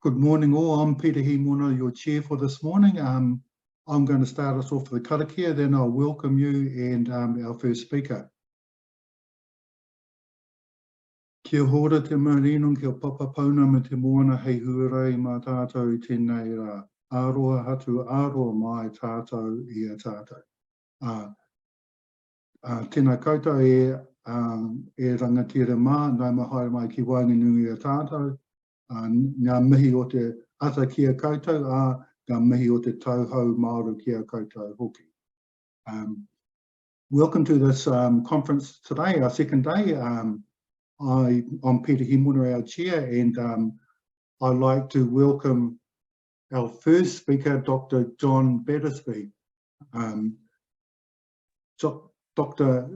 Good morning all, I'm Peter Himona, your chair for this morning. I'm going to start us off with the karakia, then I'll welcome you and our first speaker. Kia hora te marino, kia papapauna me te moana hei huarei mā tātou I tēnei rā. Aroa hatu aroa mai tātou I a tātou. Tēnā koutou e rangatira mā, nai mahai mai ki wainganui a tātou. Ngā mihi o te ata kia koutou, ngā mihi o te tauhou Māori kia koutou hoki. Welcome to this conference today, our second day. I'm Peter Himona, our chair, and I'd like to welcome our first speaker, Dr. John Battersby. Dr.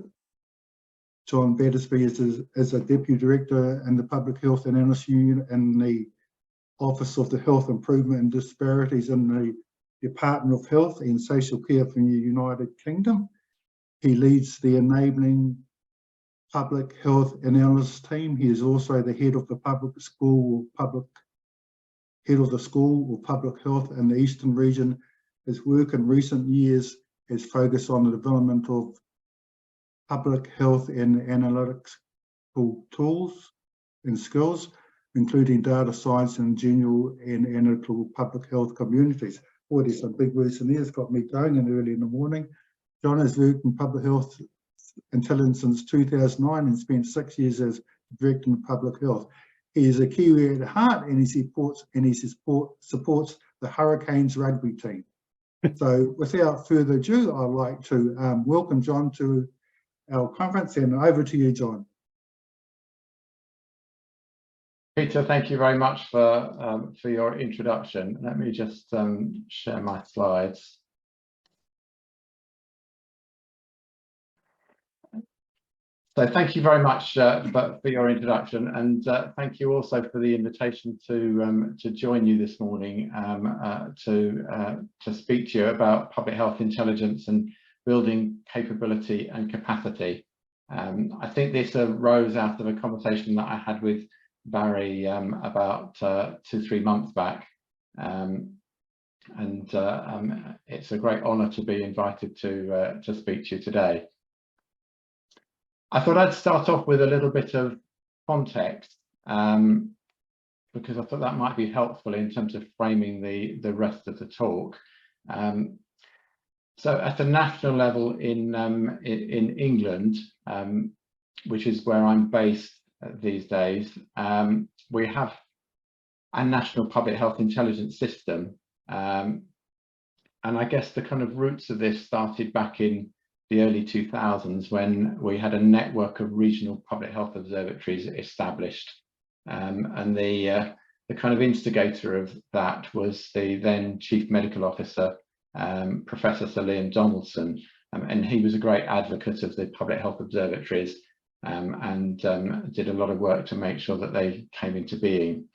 John Battersby is a Deputy Director in the Public Health Analysis Unit in the Office of the Health Improvement and Disparities in the Department of Health and Social Care from the United Kingdom. He leads the Enabling Public Health Analysis team. He is also the head of the School of Public Health in the Eastern region. His work in recent years has focused on the development of public health and analytical tools and skills, including data science and general and analytical public health communities. Boy, there's some big words in there. It's got me going in early in the morning. John has worked in public health intelligence since 2009 and spent 6 years as Director of Public Health. He is a Kiwi at heart, and he supports the Hurricanes rugby team. So without further ado, I'd like to welcome John to our conference, and over to you, John. Peter, thank you very much for your introduction. Let me just share my slides. So thank you very much for your introduction, and thank you also for the invitation to join you this morning to speak to you about public health intelligence and building capability and capacity. I think this arose out of a conversation that I had with Barry about 2-3 months back, and it's a great honour to be invited to speak to you today. I thought I'd start off with a little bit of context because I thought that might be helpful in terms of framing the rest of the talk. So at the national level in England, which is where I'm based these days, we have a national public health intelligence system. And I guess the kind of roots of this started back in the early 2000s when we had a network of regional public health observatories established. And the kind of instigator of that was the then Chief Medical Officer, Professor Sir Liam Donaldson, and he was a great advocate of the public health observatories and did a lot of work to make sure that they came into being.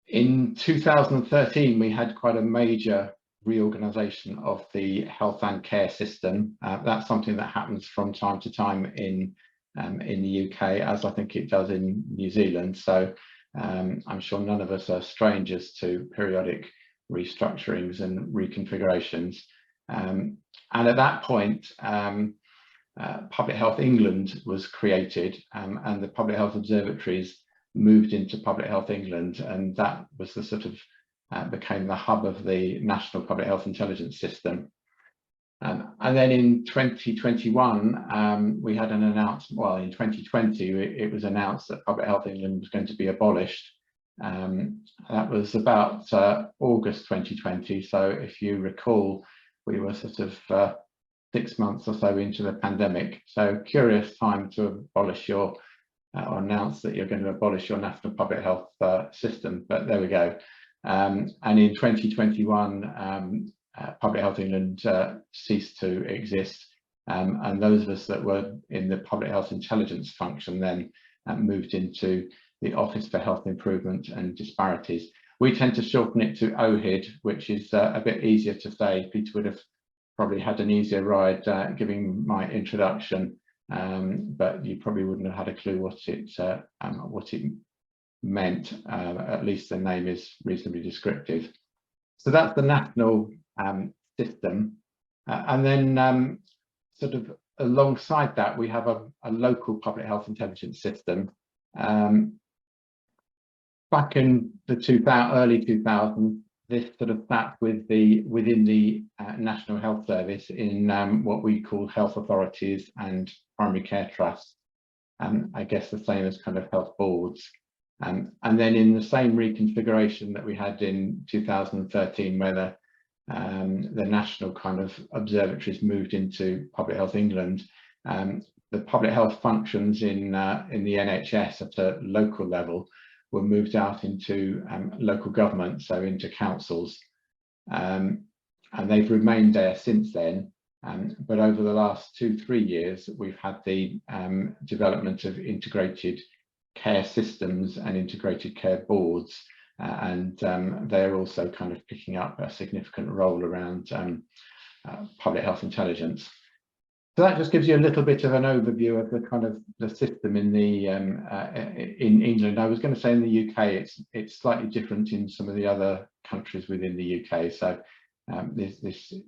In 2013, we had quite a major reorganisation of the health and care system. That's something that happens from time to time in the UK, as I think it does in New Zealand. So I'm sure none of us are strangers to periodic restructurings and reconfigurations. And at that point, Public Health England was created, and the Public Health Observatories moved into Public Health England, and that was the sort of became the hub of the National Public Health Intelligence System. And then in 2021, we had an announcement, well, in 2020, it was announced that Public Health England was going to be abolished. That was about August 2020. So if you recall, we were sort of 6 months or so into the pandemic. So curious time to abolish your, or announce that you're going to abolish your national public health system, but there we go. And in 2021, Public Health England ceased to exist, and those of us that were in the public health intelligence function then moved into the Office for Health Improvement and Disparities. We tend to shorten it to OHID, which is a bit easier to say. Peter would have probably had an easier ride giving my introduction, but you probably wouldn't have had a clue what it meant. At least the name is reasonably descriptive. So that's the national system. And then sort of alongside that, we have a local public health intelligence system. Back in the early 2000s, this sort of sat within the National Health Service in what we call health authorities and primary care trusts. I guess the same as kind of health boards. And then in the same reconfiguration that we had in 2013, where the national kind of observatories moved into Public Health England, the public health functions in the NHS at a local level were moved out into local government, so into councils, and they've remained there since then. But over the last 2-3 years, we've had the development of integrated care systems and integrated care boards, and they're also kind of picking up a significant role around public health intelligence. So that just gives you a little bit of an overview of the kind of the system in the in England. I was going to say in the UK, it's slightly different in some of the other countries within the UK. So this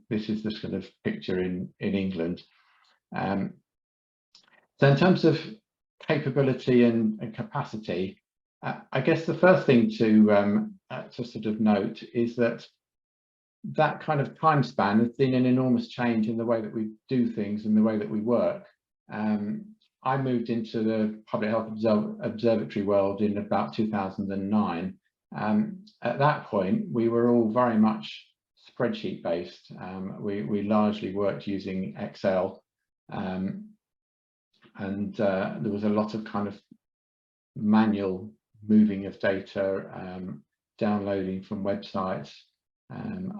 is the sort of picture in England. So in terms of capability and capacity, I guess the first thing to sort of note is that kind of time span has seen an enormous change in the way that we do things and the way that we work. I moved into the public health observatory world in about 2009. At that point, we were all very much spreadsheet based. We largely worked using Excel, and there was a lot of kind of manual moving of data, downloading from websites,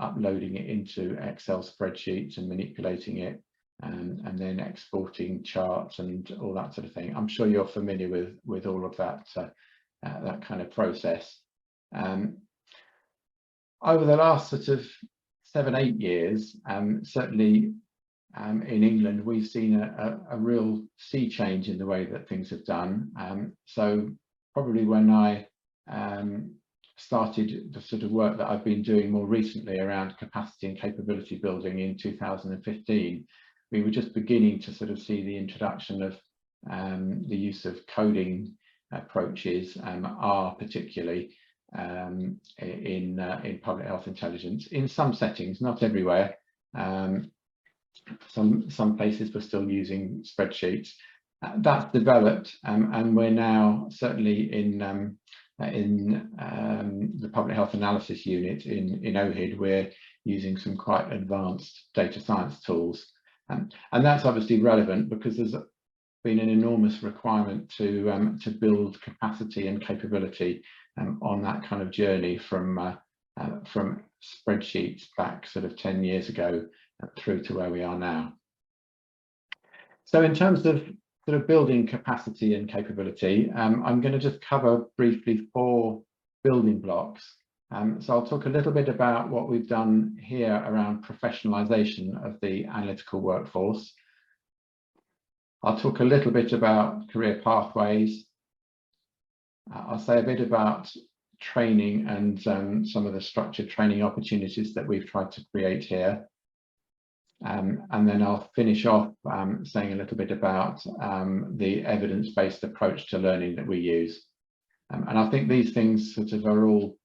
uploading it into Excel spreadsheets and manipulating it, and then exporting charts and all that sort of thing. I'm sure you're familiar with all of that that kind of process. Over the last sort of 7-8 years, certainly in England, we've seen a real sea change in the way that things have done. So probably when I started the sort of work that I've been doing more recently around capacity and capability building in 2015, we were just beginning to sort of see the introduction of the use of coding approaches, R particularly, in public health intelligence in some settings, not everywhere. Some places we're still using spreadsheets. That's developed, and we're now certainly in the public health analysis unit in OHID, we're using some quite advanced data science tools, and that's obviously relevant because there's been an enormous requirement to build capacity and capability on that kind of journey from spreadsheets back sort of 10 years ago through to where we are now. So in terms of sort of building capacity and capability, I'm going to just cover briefly 4 building blocks. So I'll talk a little bit about what we've done here around professionalisation of the analytical workforce. I'll talk a little bit about career pathways. I'll say a bit about training and some of the structured training opportunities that we've tried to create here. And then I'll finish off saying a little bit about the evidence-based approach to learning that we use. And I think these things sort of are all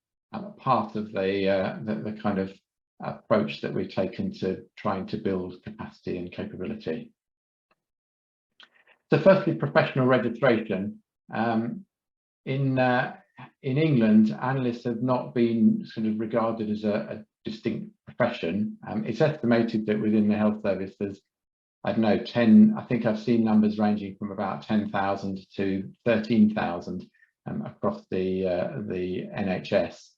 part of the kind of approach that we've taken to trying to build capacity and capability. So firstly, professional registration. In England, analysts have not been sort of regarded as a distinct profession. It's estimated that within the health service there's, I don't know, 10, I think I've seen numbers ranging from about 10,000 to 13,000 across the NHS.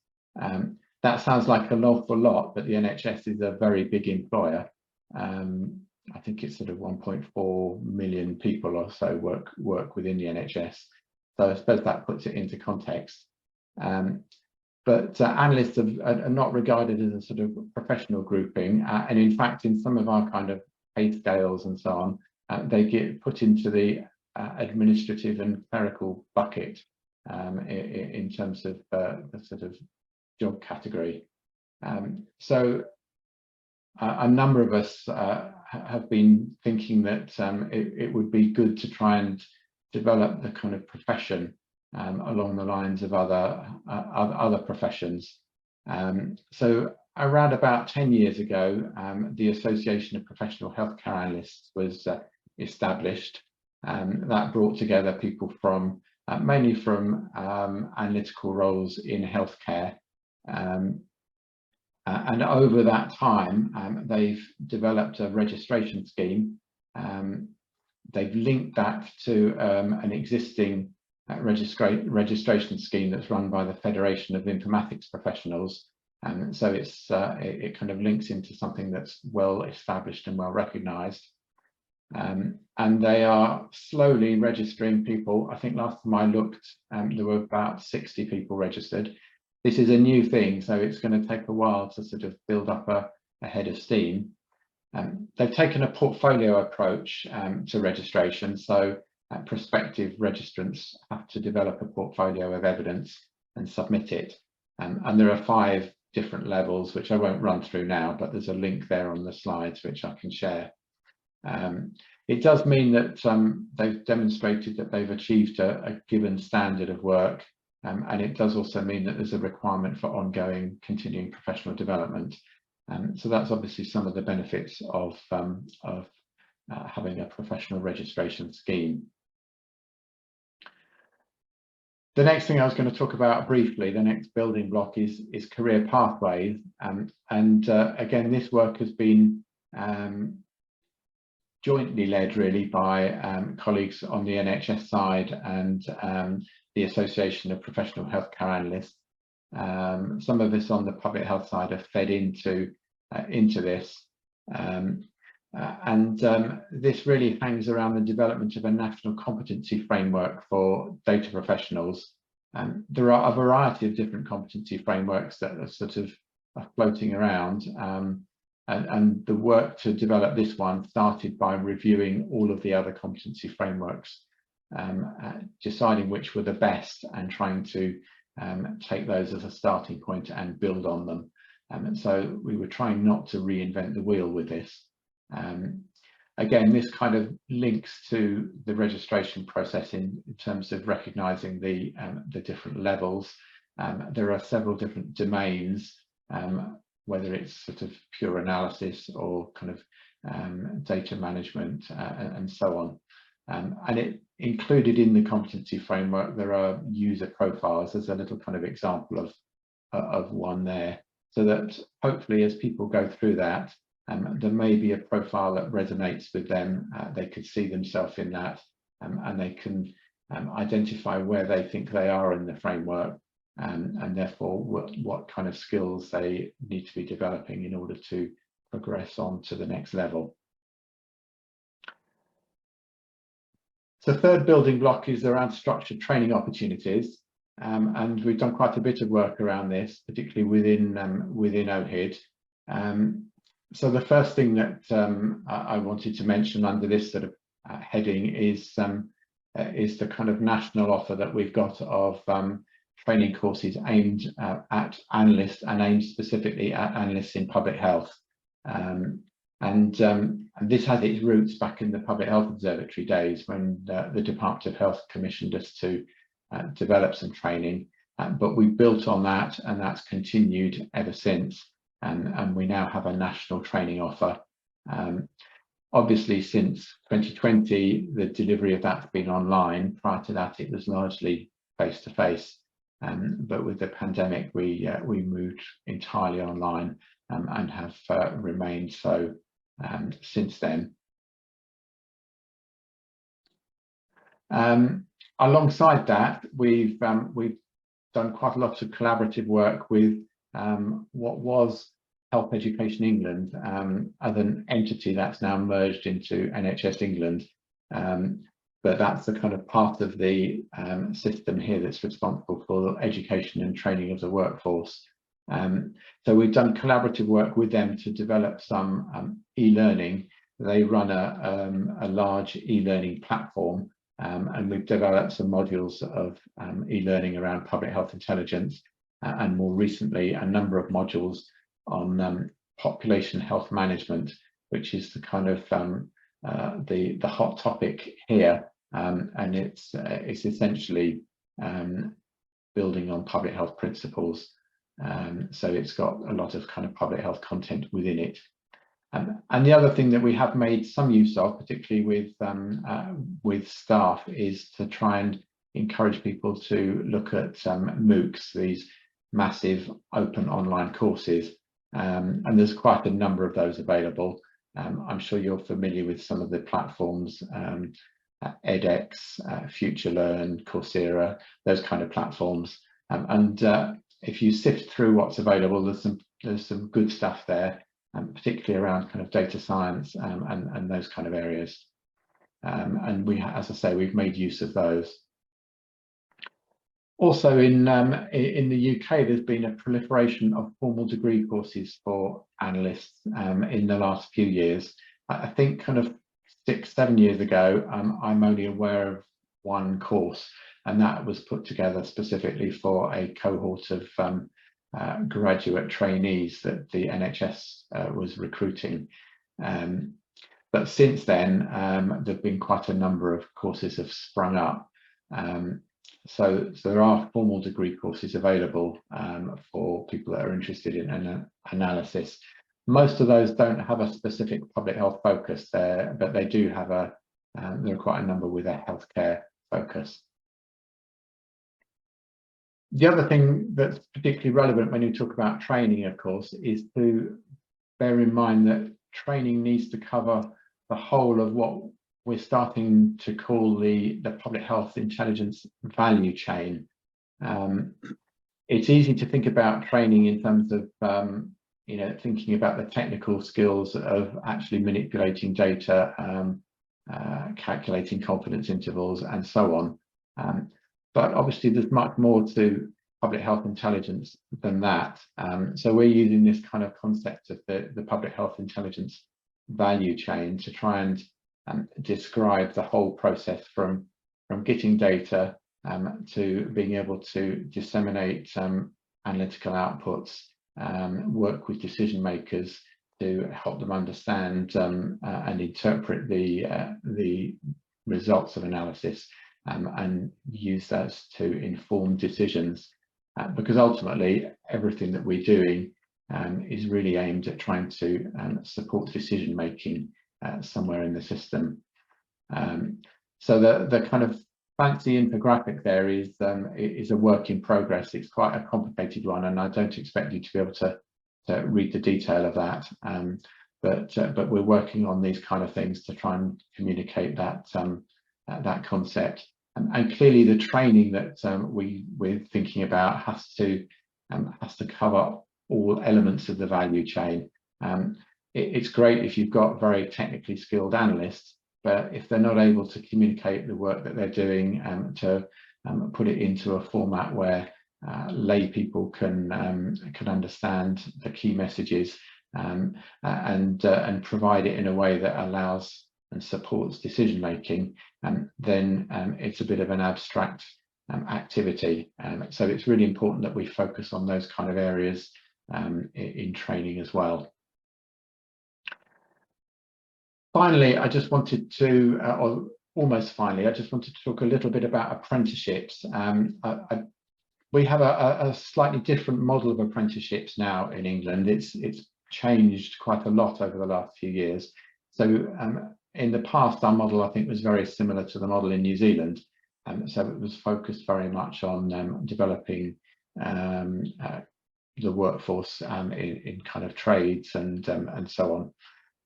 That sounds like an awful lot, but the NHS is a very big employer. I think it's sort of 1.4 million people or so work within the NHS. So I suppose that puts it into context. But analysts are not regarded as a sort of professional grouping, and in fact in some of our kind of pay scales and so on, they get put into the administrative and clerical bucket. in terms of the sort of job category. So a number of us have been thinking that it would be good to try and develop the kind of profession along the lines of other professions. So around about 10 years ago, the Association of Professional Healthcare Analysts was established. That brought together people from mainly from analytical roles in healthcare. And over that time, they've developed a registration scheme. They've linked that to an existing registration scheme that's run by the Federation of Informatics Professionals. So it kind of links into something that's well established and well recognised. And they are slowly registering people. I think last time I looked, there were about 60 people registered. This is a new thing, so it's going to take a while to sort of build up a head of steam. They've taken a portfolio approach to registration, so prospective registrants have to develop a portfolio of evidence and submit it. And there are 5 different levels, which I won't run through now, but there's a link there on the slides which I can share. It does mean that they've demonstrated that they've achieved a given standard of work, and it does also mean that there's a requirement for ongoing continuing professional development. So that's obviously some of the benefits of having a professional registration scheme. The next thing I was going to talk about briefly, the next building block is career pathways. Again, this work has been jointly led really by colleagues on the NHS side and the Association of Professional Healthcare Analysts. Some of us on the public health side have fed into this. This really hangs around the development of a national competency framework for data professionals. There are a variety of different competency frameworks that are sort of floating around, and the work to develop this one started by reviewing all of the other competency frameworks, deciding which were the best and trying to take those as a starting point and build on them. And so we were trying not to reinvent the wheel with this. Again, this kind of links to the registration process in terms of recognising the different levels. There are several different domains, whether it's sort of pure analysis or kind of data management and so on. And it included in the competency framework, there are user profiles. There's a little kind of example of one there, so that hopefully as people go through that, there may be a profile that resonates with them. They could see themselves in that, and they can identify where they think they are in the framework, and therefore what kind of skills they need to be developing in order to progress on to the next level. So third building block is around structured training opportunities, and we've done quite a bit of work around this, particularly within OHID. So the first thing that I wanted to mention under this sort of heading is the kind of national offer that we've got of training courses aimed at analysts and aimed specifically at analysts in public health. And this has its roots back in the Public Health Observatory days, when the Department of Health commissioned us to develop some training, but we built on that, and that's continued ever since. And we now have a national training offer. Obviously, since 2020, the delivery of that's been online. Prior to that, it was largely face-to-face. But with the pandemic, we moved entirely online and have remained so since then. Alongside that, we've done quite a lot of collaborative work with what was Health Education England as an entity that's now merged into NHS England, but that's the kind of part of the system here that's responsible for education and training of the workforce. So we've done collaborative work with them to develop some e-learning. They run a large e-learning platform, and we've developed some modules of e-learning around public health intelligence, and more recently a number of modules on population health management, which is the kind of the hot topic here, and it's essentially building on public health principles. So it's got a lot of kind of public health content within it. And the other thing that we have made some use of, particularly with staff, is to try and encourage people to look at MOOCs, these massive open online courses, and there's quite a number of those available. I'm sure you're familiar with some of the platforms, edX, FutureLearn, Coursera, those kind of platforms, and if you sift through what's available, there's some good stuff there, particularly around kind of data science and those kind of areas. And we, as I say, we've made use of those. Also in the UK, there's been a proliferation of formal degree courses for analysts in the last few years. I think kind of 6-7 years ago, I'm only aware of one course, and that was put together specifically for a cohort of graduate trainees that the NHS was recruiting. But since then, there have been quite a number of courses have sprung up. So there are formal degree courses available for people that are interested in analysis. Most of those don't have a specific public health focus there, but they do have there are quite a number with a healthcare focus. The other thing that's particularly relevant when you talk about training, of course, is to bear in mind that training needs to cover the whole of what we're starting to call the public health intelligence value chain. It's easy to think about training in terms of thinking about the technical skills of actually manipulating data, calculating confidence intervals, and so on. But obviously there's much more to public health intelligence than that. So we're using this kind of concept of the public health intelligence value chain to try and describe the whole process from getting data to being able to disseminate analytical outputs, work with decision makers to help them understand and interpret the results of analysis, and use those to inform decisions, because ultimately everything that we're doing is really aimed at trying to support decision making somewhere in the system. So the kind of fancy infographic there is a work in progress. It's quite a complicated one, and I don't expect you to be able to read the detail of that, but we're working on these kind of things to try and communicate that that concept. And clearly the training that we're thinking about has to cover all elements of the value chain. It's great if you've got very technically skilled analysts, but if they're not able to communicate the work that they're doing to put it into a format where lay people can understand the key messages, and provide it in a way that allows and supports decision making, then it's a bit of an abstract activity. So it's really important that we focus on those kind of areas in training as well. Finally, I just wanted to, or almost finally, I just wanted to talk a little bit about apprenticeships. We have a slightly different model of apprenticeships now in England. It's changed quite a lot over the last few years. So in the past, our model, I think, was very similar to the model in New Zealand. So it was focused very much on developing the workforce in kind of trades and so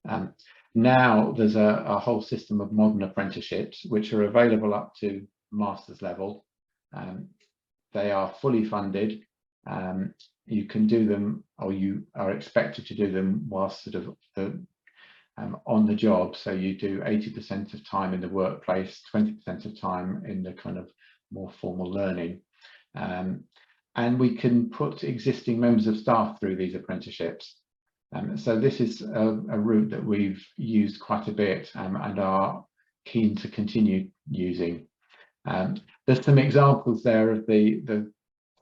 on. Now there's a whole system of modern apprenticeships which are available up to master's level. They are fully funded. You can do them, or you are expected to do them whilst sort of on the job. So you do 80% of time in the workplace, 20% of time in the kind of more formal learning. And we can put existing members of staff through these apprenticeships. So this is a route that we've used quite a bit, and are keen to continue using. There's some examples there of the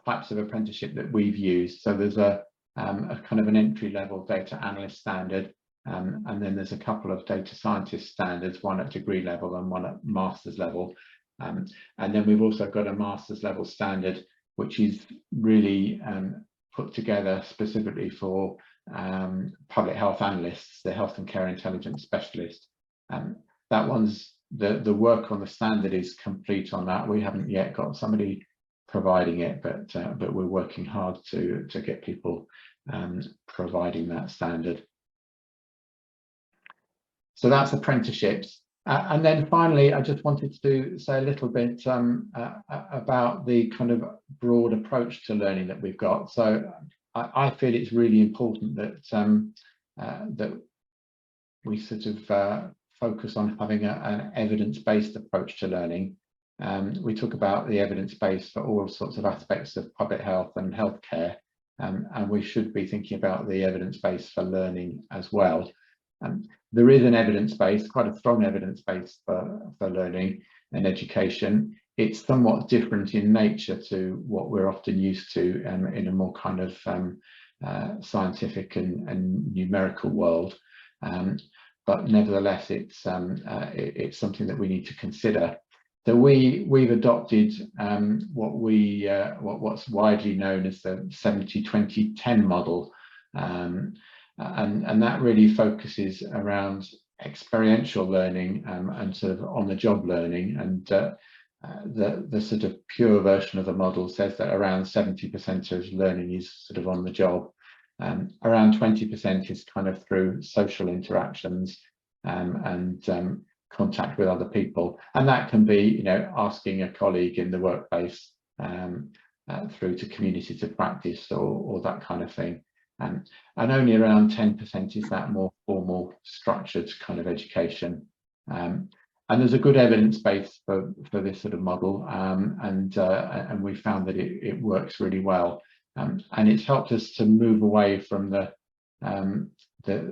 types of apprenticeship that we've used. So there's a kind of an entry-level data analyst standard, and then there's a couple of data scientist standards, one at degree level and one at master's level. And then we've also got a master's level standard, which is really put together specifically for public health analysts, the health and care intelligence specialist. That one's the work on the standard is complete on that. We haven't yet got somebody providing it, but we're working hard to get people providing that standard. So that's apprenticeships. And then finally, I just wanted to say a little bit about the kind of broad approach to learning that we've got. So I feel it's really important that that we sort of focus on having an evidence-based approach to learning. We talk about the evidence base for all sorts of aspects of public health and healthcare, and we should be thinking about the evidence base for learning as well. There is an evidence base, quite a strong evidence base for learning and education. It's somewhat different in nature to what we're often used to in a more kind of scientific and numerical world. But nevertheless, it's something that we need to consider. So we've adopted what's widely known as the 70-20-10 model, and that really focuses around experiential learning and sort of on-the-job learning. And the sort of pure version of the model says that around 70% of learning is sort of on the job. Around 20% is kind of through social interactions and contact with other people, and that can be, you know, asking a colleague in the workplace through to communities of practice or that kind of thing. And only around 10% is that more formal, structured kind of education. And there's a good evidence base for this sort of model, and we found that it works really well. And it's helped us to move away from the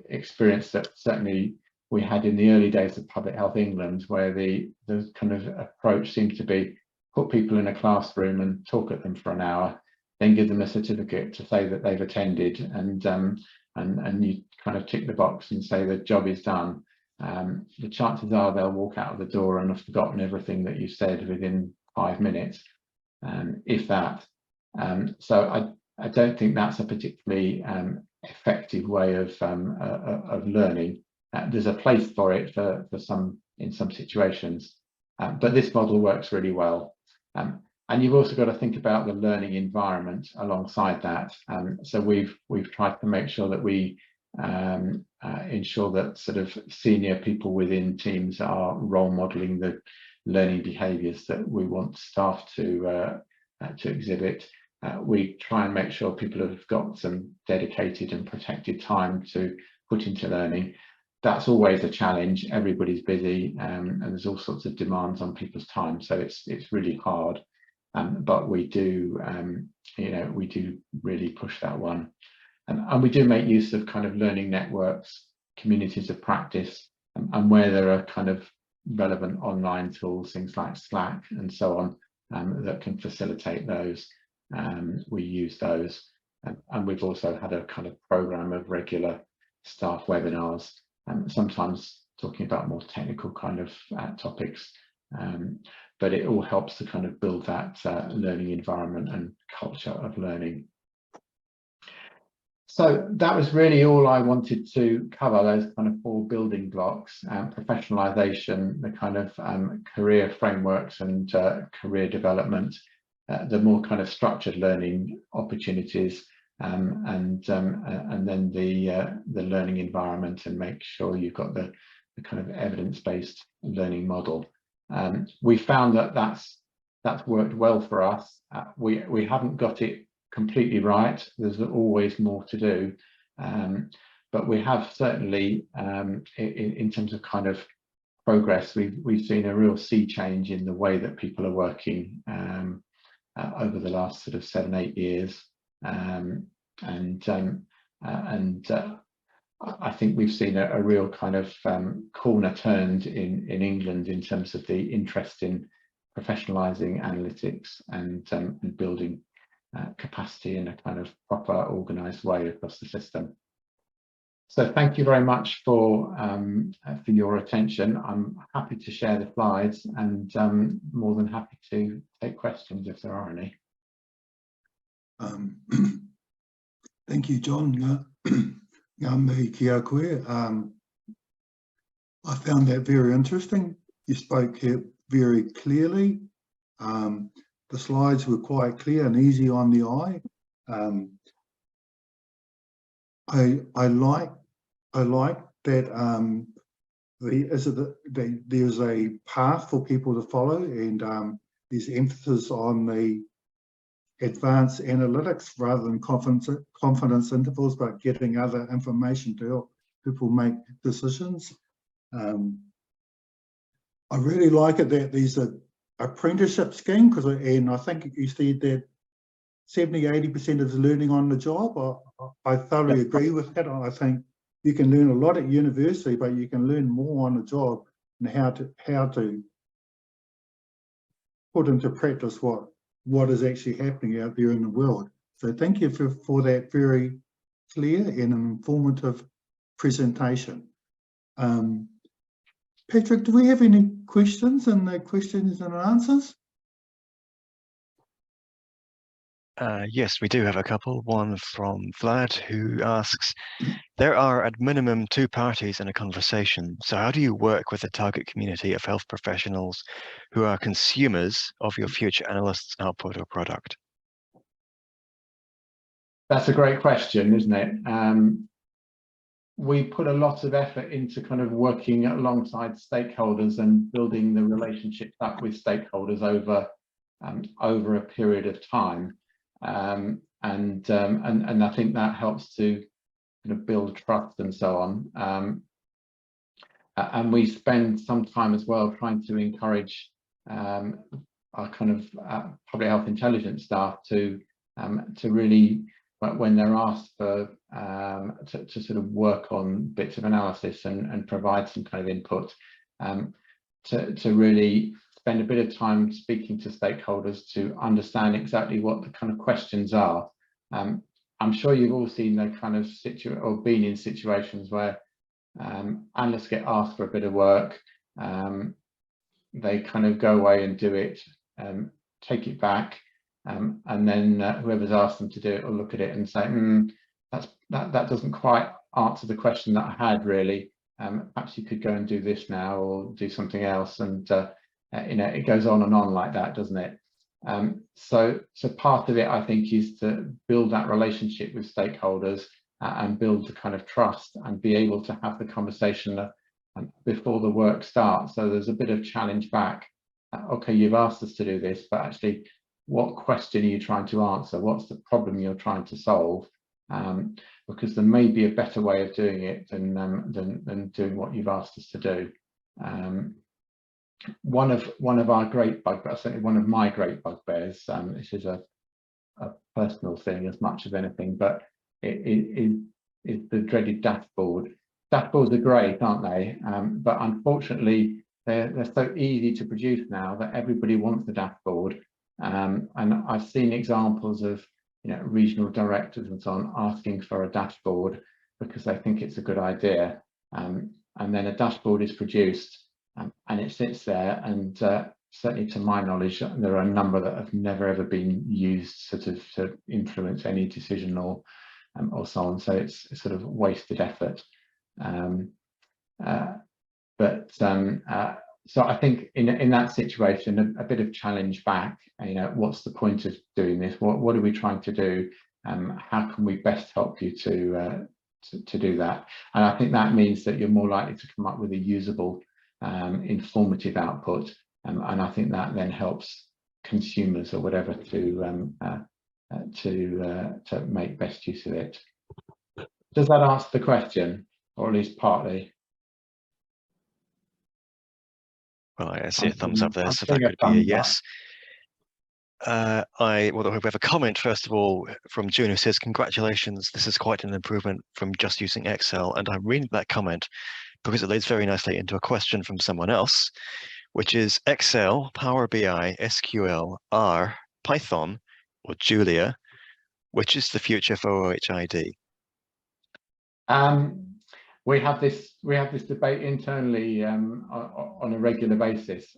experience that certainly we had in the early days of Public Health England, where the kind of approach seemed to be put people in a classroom and talk at them for an hour, then give them a certificate to say that they've attended, and you kind of tick the box and say the job is done. The chances are they'll walk out of the door and have forgotten everything that you said within 5 minutes, if that. So I don't think that's a particularly effective way of learning. There's a place for it for some in some situations, but this model works really well. And you've also got to think about the learning environment alongside that. So we've tried to make sure that we ensure that sort of senior people within teams are role modeling the learning behaviours that we want staff to exhibit. We try and make sure people have got some dedicated and protected time to put into learning. That's always a challenge. Everybody's busy, and there's all sorts of demands on people's time, so it's really hard. But we do, you know, we do really push that one, and we do make use of kind of learning networks, communities of practice, and where there are kind of relevant online tools, things like Slack and so on, that can facilitate those. We use those, and we've also had a kind of program of regular staff webinars, sometimes talking about more technical kind of topics, but it all helps to kind of build that learning environment and culture of learning. So that was really all I wanted to cover, those kind of 4 building blocks: professionalisation, the kind of career frameworks and career development, the more kind of structured learning opportunities, and then the learning environment, and make sure you've got the kind of evidence-based learning model. We found that that's worked well for us. We haven't got it completely right. There's always more to do, but we have certainly, in terms of kind of progress, we've seen a real sea change in the way that people are working over the last sort of 7-8 years, and I think we've seen a real kind of corner turned in England in terms of the interest in professionalising analytics and building capacity in a kind of proper organised way across the system. So thank you very much for your attention. I'm happy to share the slides and more than happy to take questions if there are any. Thank you, John. I found that very interesting. You spoke here very clearly. The slides were quite clear and easy on the eye. I like that there's a path for people to follow, and there's emphasis on the advanced analytics rather than confidence intervals, but getting other information to help people make decisions. I really like it that there's an apprenticeship scheme, and I think you said that 70–80% is learning on the job. I thoroughly agree with that. I think you can learn a lot at university, but you can learn more on the job and how to put into practice what is actually happening out there in the world. So thank you for that very clear and informative presentation. Patrick, do we have any questions in the questions and answers? Yes, we do have a couple. One from Vlad, who asks, there are at minimum 2 parties in a conversation. So how do you work with the target community of health professionals who are consumers of your future analysts' output or product? That's a great question, isn't it? We put a lot of effort into kind of working alongside stakeholders and building the relationships up with stakeholders over a period of time. And I think that helps to kind of build trust and so on. And we spend some time as well trying to encourage our kind of public health intelligence staff to really, when they're asked for to sort of work on bits of analysis and provide some kind of input, to really spend a bit of time speaking to stakeholders to understand exactly what the kind of questions are. I'm sure you've all seen the kind of or been in situations where analysts get asked for a bit of work, they kind of go away and do it, take it back, and then whoever's asked them to do it will look at it and say, that doesn't quite answer the question that I had really. Perhaps you could go and do this now or do something else, and you know, it goes on and on like that, doesn't it? So part of it, I think, is to build that relationship with stakeholders and build the kind of trust and be able to have the conversation before the work starts. So there's a bit of challenge back. Okay, you've asked us to do this, but actually, what question are you trying to answer? What's the problem you're trying to solve? Because there may be a better way of doing it than doing what you've asked us to do. One of our great bugbears, certainly one of my great bugbears, this is a personal thing as much as anything, but it is the dreaded dashboard. Dashboards are great, aren't they? But unfortunately, they're so easy to produce now that everybody wants the dashboard. And I've seen examples of, you know, regional directors and so on asking for a dashboard because they think it's a good idea. And then a dashboard is produced and it sits there, and certainly to my knowledge, there are a number that have never ever been used sort of to influence any decision or so on. So it's sort of wasted effort. So I think in that situation, a bit of challenge back, you know, what's the point of doing this? What are we trying to do? How can we best help you to do that? And I think that means that you're more likely to come up with a usable, informative output. And I think that then helps consumers or whatever to make best use of it. Does that answer the question, or at least partly? Well, I see a thumbs up there, so that could be a yes. Well, we have a comment first of all from June who says, "Congratulations, this is quite an improvement from just using Excel." And I'm reading that comment because it leads very nicely into a question from someone else, which is Excel, Power BI, SQL, R, Python, or Julia, which is the future for OHID? We have this debate internally on a regular basis.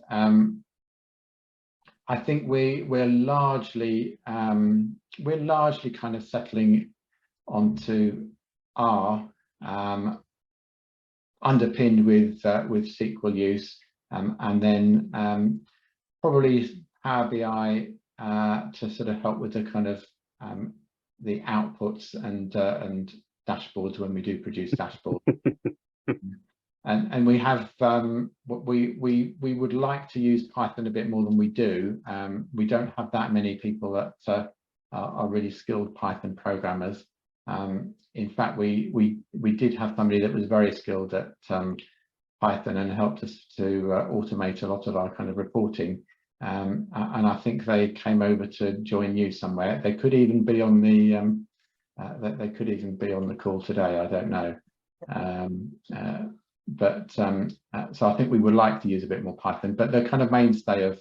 I think we're largely kind of settling onto R, underpinned with SQL use, and then probably Power BI to sort of help with the kind of the outputs and dashboards when we do produce dashboards. And we have we would like to use Python a bit more than we do. We don't have that many people that are really skilled Python programmers. In fact, we did have somebody that was very skilled at Python and helped us to automate a lot of our kind of reporting. And I think they came over to join you somewhere. They could even be on the they could even be on the call today. I don't know. So I think we would like to use a bit more Python, but the kind of mainstay of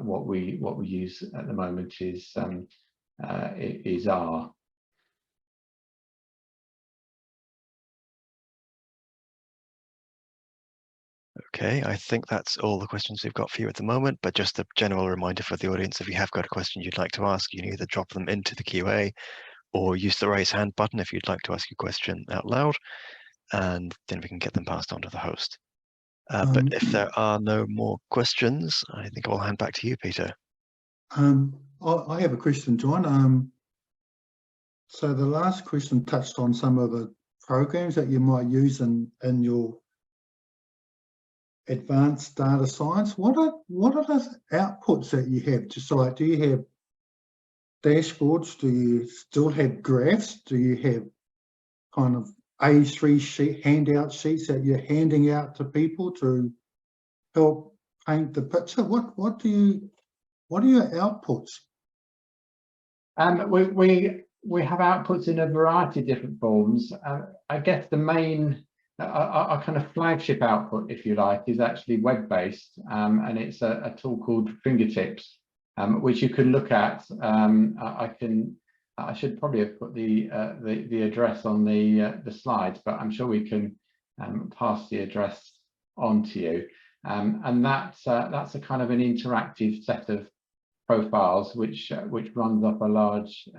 what we use at the moment is R. Okay, I think that's all the questions we've got for you at the moment, but just a general reminder for the audience, if you have got a question you'd like to ask, you can either drop them into the QA or use the raise hand button if you'd like to ask your question out loud, and then we can get them passed on to the host. But if there are no more questions, I think I'll hand back to you, Peter. I have a question, John. So the last question touched on some of the programs that you might use in your advanced data science. What are the outputs that you have? Just like, do you have dashboards? Do you still have graphs? Do you have kind of A3 handout sheets that you're handing out to people to help paint the picture? What are your outputs? We have outputs in a variety of different forms. I guess the main our kind of flagship output, if you like, is actually web-based, and it's a tool called Fingertips, which you can look at. I should probably have put the address on the slides, but I'm sure we can pass the address on to you. And that's a kind of an interactive set of profiles which runs off a large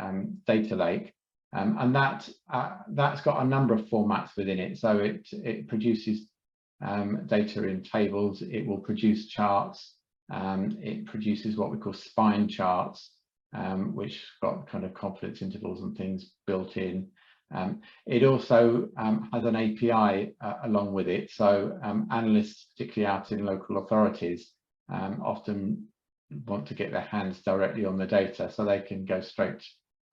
data lake, and that's got a number of formats within it. So it produces data in tables. It will produce charts. It produces what we call spine charts, which got kind of confidence intervals and things built in. It also has an API along with it, so analysts, particularly out in local authorities, often want to get their hands directly on the data, so they can go straight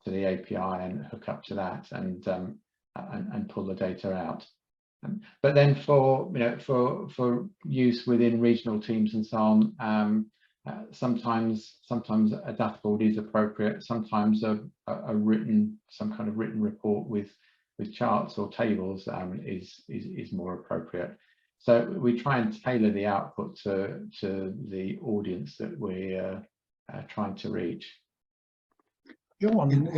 to the API and hook up to that and pull the data out. But then for use within regional teams and so on, sometimes a dashboard is appropriate. Sometimes some kind of written report with charts or tables is more appropriate. So we try and tailor the output to the audience that we're trying to reach. John,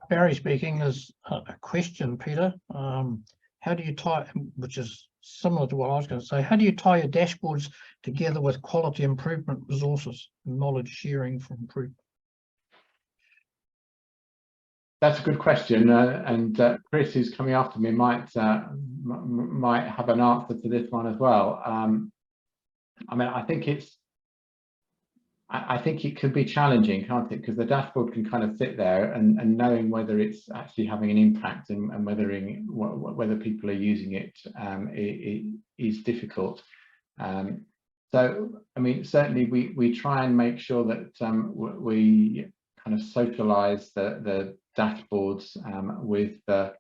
Barry speaking, is a question, Peter. How do you tie, which is similar to what I was going to say, how do you tie your dashboards together with quality improvement resources and knowledge sharing for improvement? That's a good question, and Chris, who's coming after me, might have an answer to this one as well. I mean, I think it could be challenging, can't it? Because the dashboard can kind of sit there, and knowing whether it's actually having an impact and whether people are using it, it is difficult. So, I mean, certainly we try and make sure that we kind of socialize the dashboards with the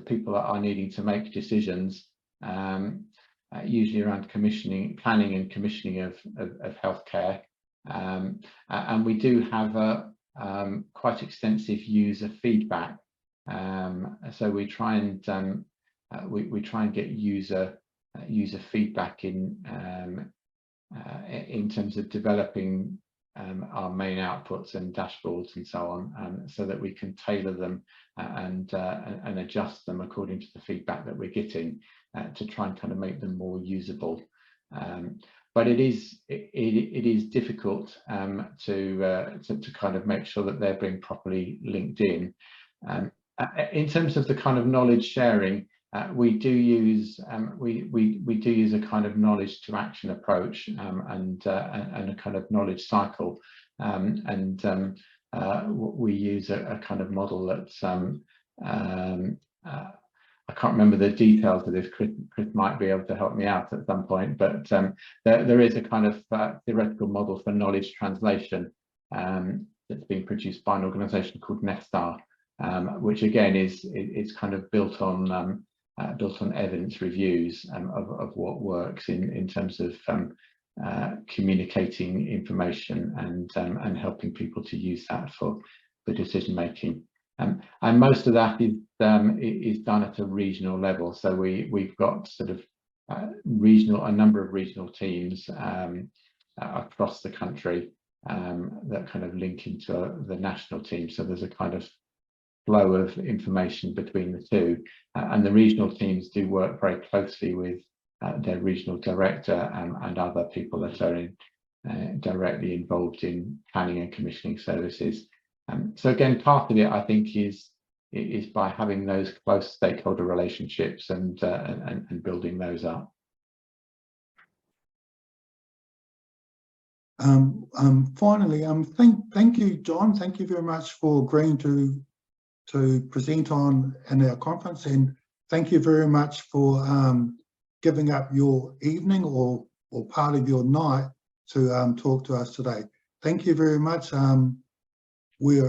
people that are needing to make decisions, usually around planning and commissioning of healthcare. And we do have a quite extensive user feedback. So we try and get user feedback in terms of developing our main outputs and dashboards and so on, so that we can tailor them and adjust them according to the feedback that we're getting, to try and kind of make them more usable. But it is difficult to kind of make sure that they're being properly linked in. In terms of the kind of knowledge sharing, we do use a kind of knowledge to action approach, and a kind of knowledge cycle, we use a kind of model that's I can't remember the details of this. Chris might be able to help me out at some point, but there is a kind of theoretical model for knowledge translation that's been produced by an organisation called Nestar, which again is kind of built on evidence reviews of what works in terms of communicating information and helping people to use that for decision making. And most of that is done at a regional level. So we've got sort of a number of regional teams across the country that kind of link into the national team. So there's a kind of flow of information between the two, and the regional teams do work very closely with their regional director and other people that are directly involved in planning and commissioning services. So again, part of it, I think, is by having those close stakeholder relationships and building those up. Finally, thank you, John. Thank you very much for agreeing to present in our conference, and thank you very much for giving up your evening or part of your night to talk to us today. Thank you very much. We've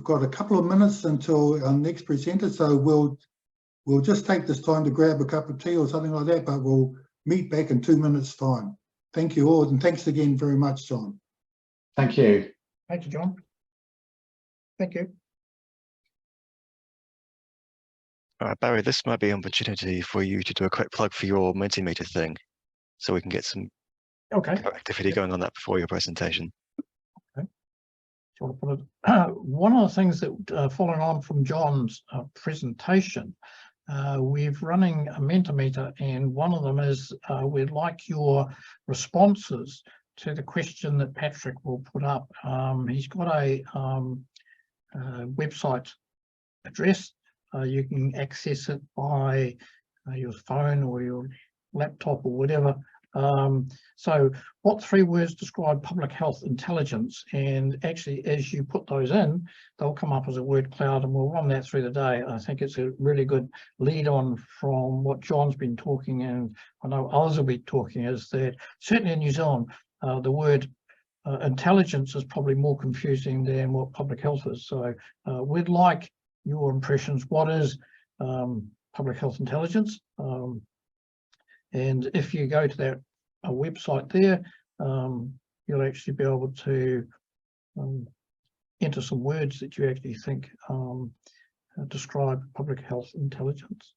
got a couple of minutes until our next presenter, so we'll just take this time to grab a cup of tea or something like that, but we'll meet back in 2 minutes' time. Thank you all, and thanks again very much, John. Thank you. Thank you, John. Thank you. All right, Barry, this might be an opportunity for you to do a quick plug for your Mentimeter thing, so we can get some activity going on that before your presentation. One of the things that, following on from John's presentation, we're running a Mentimeter, and one of them is we'd like your responses to the question that Patrick will put up. He's got a website address. You can access it by your phone or your laptop or whatever. So what 3 words describe public health intelligence? And actually, as you put those in, they'll come up as a word cloud, and we'll run that through the day. I think it's a really good lead on from what John's been talking, and I know others will be talking, is that certainly in New Zealand, the word intelligence is probably more confusing than what public health is. So we'd like your impressions. What is public health intelligence? And if you go to that website there, you'll actually be able to enter some words that you actually think describe public health intelligence.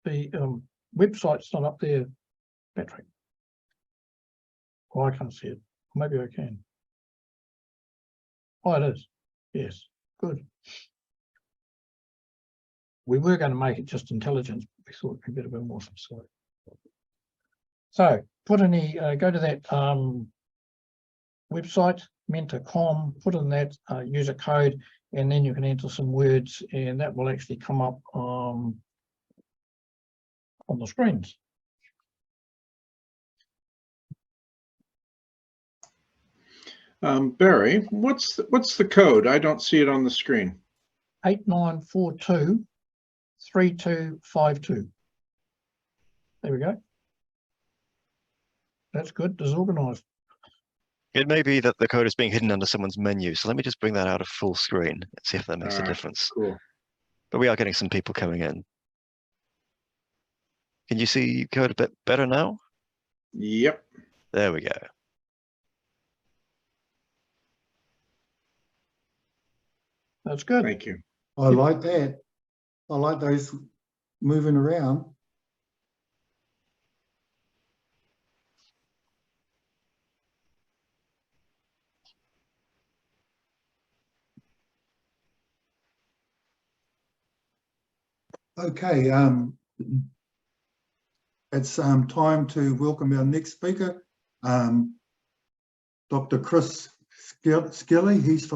The website's not up there, Patrick. Oh, I can't see it. Maybe I can. Oh, it is. Yes, good. We were going to make it just intelligence, but we thought it'd be a bit more specific. So put in the go to that website, Menta.com, put in that user code, and then you can enter some words, and that will actually come up on the screens. Barry, what's the code? I don't see it on the screen. 89423252. There we go. That's good. Disorganized. It may be that the code is being hidden under someone's menu, so let me just bring that out of full screen and see if that makes a difference. Cool. But we are getting some people coming in. Can you see code a bit better now? Yep. There we go. That's good. Thank you. I like that. I like those moving around. Okay, it's time to welcome our next speaker, Dr. Chris Skelly. He's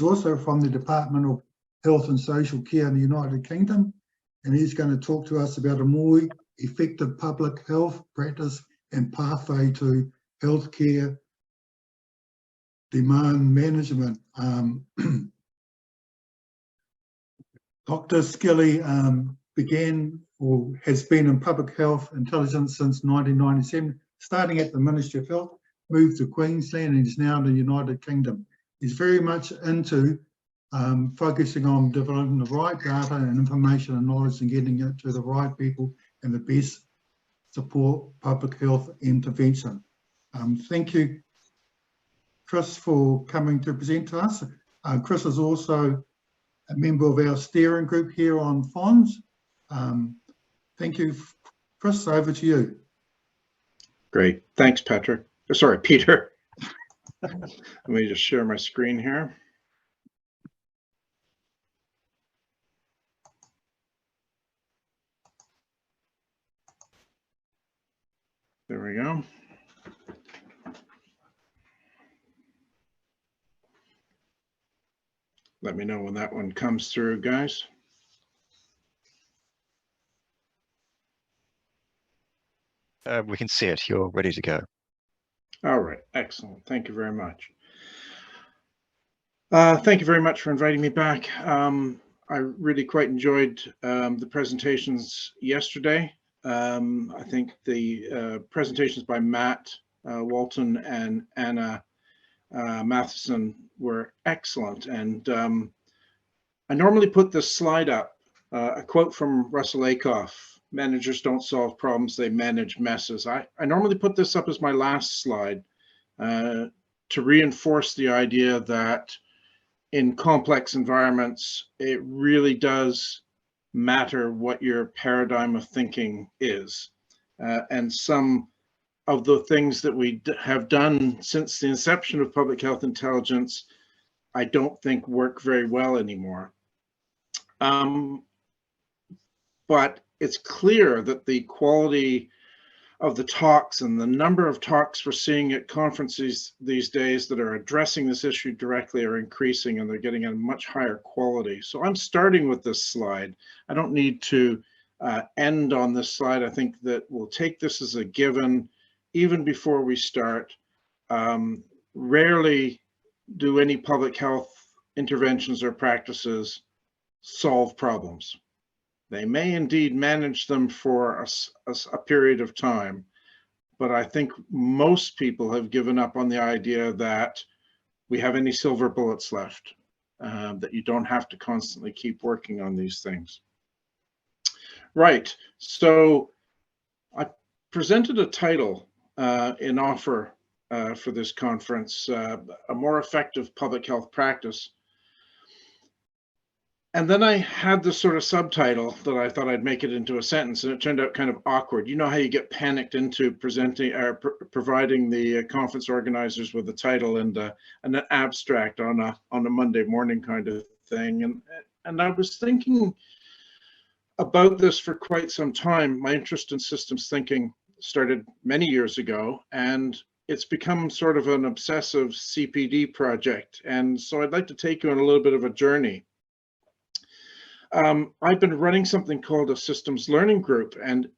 also from the Department of Health and Social Care in the United Kingdom, and he's going to talk to us about a more effective public health practice and pathway to healthcare demand management. Dr. Skelly began or has been in public health intelligence since 1997, starting at the Ministry of Health, moved to Queensland, and is now in the United Kingdom. He's very much into focusing on developing the right data and information and knowledge and getting it to the right people and the best support public health intervention. Thank you, Chris, for coming to present to us. Chris is also a member of our steering group here on PHONZ. Thank you, Chris, over to you. Great. Thanks, Patrick. Sorry, Peter. Let me just share my screen here. There we go. Let me know when that one comes through, guys. We can see it. You're ready to go. All right. Excellent. Thank you very much. Thank you very much for inviting me back. I really quite enjoyed the presentations yesterday. I think the presentations by Matt Walton and Anna Matheson were excellent. And I normally put this slide up, a quote from Russell Akoff: "Managers don't solve problems, they manage messes." I normally put this up as my last slide to reinforce the idea that in complex environments, it really does matter what your paradigm of thinking is. And some of the things that we have done since the inception of public health intelligence, I don't think work very well anymore. But it's clear that the quality of the talks and the number of talks we're seeing at conferences these days that are addressing this issue directly are increasing, and they're getting a much higher quality. So I'm starting with this slide. I don't need to end on this slide. I think that we'll take this as a given even before we start. Rarely do any public health interventions or practices solve problems. They may indeed manage them for a period of time, but I think most people have given up on the idea that we have any silver bullets left, that you don't have to constantly keep working on these things. Right, so I presented a title in offer for this conference, a more effective public health practice. And then I had this sort of subtitle that I thought I'd make it into a sentence, and it turned out kind of awkward. You know how you get panicked into presenting or providing the conference organizers with a title and an abstract on a Monday morning kind of thing. And I was thinking about this for quite some time. My interest in systems thinking started many years ago, and it's become sort of an obsessive CPD project. And so I'd like to take you on a little bit of a journey. I've been running something called a systems learning group, and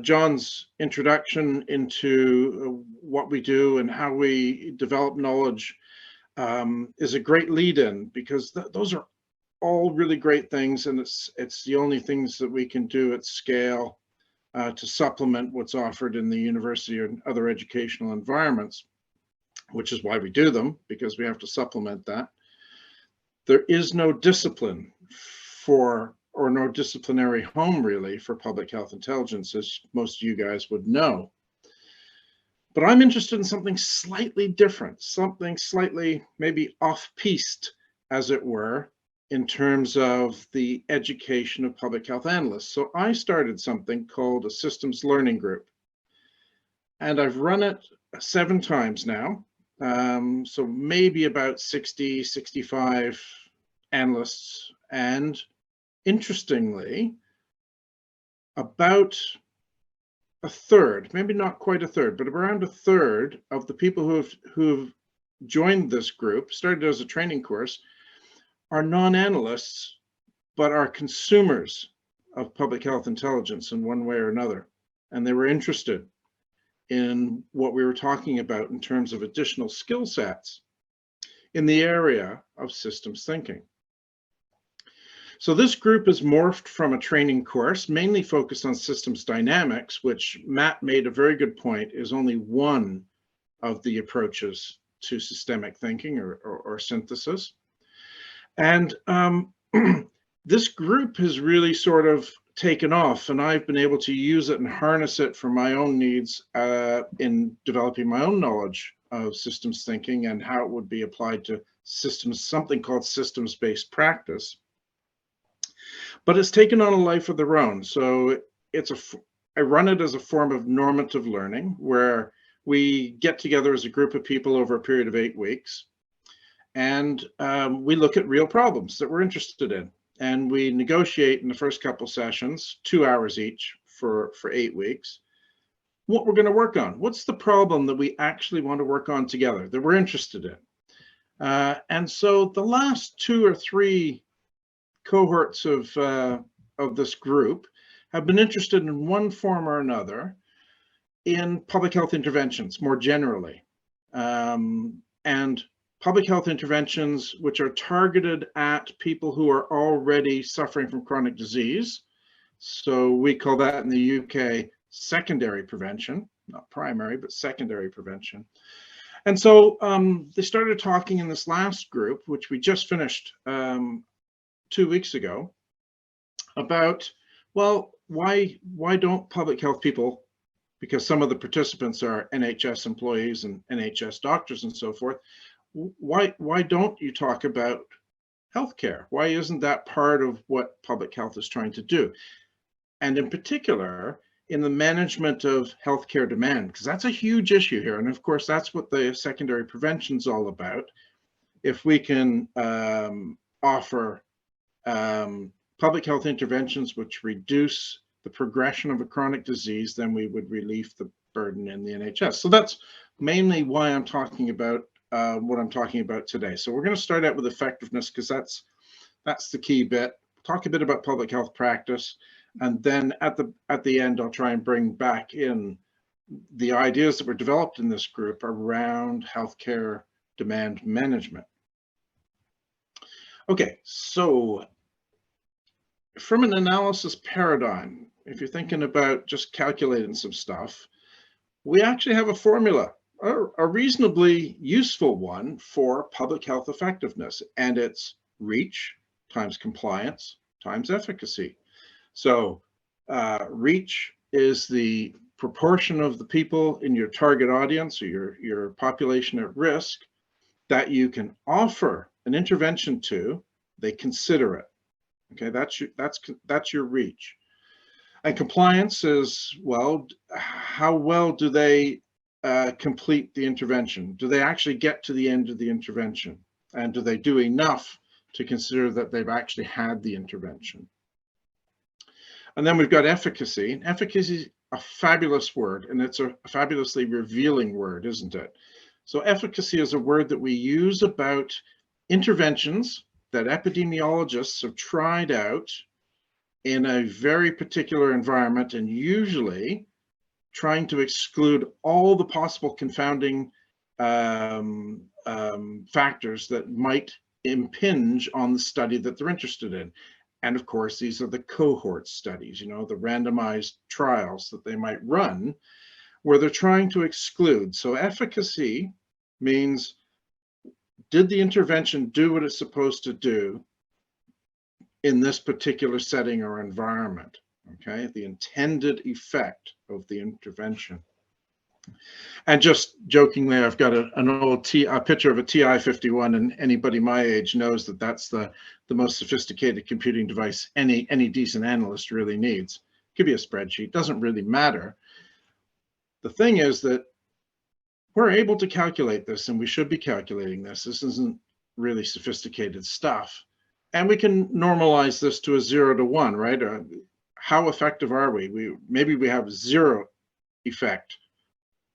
John's introduction into what we do and how we develop knowledge is a great lead-in, because those are all really great things, and it's the only things that we can do at scale to supplement what's offered in the university or other educational environments, which is why we do them, because we have to supplement that. There is no discipline for or no disciplinary home really for public health intelligence, as most of you guys would know. But I'm interested in something slightly different, something slightly maybe off-piste, as it were, in terms of the education of public health analysts. So I started something called a systems learning group. And I've run it 7 times now. So maybe about 60, 65 analysts. And interestingly, about a third, maybe not quite a third, but around a third of the people who've joined this group, started as a training course, are non-analysts, but are consumers of public health intelligence in one way or another. And they were interested in what we were talking about in terms of additional skill sets in the area of systems thinking. So this group is morphed from a training course, mainly focused on systems dynamics, which Matt made a very good point, is only one of the approaches to systemic thinking or synthesis. And this group has really sort of taken off, and I've been able to use it and harness it for my own needs in developing my own knowledge of systems thinking and how it would be applied to systems, something called systems-based practice. But it's taken on a life of their own. So I run it as a form of normative learning, where we get together as a group of people over a period of 8 weeks, and we look at real problems that we're interested in. And we negotiate in the first couple sessions, 2 hours each for 8 weeks, what we're going to work on. What's the problem that we actually want to work on together, that we're interested in? And so the last 2 or 3 cohorts of this group have been interested in one form or another in public health interventions more generally. And public health interventions which are targeted at people who are already suffering from chronic disease. So we call that in the UK secondary prevention, not primary, but secondary prevention. And so they started talking in this last group, which we just finished 2 weeks ago, about, well, why don't public health people, because some of the participants are NHS employees and NHS doctors and so forth, why don't you talk about healthcare? Why isn't that part of what public health is trying to do? And in particular, in the management of healthcare demand, because that's a huge issue here. And of course, that's what the secondary prevention is all about. If we can offer public health interventions which reduce the progression of a chronic disease, then we would relieve the burden in the NHS. So that's mainly why I'm talking about what I'm talking about today. So we're going to start out with effectiveness, because that's the key bit. Talk a bit about public health practice, and then at the end, I'll try and bring back in the ideas that were developed in this group around healthcare demand management. Okay, so from an analysis paradigm, if you're thinking about just calculating some stuff, we actually have a formula, a reasonably useful one for public health effectiveness, and it's reach times compliance times efficacy. So reach is the proportion of the people in your target audience or your population at risk that you can offer an intervention to. They consider it. Okay, that's your reach. And compliance is, well, how well do they complete the intervention? Do they actually get to the end of the intervention? And do they do enough to consider that they've actually had the intervention? And then we've got efficacy. Efficacy is a fabulous word, and it's a fabulously revealing word, isn't it? So efficacy is a word that we use about interventions that epidemiologists have tried out in a very particular environment, and usually trying to exclude all the possible confounding factors that might impinge on the study that they're interested in. And of course, these are the cohort studies, you know, the randomized trials that they might run where they're trying to exclude. So efficacy means, did the intervention do what it's supposed to do? in this particular setting or environment. Okay, the intended effect of the intervention. And just jokingly, I've got an old picture of a TI-51, and anybody my age knows that that's the most sophisticated computing device any decent analyst really needs. It could be a spreadsheet, doesn't really matter. The thing is that we're able to calculate this, and we should be calculating this. This isn't really sophisticated stuff. And we can normalize this to a 0 to 1, right? How effective are we? Maybe we have 0 effect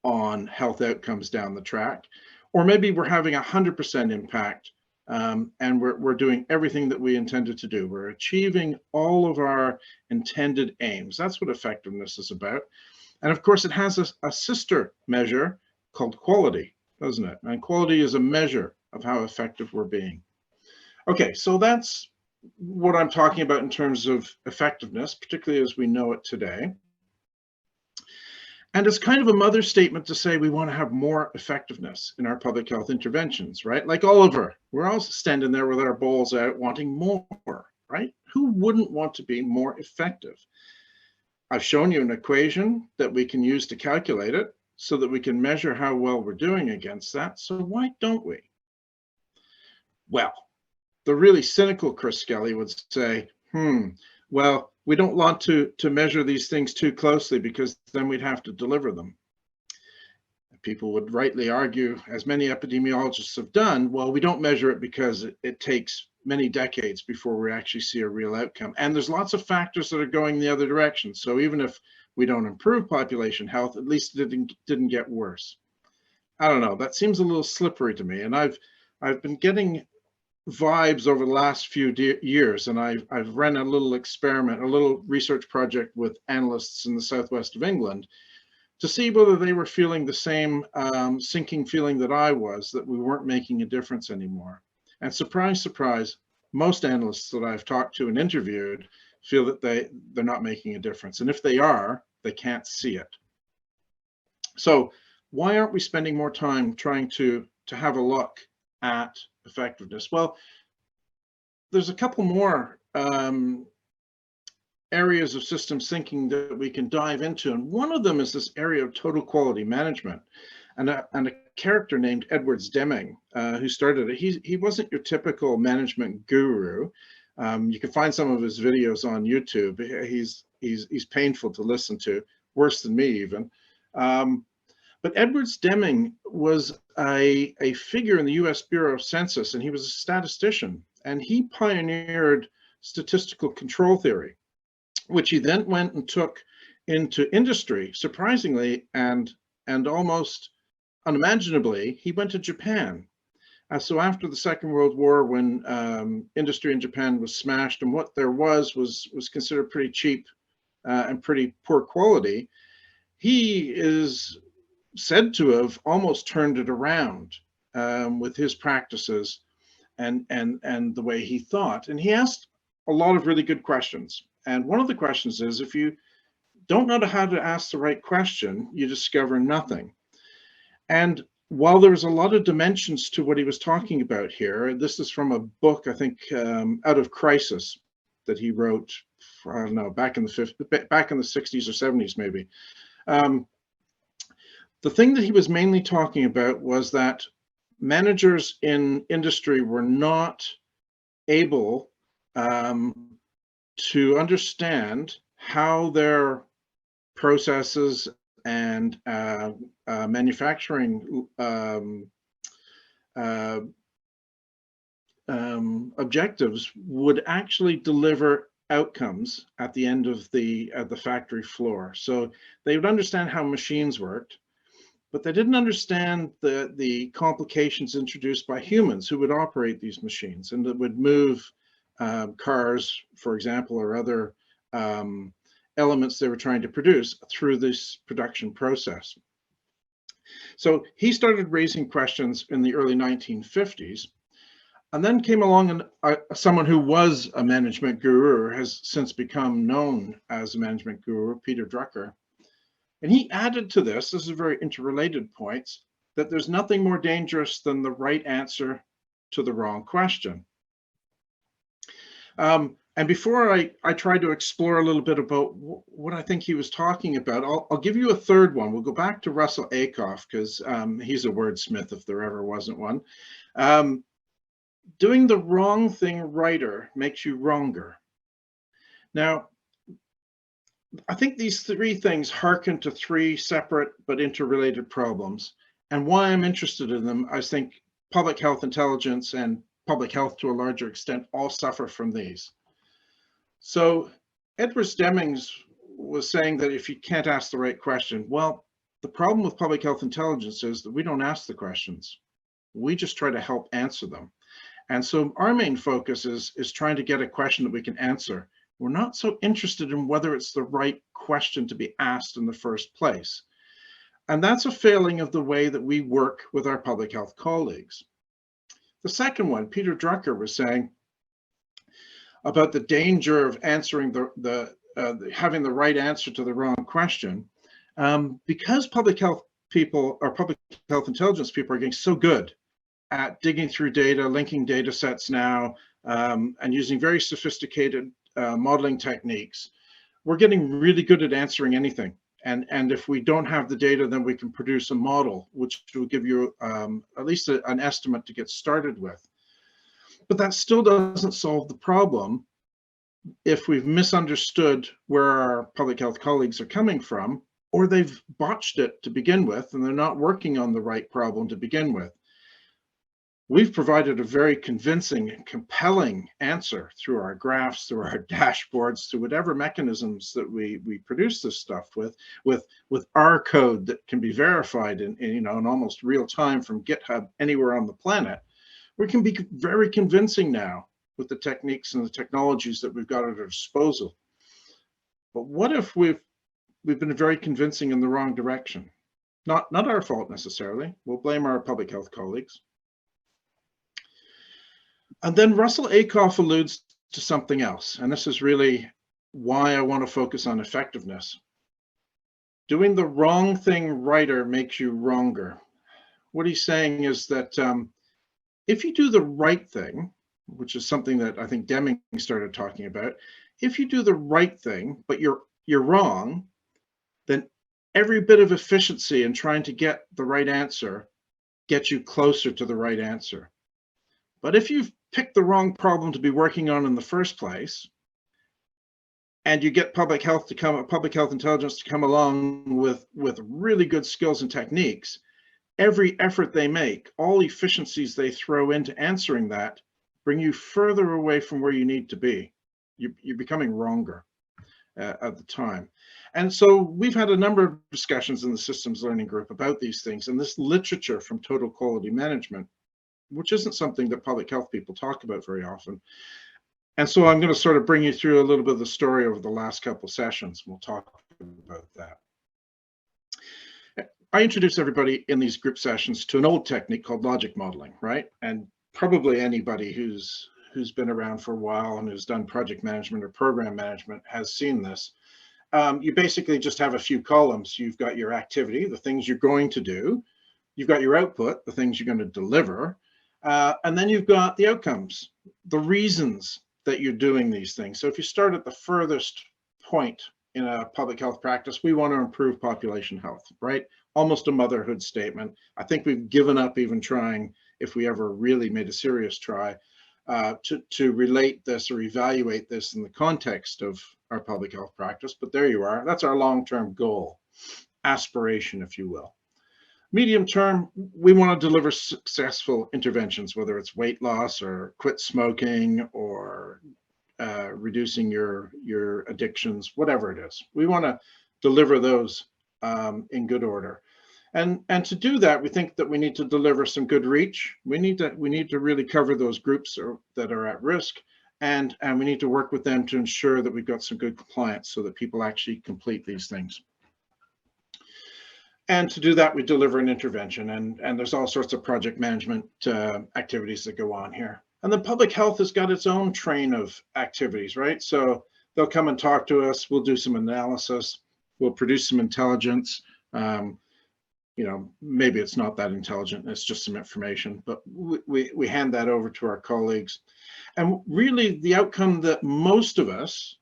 on health outcomes down the track, or maybe we're having 100% impact, and we're doing everything that we intended to do. We're achieving all of our intended aims. That's what effectiveness is about. And of course, it has a sister measure called quality, doesn't it? And quality is a measure of how effective we're being. Okay, so that's what I'm talking about in terms of effectiveness, particularly as we know it today. And it's kind of a mother statement to say we want to have more effectiveness in our public health interventions, right? Like Oliver, we're all standing there with our bowls out wanting more, right? Who wouldn't want to be more effective? I've shown you an equation that we can use to calculate it so that we can measure how well we're doing against that. So why don't we? Well, the really cynical Chris Skelly would say, well, we don't want to measure these things too closely because then we'd have to deliver them. People would rightly argue, as many epidemiologists have done, well, we don't measure it because it takes many decades before we actually see a real outcome. And there's lots of factors that are going the other direction. So even if we don't improve population health, at least it didn't get worse. I don't know, that seems a little slippery to me. And I've been getting vibes over the last few years, and I've run a little experiment, a little research project with analysts in the southwest of England to see whether they were feeling the same sinking feeling that I was, that we weren't making a difference anymore. And surprise, surprise, most analysts that I've talked to and interviewed feel that they're not making a difference. And if they are, they can't see it. So why aren't we spending more time trying to have a look at effectiveness? Well, there's a couple more areas of systems thinking that we can dive into, and one of them is this area of total quality management, and a character named Edwards Deming who started it. He wasn't your typical management guru. You can find some of his videos on YouTube. He's painful to listen to, worse than me even. But Edwards Deming was a figure in the US Bureau of Census, and he was a statistician, and he pioneered statistical control theory, which he then went and took into industry, surprisingly, and almost unimaginably, he went to Japan. So after the Second World War, when industry in Japan was smashed and what there was considered pretty cheap and pretty poor quality, he is said to have almost turned it around with his practices and the way he thought. And he asked a lot of really good questions. And one of the questions is, if you don't know how to ask the right question, you discover nothing. And while there's a lot of dimensions to what he was talking about here, this is from a book, I think, Out of Crisis, that he wrote, I don't know, back in the 60s or 70s, maybe. The thing that he was mainly talking about was that managers in industry were not able to understand how their processes and manufacturing objectives would actually deliver outcomes at the end of the factory floor. So they would understand how machines worked, but they didn't understand the complications introduced by humans who would operate these machines and that would move cars, for example, or other elements they were trying to produce through this production process. So he started raising questions in the early 1950s, and then came along someone who was a management guru, or has since become known as a management guru, Peter Drucker. And he added to this is a very interrelated point, that there's nothing more dangerous than the right answer to the wrong question. And before I try to explore a little bit about what I think he was talking about, I'll give you a third one. We'll go back to Russell Ackoff, because he's a wordsmith if there ever wasn't one. Doing the wrong thing righter makes you wronger. Now, I think these three things hearken to three separate but interrelated problems. And why I'm interested in them, I think public health intelligence and public health to a larger extent all suffer from these. So Edward Demings was saying that if you can't ask the right question, well, the problem with public health intelligence is that we don't ask the questions. We just try to help answer them. And so our main focus is trying to get a question that we can answer. We're not so interested in whether it's the right question to be asked in the first place. And that's a failing of the way that we work with our public health colleagues. The second one, Peter Drucker was saying about the danger of answering having the right answer to the wrong question, because public health people or public health intelligence people are getting so good at digging through data, linking data sets now, and using very sophisticated modeling techniques. We're getting really good at answering anything. And if we don't have the data, then we can produce a model, which will give you at least an estimate to get started with. But that still doesn't solve the problem if we've misunderstood where our public health colleagues are coming from, or they've botched it to begin with, and they're not working on the right problem to begin with. We've provided a very convincing and compelling answer through our graphs, through our dashboards, through whatever mechanisms that we produce this stuff with our code that can be verified in almost real time from GitHub anywhere on the planet. We can be very convincing now with the techniques and the technologies that we've got at our disposal. But what if we've been very convincing in the wrong direction? Not our fault necessarily. We'll blame our public health colleagues. And then Russell Ackoff alludes to something else, and this is really why I want to focus on effectiveness. Doing the wrong thing righter makes you wronger. What he's saying is that if you do the right thing, which is something that I think Deming started talking about, if you do the right thing, but you're wrong, then every bit of efficiency in trying to get the right answer gets you closer to the right answer. But if you've picked the wrong problem to be working on in the first place, and you get public health intelligence to come along with really good skills and techniques, every effort they make, all efficiencies they throw into answering that, bring you further away from where you need to be. You're becoming wronger at the time. And so we've had a number of discussions in the systems learning group about these things, and this literature from total quality management, which isn't something that public health people talk about very often. And so I'm going to sort of bring you through a little bit of the story over the last couple sessions. We'll talk about that. I introduce everybody in these group sessions to an old technique called logic modeling, right? And probably anybody who's been around for a while and who's done project management or program management has seen this. You basically just have a few columns. You've got your activity, the things you're going to do. You've got your output, the things you're going to deliver. And then you've got the outcomes, the reasons that you're doing these things. So if you start at the furthest point in a public health practice, we want to improve population health, right? Almost a motherhood statement. I think we've given up even trying, if we ever really made a serious try, to relate this or evaluate this in the context of our public health practice. But there you are. That's our long-term goal, aspiration, if you will. Medium term, we want to deliver successful interventions, whether it's weight loss or quit smoking or reducing your addictions, whatever it is. We want to deliver those in good order. And to do that, we think that we need to deliver some good reach. We need to really cover those groups that are at risk, and we need to work with them to ensure that we've got some good compliance so that people actually complete these things. And to do that, we deliver an intervention, and there's all sorts of project management activities that go on here. And then public health has got its own train of activities, right? So they'll come and talk to us, we'll do some analysis, we'll produce some intelligence, you know, maybe it's not that intelligent, it's just some information, but we hand that over to our colleagues. And really the outcome that most of us,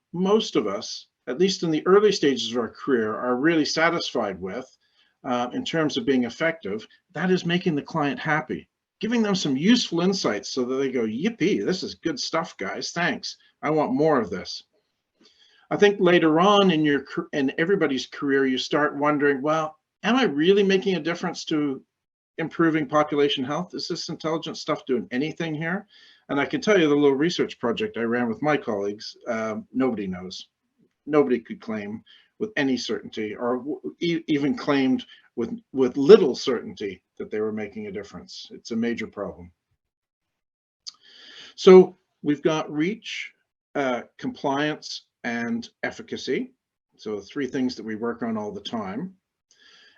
at least in the early stages of our career, are really satisfied with in terms of being effective, that is making the client happy, giving them some useful insights so that they go, yippee, this is good stuff, guys, thanks, I want more of this. I think later on in everybody's career, you start wondering, well, am I really making a difference to improving population health? Is this intelligent stuff doing anything here? And I can tell you the little research project I ran with my colleagues, nobody knows. Nobody could claim with any certainty, or even claimed with little certainty, that they were making a difference. It's a major problem. So we've got reach, compliance, and efficacy. So 3 things that we work on all the time.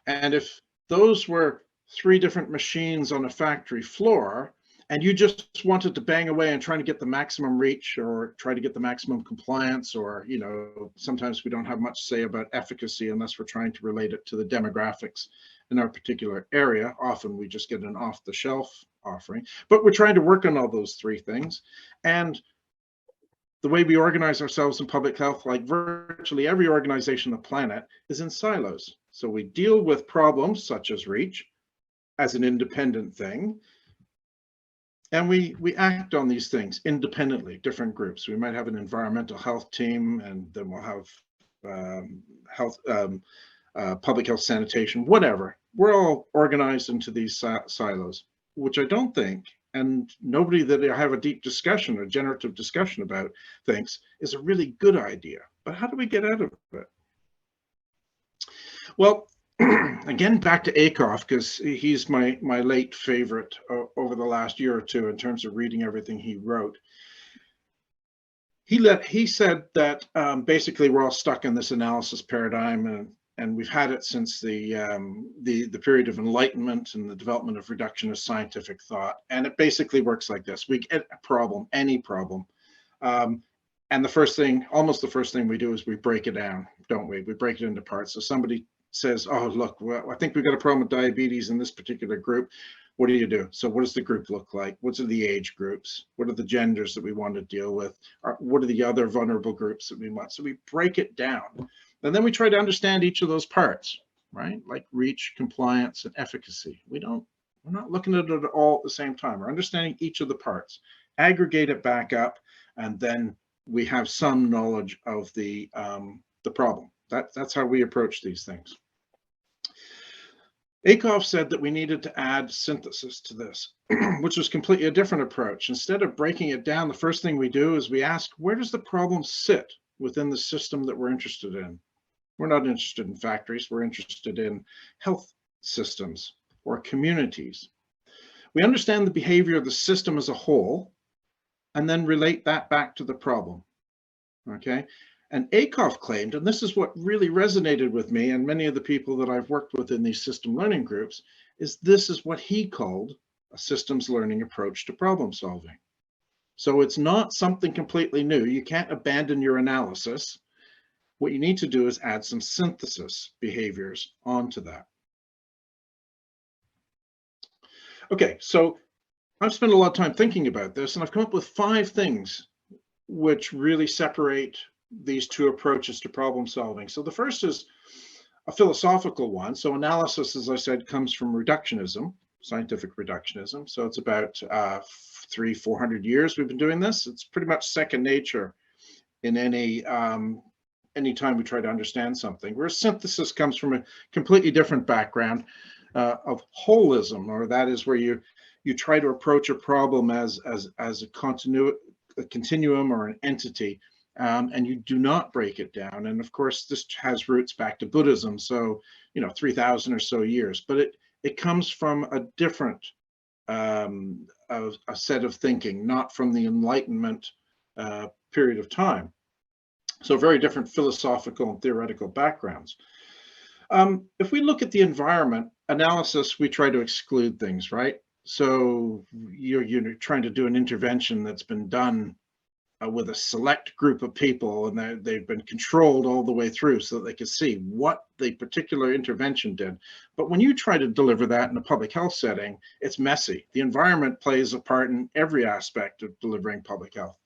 And if those were 3 different machines on a factory floor, and you just wanted to bang away and try to get the maximum reach or try to get the maximum compliance, or, you know, sometimes we don't have much say about efficacy unless we're trying to relate it to the demographics in our particular area. Often we just get an off-the-shelf offering, but we're trying to work on all those 3 things. And the way we organize ourselves in public health, like virtually every organization on the planet, is in silos. So we deal with problems such as reach as an independent thing, and we act on these things independently, different groups. We might have an environmental health team, and then we'll have public health sanitation, whatever. We're all organized into these silos, which I don't think, and nobody that I have a deep discussion or generative discussion about thinks is a really good idea. But how do we get out of it? Well, again, back to Akoff, because he's my late favorite over the last year or two in terms of reading everything he wrote. He said that basically we're all stuck in this analysis paradigm, and we've had it since the period of Enlightenment and the development of reductionist scientific thought. And it basically works like this: we get a problem, any problem, and the first thing, almost the first thing we do is we break it down, don't we? We break it into parts. So somebody says, oh, look, well, I think we've got a problem with diabetes in this particular group. What do you do? So what does the group look like? What are the age groups? What are the genders that we want to deal with? What are the other vulnerable groups that we want? So we break it down. And then we try to understand each of those parts, right? Like reach, compliance, and efficacy. We're not looking at it all at the same time. We're understanding each of the parts, aggregate it back up, and then we have some knowledge of the problem. That's how we approach these things. Akoff said that we needed to add synthesis to this, which was completely a different approach. Instead of breaking it down, the first thing we do is we ask, where does the problem sit within the system that we're interested in? We're not interested in factories. We're interested in health systems or communities. We understand the behavior of the system as a whole and then relate that back to the problem, okay? And Akoff claimed, and this is what really resonated with me and many of the people that I've worked with in these system learning groups, is this is what he called a systems learning approach to problem solving. So it's not something completely new. You can't abandon your analysis. What you need to do is add some synthesis behaviors onto that. Okay, so I've spent a lot of time thinking about this, and I've come up with 5 things which really separate these 2 approaches to problem solving. So the first is a philosophical one. So analysis, as I said, comes from reductionism, scientific reductionism. So it's about 300-400 years we've been doing this. It's pretty much second nature in any time we try to understand something. Whereas synthesis comes from a completely different background of holism, or that is where you try to approach a problem as a continuum or an entity. And you do not break it down. And of course, this has roots back to Buddhism. So, 3,000 or so years, but it comes from a different a set of thinking, not from the Enlightenment period of time. So very different philosophical and theoretical backgrounds. If we look at the environment analysis, we try to exclude things, right? So you're trying to do an intervention that's been done with a select group of people, and they've been controlled all the way through so that they can see what the particular intervention did. But when you try to deliver that in a public health setting, it's messy. The environment plays a part in every aspect of delivering public health.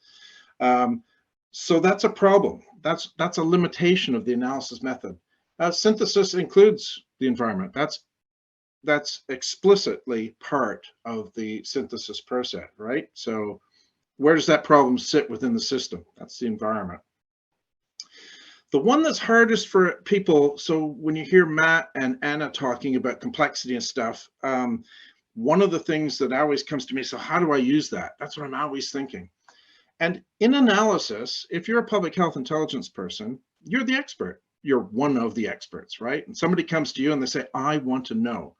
So that's a problem. That's a limitation of the analysis method. Synthesis includes the environment. That's explicitly part of the synthesis process, right? So where does that problem sit within the system? That's the environment. The one that's hardest for people, so when you hear Matt and Anna talking about complexity and stuff, one of the things that always comes to me, so how do I use that? That's what I'm always thinking. And in analysis, if you're a public health intelligence person, you're the expert. You're one of the experts, right? And somebody comes to you and they say, I want to know.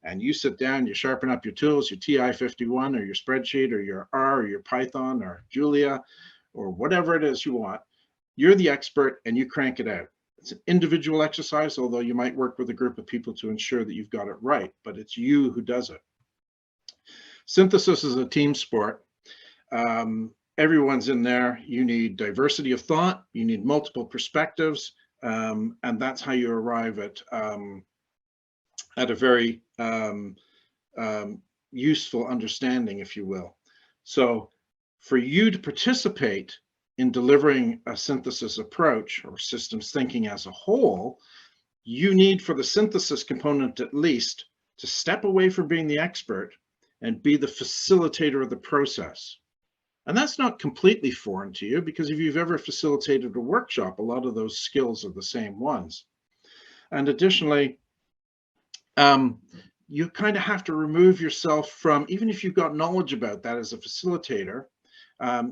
And you sit down, you sharpen up your tools, your TI-51 or your spreadsheet or your R or your Python or Julia or whatever it is you want. You're the expert and you crank it out. It's an individual exercise, although you might work with a group of people to ensure that you've got it right, but it's you who does it. Synthesis is a team sport. Everyone's in there. You need diversity of thought. You need multiple perspectives. And that's how you arrive at a very useful understanding, if you will. So for you to participate in delivering a synthesis approach or systems thinking as a whole, you need for the synthesis component at least to step away from being the expert and be the facilitator of the process. And that's not completely foreign to you, because if you've ever facilitated a workshop, a lot of those skills are the same ones. And additionally, you kind of have to remove yourself from, even if you've got knowledge about that as a facilitator,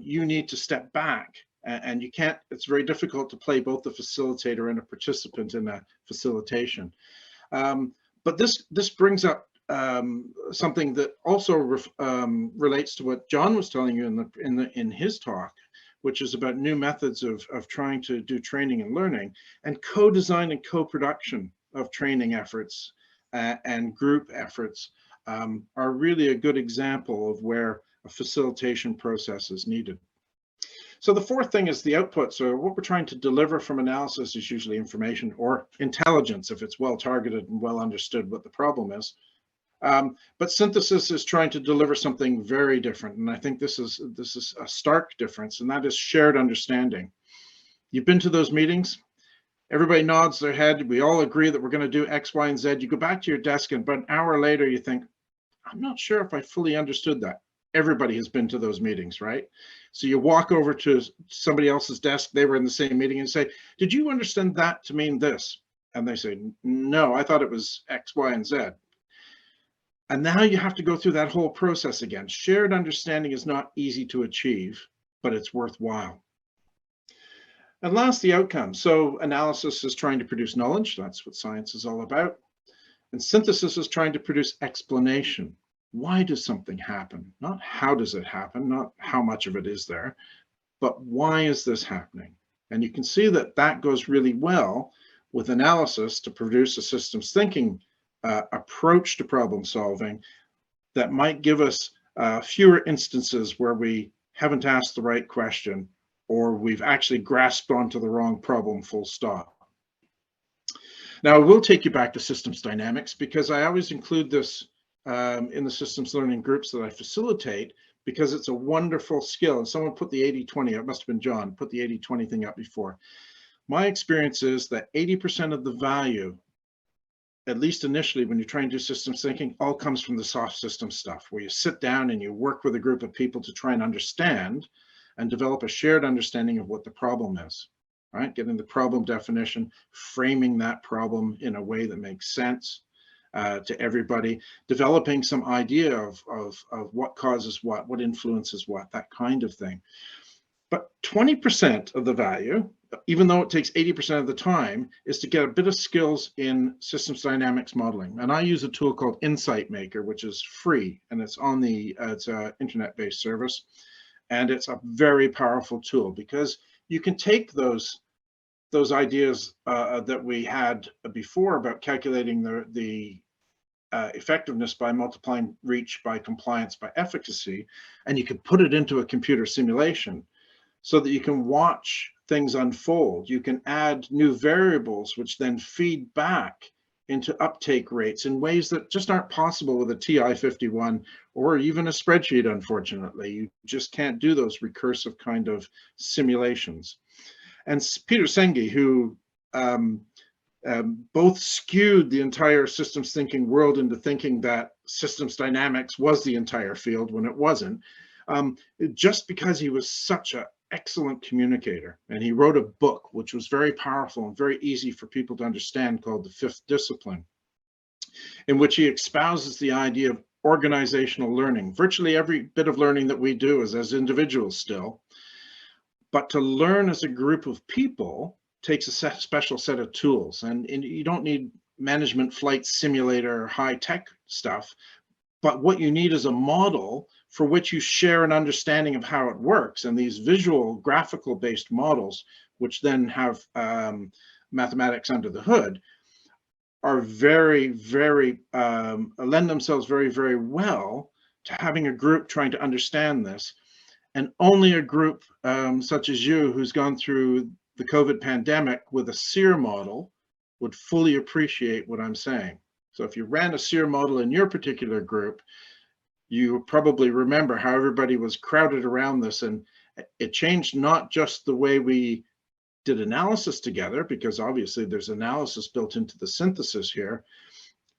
you need to step back, and you can't, it's very difficult to play both the facilitator and a participant in a facilitation. But this brings up something that also relates to what John was telling you in his talk, which is about new methods of trying to do training and learning, and co-design and co-production of training efforts and group efforts are really a good example of where a facilitation process is needed. So the fourth thing is the output. So what we're trying to deliver from analysis is usually information or intelligence if it's well targeted and well understood what the problem is. But synthesis is trying to deliver something very different, and I think this is a stark difference, and that is shared understanding. You've been to those meetings, everybody nods their head, we all agree that we're going to do X, Y, and Z. You go back to your desk, and about an hour later you think, I'm not sure if I fully understood that. Everybody has been to those meetings, right? So you walk over to somebody else's desk, they were in the same meeting, and say, did you understand that to mean this? And they say, no, I thought it was X, Y, and Z. And now you have to go through that whole process again. Shared understanding is not easy to achieve, but it's worthwhile. And last, the outcome. So analysis is trying to produce knowledge. That's what science is all about. And synthesis is trying to produce explanation. Why does something happen? Not how does it happen, not how much of it is there, but why is this happening? And you can see that that goes really well with analysis to produce a systems thinking approach to problem solving that might give us fewer instances where we haven't asked the right question or we've actually grasped onto the wrong problem, full stop. Now, I will take you back to systems dynamics because I always include this in the systems learning groups that I facilitate because it's a wonderful skill. And someone put the 80-20, it must have been John, put the 80-20 thing up before. My experience is that 80% of the value, at least initially, when you're trying to do systems thinking, all comes from the soft system stuff, where you sit down and you work with a group of people to try and understand and develop a shared understanding of what the problem is, right? Getting the problem definition, framing that problem in a way that makes sense to everybody, developing some idea of what causes what influences what, that kind of thing. But 20% of the value, even though it takes 80% of the time, is to get a bit of skills in systems dynamics modeling. And I use a tool called Insight Maker, which is free, and it's on the it's an internet-based service, and it's a very powerful tool because you can take those ideas that we had before about calculating the effectiveness by multiplying reach by compliance by efficacy, and you can put it into a computer simulation. so that you can watch things unfold. You can add new variables, which then feed back into uptake rates in ways that just aren't possible with a TI-51 or even a spreadsheet, unfortunately. You just can't do those recursive kind of simulations. And Peter Senge, who both skewed the entire systems thinking world into thinking that systems dynamics was the entire field when it wasn't, just because he was such an excellent communicator. And he wrote a book which was very powerful and very easy for people to understand, called The Fifth Discipline, in which he espouses the idea of organizational learning. Virtually every bit of learning that we do is as individuals still, but to learn as a group of people takes a special set of tools. And you don't need management flight simulator, high tech stuff, but what you need is a model for which you share an understanding of how it works. And these visual graphical based models, which then have mathematics under the hood, are very, very, lend themselves very, very well to having a group trying to understand this. And only a group such as you, who's gone through the COVID pandemic with a SEER model, would fully appreciate what I'm saying. So if you ran a SEER model in your particular group, you probably remember how everybody was crowded around this, and it changed not just the way we did analysis together, because obviously there's analysis built into the synthesis here.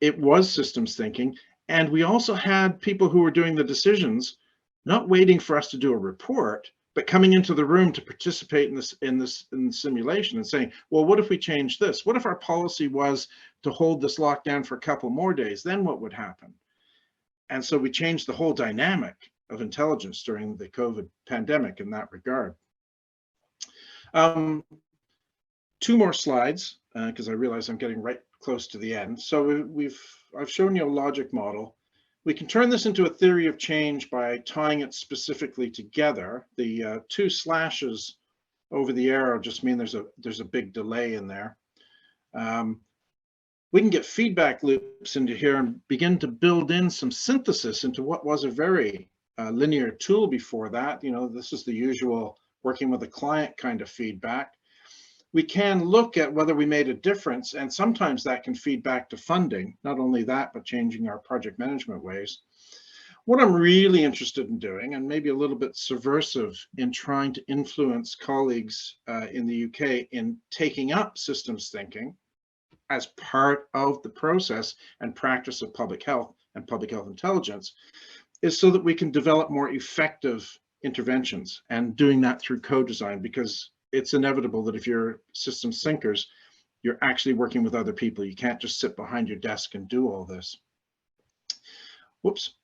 It was systems thinking, and we also had people who were doing the decisions, not waiting for us to do a report, but coming into the room to participate in the simulation and saying, well, what if we change this? What if our policy was to hold this lockdown for a couple more days? Then what would happen? And so we changed the whole dynamic of intelligence during the COVID pandemic in that regard. 2 more slides, because I realize I'm getting right close to the end. So I've shown you a logic model. We can turn this into a theory of change by tying it specifically together. The 2 slashes over the arrow just mean there's a big delay in there. We can get feedback loops into here and begin to build in some synthesis into what was a very linear tool before that. You know, this is the usual working with a client kind of feedback. We can look at whether we made a difference, and sometimes that can feed back to funding. Not only that, but changing our project management ways. What I'm really interested in doing, and maybe a little bit subversive in trying to influence colleagues in the UK in taking up systems thinking as part of the process and practice of public health and public health intelligence, is so that we can develop more effective interventions, and doing that through co-design, because it's inevitable that if you're systems thinkers, you're actually working with other people. You can't just sit behind your desk and do all this. Whoops.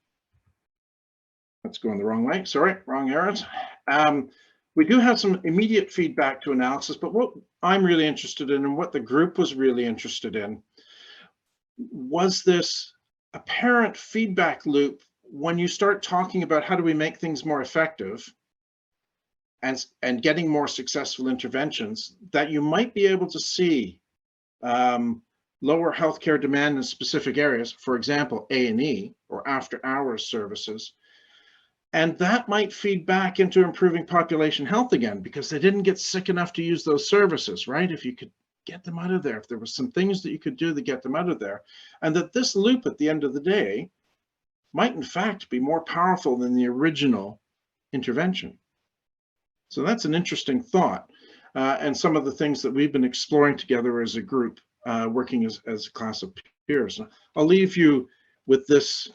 That's going the wrong way. Sorry, wrong arrows. We do have some immediate feedback to analysis, but what I'm really interested in, and what the group was really interested in, was this apparent feedback loop when you start talking about how do we make things more effective and getting more successful interventions, that you might be able to see lower healthcare demand in specific areas, for example, A&E or after hours services. And that might feed back into improving population health again, because they didn't get sick enough to use those services, right? If you could get them out of there, if there was some things that you could do to get them out of there, and that this loop at the end of the day might in fact be more powerful than the original intervention. So that's an interesting thought, and some of the things that we've been exploring together as a group, working as a class of peers. I'll leave you with this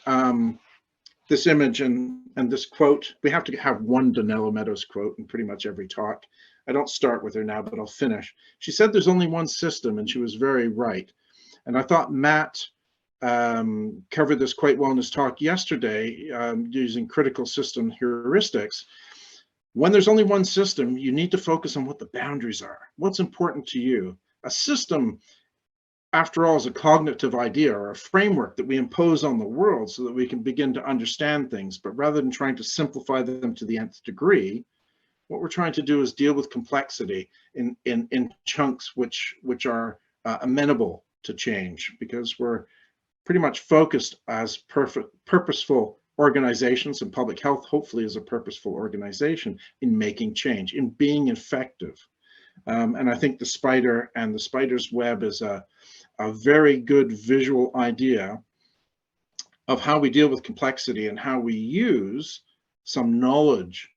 this image and this quote. We have to have one Donella Meadows quote in pretty much every talk. I don't start with her now, but I'll finish. She said there's only one system, and she was very right. And I thought Matt covered this quite well in his talk yesterday, using critical system heuristics. When there's only one system, you need to focus on what the boundaries are. What's important to you? A system, after all, is a cognitive idea or a framework that we impose on the world so that we can begin to understand things. But rather than trying to simplify them to the nth degree, what we're trying to do is deal with complexity in chunks which are amenable to change, because we're pretty much focused as purposeful organizations, and public health hopefully is a purposeful organization in making change, in being effective. And I think the spider and the spider's web is a very good visual idea of how we deal with complexity and how we use some knowledge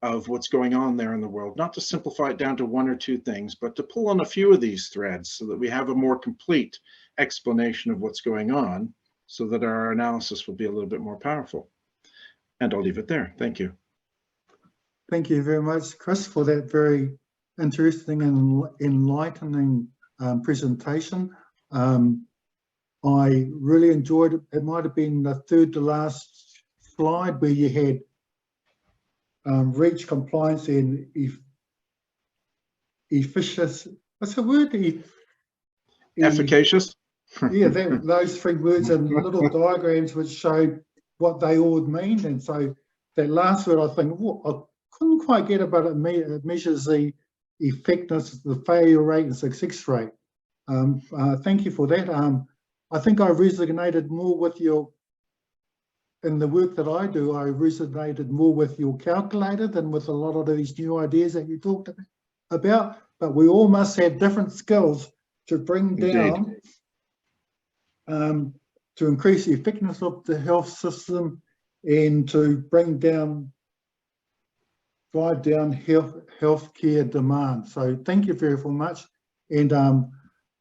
of what's going on there in the world, not to simplify it down to one or two things, but to pull on a few of these threads so that we have a more complete explanation of what's going on, so that our analysis will be a little bit more powerful. And I'll leave it there. Thank you. Thank you very much, Chris, for that very interesting and enlightening presentation. I really enjoyed it. It might have been the third to last slide where you had reach, compliance, and efficacious. What's the word? Efficacious. Yeah, those three words and little diagrams which showed what they all mean. And so that last word, I think, I couldn't quite get it, but it measures the effectiveness, the failure rate, and success rate. Thank you for that. I think I resonated more with in the work that I do, I resonated more with your calculator than with a lot of these new ideas that you talked about. But we all must have different skills to bring down, to increase the effectiveness of the health system and to bring down, drive down healthcare demand. So thank you very much. And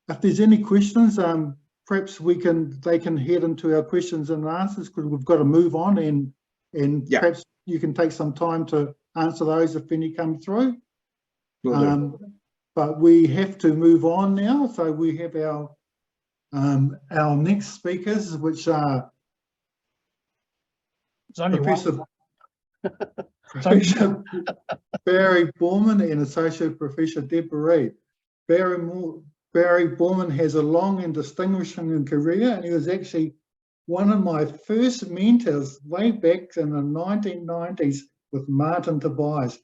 if there's any questions, perhaps they can head into our questions and answers, because we've got to move on, and yeah, perhaps you can take some time to answer those if any come through. But we have to move on now. So we have our next speakers, which are Professor Barry Borman and Associate Professor Deborah Reid. Barry Borman has a long and distinguishing career, and he was actually one of my first mentors way back in the 1990s with Martin Tobias.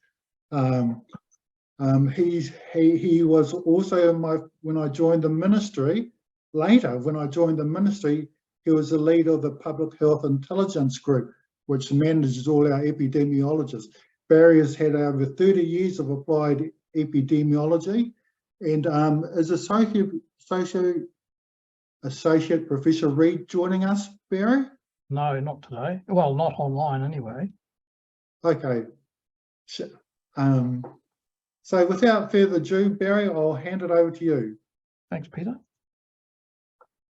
He was also when I joined the ministry. Later, when I joined the ministry, he was the leader of the Public Health Intelligence Group, which manages all our epidemiologists. Barry has had over 30 years of applied epidemiology, and is Associate Professor Reid joining us, Barry? No, not today. Well, not online anyway. Okay. So without further ado, Barry, I'll hand it over to you. Thanks, Peter.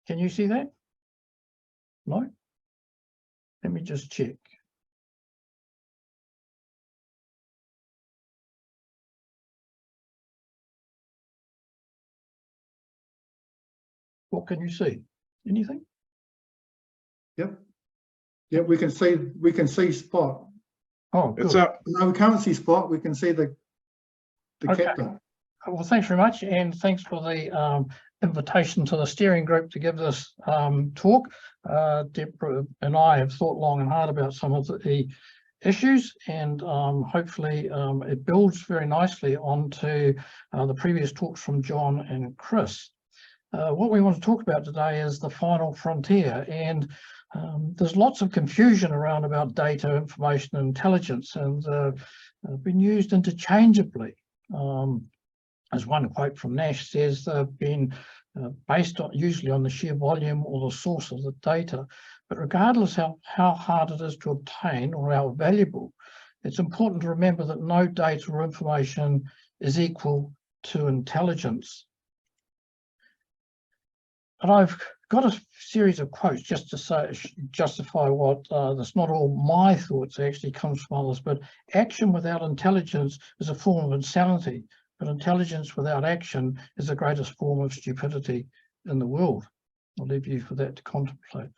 Can you see that? No? Let me just check. What can you see? Anything? Yep. Yep, we can see Spot. Oh, good. It's up. No, we can't see Spot. We can see the captain. Well, thanks very much, and thanks for the invitation to the steering group to give this talk. Deborah and I have thought long and hard about some of the issues, and hopefully it builds very nicely onto the previous talks from John and Chris. What we want to talk about today is the final frontier, and there's lots of confusion around about data, information, and intelligence, and been used interchangeably. As one quote from Nash says, they've been based on usually on the sheer volume or the source of the data. But regardless how hard it is to obtain or how valuable, it's important to remember that no data or information is equal to intelligence. And I've got a series of quotes just to justify what that's not all my thoughts, actually comes from others, but action without intelligence is a form of insanity, but intelligence without action is the greatest form of stupidity in the world. I'll leave you for that to contemplate.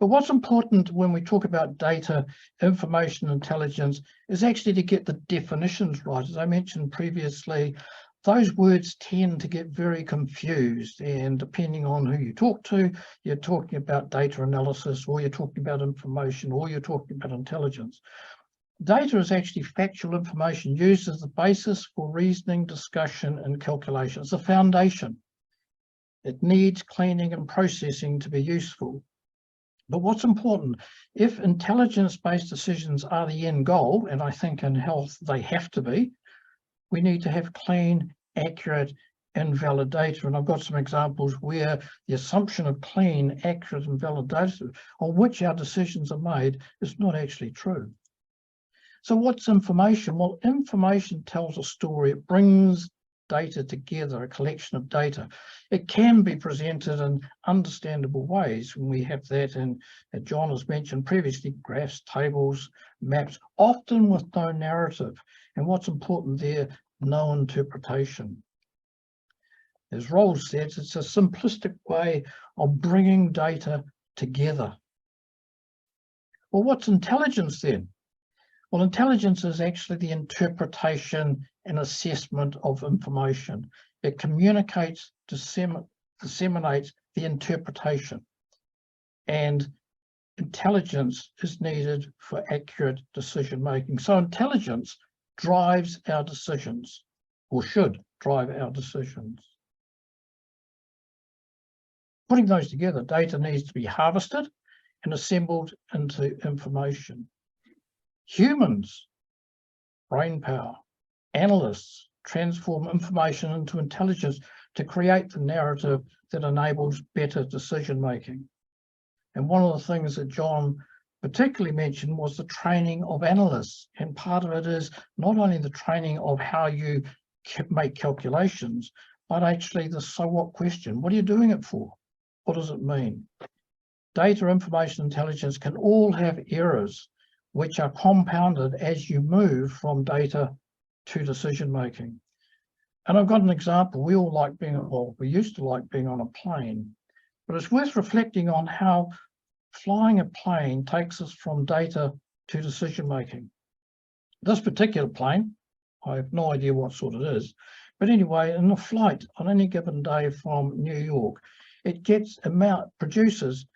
But what's important when we talk about data, information, intelligence is actually to get the definitions right. As I mentioned previously, those words tend to get very confused, and depending on who you talk to, you're talking about data analysis, or you're talking about information, or you're talking about intelligence. Data is actually factual information used as the basis for reasoning, discussion, and calculation. It's the foundation. It needs cleaning and processing to be useful. But what's important, if intelligence-based decisions are the end goal, and I think in health they have to be, we need to have clean, accurate, and valid data. And I've got some examples where the assumption of clean, accurate, and valid data on which our decisions are made is not actually true. So what's information? Well, information tells a story. It brings data together, a collection of data. It can be presented in understandable ways when we have that, and John has mentioned previously, graphs, tables, maps, often with no narrative. And what's important there, no interpretation. As Rolls said, it's a simplistic way of bringing data together. Well, what's intelligence then? Well, intelligence is actually the interpretation and assessment of information. It communicates, disseminates the interpretation. And intelligence is needed for accurate decision making. So intelligence drives our decisions, or should drive our decisions. Putting those together, data needs to be harvested and assembled into information. Humans, brain power, analysts transform information into intelligence to create the narrative that enables better decision making. And one of the things that John particularly mentioned was the training of analysts. And part of it is not only the training of how you make calculations, but actually the so what question. What are you doing it for? What does it mean? Data, information, intelligence can all have errors which are compounded as you move from data to decision making. And I've got an example. We all like being, well, we used to like being on a plane, but it's worth reflecting on how flying a plane takes us from data to decision making. This particular plane, I have no idea what sort it is, but anyway, in a flight on any given day from New York, it produces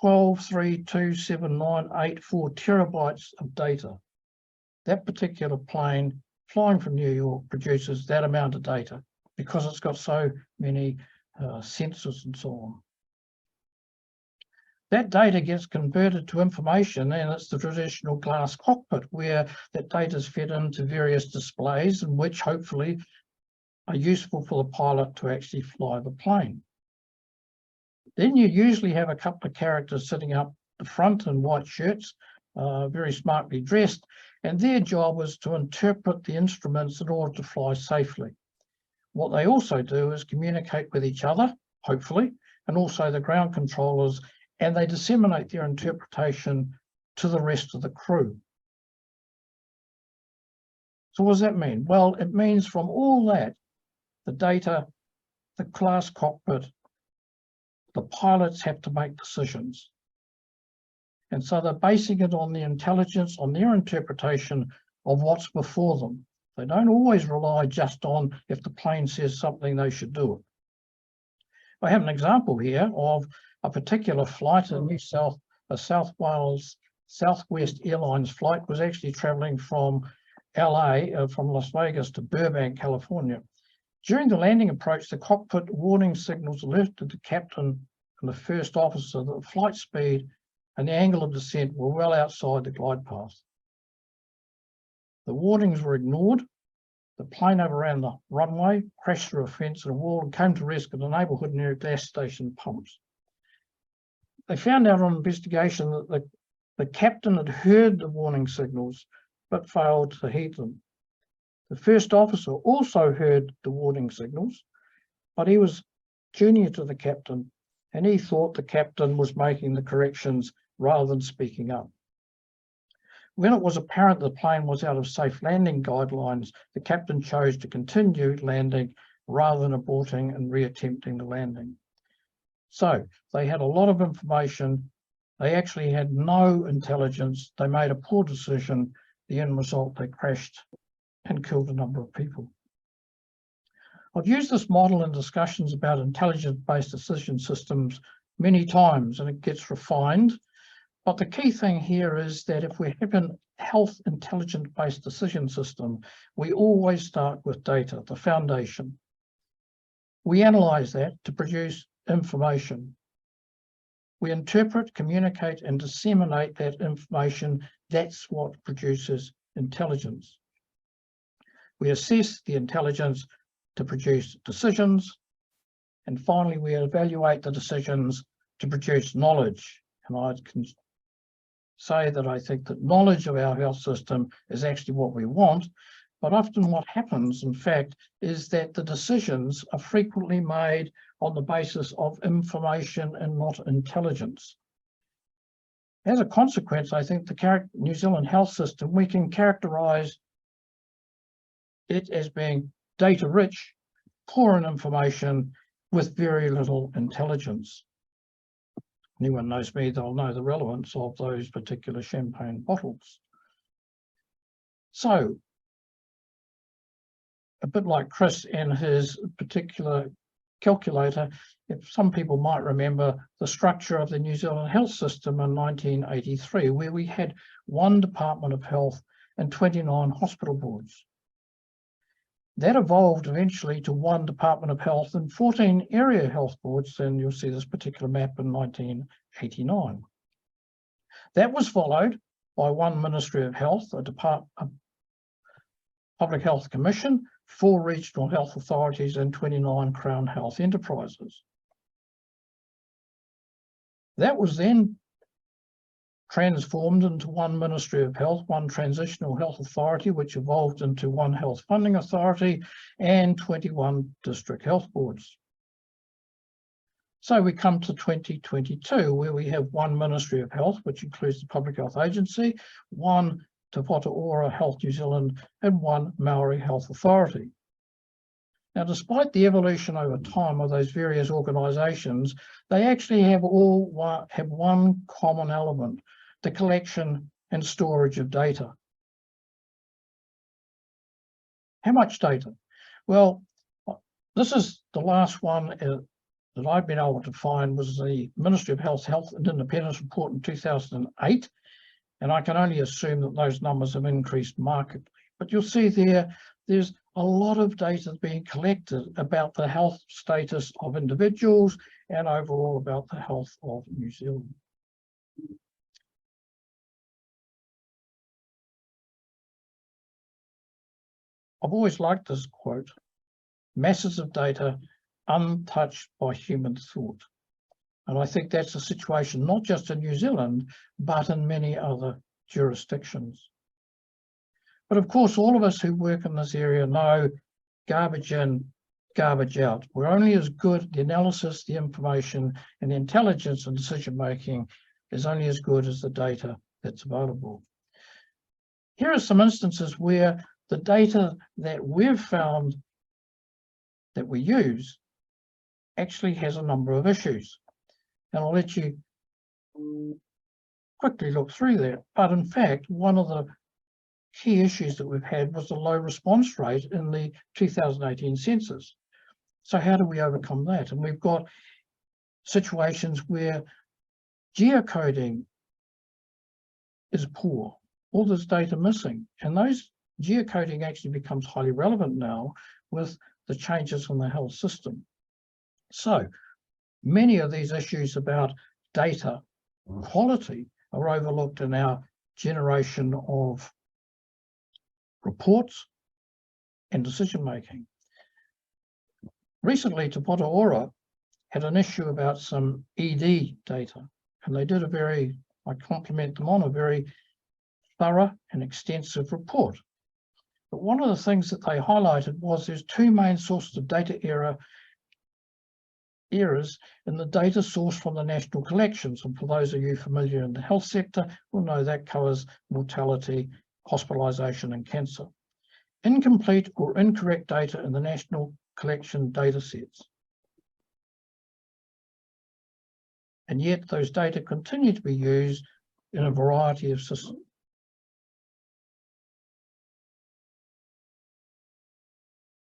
12,327,984 terabytes of data. That particular plane flying from New York produces that amount of data because it's got so many sensors and so on. That data gets converted to information, and it's the traditional glass cockpit where that data is fed into various displays and which hopefully are useful for the pilot to actually fly the plane. Then you usually have a couple of characters sitting up the front in white shirts, very smartly dressed, and their job is to interpret the instruments in order to fly safely. What they also do is communicate with each other, hopefully, and also the ground controllers, and they disseminate their interpretation to the rest of the crew. So what does that mean? Well, it means from all that, the data, the glass cockpit, the pilots have to make decisions. And so they're basing it on the intelligence, on their interpretation of what's before them. They don't always rely just on if the plane says something, they should do it. I have an example here of a particular flight in South Wales, Southwest Airlines flight was actually traveling from LA, from Las Vegas to Burbank, California. During the landing approach, the cockpit warning signals alerted the captain and the first officer that the flight speed and the angle of descent were well outside the glide path. The warnings were ignored. The plane overran the runway, crashed through a fence and a wall, and came to rest at a neighbourhood near a gas station pumps. They found out on investigation that the captain had heard the warning signals, but failed to heed them. The first officer also heard the warning signals, but he was junior to the captain, and he thought the captain was making the corrections rather than speaking up. When it was apparent the plane was out of safe landing guidelines, the captain chose to continue landing rather than aborting and reattempting the landing. So they had a lot of information. They actually had no intelligence. They made a poor decision. The end result, they crashed and killed a number of people. I've used this model in discussions about intelligence-based decision systems many times, and it gets refined. But the key thing here is that if we have a health intelligence-based decision system, we always start with data, the foundation. We analyze that to produce information. We interpret, communicate, and disseminate that information. That's what produces intelligence. We assess the intelligence to produce decisions. And finally, we evaluate the decisions to produce knowledge. And I can say that I think that knowledge of our health system is actually what we want. But often what happens, in fact, is that the decisions are frequently made on the basis of information and not intelligence. As a consequence, I think the New Zealand health system, we can characterise it as being data-rich, poor in information, with very little intelligence. Anyone knows me, they'll know the relevance of those particular champagne bottles. So, a bit like Chris and his particular calculator, if some people might remember the structure of the New Zealand health system in 1983, where we had one Department of Health and 29 hospital boards. That evolved eventually to one Department of Health and 14 area health boards, and you'll see this particular map in 1989. That was followed by one Ministry of Health, a Public Health Commission, 4 regional health authorities, and 29 Crown Health enterprises. That was then transformed into one Ministry of Health, one Transitional Health Authority, which evolved into one Health Funding Authority, and 21 district health boards. So we come to 2022, where we have one Ministry of Health, which includes the Public Health Agency, one Te Whaowhia Health New Zealand, and one Māori Health Authority. Now, despite the evolution over time of those various organisations, they actually have one common element: the collection and storage of data. How much data? Well, this is the last one that I've been able to find, was the Ministry of Health and Independence report in 2008. And I can only assume that those numbers have increased markedly. But you'll see there's a lot of data being collected about the health status of individuals and overall about the health of New Zealand. I've always liked this quote: masses of data untouched by human thought. And I think that's the situation not just in New Zealand, but in many other jurisdictions. But of course, all of us who work in this area know garbage in, garbage out. We're only as good, the analysis, the information, and the intelligence and decision-making is only as good as the data that's available. Here are some instances where the data that we've found that we use actually has a number of issues. And I'll let you quickly look through that. But in fact, one of the key issues that we've had was the low response rate in the 2018 census. So how do we overcome that? And we've got situations where geocoding is poor, all this data missing. And those geocoding actually becomes highly relevant now with the changes in the health system. So many of these issues about data quality are overlooked in our generation of reports and decision making. Recently, Te Whaowhia had an issue about some ED data, and they did I compliment them on a very thorough and extensive report. But one of the things that they highlighted was there's 2 main sources of data errors in the data source from the national collections. And for those of you familiar in the health sector will know that covers mortality, hospitalisation and cancer. Incomplete or incorrect data in the national collection data sets. And yet those data continue to be used in a variety of systems.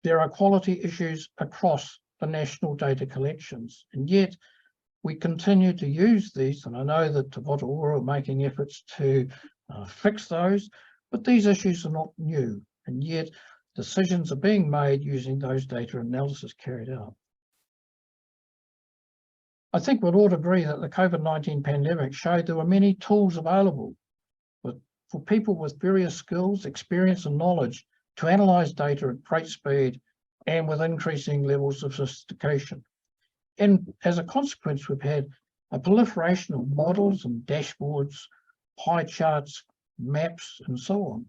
There are quality issues across the national data collections, and yet we continue to use these, and I know that Te Whaowhia are making efforts to fix those, but these issues are not new, and yet decisions are being made using those data analysis carried out. I think we'd all agree that the COVID-19 pandemic showed there were many tools available for people with various skills, experience and knowledge to analyse data at great speed and with increasing levels of sophistication. And as a consequence, we've had a proliferation of models and dashboards, pie charts, maps, and so on.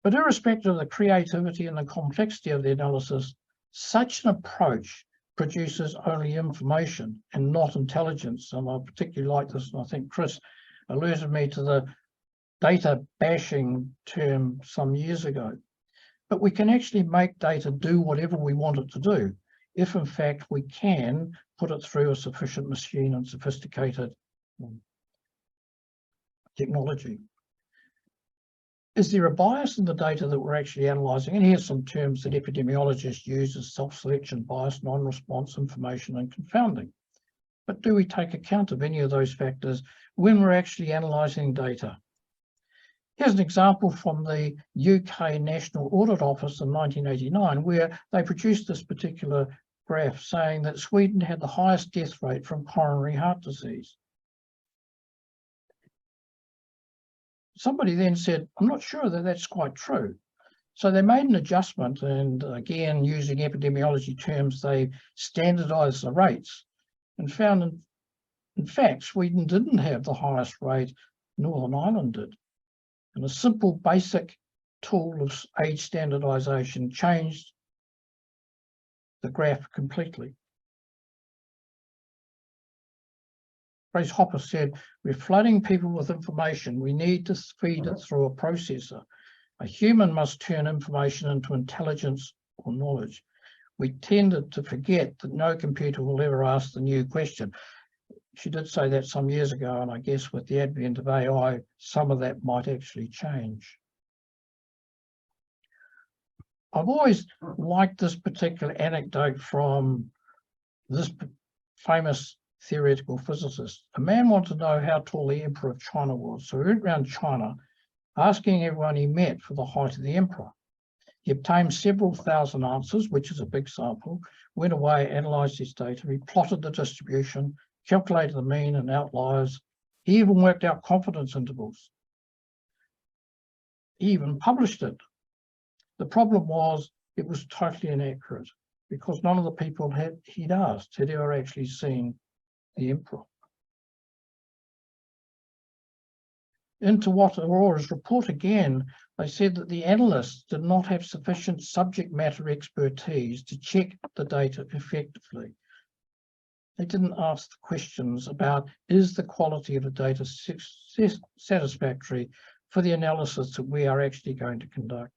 But irrespective of the creativity and the complexity of the analysis, such an approach produces only information and not intelligence. And I particularly like this, and I think Chris alerted me to the data bashing term some years ago. But we can actually make data do whatever we want it to do, if in fact we can put it through a sufficient machine and sophisticated technology. Is there a bias in the data that we're actually analysing? And here's some terms that epidemiologists use as self-selection bias, non-response information and confounding. But do we take account of any of those factors when we're actually analysing data? Here's an example from the UK National Audit Office in 1989, where they produced this particular graph saying that Sweden had the highest death rate from coronary heart disease. Somebody then said, I'm not sure that that's quite true. So they made an adjustment, and again, using epidemiology terms, they standardized the rates and found, in fact, Sweden didn't have the highest rate, Northern Ireland did. And a simple basic tool of age standardization changed the graph completely. Grace Hopper said, we're flooding people with information. We need to feed it through a processor. A human must turn information into intelligence or knowledge. We tended to forget that no computer will ever ask the new question. She did say that some years ago, and I guess with the advent of AI, some of that might actually change. I've always liked this particular anecdote from this famous theoretical physicist. A man wanted to know how tall the emperor of China was, so he went around China asking everyone he met for the height of the emperor. He obtained several thousand answers, which is a big sample, went away, analysed his data, he plotted the distribution, calculated the mean and outliers. He even worked out confidence intervals. He even published it. The problem was it was totally inaccurate because none of the people he'd asked had ever actually seen the emperor. Into what Aurora's report again, they said that the analysts did not have sufficient subject matter expertise to check the data effectively. They didn't ask the questions about, is the quality of the data satisfactory for the analysis that we are actually going to conduct?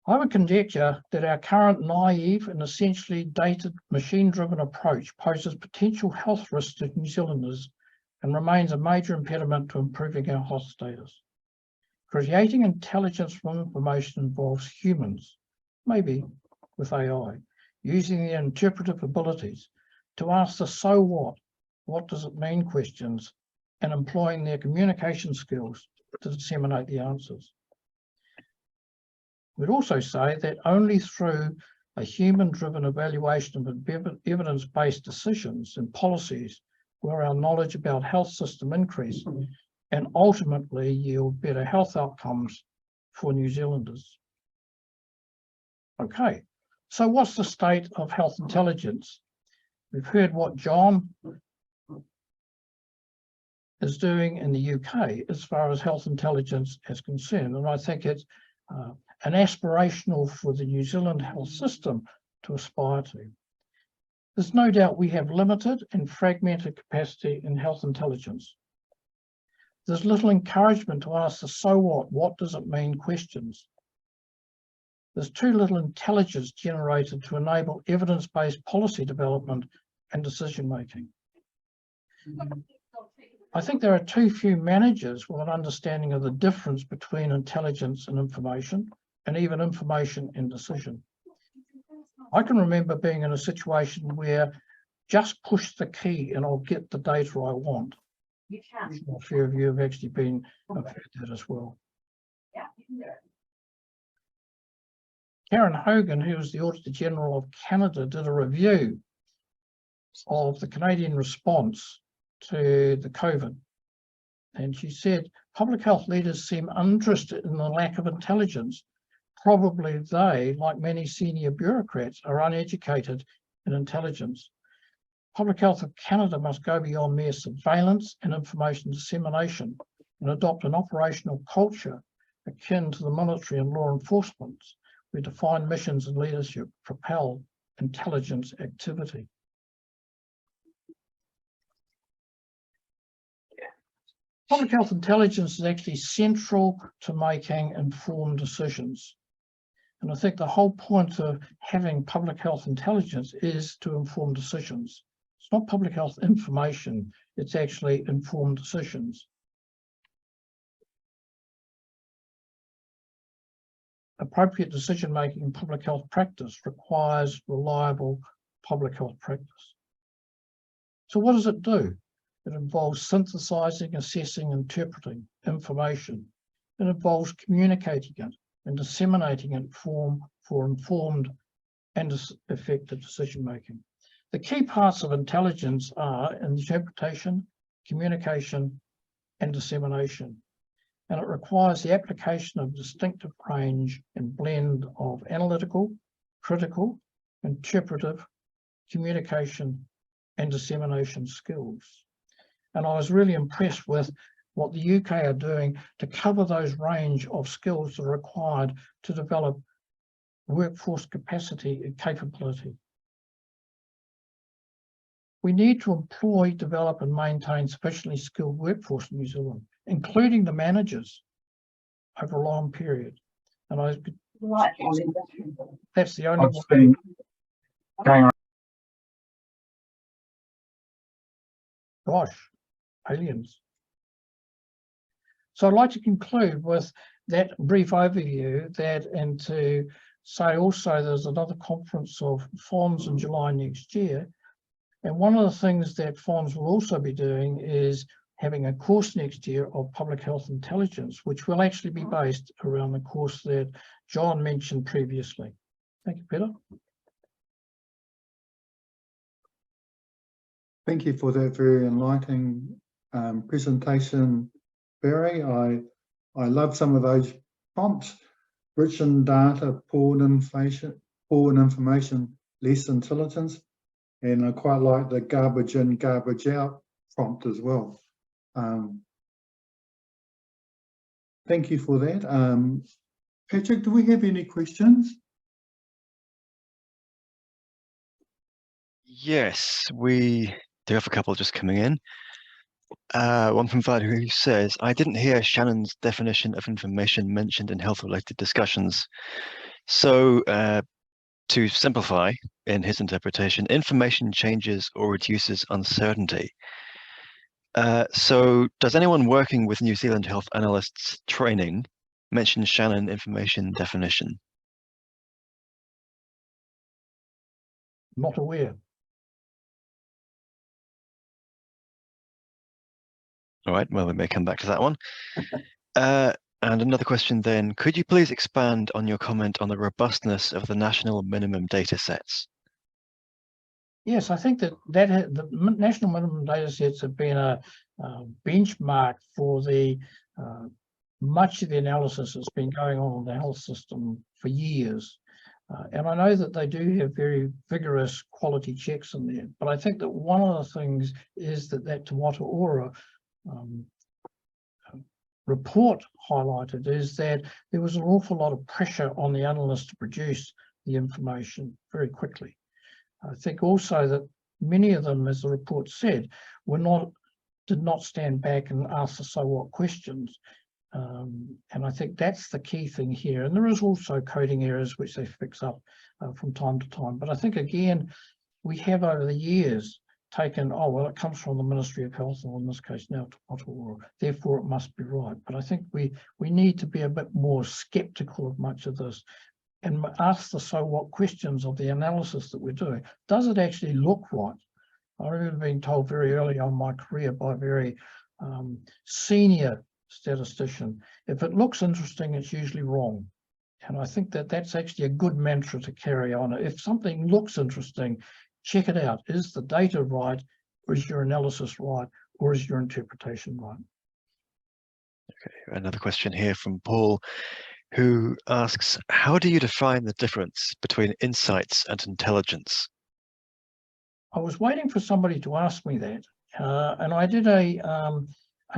I would conjecture that our current naive and essentially dated machine-driven approach poses potential health risks to New Zealanders and remains a major impediment to improving our health status. Creating intelligence from information involves humans, maybe with AI, using their interpretive abilities to ask the so what does it mean questions, and employing their communication skills to disseminate the answers. We'd also say that only through a human-driven evaluation of evidence-based decisions and policies will our knowledge about health system increase and ultimately yield better health outcomes for New Zealanders. Okay, so what's the state of health intelligence? We've heard what John is doing in the UK as far as health intelligence is concerned, and I think it's an aspirational for the New Zealand health system to aspire to. There's no doubt we have limited and fragmented capacity in health intelligence. There's little encouragement to ask the so what does it mean questions. There's too little intelligence generated to enable evidence-based policy development and decision-making. I think there are too few managers with an understanding of the difference between intelligence and information, and even information and decision. I can remember being in a situation where just push the key and I'll get the data I want. A few of you have actually have heard that as well. Karen Hogan, who was the Auditor General of Canada, did a review of the Canadian response to the COVID. And she said, public health leaders seem uninterested in the lack of intelligence. Probably they, like many senior bureaucrats, are uneducated in intelligence. Public Health of Canada must go beyond mere surveillance and information dissemination and adopt an operational culture akin to the military and law enforcement, where defined missions and leadership propel intelligence activity. Public health intelligence is actually central to making informed decisions. And I think the whole point of having public health intelligence is to inform decisions. It's not public health information, it's actually informed decisions. Appropriate decision-making in public health practice requires reliable public health practice. So what does it do? It involves synthesizing, assessing, interpreting information. It involves communicating it and disseminating it for informed and effective decision-making. The key parts of intelligence are interpretation, communication, and dissemination. And it requires the application of distinctive range and blend of analytical, critical, interpretive, communication, and dissemination skills. And I was really impressed with what the UK are doing to cover those range of skills that are required to develop workforce capacity and capability. We need to employ, develop, and maintain sufficiently skilled workforce in New Zealand, including the managers, over a long period. And that's the only way. Gosh, aliens. So I'd like to conclude with that brief overview, and to say also there's another conference of PHONZ in July next year. And one of the things that PHONZ will also be doing is having a course next year of public health intelligence, which will actually be based around the course that John mentioned previously. Thank you, Peter. Thank you for that very enlightening presentation, Barry. I love some of those prompts: rich in data, poor in information, less intelligence. And I quite like the garbage in, garbage out prompt as well. Thank you for that. Patrick, do we have any questions? Yes, we do have a couple just coming in. One from Vlad who says, I didn't hear Shannon's definition of information mentioned in health-related discussions. So to simplify, in his interpretation, information changes or reduces uncertainty. So does anyone working with New Zealand health analysts training mention Shannon information definition? Not aware. All right, well, we may come back to that one. And another question then, could you please expand on your comment on the robustness of the national minimum data sets? Yes, I think that the national minimum data sets have been a benchmark for the much of the analysis that's been going on in the health system for years. And I know that they do have very vigorous quality checks in there, but I think that one of the things is that Te Whaowhia report highlighted is that there was an awful lot of pressure on the analysts to produce the information very quickly. I think also that many of them, as the report said, did not stand back and ask the so what questions. And I think that's the key thing here. And there is also coding errors which they fix up from time to time. But I think, again, we have over the years taken, oh, well, it comes from the Ministry of Health, or in this case now Te Whaowhia, therefore it must be right. But I think we need to be a bit more skeptical of much of this and ask the so what questions of the analysis that we're doing. Does it actually look right? I remember being told very early on in my career by very senior statistician. If it looks interesting, it's usually wrong. And I think that that's actually a good mantra to carry on. If something looks interesting, check it out. Is the data right? Or is your analysis right? Or is your interpretation right? Okay, another question here from Paul, who asks, how do you define the difference between insights and intelligence? I was waiting for somebody to ask me that, and I did a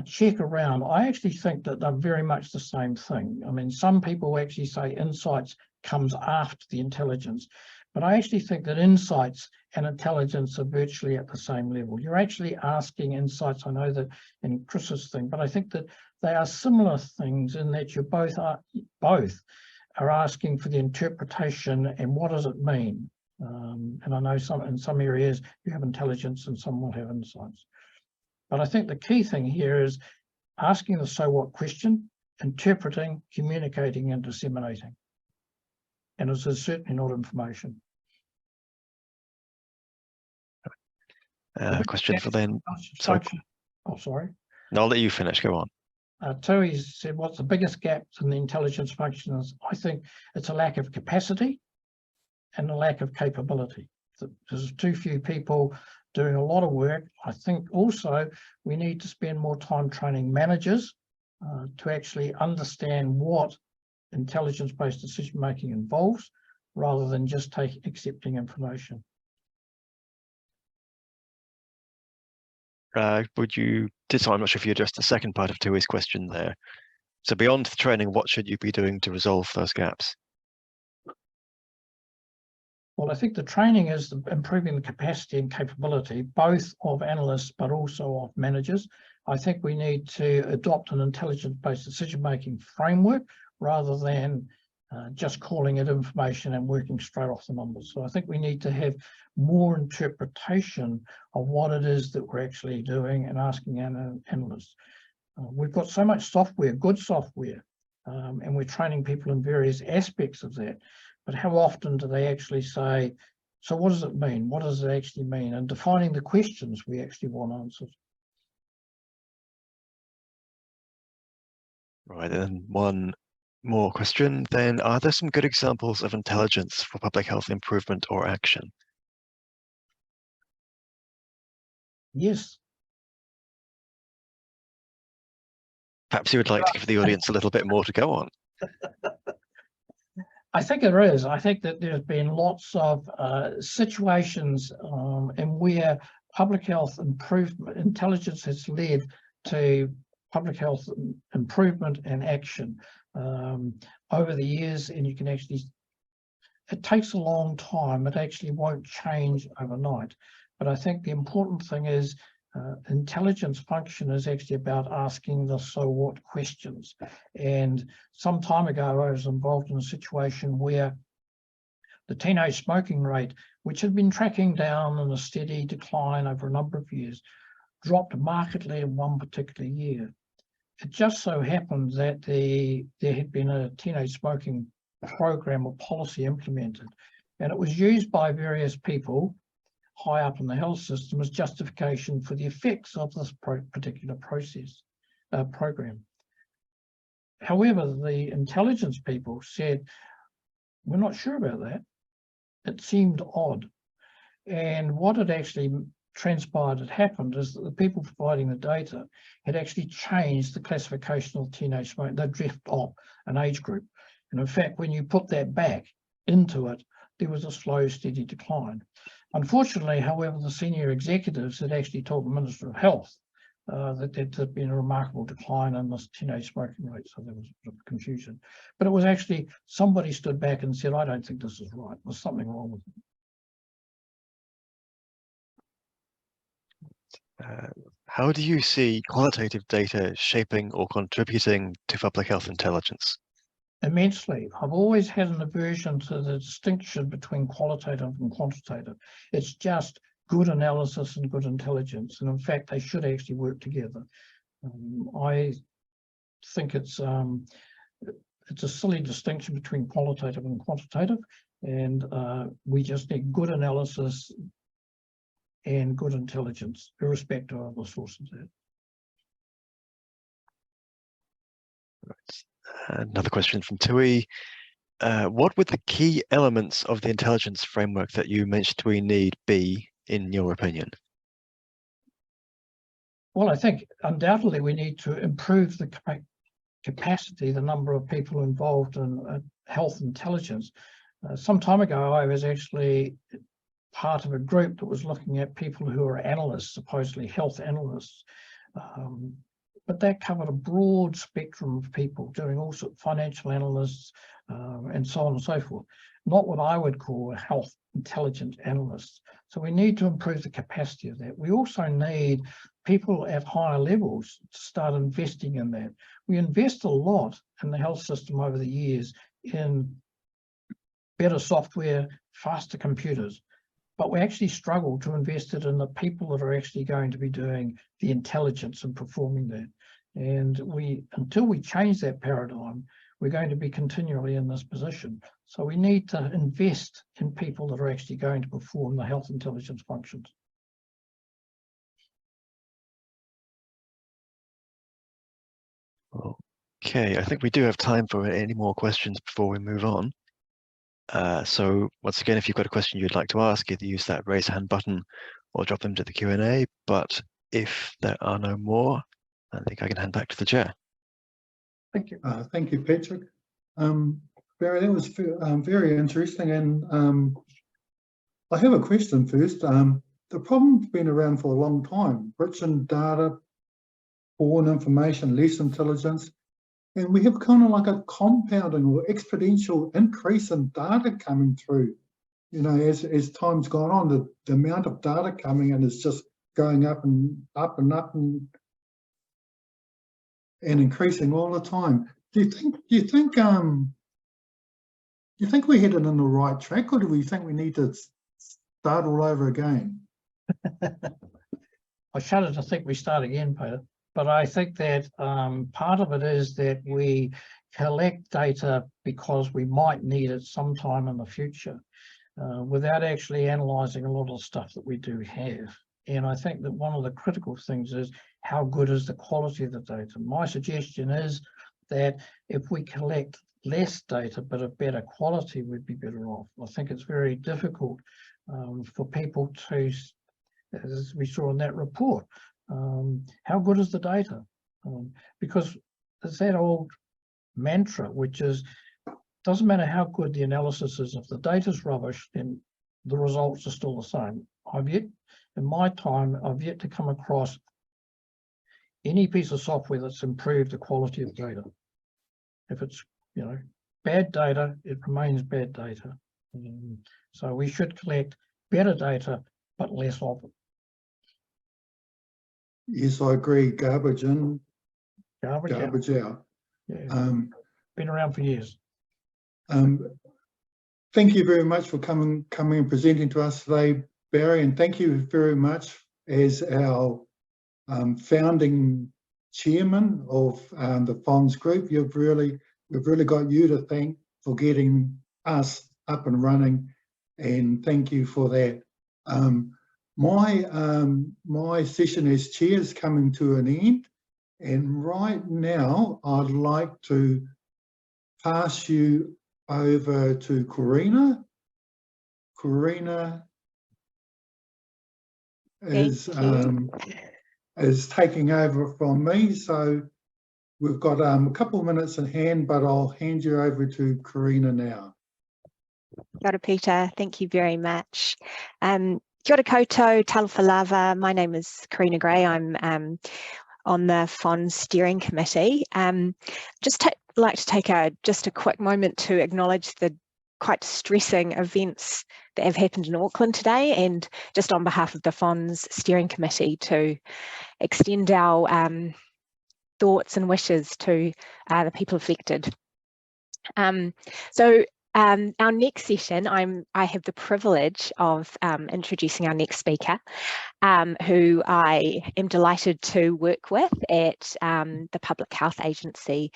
check around. I actually think that they're very much the same thing. I mean, some people actually say insights comes after the intelligence, but I actually think that insights and intelligence are virtually at the same level. You're actually asking insights. I know that in Chris's thing, but I think that they are similar things in that you both are asking for the interpretation and what does it mean. And I know in some areas you have intelligence and some will have insights. But I think the key thing here is asking the so what question, interpreting, communicating, and disseminating. And this is certainly not information. Question for then. Sorry. Oh, sorry. No, I'll let you finish. Go on. Tui said, what's the biggest gap in the intelligence functions? I think it's a lack of capacity and a lack of capability. There's too few people doing a lot of work. I think also we need to spend more time training managers to actually understand what intelligence-based decision-making involves, rather than just accepting information. Would you, so I'm not sure if you addressed the second part of Tui's question there. So beyond the training, what should you be doing to resolve those gaps? Well, I think the training is improving the capacity and capability, both of analysts, but also of managers. I think we need to adopt an intelligence-based decision-making framework rather than just calling it information and working straight off the numbers. So I think we need to have more interpretation of what it is that we're actually doing and asking analysts. We've got so much software, good software, and we're training people in various aspects of that. But how often do they actually say, so what does it mean? What does it actually mean? And defining the questions we actually want answered. Right, then one more question. Then, are there some good examples of intelligence for public health improvement or action? Yes. Perhaps you would like to give the audience a little bit more to go on. I think there is. I think that there's been lots of situations in where public health improvement, intelligence has led to public health improvement and action over the years, and you can actually, it takes a long time. It actually won't change overnight. But I think the important thing is intelligence function is actually about asking the so what questions. And some time ago, I was involved in a situation where the teenage smoking rate, which had been tracking down in a steady decline over a number of years, dropped markedly in one particular year. It just so happened that there had been a teenage smoking program or policy implemented, and it was used by various people high up in the health system as justification for the effects of this particular program. However, the intelligence people said, we're not sure about that. It seemed odd. And what had actually transpired had happened is that the people providing the data had actually changed the classification of teenage smoking. They drift off an age group. And in fact, when you put that back into it, there was a slow, steady decline. Unfortunately, however, the senior executives had actually told the Minister of Health that there had been a remarkable decline in this teenage smoking rate, so there was a bit of confusion. But it was actually somebody stood back and said, I don't think this is right. There's something wrong with it. How do you see qualitative data shaping or contributing to public health intelligence? Immensely. I've always had an aversion to the distinction between qualitative and quantitative. It's just good analysis and good intelligence. And in fact, they should actually work together. I think it's a silly distinction between qualitative and quantitative. And we just need good analysis and good intelligence, irrespective of the source of that. Another question from Tui. What would the key elements of the intelligence framework that you mentioned we need be, in your opinion? Well, I think undoubtedly we need to improve the capacity, the number of people involved in health intelligence. Some time ago, I was actually part of a group that was looking at people who are analysts, supposedly health analysts. But that covered a broad spectrum of people doing all sorts of financial analysts and so on and so forth. Not what I would call a health intelligence analyst. So we need to improve the capacity of that. We also need people at higher levels to start investing in that. We invest a lot in the health system over the years in better software, faster computers, but we actually struggle to invest it in the people that are actually going to be doing the intelligence and performing that. And until we change that paradigm, we're going to be continually in this position. So we need to invest in people that are actually going to perform the health intelligence functions. Okay, I think we do have time for any more questions before we move on. So once again, if you've got a question you'd like to ask, either use that raise hand button or drop them to the Q&A. But if there are no more, I think I can hand back to the chair. Thank you, Patrick. Barry, that was very interesting. And I have a question first. The problem's been around for a long time. Rich in data, poor in information, less intelligence. And we have kind of like a compounding or exponential increase in data coming through. You know, as time's gone on, the amount of data coming in is just going up and up and up and increasing all the time. Do you think we're headed in the right track, or do we think we need to start all over again? I shudder to think we start again, Peter. But I think that part of it is that we collect data because we might need it sometime in the future without actually analysing a lot of stuff that we do have. And I think that one of the critical things is how good is the quality of the data. My suggestion is that if we collect less data but of better quality, we'd be better off. I think it's very difficult for people to, as we saw in that report, how good is the data? Because there's that old mantra, which is, doesn't matter how good the analysis is, if the data's rubbish, then the results are still the same. In my time, I've yet to come across any piece of software that's improved the quality of data. If it's, you know, bad data, it remains bad data. So we should collect better data, but less of it. Yes, I agree. Garbage in, Garbage out. Yeah. Been around for years. Thank you very much for coming and presenting to us today, Barry, and thank you very much as our founding chairman of the PHONZ group. We've really got you to thank for getting us up and running, and thank you for that. My session as chair is coming to an end, and right now I'd like to pass you over to Corina. Corina is taking over from me, so we've got a couple of minutes in hand, but I'll hand you over to Corina now. Kia ora, Peter, thank you very much. Kia ora koutou, talofa lava. My name is Corina Gray. I'm on the PHONZ steering committee. Like to take just a quick moment to acknowledge the quite distressing events that have happened in Auckland today, and just on behalf of the PHONZ steering committee to extend our thoughts and wishes to the people affected. Our next session, I have the privilege of introducing our next speaker, who I am delighted to work with at the Public Health Agency.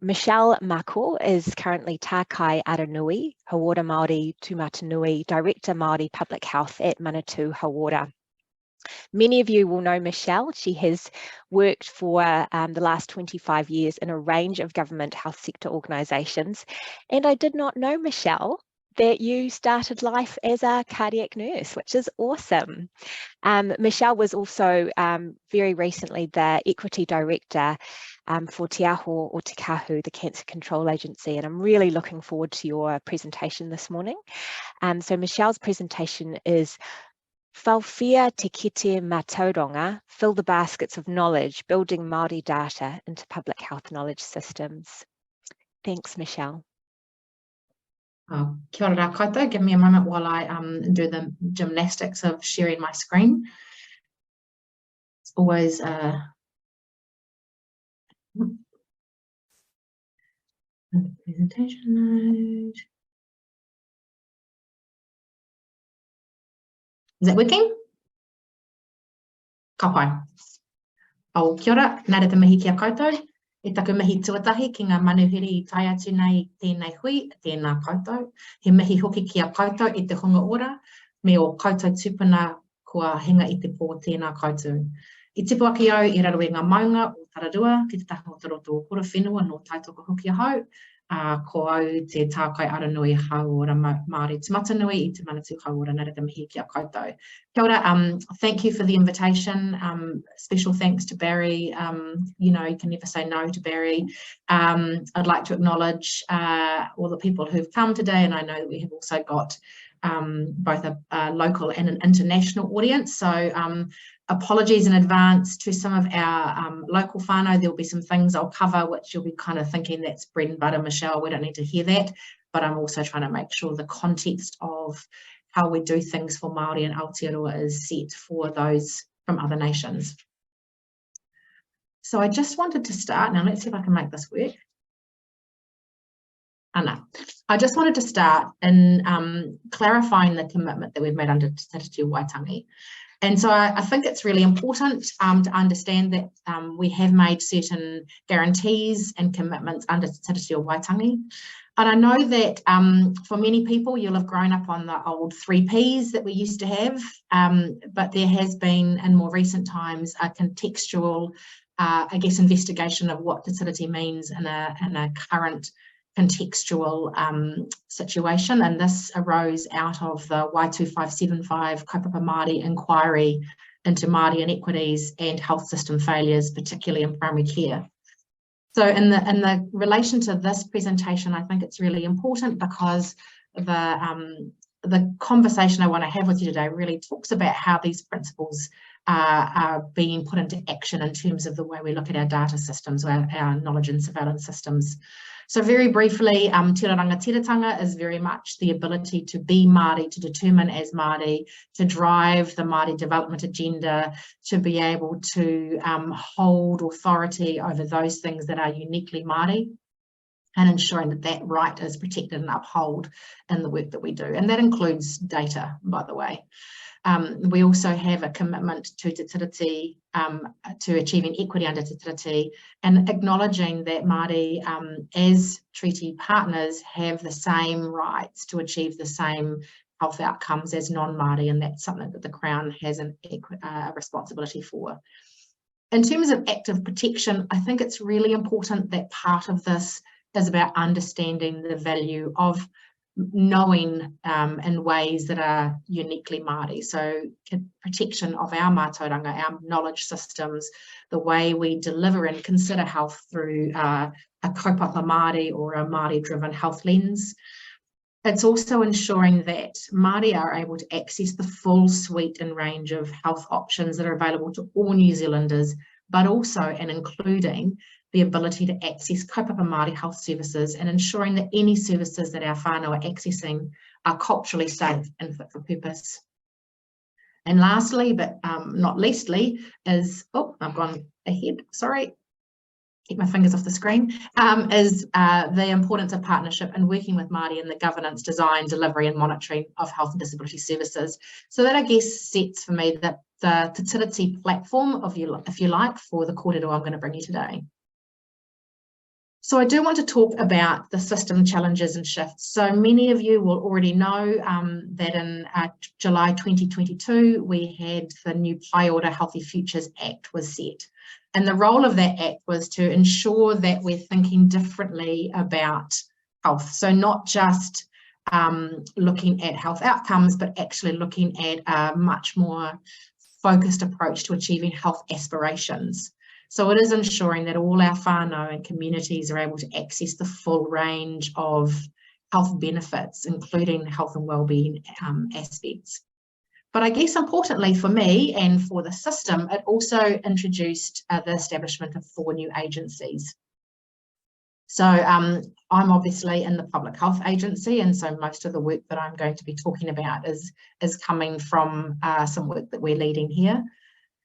Michelle Mako is currently Tākai Aranui, Hawora Māori Tūmatanui, Director Māori Public Health at Manatū Hawora. Many of you will know Michelle. She has worked for the last 25 years in a range of government health sector organisations. And I did not know, Michelle, that you started life as a cardiac nurse, which is awesome. Michelle was also very recently the Equity Director for Te Aho o Te Kahu, the Cancer Control Agency, and I'm really looking forward to your presentation this morning. So Michelle's presentation is Whaowhia te kete mātauranga, fill the baskets of knowledge, building Māori data into public health knowledge systems. Thanks, Michelle. Kia ora koutou. Give me a moment while I do the gymnastics of sharing my screen. It's always presentation mode. Is that working? Ka pai. Au kia ora, nā re te mihi kia koutou. E taku mihi tuatahi ki ngā manuhiri I tai atu nei tēnei hui, tēnā koutou. He mihi hoki kia koutou I te hunga ora, me o koutou tupuna kua hinga I te pō tēnā koutou. I tipu aki au I raro e ngā maunga o Tararua, ki te taha o te roto o hora whenua no taitoko hoki ahau, ko au te tākai aranui hauora Māori tumata nui I te manatu hauora nā re te mihi kia koutou. Kia ora, thank you for the invitation. Special thanks to Barry. You know, you can never say no to Barry. I'd like to acknowledge all the people who've come today, and I know that we have also got both a local and an international audience. So apologies in advance to some of our local whānau. There'll be some things I'll cover which you'll be kind of thinking that's bread and butter, Michelle, we don't need to hear that, but I'm also trying to make sure the context of how we do things for Māori and Aotearoa is set for those from other nations. So I just wanted to start, now let's see if I can make this work. No. I just wanted to start in clarifying the commitment that we've made under Te Tiriti o Waitangi. And so I think it's really important to understand that we have made certain guarantees and commitments under Te Tiriti o Waitangi. And I know that for many people, you'll have grown up on the old 3 Ps that we used to have, but there has been in more recent times a contextual, I guess, investigation of what Te Tiriti means in a current contextual situation, and this arose out of the Y2575 Kaupapa Māori inquiry into Māori inequities and health system failures, particularly in primary care. So in the relation to this presentation, I think it's really important because the conversation I want to have with you today really talks about how these principles are being put into action in terms of the way we look at our data systems, our knowledge and surveillance systems. So very briefly, Tiraranga Tiratanga is very much the ability to be Māori, to determine as Māori, to drive the Māori development agenda, to be able to hold authority over those things that are uniquely Māori, and ensuring that that right is protected and upheld in the work that we do. And that includes data, by the way. We also have a commitment to Te Tiriti, to achieving equity under Te Tiriti, and acknowledging that Māori as treaty partners have the same rights to achieve the same health outcomes as non-Māori, and that's something that the Crown has a responsibility for. In terms of active protection, I think it's really important that part of this is about understanding the value of knowing in ways that are uniquely Māori. So protection of our mātauranga, our knowledge systems, the way we deliver and consider health through a kaupapa Māori or a Māori-driven health lens. It's also ensuring that Māori are able to access the full suite and range of health options that are available to all New Zealanders, but also and including the ability to access kaupapa Māori health services, and ensuring that any services that our whānau are accessing are culturally safe and fit for purpose. And lastly, but not leastly, is, oh, I've gone ahead, sorry, keep my fingers off the screen, is the importance of partnership and working with Māori in the governance, design, delivery and monitoring of health and disability services. So that, I guess, sets for me the Te Tiriti platform, if you like, for the kōrero I'm going to bring you today. So I do want to talk about the system challenges and shifts. So many of you will already know that in July 2022, we had the new Pai Ora Healthy Futures Act was set. And the role of that act was to ensure that we're thinking differently about health. So not just looking at health outcomes, but actually looking at a much more focused approach to achieving health aspirations. So it is ensuring that all our whānau and communities are able to access the full range of health benefits, including health and wellbeing aspects. But I guess importantly for me and for the system, it also introduced the establishment of 4 new agencies. So I'm obviously in the Public Health Agency, and so most of the work that I'm going to be talking about is coming from some work that we're leading here.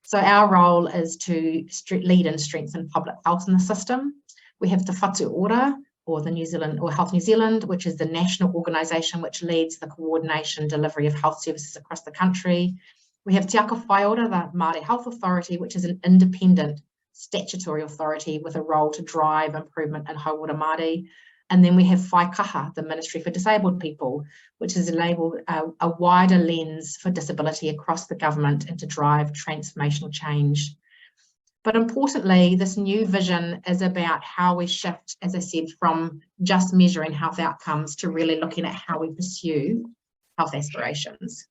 So our role is to lead and strengthen public health in the system. We have the Whatu Ora, or the New Zealand, or Health New Zealand, which is the national organisation which leads the coordination delivery of health services across the country. We have Te Ako Whai Ora, the Māori Health Authority, which is an independent statutory authority with a role to drive improvement in Hauora Māori. And then we have Whai Kaha, the Ministry for Disabled People, which is enabled a wider lens for disability across the government and to drive transformational change. But importantly, this new vision is about how we shift, as I said, from just measuring health outcomes to really looking at how we pursue health aspirations.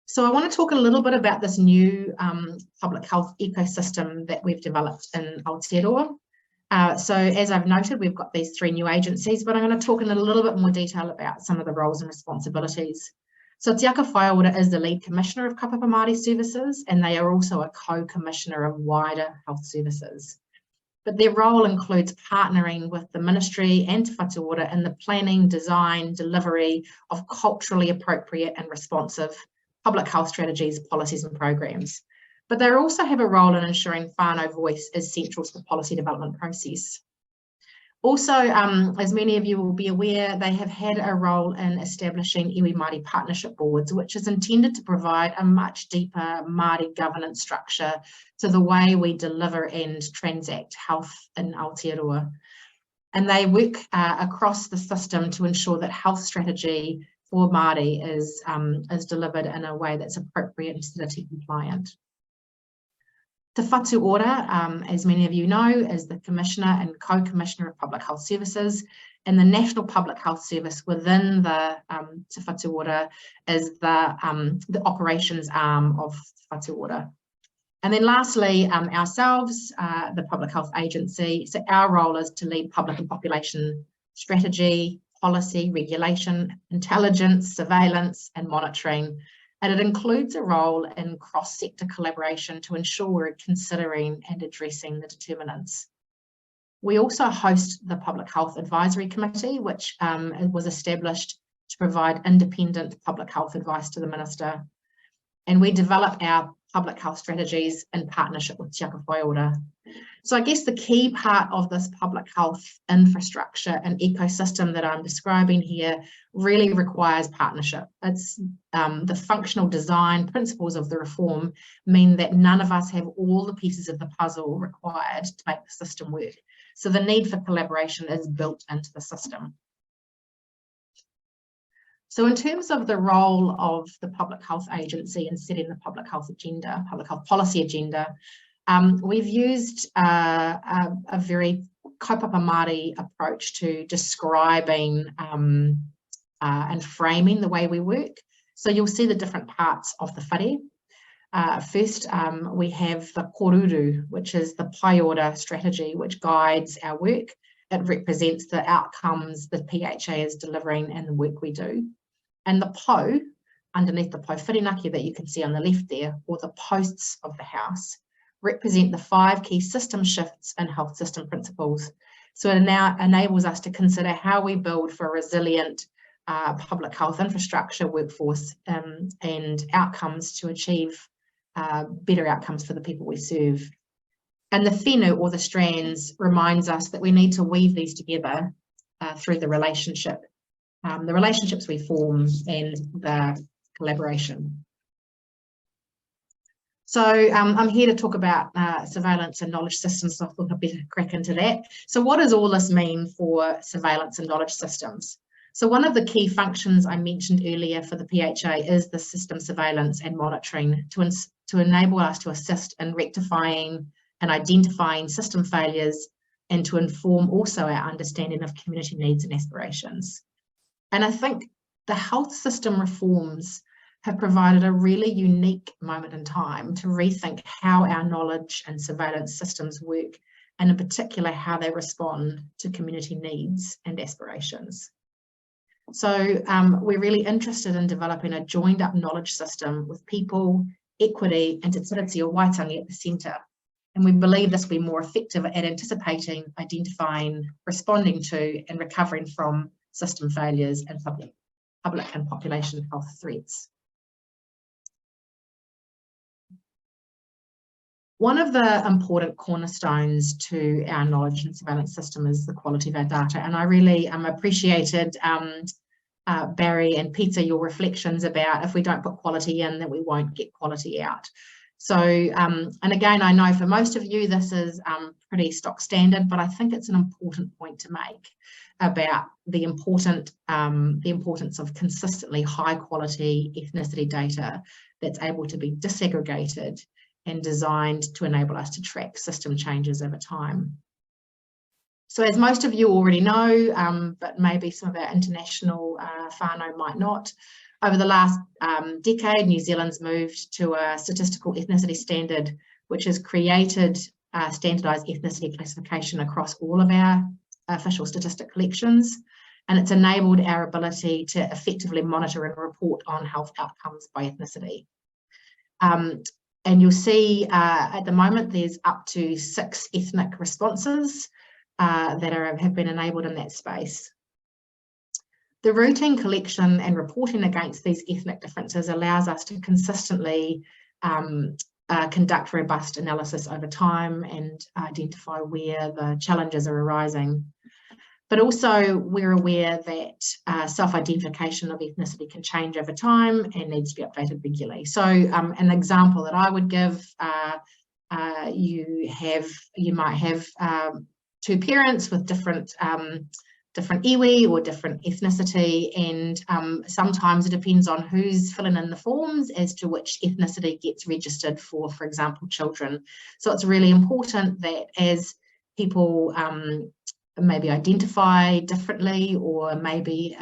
So I want to talk a little bit about this new public health ecosystem that we've developed in Aotearoa. So as I've noted, we've got these 3 new agencies, but I'm going to talk in a little bit more detail about some of the roles and responsibilities. So Te Ako Whai Ora is the lead commissioner of Kaupapa Māori services, and they are also a co-commissioner of wider health services. But their role includes partnering with the ministry and Te Whatu Ora in the planning, design, delivery of culturally appropriate and responsive public health strategies, policies and programs. But they also have a role in ensuring whānau voice is central to the policy development process. Also, as many of you will be aware, they have had a role in establishing iwi Māori partnership boards, which is intended to provide a much deeper Māori governance structure to the way we deliver and transact health in Aotearoa. And they work across the system to ensure that health strategy for Māori is delivered in a way that's appropriate and city compliant. Te Whatu Ora, as many of you know, is the Commissioner and Co-Commissioner of Public Health Services, and the National Public Health Service within the Te Whatu Ora is the operations arm of Te Whatu Ora. And then lastly, ourselves, the Public Health Agency, so our role is to lead public and population strategy, policy, regulation, intelligence, surveillance and monitoring. And it includes a role in cross-sector collaboration to ensure we're considering and addressing the determinants. We also host the Public Health Advisory Committee, which was established to provide independent public health advice to the Minister. And we develop our public health strategies in partnership with Te Ako Whai Ora. So I guess the key part of this public health infrastructure and ecosystem that I'm describing here really requires partnership. It's the functional design principles of the reform mean that none of us have all the pieces of the puzzle required to make the system work. So the need for collaboration is built into the system. So in terms of the role of the Public Health Agency in setting the public health agenda, public health policy agenda, we've used a very kaupapa Māori approach to describing and framing the way we work. So you'll see the different parts of the whare. First, we have the koruru, which is the Pai Ora strategy, which guides our work. It represents the outcomes the PHA is delivering and the work we do. And the po, underneath the po whirinaki that you can see on the left there, or the posts of the house, represent the 5 key system shifts and health system principles. So it now enables us to consider how we build for a resilient public health infrastructure, workforce and outcomes to achieve better outcomes for the people we serve. And the whenu, or the strands, reminds us that we need to weave these together through the relationships we form and the collaboration. So I'm here to talk about surveillance and knowledge systems, so I thought I'd better crack into that. So what does all this mean for surveillance and knowledge systems? So one of the key functions I mentioned earlier for the PHA is the system surveillance and monitoring to enable us to assist in rectifying and identifying system failures and to inform also our understanding of community needs and aspirations. And I think the health system reforms have provided a really unique moment in time to rethink how our knowledge and surveillance systems work, and in particular how they respond to community needs and aspirations. So we're really interested in developing a joined up knowledge system with people, equity and Te Tiriti o Waitangi at the centre. And we believe this will be more effective at anticipating, identifying, responding to and recovering from system failures and public and population health threats. One of the important cornerstones to our knowledge and surveillance system is the quality of our data. And I really appreciated, Barry and Peter, your reflections about if we don't put quality in, that we won't get quality out. So, and again, I know for most of you, this is pretty stock standard, but I think it's an important point to make about the importance of consistently high quality ethnicity data that's able to be disaggregated and designed to enable us to track system changes over time. So as most of you already know, but maybe some of our international whānau might not, over the last decade, New Zealand's moved to a statistical ethnicity standard, which has created standardised ethnicity classification across all of our official statistic collections, and it's enabled our ability to effectively monitor and report on health outcomes by ethnicity. And you'll see at the moment there's up to 6 ethnic responses that have been enabled in that space. The routine collection and reporting against these ethnic differences allows us to consistently conduct robust analysis over time and identify where the challenges are arising. But also we're aware that self-identification of ethnicity can change over time and needs to be updated regularly. So an example that I would give, you might have 2 parents with different iwi or different ethnicity, and sometimes it depends on who's filling in the forms as to which ethnicity gets registered for example, children. So it's really important that as people maybe identify differently or maybe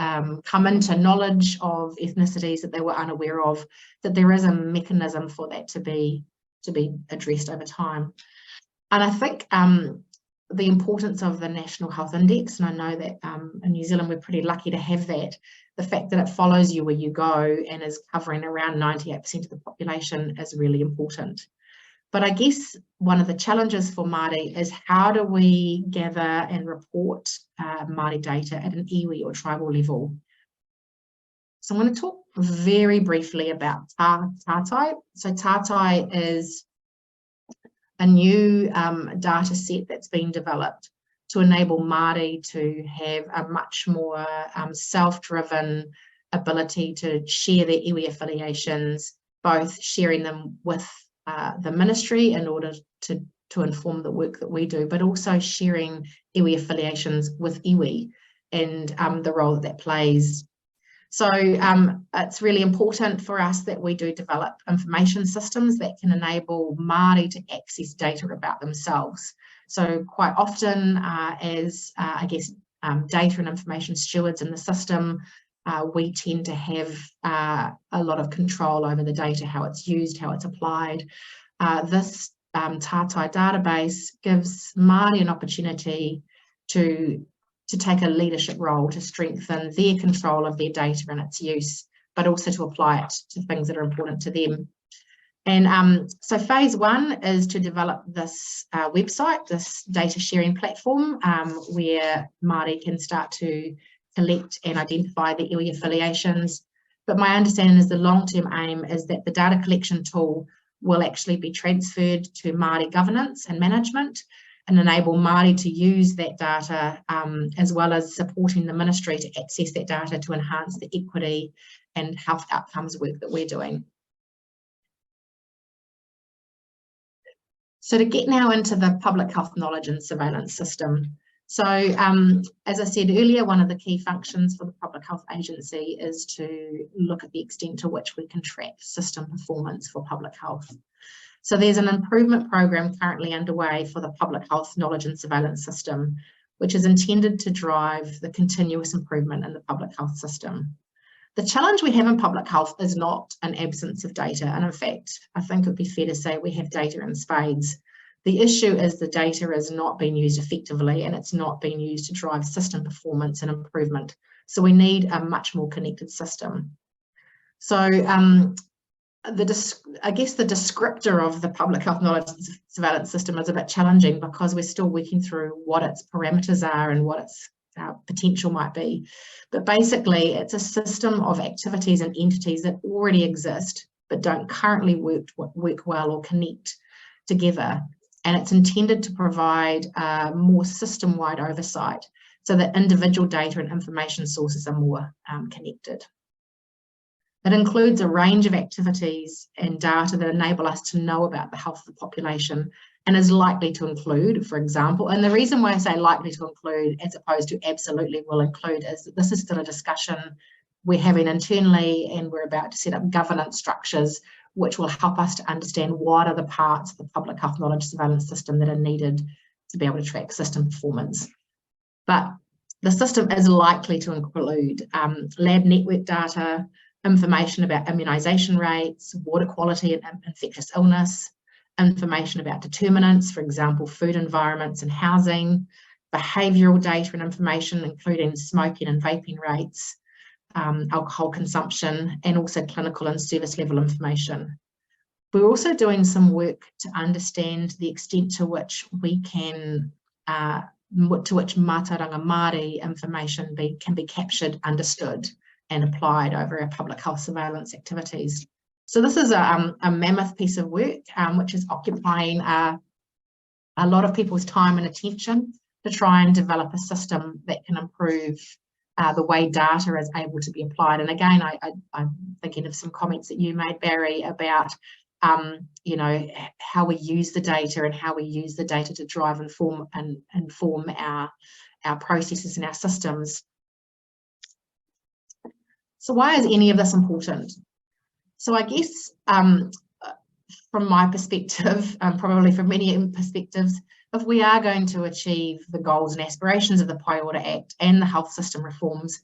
come into knowledge of ethnicities that they were unaware of, that there is a mechanism for that to be addressed over time. And I think the importance of the National Health Index, and I know that in New Zealand we're pretty lucky to have that, the fact that it follows you where you go and is covering around 98% of the population is really important. But I guess one of the challenges for Māori is how do we gather and report Māori data at an iwi or tribal level? So I'm going to talk very briefly about tātai. So tātai is a new data set that's been developed to enable Māori to have a much more self-driven ability to share their iwi affiliations, both sharing them with the ministry in order to inform the work that we do, but also sharing iwi affiliations with iwi and the role that plays. So it's really important for us that we do develop information systems that can enable Māori to access data about themselves. So quite often as I guess data and information stewards in the system, we tend to have a lot of control over the data, how it's used, how it's applied. This tātai database gives Māori an opportunity to take a leadership role to strengthen their control of their data and its use, but also to apply it to things that are important to them. And so phase 1 is to develop this website, this data sharing platform, where Māori can start to collect and identify the iwi affiliations. But my understanding is the long-term aim is that the data collection tool will actually be transferred to Māori governance and management and enable Māori to use that data as well as supporting the ministry to access that data to enhance the equity and health outcomes work that we're doing. So to get now into the public health knowledge and surveillance system. So as I said earlier, one of the key functions for the Public Health Agency is to look at the extent to which we can track system performance for public health. So there's an improvement program currently underway for the public health knowledge and surveillance system, which is intended to drive the continuous improvement in the public health system. The challenge we have in public health is not an absence of data. And in fact, I think it would be fair to say we have data in spades. The issue is the data is not being used effectively, and it's not being used to drive system performance and improvement. So we need a much more connected system. So I guess the descriptor of the public health knowledge and surveillance system is a bit challenging because we're still working through what its parameters are and what its potential might be. But basically, it's a system of activities and entities that already exist but don't currently work well or connect together. And it's intended to provide more system-wide oversight so that individual data and information sources are more connected. It includes a range of activities and data that enable us to know about the health of the population and is likely to include, for example, and the reason why I say likely to include as opposed to absolutely will include is that this is still a discussion we're having internally, and we're about to set up governance structures which will help us to understand what are the parts of the public health knowledge surveillance system that are needed to be able to track system performance. But the system is likely to include lab network data, information about immunisation rates, water quality and infectious illness, information about determinants, for example, food environments and housing, behavioural data and information, including smoking and vaping rates, alcohol consumption, and also clinical and service level information. We're also doing some work to understand the extent to which we can, to which mātauranga Māori information can be captured, understood, and applied over our public health surveillance activities. So this is a mammoth piece of work which is occupying a lot of people's time and attention to try and develop a system that can improve the way data is able to be applied. And again, I'm thinking of some comments that you made, Barry, about you know, how we use the data and how we use the data to drive and inform our processes and our systems. So why is any of this important? So I guess from my perspective, probably from many perspectives, if we are going to achieve the goals and aspirations of the PHONZ Act and the health system reforms,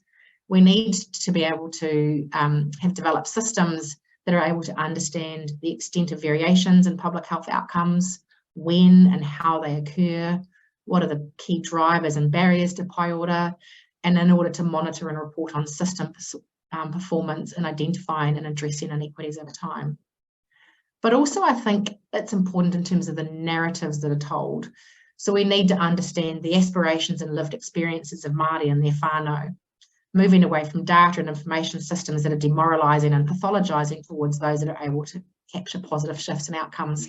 we need to be able to have developed systems that are able to understand the extent of variations in public health outcomes, when and how they occur, what are the key drivers and barriers to PHONZ, and in order to monitor and report on system performance and identifying and addressing inequities over time. But also I think it's important in terms of the narratives that are told. So we need to understand the aspirations and lived experiences of Māori and their whānau, moving away from data and information systems that are demoralising and pathologising towards those that are able to capture positive shifts in outcomes.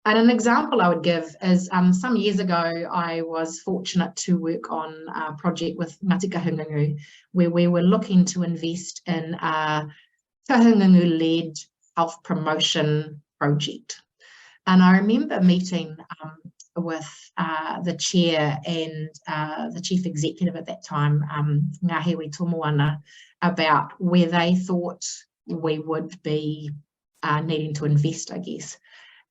And an example I would give is some years ago, I was fortunate to work on a project with Ngāti Kahungunu, where we were looking to invest in a Kahungunu-led health promotion project. And I remember meeting with the chair and the chief executive at that time, Ngāhiwi Tomoana, about where they thought we would be needing to invest, I guess.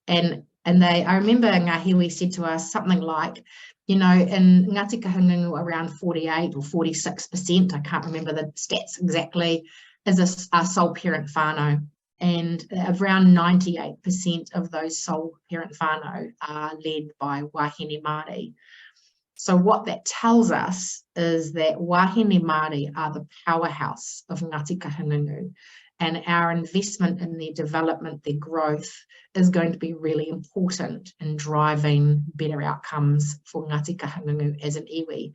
And I remember Ngāhiwi said to us something like, you know, in Ngāti Kahungunu around 48 or 46%, I can't remember the stats exactly, is a sole parent whānau. And around 98% of those sole parent whānau are led by wahine Māori. So what that tells us is that wahine Māori are the powerhouse of Ngāti Kahungunu, and our investment in their development, their growth, is going to be really important in driving better outcomes for Ngāti Kahungunu as an iwi.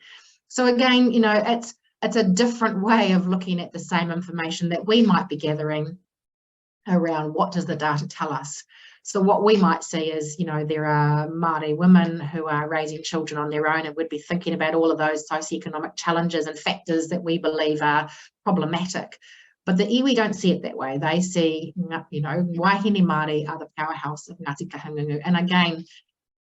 So again, you know, it's a different way of looking at the same information that we might be gathering around what does the data tell us. So what we might see is, you know, there are Māori women who are raising children on their own and would be thinking about all of those socioeconomic challenges and factors that we believe are problematic. But the iwi don't see it that way. They see, you know, wahine Māori are the powerhouse of Ngāti Kahungunu. And again,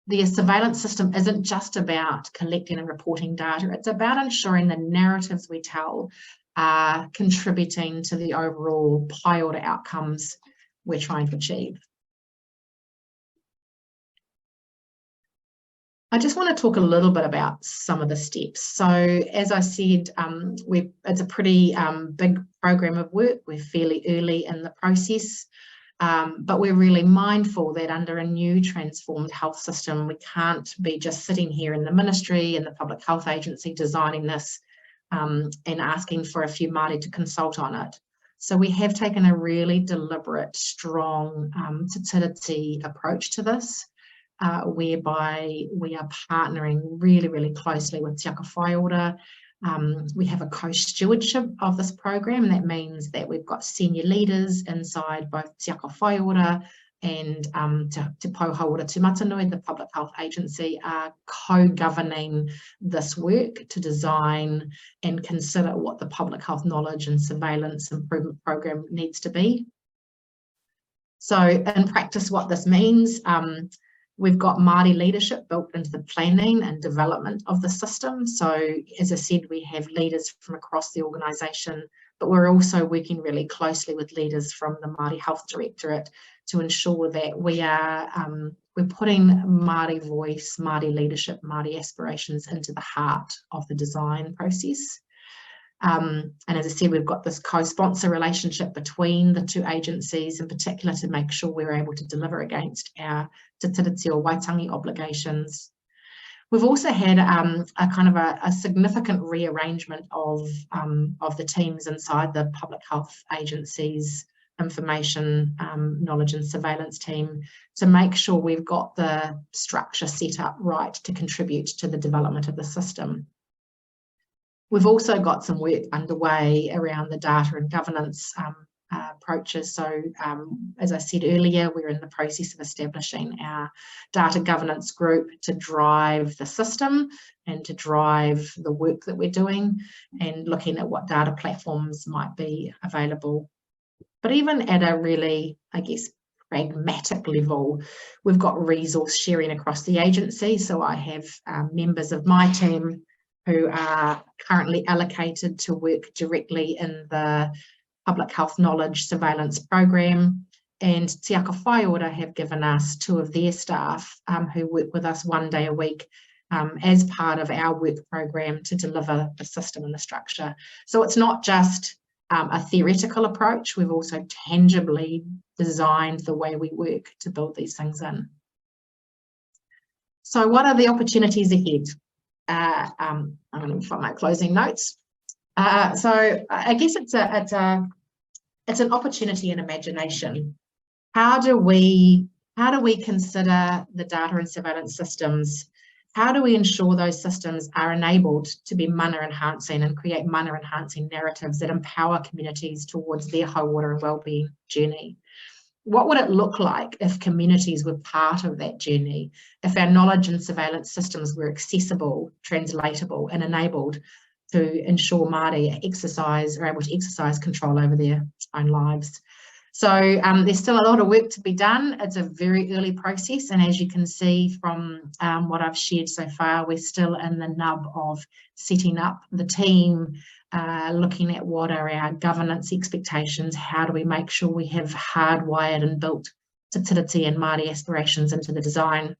the surveillance system isn't just about collecting and reporting data. It's about ensuring the narratives we tell are contributing to the overall pai ora outcomes we're trying to achieve. I just want to talk a little bit about some of the steps. So as I said, it's a pretty big program of work. We're fairly early in the process, but we're really mindful that under a new transformed health system, we can't be just sitting here in the ministry and the Public Health Agency designing this and asking for a few Māori to consult on it. So we have taken a really deliberate, strong te tiriti approach to this. Whereby we are partnering really, really closely with Te Aka Whai Ora. We have a co-stewardship of this program, and that means that we've got senior leaders inside both Te Aka Whai Ora and Te Pouhou Ora Tūmatanui, the Public Health Agency, are co-governing this work to design and consider what the public health knowledge and surveillance improvement program needs to be. So in practice, what this means, we've got Māori leadership built into the planning and development of the system. So as I said, we have leaders from across the organisation, but we're also working really closely with leaders from the Māori Health Directorate to ensure that we are we're putting Māori voice, Māori leadership, Māori aspirations into the heart of the design process. And as I said, we've got this co-sponsor relationship between the two agencies, in particular to make sure we're able to deliver against our te tiriti or waitangi obligations. We've also had a kind of a significant rearrangement of the teams inside the Public Health Agency's information, knowledge and surveillance team to make sure we've got the structure set up right to contribute to the development of the system. We've also got some work underway around the data and governance approaches. So as I said earlier, we're in the process of establishing our data governance group to drive the system and to drive the work that we're doing and looking at what data platforms might be available. But even at a really, I guess, pragmatic level, we've got resource sharing across the agency. So I have members of my team who are currently allocated to work directly in the public health knowledge surveillance program, and Te Aka Whai Ora have given us 2 of their staff who work with us 1 day a week as part of our work program to deliver the system and the structure. So it's not just a theoretical approach, we've also tangibly designed the way we work to build these things in. So what are the opportunities ahead? I'm going to find my closing notes. So I guess it's an opportunity and imagination. How do we consider the data and surveillance systems? How do we ensure those systems are enabled to be mana enhancing and create mana enhancing narratives that empower communities towards their hauora and wellbeing journey? What would it look like if communities were part of that journey, if our knowledge and surveillance systems were accessible, translatable and enabled to ensure Māori are able to exercise control over their own lives? So there's still a lot of work to be done. It's a very early process, and as you can see from what I've shared so far, we're still in the nub of setting up the team, looking at what are our governance expectations, how do we make sure we have hardwired and built te tiriti and Māori aspirations into the design.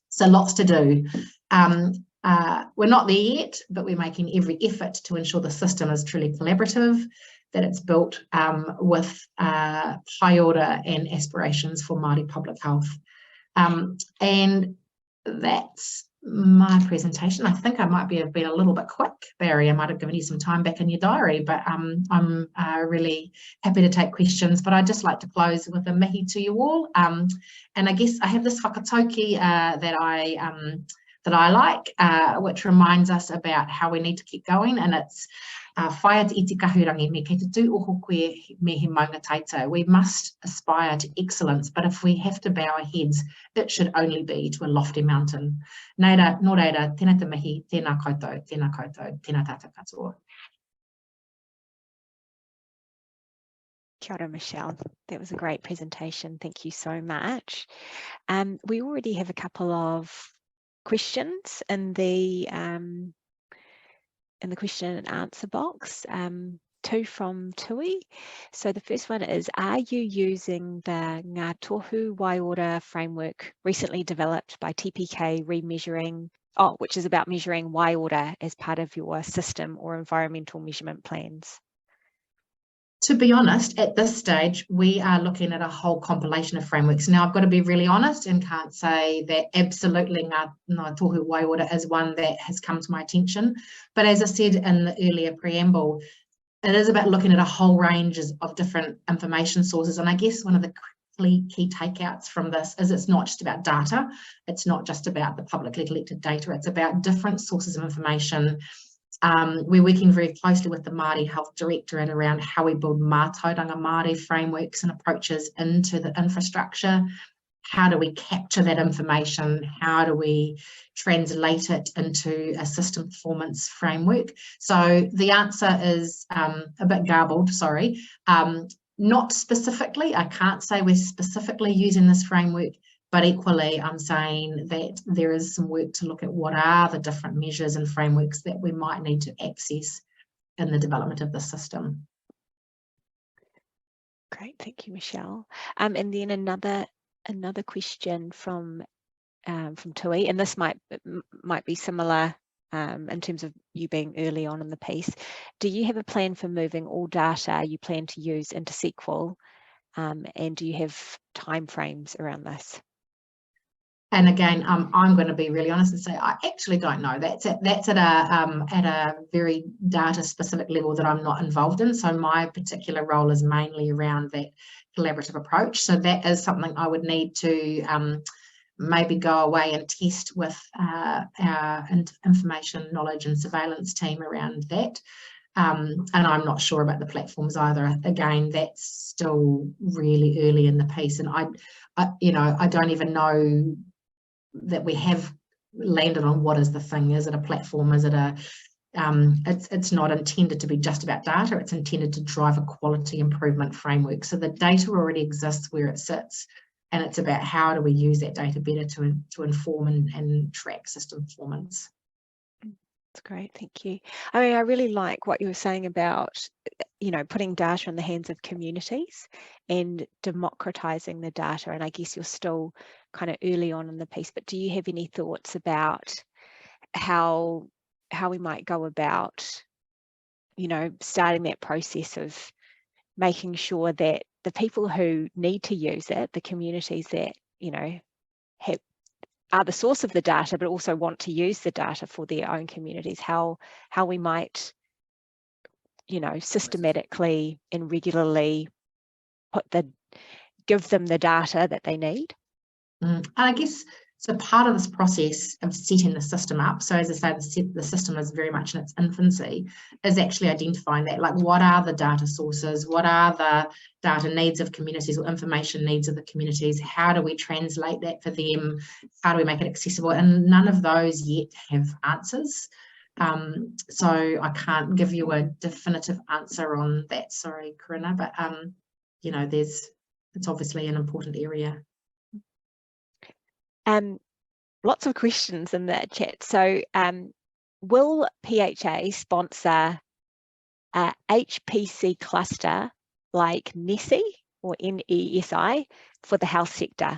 So lots to do. We're not there yet, but we're making every effort to ensure the system is truly collaborative, that it's built with pai ora and aspirations for Māori public health. And that's my presentation. I think I might have been a little bit quick, Barry. I might have given you some time back in your diary, but I'm really happy to take questions. But I'd just like to close with a mihi to you all. And I guess I have this whakatauki that I like, which reminds us about how we need to keep going, and it's whaia te iti kahurangi me kei te tū oho koe me he maunga taitau. We must aspire to excellence, but if we have to bow our heads, it should only be to a lofty mountain. Neira, nō reira, tēnā te mihi, tēnā koutou, tēnā koutou, tēnā tātou katoa. Kia ora, Michelle. That was a great presentation. Thank you so much. We already have a couple of questions in the question and answer box. Two from Tui. So the first one is, are you using the Ngā Tohu Waiora framework recently developed by TPK Remeasuring, which is about measuring waiora as part of your system or environmental measurement plans? To be honest, at this stage, we are looking at a whole compilation of frameworks. Now, I've got to be really honest and can't say that absolutely Ngā Tohu Waiora is one that has come to my attention. But as I said in the earlier preamble, it is about looking at a whole range of different information sources. And I guess one of the key takeouts from this is it's not just about data. It's not just about the publicly collected data. It's about different sources of information. We're working very closely with the Māori Health Directorate around how we build mātauranga Māori frameworks and approaches into the infrastructure. How do we capture that information? How do we translate it into a system performance framework? So the answer is a bit garbled, sorry. Not specifically, I can't say we're specifically using this framework, but equally I'm saying that there is some work to look at what are the different measures and frameworks that we might need to access in the development of the system. Great, thank you, Michelle. And then another question from Tui, and this might be similar in terms of you being early on in the piece. Do you have a plan for moving all data you plan to use into SQL, and do you have timeframes around this? And again, I'm going to be really honest and say I actually don't know. That's at a very data specific level that I'm not involved in. So my particular role is mainly around that collaborative approach. So that is something I would need to maybe go away and test with our information knowledge and surveillance team around that. And I'm not sure about the platforms either. Again, that's still really early in the piece, and I don't even know that we have landed on what is the thing. Is it a platform? Is it a it's not intended to be just about data. It's intended to drive a quality improvement framework. So the data already exists where it sits, and it's about how do we use that data better to inform and track system performance. That's great, thank you. I mean, I really like what you were saying about, putting data in the hands of communities and democratizing the data. And I guess you're still kind of early on in the piece, but do you have any thoughts about how we might go about, starting that process of making sure that the people who need to use it, the communities that, are the source of the data, but also want to use the data for their own communities, how we might, systematically and regularly give them the data that they need? And I guess, so part of this process of setting the system up, so as I say, the system is very much in its infancy, is actually identifying that, like, what are the data sources, what are the data needs of communities or information needs of the communities, how do we translate that for them, how do we make it accessible, and none of those yet have answers. So I can't give you a definitive answer on that, sorry, Corinna, but it's obviously an important area. Lots of questions in the chat. So will PHA sponsor a HPC cluster like NESI or NESI for the health sector?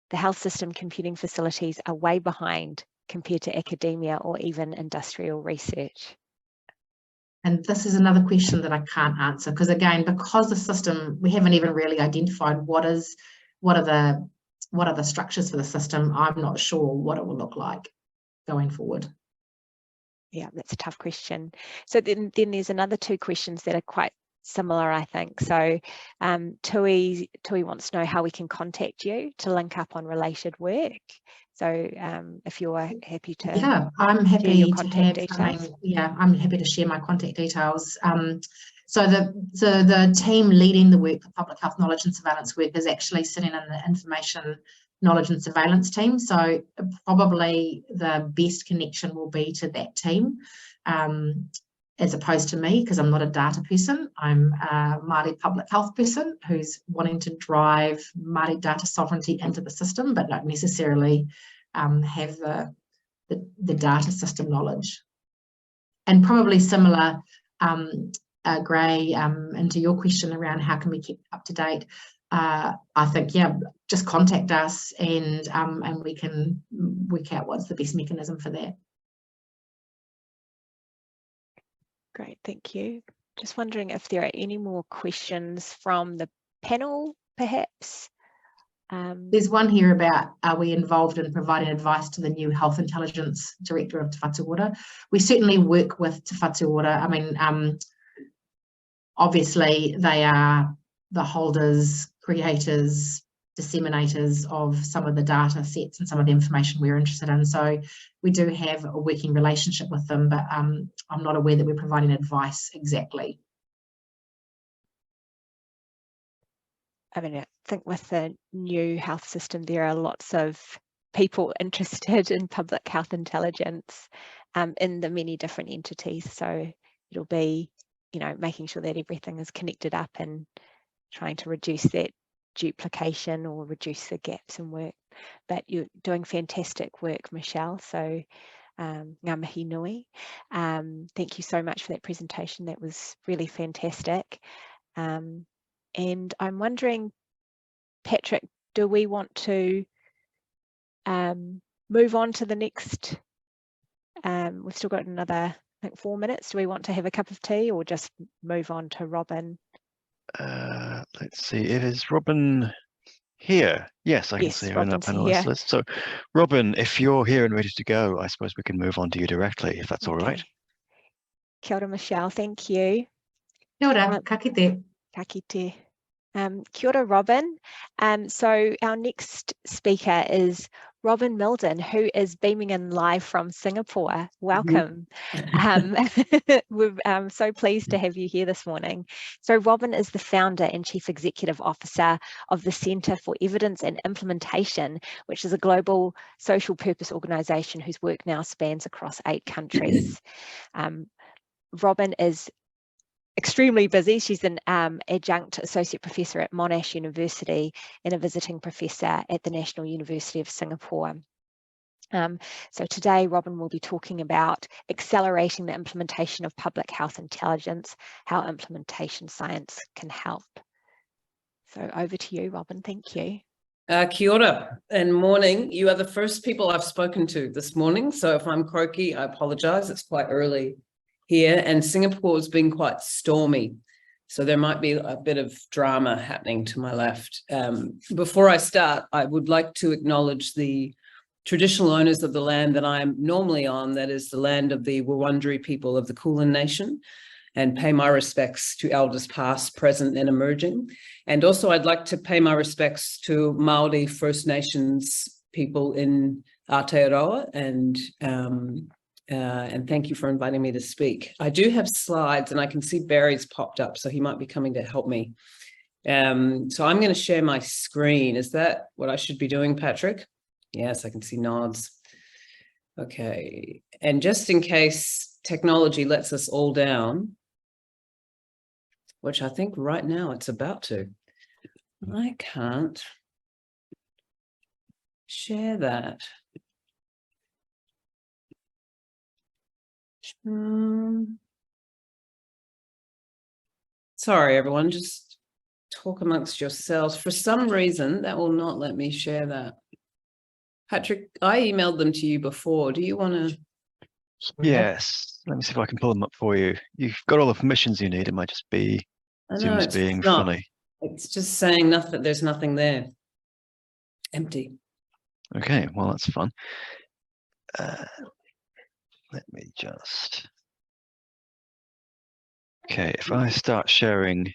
The health system computing facilities are way behind compared to academia or even industrial research. And this is another question that I can't answer, because again, because the system, we haven't even really identified what are the structures for the system. I'm not sure what it will look like going forward. Yeah, that's a tough question. So then there's another two questions that are quite similar, I think. So Tui wants to know how we can contact you to link up on related work. So if you're happy to, yeah, I'm happy to have details. I'm happy to share my contact details. So the team leading the work, the public health knowledge and surveillance work, is actually sitting in the information knowledge and surveillance team. So probably the best connection will be to that team. as opposed to me, because I'm not a data person. I'm a Māori public health person who's wanting to drive Māori data sovereignty into the system, but not necessarily have the data system knowledge. And probably similar, Gray, into your question around how can we keep up to date. I think, yeah, just contact us and we can work out what's the best mechanism for that. Great, thank you. Just wondering if there are any more questions from the panel, perhaps. There's one here about, are we involved in providing advice to the new Health Intelligence Director of Te Whatu Ora? We certainly work with Te Whatu Ora. I mean, obviously they are the holders, creators, disseminators of some of the data sets and some of the information we're interested in. So we do have a working relationship with them, but I'm not aware that we're providing advice exactly. I mean, I think with the new health system, there are lots of people interested in public health intelligence in the many different entities. So it'll be, you know, making sure that everything is connected up and trying to reduce that duplication or reduce the gaps in work. But you're doing fantastic work, Michelle. So ngā mihi nui. Thank you so much for that presentation. That was really fantastic. And I'm wondering, Patrick, do we want to move on to the next? We've still got another, I think, 4 minutes. Do we want to have a cup of tea or just move on to Robyn? Let's see, it is Robyn here. Yes, I can see her in the panelist list. So Robyn, if you're here and ready to go, I suppose we can move on to you directly, if that's all right. Kia ora, Michelle, thank you. Kia ora, ka kite. Ka kite. Kia ora, Robyn. So our next speaker is Robyn Mildon, who is beaming in live from Singapore. Welcome. We're so pleased to have you here this morning. So Robyn is the founder and chief executive officer of the Centre for Evidence and Implementation, which is a global social purpose organisation whose work now spans across 8 countries. Robyn is extremely busy. She's an adjunct associate professor at Monash University and a visiting professor at the National University of Singapore. So today, Robyn will be talking about accelerating the implementation of public health intelligence, how implementation science can help. So over to you, Robyn. Thank you. Kia ora and morning. You are the first people I've spoken to this morning. So if I'm croaky, I apologize. It's quite early here, and Singapore has been quite stormy, so there might be a bit of drama happening to my left. Before I start, I would like to acknowledge the traditional owners of the land that I'm normally on, that is the land of the Wurundjeri people of the Kulin Nation, and pay my respects to elders past, present and emerging. And also I'd like to pay my respects to Māori First Nations people in Aotearoa, and thank you for inviting me to speak. I do have slides and I can see Barry's popped up, so he might be coming to help me. So I'm going to share my screen. Is that what I should be doing, Patrick? Yes, I can see nods. Okay, and just in case technology lets us all down, which I think right now it's about to, I can't share that. Sorry, everyone, just talk amongst yourselves. For some reason, that will not let me share that. Patrick, I emailed them to you before. Do you want to? Yes, let me see if I can pull them up for you. You've got all the permissions you need. It might just be Zoom's being funny. It's just saying nothing. There's nothing there. Empty. Okay, well, that's fun. Let me just. Okay, if I start sharing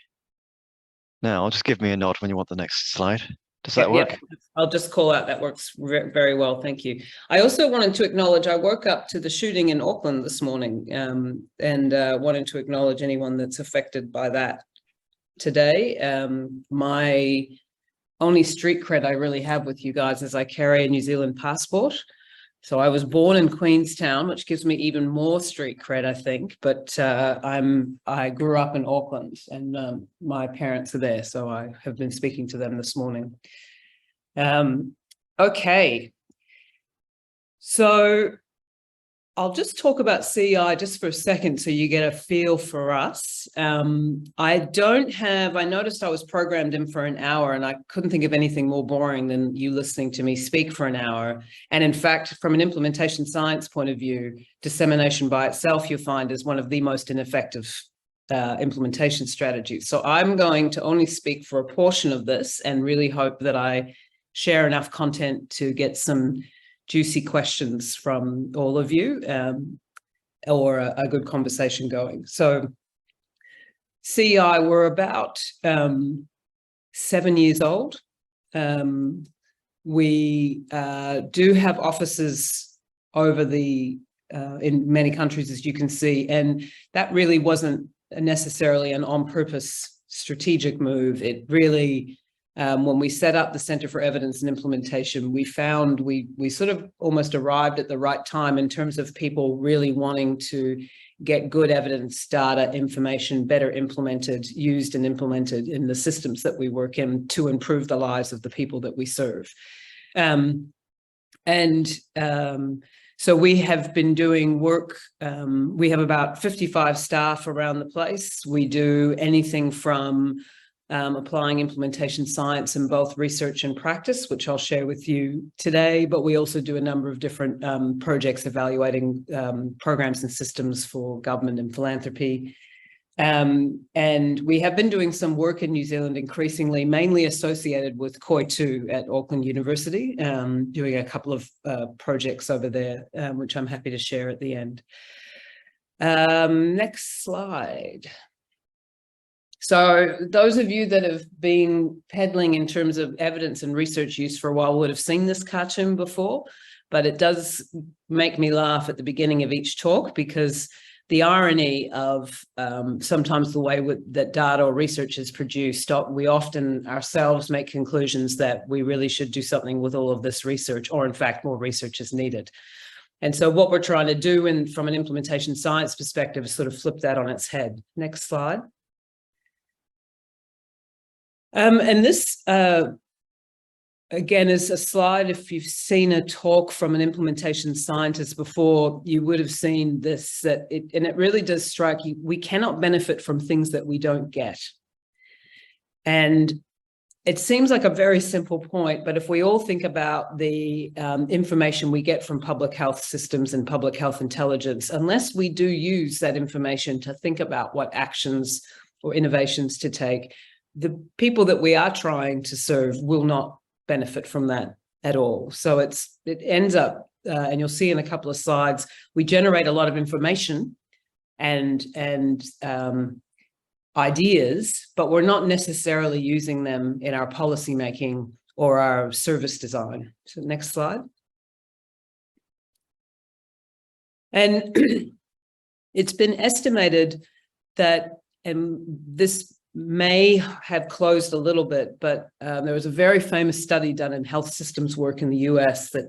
now, just give me a nod when you want the next slide. Does that work? Yeah, I'll just call out. That works very well. Thank you. I also wanted to acknowledge, I woke up to the shooting in Auckland this morning, and wanted to acknowledge anyone that's affected by that today. My only street cred I really have with you guys is I carry a New Zealand passport. So I was born in Queenstown, which gives me even more street cred, I think. But I grew up in Auckland, and my parents are there, so I have been speaking to them this morning. Okay, so I'll just talk about CEI just for a second so you get a feel for us. I noticed I was programmed in for an hour, and I couldn't think of anything more boring than you listening to me speak for an hour. And in fact, from an implementation science point of view, dissemination by itself, you'll find, is one of the most ineffective implementation strategies. So I'm going to only speak for a portion of this and really hope that I share enough content to get some juicy questions from all of you, or a good conversation going. So CEI, we're about 7 years old. We do have offices over in many countries, as you can see, and that really wasn't necessarily an on-purpose strategic move. It really, when we set up the Centre for Evidence and Implementation, we found we sort of almost arrived at the right time in terms of people really wanting to get good evidence, data, information better implemented, used and implemented in the systems that we work in to improve the lives of the people that we serve. So we have been doing work. We have about 55 staff around the place. We do anything from applying implementation science in both research and practice, which I'll share with you today, but we also do a number of different projects evaluating programs and systems for government and philanthropy. And we have been doing some work in New Zealand increasingly, mainly associated with KOI2 at Auckland University, doing a couple of projects over there, which I'm happy to share at the end. Next slide. So those of you that have been peddling in terms of evidence and research use for a while would have seen this cartoon before, but it does make me laugh at the beginning of each talk, because the irony of sometimes the way that data or research is produced, we often ourselves make conclusions that we really should do something with all of this research, or in fact more research is needed. And so what we're trying to do from an implementation science perspective is sort of flip that on its head. Next slide. And this, again, is a slide. If you've seen a talk from an implementation scientist before, you would have seen this, and it really does strike you. We cannot benefit from things that we don't get. And it seems like a very simple point, but if we all think about the information we get from public health systems and public health intelligence, unless we do use that information to think about what actions or innovations to take, the people that we are trying to serve will not benefit from that at all. So it ends up, and you'll see in a couple of slides, we generate a lot of information and ideas, but we're not necessarily using them in our policy making or our service design. So next slide. And it's been estimated that, and this may have closed a little bit, but there was a very famous study done in health systems work in the US that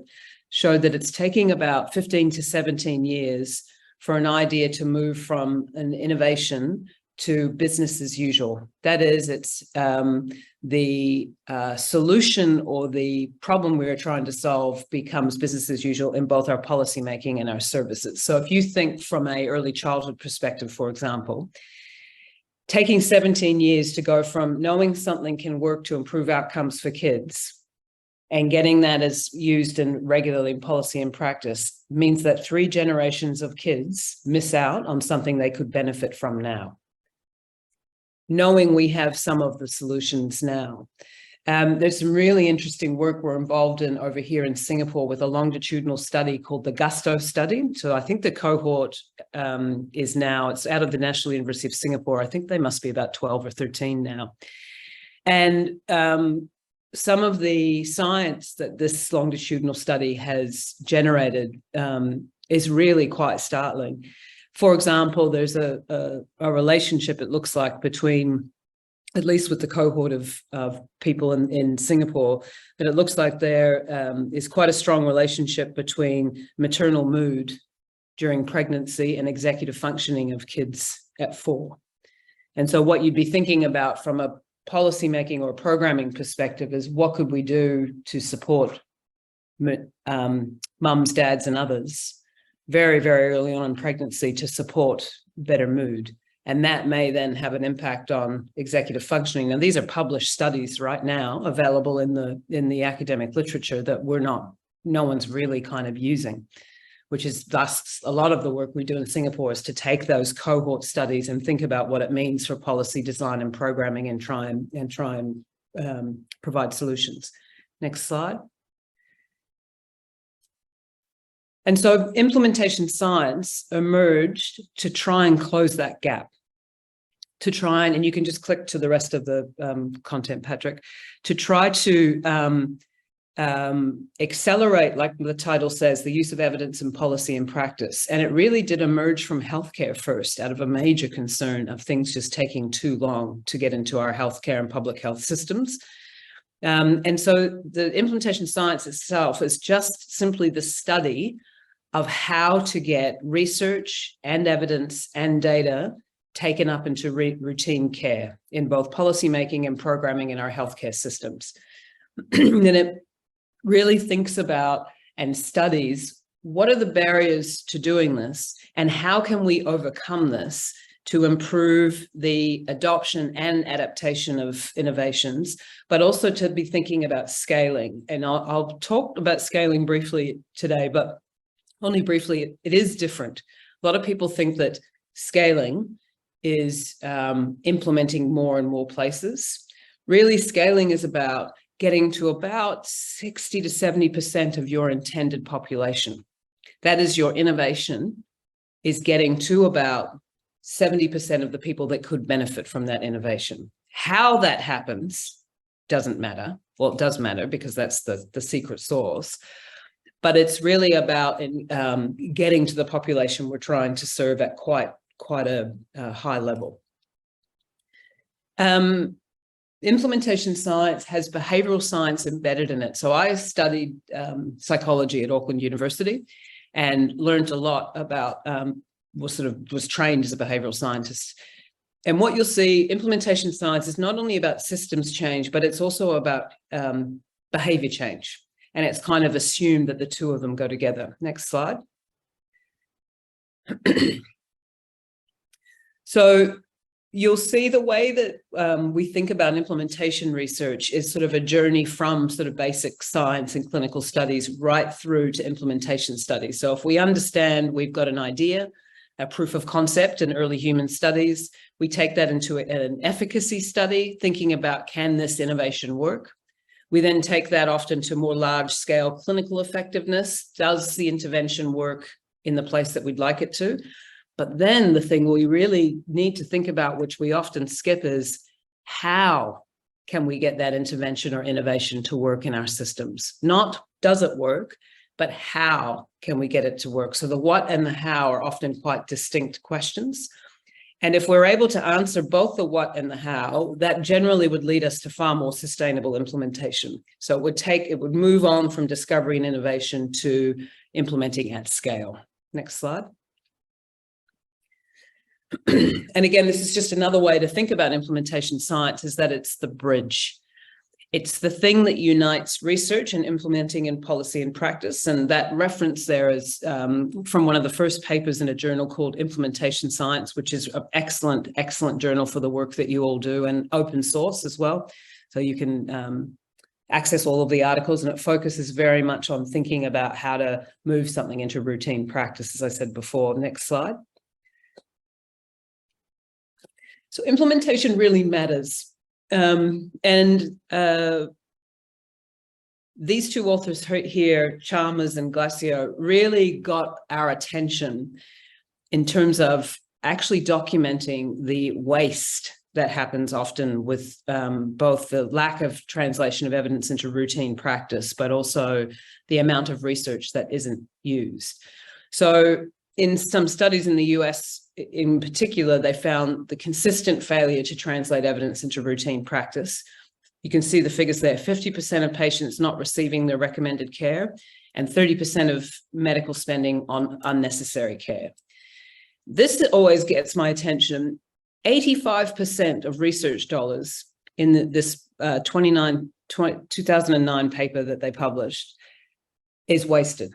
showed that it's taking about 15 to 17 years for an idea to move from an innovation to business as usual. That is, it's the solution or the problem we are trying to solve becomes business as usual in both our policymaking and our services. So if you think from an early childhood perspective, for example, taking 17 years to go from knowing something can work to improve outcomes for kids and getting that as used in regularly in policy and practice means that 3 generations of kids miss out on something they could benefit from now, knowing we have some of the solutions now. There's some really interesting work we're involved in over here in Singapore with a longitudinal study called the Gusto study. So I think the cohort is now, it's out of the National University of Singapore. I think they must be about 12 or 13 now. And some of the science that this longitudinal study has generated is really quite startling. For example, there's a relationship, it looks like, between at least with the cohort of people in Singapore, that it looks like there is quite a strong relationship between maternal mood during pregnancy and executive functioning of kids at 4. And so what you'd be thinking about from a policymaking or programming perspective is what could we do to support mums, dads, and others very, very early on in pregnancy to support better mood. And that may then have an impact on executive functioning. Now, these are published studies right now available in the academic literature that no one's really kind of using, which is thus a lot of the work we do in Singapore is to take those cohort studies and think about what it means for policy design and programming and try and provide solutions. Next slide. And so implementation science emerged to try and close that gap, to try and you can just click to the rest of the content, Patrick, to try to accelerate, like the title says, the use of evidence in policy and practice. And it really did emerge from healthcare first, out of a major concern of things just taking too long to get into our healthcare and public health systems. And so the implementation science itself is just simply the study of how to get research and evidence and data taken up into routine care in both policymaking and programming in our healthcare systems. And it really thinks about and studies what are the barriers to doing this and how can we overcome this to improve the adoption and adaptation of innovations, but also to be thinking about scaling. And I'll talk about scaling briefly today, but only briefly. It is different. A lot of people think that scaling is implementing more and more places. Really, scaling is about getting to about 60 to 70% of your intended population. That is, your innovation is getting to about 70% of the people that could benefit from that innovation. How that happens doesn't matter. Well, it does matter because that's the secret sauce. But it's really about getting to the population we're trying to serve at quite a high level. Implementation science has behavioral science embedded in it. So I studied psychology at Auckland University and learned a lot about, was trained as a behavioral scientist. And what you'll see, implementation science is not only about systems change, but it's also about behavior change. And it's kind of assumed that the two of them go together. Next slide. So you'll see the way that we think about implementation research is sort of a journey from sort of basic science and clinical studies right through to implementation studies. So if we understand we've got an idea, a proof of concept in early human studies, we take that into an efficacy study, thinking about, can this innovation work? We then take that often to more large-scale clinical effectiveness. Does the intervention work in the place that we'd like it to? But then the thing we really need to think about, which we often skip, is how can we get that intervention or innovation to work in our systems? Not does it work, but how can we get it to work? So the what and the how are often quite distinct questions. And if we're able to answer both the what and the how, that generally would lead us to far more sustainable implementation. So it would move on from discovery and innovation to implementing at scale. Next slide. And again, this is just another way to think about implementation science, is that it's the bridge. It's the thing that unites research and implementing in policy and practice. And that reference there is from one of the first papers in a journal called Implementation Science, which is an excellent, excellent journal for the work that you all do, and open source as well. So you can access all of the articles, and it focuses very much on thinking about how to move something into routine practice, as I said before. Next slide. So implementation really matters. These two authors here, Chalmers and Glacio, really got our attention in terms of actually documenting the waste that happens often with both the lack of translation of evidence into routine practice, but also the amount of research that isn't used. So in some studies in the US, in particular, they found the consistent failure to translate evidence into routine practice. You can see the figures there, 50% of patients not receiving their recommended care and 30% of medical spending on unnecessary care. This always gets my attention. 85% of research dollars in this 2009 paper that they published is wasted.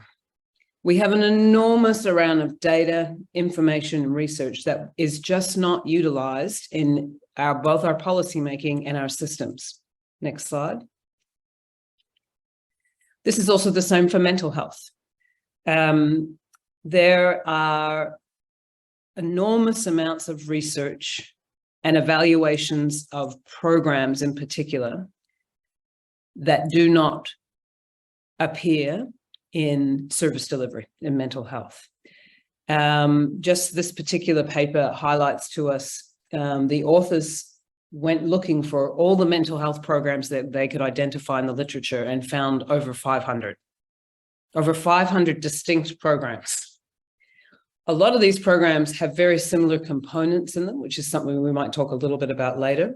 We have an enormous amount of data, information, and research that is just not utilized in both our policymaking and our systems. Next slide. This is also the same for mental health. There are enormous amounts of research and evaluations of programs in particular that do not appear in service delivery in mental health. Just this particular paper highlights to us, the authors went looking for all the mental health programs that they could identify in the literature and found over 500 distinct programs. A lot of these programs have very similar components in them, which is something we might talk a little bit about later.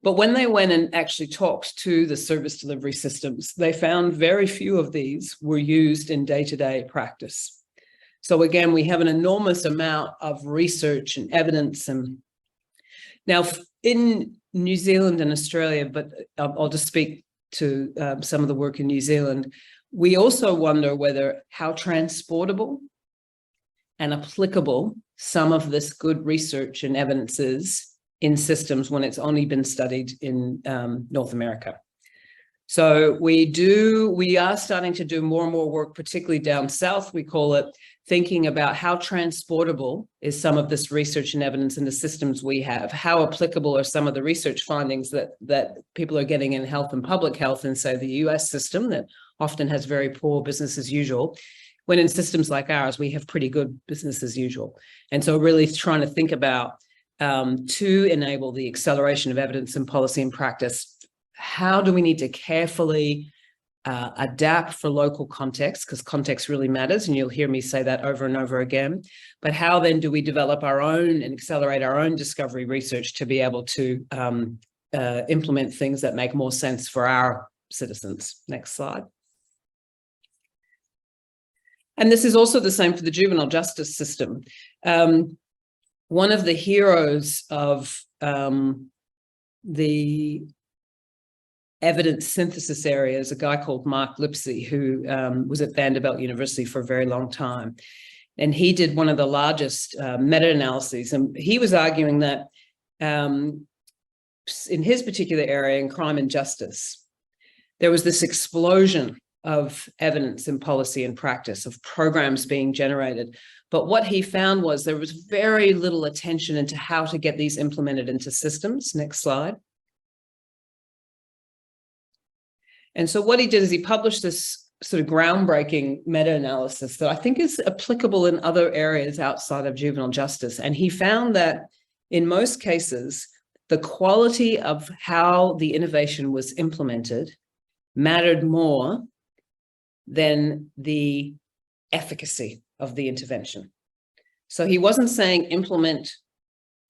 But when they went and actually talked to the service delivery systems, they found very few of these were used in day-to-day practice. So again, we have an enormous amount of research and evidence. And now in New Zealand and Australia, but I'll just speak to some of the work in New Zealand, we also wonder whether how transportable and applicable some of this good research and evidence is in systems when it's only been studied in North America. So we are starting to do more and more work, particularly down south, we call it, thinking about how transportable is some of this research and evidence in the systems we have, how applicable are some of the research findings that people are getting in health and public health in, say, the US system that often has very poor business as usual, when in systems like ours, we have pretty good business as usual. And so really trying to think about to enable the acceleration of evidence and policy and practice, how do we need to carefully adapt for local context, because context really matters, and you'll hear me say that over and over again, but how then do we develop our own and accelerate our own discovery research to be able to implement things that make more sense for our citizens? Next slide. And this is also the same for the juvenile justice system. One of the heroes of the evidence synthesis area is a guy called Mark Lipsey, who was at Vanderbilt University for a very long time. And he did one of the largest meta-analyses. And he was arguing that in his particular area, in crime and justice, there was this explosion of evidence in policy and practice, of programs being generated. But what he found was there was very little attention into how to get these implemented into systems. Next slide. And so what he did is he published this sort of groundbreaking meta-analysis that I think is applicable in other areas outside of juvenile justice. And he found that in most cases, the quality of how the innovation was implemented mattered more than the efficacy of the intervention. So he wasn't saying implement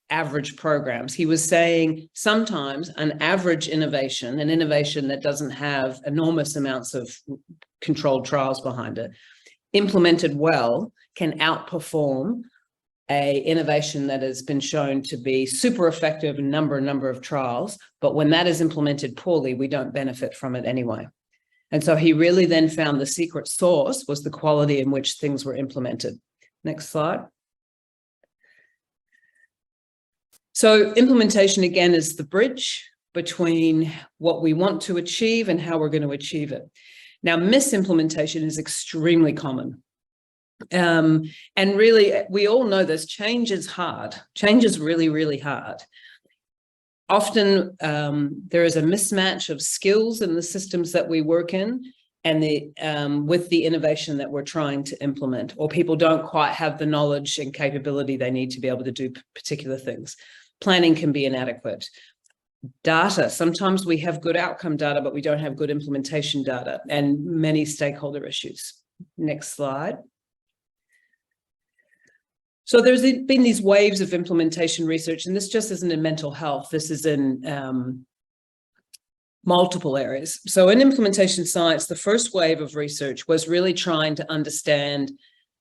average programs. He was saying sometimes an average innovation, an innovation that doesn't have enormous amounts of controlled trials behind it, implemented well, can outperform a innovation that has been shown to be super effective in number of trials. But when that is implemented poorly, we don't benefit from it anyway. And so he really then found the secret sauce was the quality in which things were implemented. Next slide. So implementation, again, is the bridge between what we want to achieve and how we're going to achieve it. Now, misimplementation is extremely common. And really, we all know this, change is hard. Change is really, really hard. Often there is a mismatch of skills in the systems that we work in and with the innovation that we're trying to implement, or people don't quite have the knowledge and capability they need to be able to do particular things. Planning can be inadequate. Data, sometimes we have good outcome data, but we don't have good implementation data, and many stakeholder issues. Next slide. So there's been these waves of implementation research, and this just isn't in mental health. This is in multiple areas. So in implementation science, the first wave of research was really trying to understand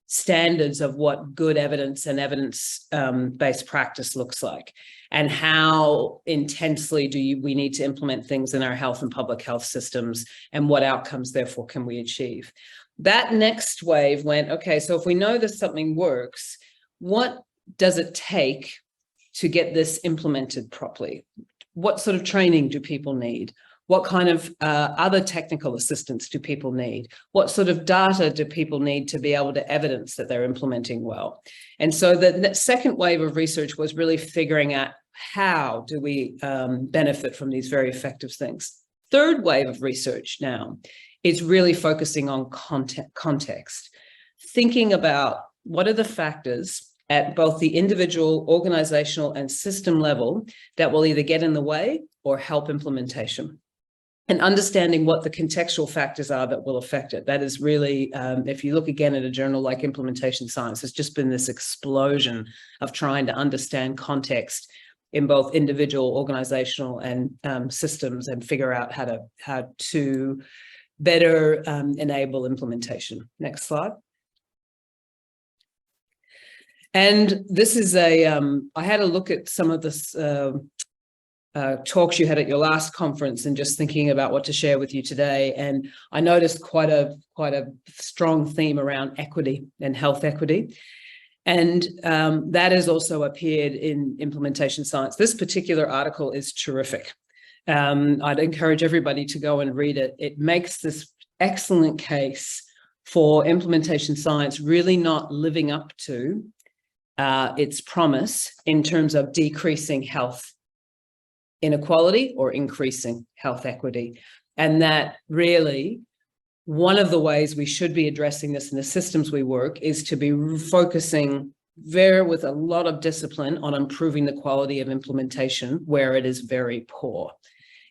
standards of what good evidence and evidence-based practice looks like, and how intensely we need to implement things in our health and public health systems, and what outcomes, therefore, can we achieve. That next wave went, okay, so if we know that something works, what does it take to get this implemented properly? What sort of training do people need? What kind of other technical assistance do people need? What sort of data do people need to be able to evidence that they're implementing well? And so the second wave of research was really figuring out how do we benefit from these very effective things. Third wave of research now is really focusing on context, thinking about what are the factors at both the individual, organizational, and system level that will either get in the way or help implementation, and understanding what the contextual factors are that will affect it. That is really, if you look again at a journal like Implementation Science, there's just been this explosion of trying to understand context in both individual, organizational, and systems, and figure out how to better enable implementation. Next slide. And this is I had a look at some of this talks you had at your last conference, and just thinking about what to share with you today. And I noticed quite a strong theme around equity and health equity. And that has also appeared in Implementation Science. This particular article is terrific. I'd encourage everybody to go and read it. It makes this excellent case for Implementation Science really not living up to its promise in terms of decreasing health inequality or increasing health equity. And that really, one of the ways we should be addressing this in the systems we work is to be focusing with a lot of discipline on improving the quality of implementation where it is very poor.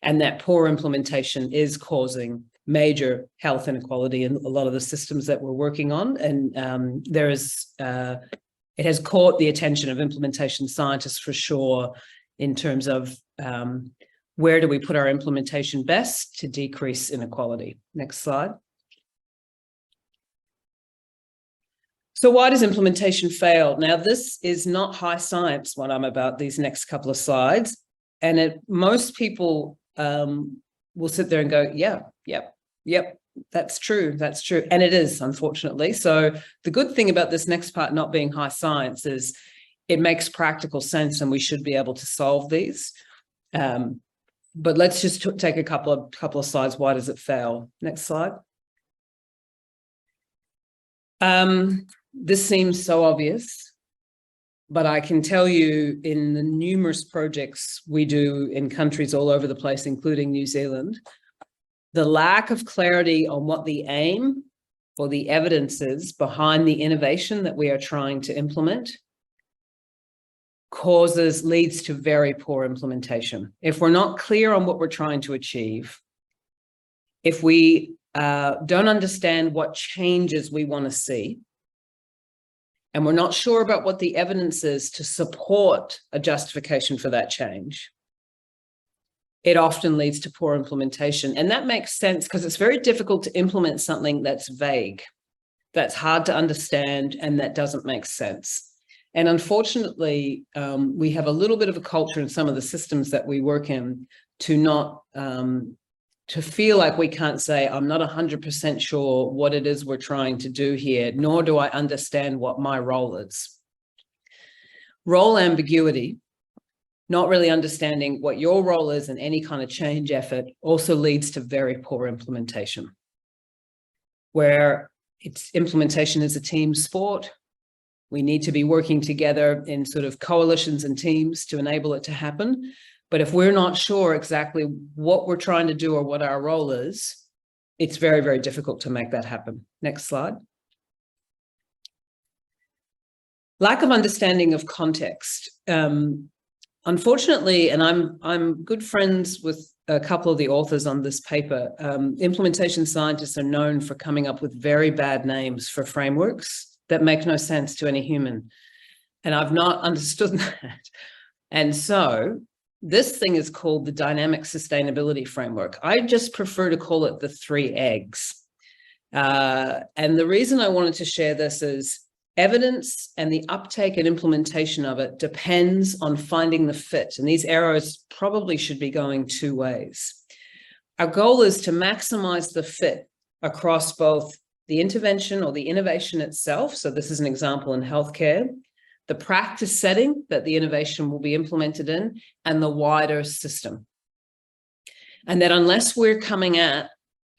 And that poor implementation is causing major health inequality in a lot of the systems that we're working on. And it has caught the attention of implementation scientists for sure, in terms of where do we put our implementation best to decrease inequality. Next slide. So why does implementation fail? Now, this is not high science, what I'm about these next couple of slides. And most people will sit there and go, yep, that's true. And it is, unfortunately. So the good thing about this next part not being high science is it makes practical sense, and we should be able to solve these. But let's just take a couple of slides. Why does it fail? Next slide. This seems so obvious, but I can tell you in the numerous projects we do in countries all over the place, including New Zealand, the lack of clarity on what the aim or the evidence is behind the innovation that we are trying to implement leads to very poor implementation. If we're not clear on what we're trying to achieve, if we don't understand what changes we want to see, and we're not sure about what the evidence is to support a justification for that change, it often leads to poor implementation. And that makes sense because it's very difficult to implement something that's vague, that's hard to understand, and that doesn't make sense. And unfortunately, we have a little bit of a culture in some of the systems that we work in to feel like we can't say, I'm not 100% sure what it is we're trying to do here, nor do I understand what my role is. Role ambiguity, not really understanding what your role is in any kind of change effort, also leads to very poor implementation, where implementation is a team sport. We need to be working together in sort of coalitions and teams to enable it to happen. But if we're not sure exactly what we're trying to do or what our role is, it's very, very difficult to make that happen. Next slide. Lack of understanding of context. Unfortunately, and I'm good friends with a couple of the authors on this paper, implementation scientists are known for coming up with very bad names for frameworks that make no sense to any human. And I've not understood that. And so this thing is called the dynamic sustainability framework. I just prefer to call it the 3 eggs. And the reason I wanted to share this is evidence and the uptake and implementation of it depends on finding the fit. And these arrows probably should be going 2 ways. Our goal is to maximize the fit across both the intervention or the innovation itself. So this is an example in healthcare, the practice setting that the innovation will be implemented in, and the wider system. And that unless we're coming at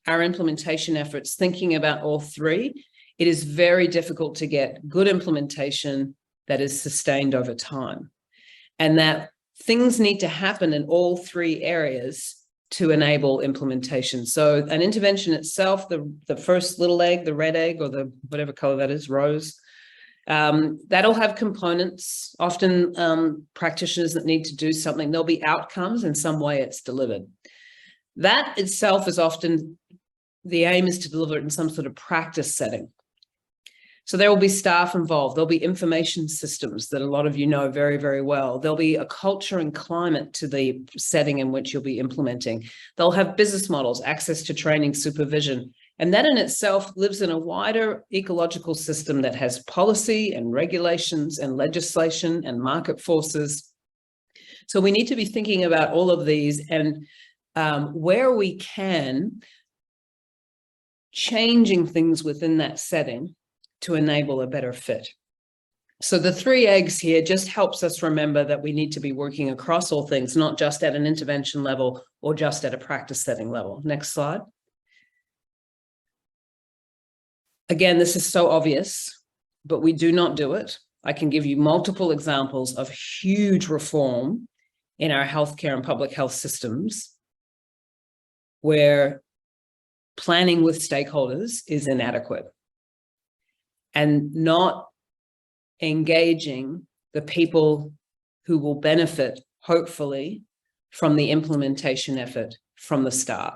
our implementation efforts thinking about all 3, it is very difficult to get good implementation that is sustained over time. And that things need to happen in all 3 areas to enable implementation. So an intervention itself, the first little egg, the red egg, or the whatever color that is, rose, that'll have components, often practitioners that need to do something. There'll be outcomes, in some way it's delivered. That itself is often, the aim is to deliver it in some sort of practice setting. So there will be staff involved. There'll be information systems that a lot of you know very, very well. There'll be a culture and climate to the setting in which you'll be implementing. They'll have business models, access to training, supervision. And that in itself lives in a wider ecological system that has policy and regulations and legislation and market forces. So we need to be thinking about all of these, and where we can, changing things within that setting to enable a better fit. So the 3 eggs here just helps us remember that we need to be working across all things, not just at an intervention level or just at a practice setting level. Next slide. Again, this is so obvious, but we do not do it. I can give you multiple examples of huge reform in our healthcare and public health systems where planning with stakeholders is inadequate and not engaging the people who will benefit, hopefully, from the implementation effort from the start.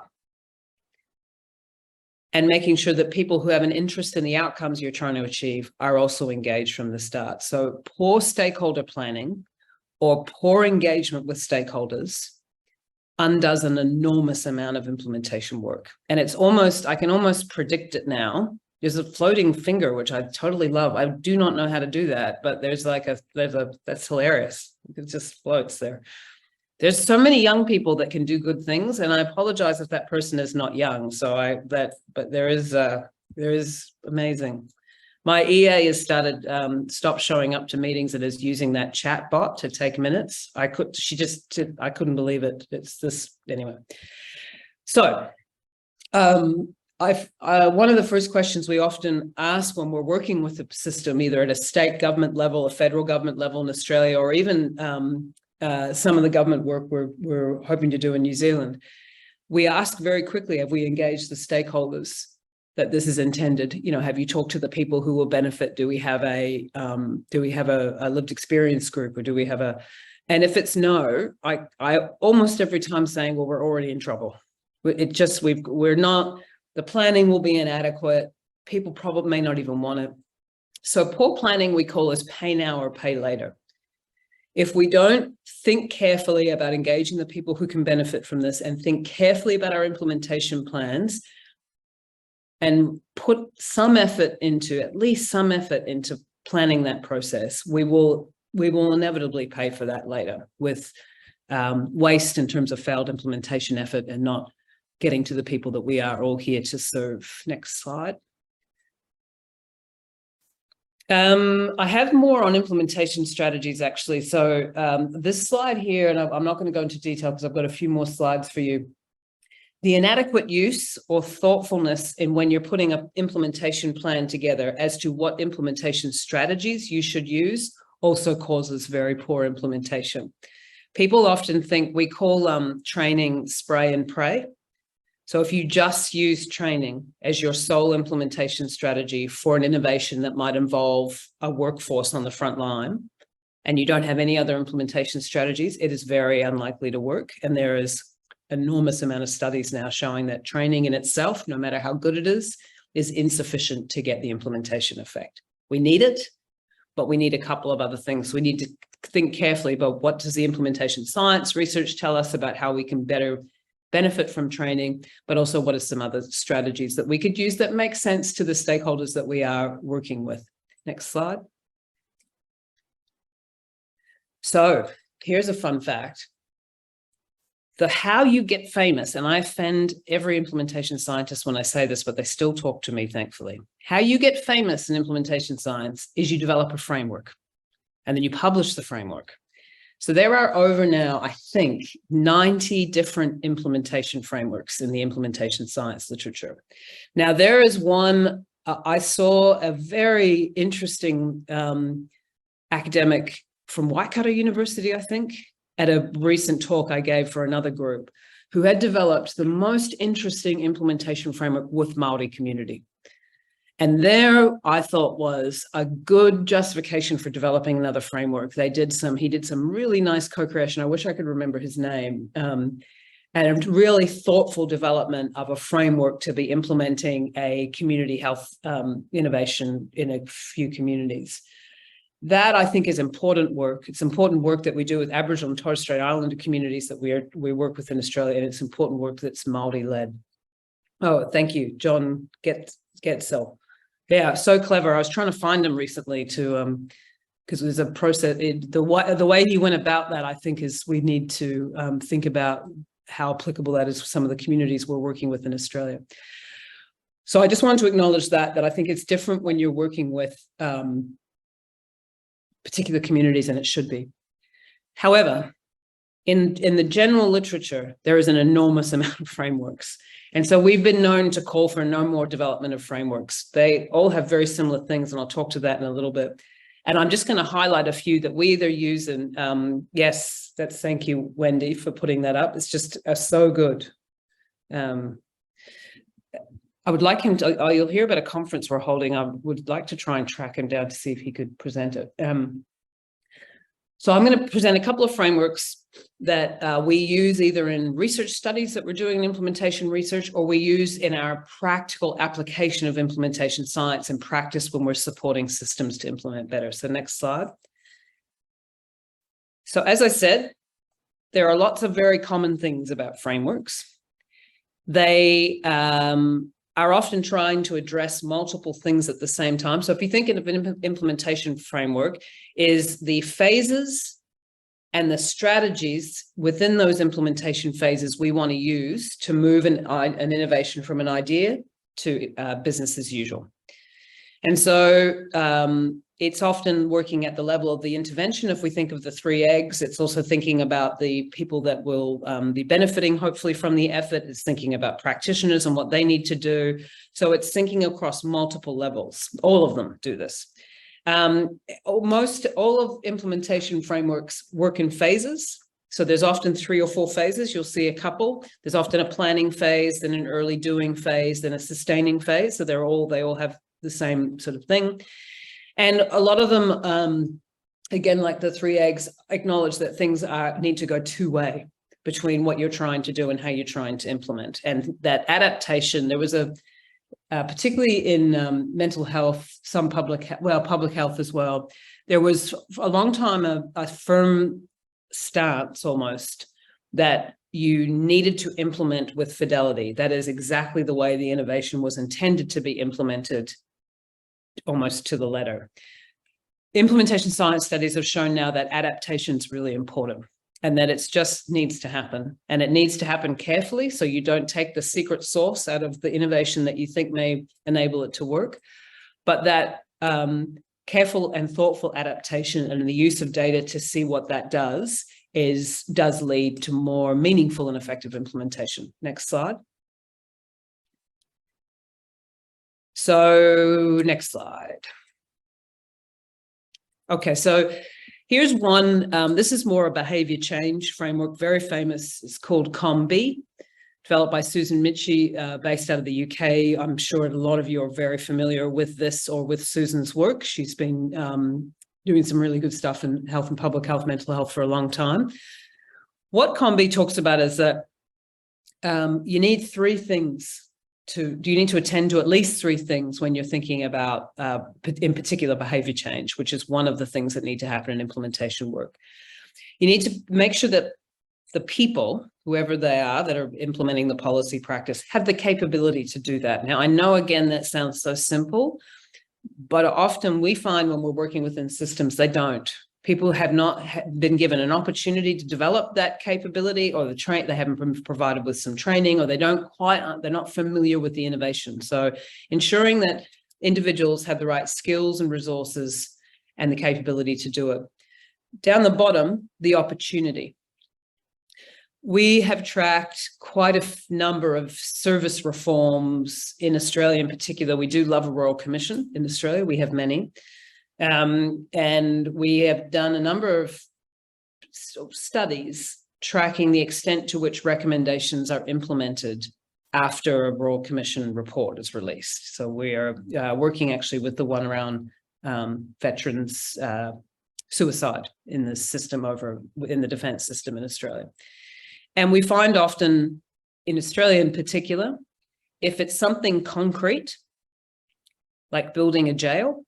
And making sure that people who have an interest in the outcomes you're trying to achieve are also engaged from the start. So poor stakeholder planning or poor engagement with stakeholders undoes an enormous amount of implementation work. And it's almost, I can almost predict it now. There's a floating finger, which I totally love. I do not know how to do that, but there's that's hilarious. It just floats there. There's so many young people that can do good things, and I apologize if that person is not young. So but there is amazing. My EA has started, stopped showing up to meetings and is using that chat bot to take minutes. I couldn't believe it. It's this, anyway. So one of the first questions we often ask when we're working with the system, either at a state government level, a federal government level in Australia, or even some of the government work we're hoping to do in New Zealand, we ask very quickly, have we engaged the stakeholders that this is intended? You know, have you talked to the people who will benefit? Do we have a lived experience group, or do we have a? And if it's no, I almost every time saying, well, we're already in trouble. We're not. The planning will be inadequate. People probably may not even want it. So poor planning we call as pay now or pay later. If we don't think carefully about engaging the people who can benefit from this and think carefully about our implementation plans and put some effort into, at least some effort into planning that process, we will inevitably pay for that later with waste in terms of failed implementation effort and not getting to the people that we are all here to serve. Next slide. I have more on implementation strategies, actually. So this slide here, and I'm not going to go into detail because I've got a few more slides for you. The inadequate use or thoughtfulness in when you're putting an implementation plan together as to what implementation strategies you should use also causes very poor implementation. People often think, we call training spray and pray. So if you just use training as your sole implementation strategy for an innovation that might involve a workforce on the front line, and you don't have any other implementation strategies, it is very unlikely to work. And there is enormous amount of studies now showing that training in itself, no matter how good it is insufficient to get the implementation effect. We need it, but we need a couple of other things. We need to think carefully about what does the implementation science research tell us about how we can better benefit from training, but also what are some other strategies that we could use that make sense to the stakeholders that we are working with. Next slide. So here's a fun fact. The how you get famous, and I offend every implementation scientist when I say this, but they still talk to me, thankfully. How you get famous in implementation science is you develop a framework and then you publish the framework. So there are over now, I think, 90 different implementation frameworks in the implementation science literature. Now, there is one, I saw a very interesting academic from Waikato University, I think, at a recent talk I gave for another group, who had developed the most interesting implementation framework with Māori community. And there, I thought, was a good justification for developing another framework. He did some really nice co-creation. I wish I could remember his name. And a really thoughtful development of a framework to be implementing a community health innovation in a few communities. That, I think, is important work. It's important work that we do with Aboriginal and Torres Strait Islander communities that we work with in Australia, and it's important work that's Māori-led. Oh, thank you, John Getzel. Yeah, so clever. I was trying to find him recently to, because there's a process. The way he went about that, I think, is we need to think about how applicable that is for some of the communities we're working with in Australia. So I just wanted to acknowledge that I think it's different when you're working with particular communities, and it should be. However, in the general literature, there is an enormous amount of frameworks. And so we've been known to call for no more development of frameworks. They all have very similar things, and I'll talk to that in a little bit. And I'm just going to highlight a few that we either use, and yes, thank you, Wendy, for putting that up. It's just so good. I would like him to, you'll hear about a conference we're holding. I would like to try and track him down to see if he could present it. So I'm going to present a couple of frameworks that we use either in research studies that we're doing in implementation research, or we use in our practical application of implementation science and practice when we're supporting systems to implement better. So next slide. So as I said, there are lots of very common things about frameworks. They are often trying to address multiple things at the same time. So if you think of an implementation framework, is the phases and the strategies within those implementation phases we want to use to move an innovation from an idea to business as usual. And so it's often working at the level of the intervention. If we think of the 3 eggs, it's also thinking about the people that will be benefiting, hopefully, from the effort. It's thinking about practitioners and what they need to do. So it's thinking across multiple levels. All of them do this. All of implementation frameworks work in phases. So there's often 3 or 4 phases. You'll see a couple. There's often a planning phase, then an early doing phase, then a sustaining phase. So they all have the same sort of thing. And a lot of them, again, like the 3 eggs, acknowledge that things need to go two-way between what you're trying to do and how you're trying to implement. And that adaptation, there was particularly in mental health, some public health as well, there was for a long time a firm stance almost that you needed to implement with fidelity. That is exactly the way the innovation was intended to be implemented, almost to the letter. Implementation science studies have shown now that adaptation is really important, and that it just needs to happen, and it needs to happen carefully, so you don't take the secret sauce out of the innovation that you think may enable it to work, but that careful and thoughtful adaptation and the use of data to see what that does lead to more meaningful and effective implementation. Next slide. So next slide. Okay, so here's one. This is more a behavior change framework, very famous. It's called COM-B, developed by Susan Michie, based out of the UK. I'm sure a lot of you are very familiar with this or with Susan's work. She's been doing some really good stuff in health and public health, mental health for a long time. What COM-B talks about is that you need 3 things attend to at least 3 things when you're thinking about, in particular, behavior change, which is one of the things that need to happen in implementation work. You need to make sure that the people, whoever they are, that are implementing the policy practice, have the capability to do that. Now, I know, again, that sounds so simple, but often we find when we're working within systems, they don't. People have not been given an opportunity to develop that capability, or they haven't been provided with some training, or they're not familiar with the innovation. So ensuring that individuals have the right skills and resources and the capability to do it. Down the bottom, the opportunity. We have tracked quite a number of service reforms in Australia in particular. We do love a Royal Commission in Australia. We have many. And we have done a number of studies tracking the extent to which recommendations are implemented after a Royal Commission report is released. So we are working actually with the one around veterans suicide in the system in the defence system in Australia. And we find often in Australia in particular, if it's something concrete, like building a jail,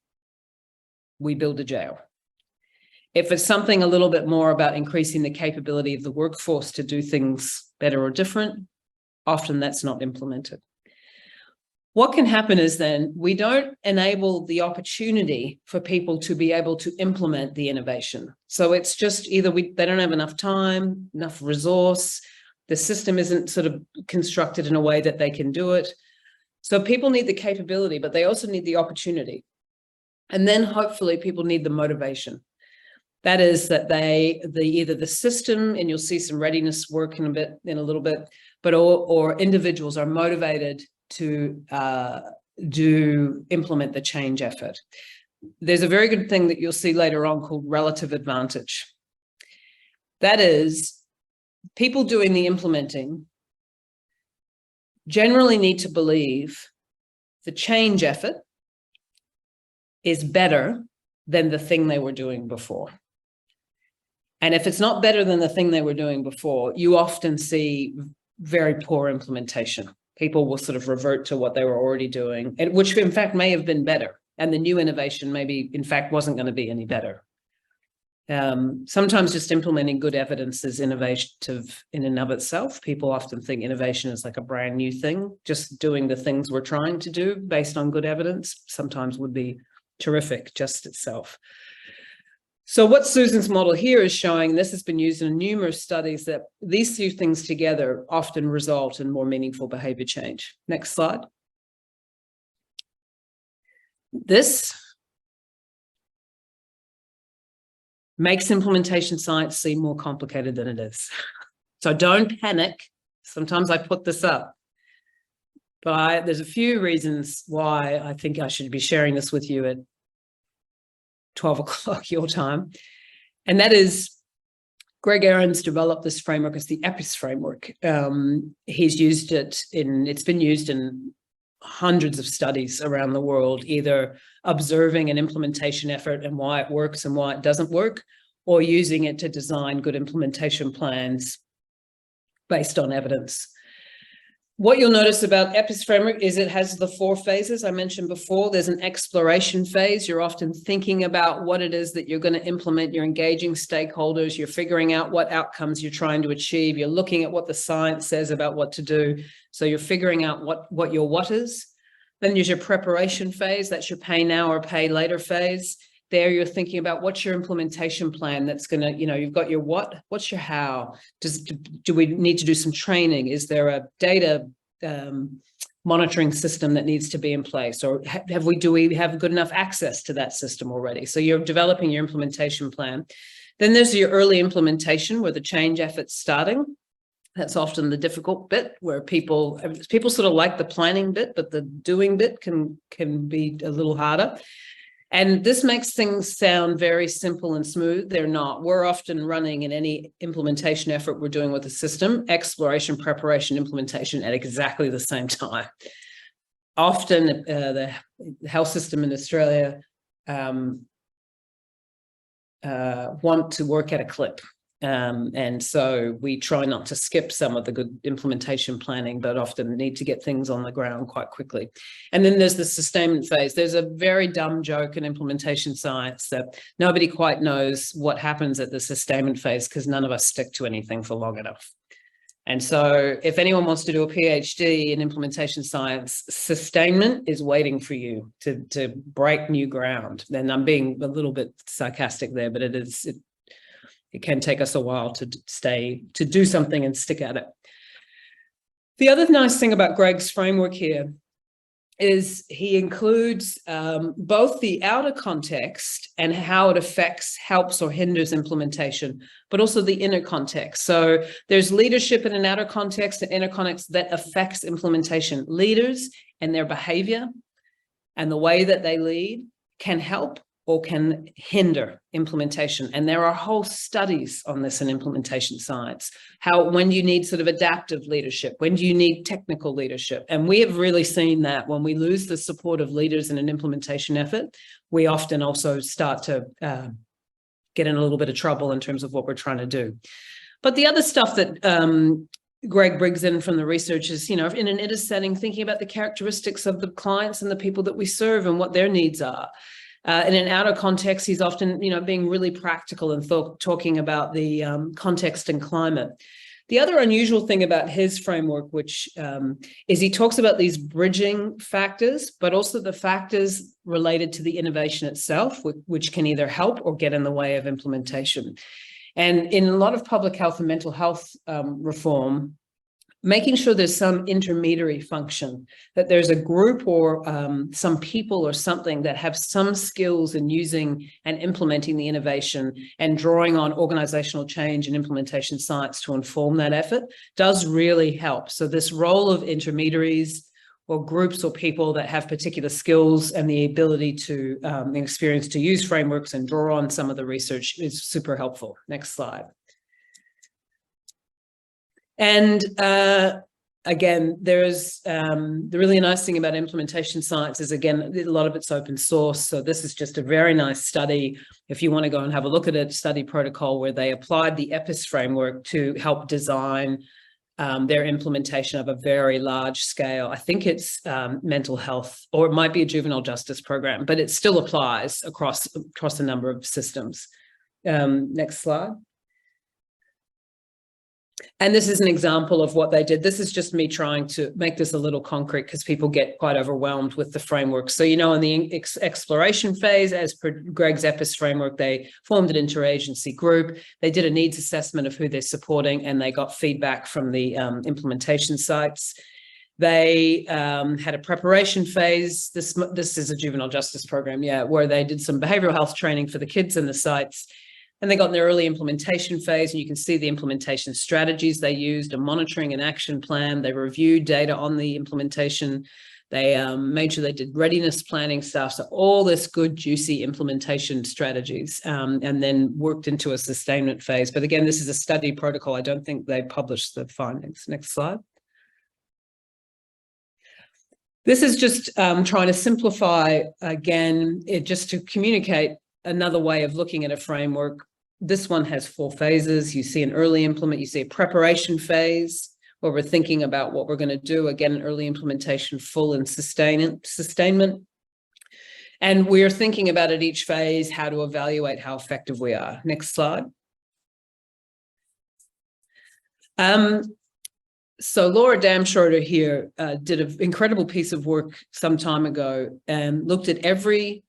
we build a jail. If it's something a little bit more about increasing the capability of the workforce to do things better or different, often that's not implemented. What can happen is then we don't enable the opportunity for people to be able to implement the innovation. So it's just either they don't have enough time, enough resource, the system isn't sort of constructed in a way that they can do it. So people need the capability, but they also need the opportunity. And then hopefully people need the motivation. That is that either the system, and you'll see some readiness work in a little bit, but or individuals are motivated to implement the change effort. There's a very good thing that you'll see later on called relative advantage. That is, people doing the implementing generally need to believe the change effort is better than the thing they were doing before. And if it's not better than the thing they were doing before, you often see very poor implementation. People will sort of revert to what they were already doing, which in fact may have been better. And the new innovation maybe in fact wasn't going to be any better. Sometimes just implementing good evidence is innovative in and of itself. People often think innovation is like a brand new thing. Just doing the things we're trying to do based on good evidence sometimes would be terrific just itself. So what Susan's model here is showing, this has been used in numerous studies, that these two things together often result in more meaningful behavior change. Next slide. This makes implementation science seem more complicated than it is. So don't panic. Sometimes I put this up. But there's a few reasons why I think I should be sharing this with you at 12 o'clock your time. And that is, Greg Ahrens developed this framework as the EPIS framework. He's used it it's been used in hundreds of studies around the world, either observing an implementation effort and why it works and why it doesn't work, or using it to design good implementation plans based on evidence. What you'll notice about EPIS framework is it has the 4 phases I mentioned before. There's an exploration phase. You're often thinking about what it is that you're going to implement. You're engaging stakeholders. You're figuring out what outcomes you're trying to achieve. You're looking at what the science says about what to do. So you're figuring out what your what is. Then there's your preparation phase. That's your pay now or pay later phase. There you're thinking about what's your implementation plan that's going to, you've got your what, what's your how? Do we need to do some training? Is there a data monitoring system that needs to be in place? Or do we have good enough access to that system already? So you're developing your implementation plan. Then there's your early implementation where the change effort's starting. That's often the difficult bit where people sort of like the planning bit, but the doing bit can be a little harder. And this makes things sound very simple and smooth. They're not. We're often running in any implementation effort we're doing with the system, exploration, preparation, implementation at exactly the same time. Often the health system in Australia want to work at a clip. And so we try not to skip some of the good implementation planning, but often need to get things on the ground quite quickly. And then there's the sustainment phase. There's a very dumb joke in implementation science that nobody quite knows what happens at the sustainment phase because none of us stick to anything for long enough. And so if anyone wants to do a PhD in implementation science, sustainment is waiting for you to break new ground. And I'm being a little bit sarcastic there, but it can take us a while to do something and stick at it. The other nice thing about Greg's framework here is he includes both the outer context and how it affects, helps or hinders implementation, but also the inner context. So there's leadership in an outer context and inner context that affects implementation. Leaders and their behavior and the way that they lead can help or can hinder implementation. And there are whole studies on this in implementation science. When do you need sort of adaptive leadership? When do you need technical leadership? And we have really seen that when we lose the support of leaders in an implementation effort, we often also start to get in a little bit of trouble in terms of what we're trying to do. But the other stuff that Greg brings in from the research is, in an ITA setting, thinking about the characteristics of the clients and the people that we serve and what their needs are. In an outer context, he's often, being really practical and talking about the context and climate. The other unusual thing about his framework, which is he talks about these bridging factors, but also the factors related to the innovation itself, which can either help or get in the way of implementation. And in a lot of public health and mental health reform, making sure there's some intermediary function, that there's a group or some people or something that have some skills in using and implementing the innovation and drawing on organizational change and implementation science to inform that effort does really help. So this role of intermediaries or groups or people that have particular skills and the ability to, the experience to use frameworks and draw on some of the research is super helpful. Next slide. And again, there's the really nice thing about implementation science is, again, a lot of it's open source. So this is just a very nice study. If you want to go and have a look at it, study protocol where they applied the EPIS framework to help design their implementation of a very large scale. I think it's mental health, or it might be a juvenile justice program, but it still applies across a number of systems. Next slide. And this is an example of what they did. This is just me trying to make this a little concrete because people get quite overwhelmed with the framework. So, in the exploration phase, as per Greg's EPIS framework, they formed an interagency group. They did a needs assessment of who they're supporting, and they got feedback from the implementation sites. They had a preparation phase. This is a juvenile justice program, where they did some behavioral health training for the kids in the sites. And they got in their early implementation phase, and you can see the implementation strategies they used, a monitoring and action plan. They reviewed data on the implementation. They made sure they did readiness planning stuff. So all this good, juicy implementation strategies, and then worked into a sustainment phase. But again, this is a study protocol. I don't think they published the findings. Next slide. This is just trying to simplify, again, just to communicate another way of looking at a framework. This one has 4 phases. You see an early implement, you see a preparation phase where we're thinking about what we're going to do. Again, an early implementation, full and sustainment. And we're thinking about at each phase how to evaluate how effective we are. Next slide. So Laura Damschroeder here did an incredible piece of work some time ago and looked at every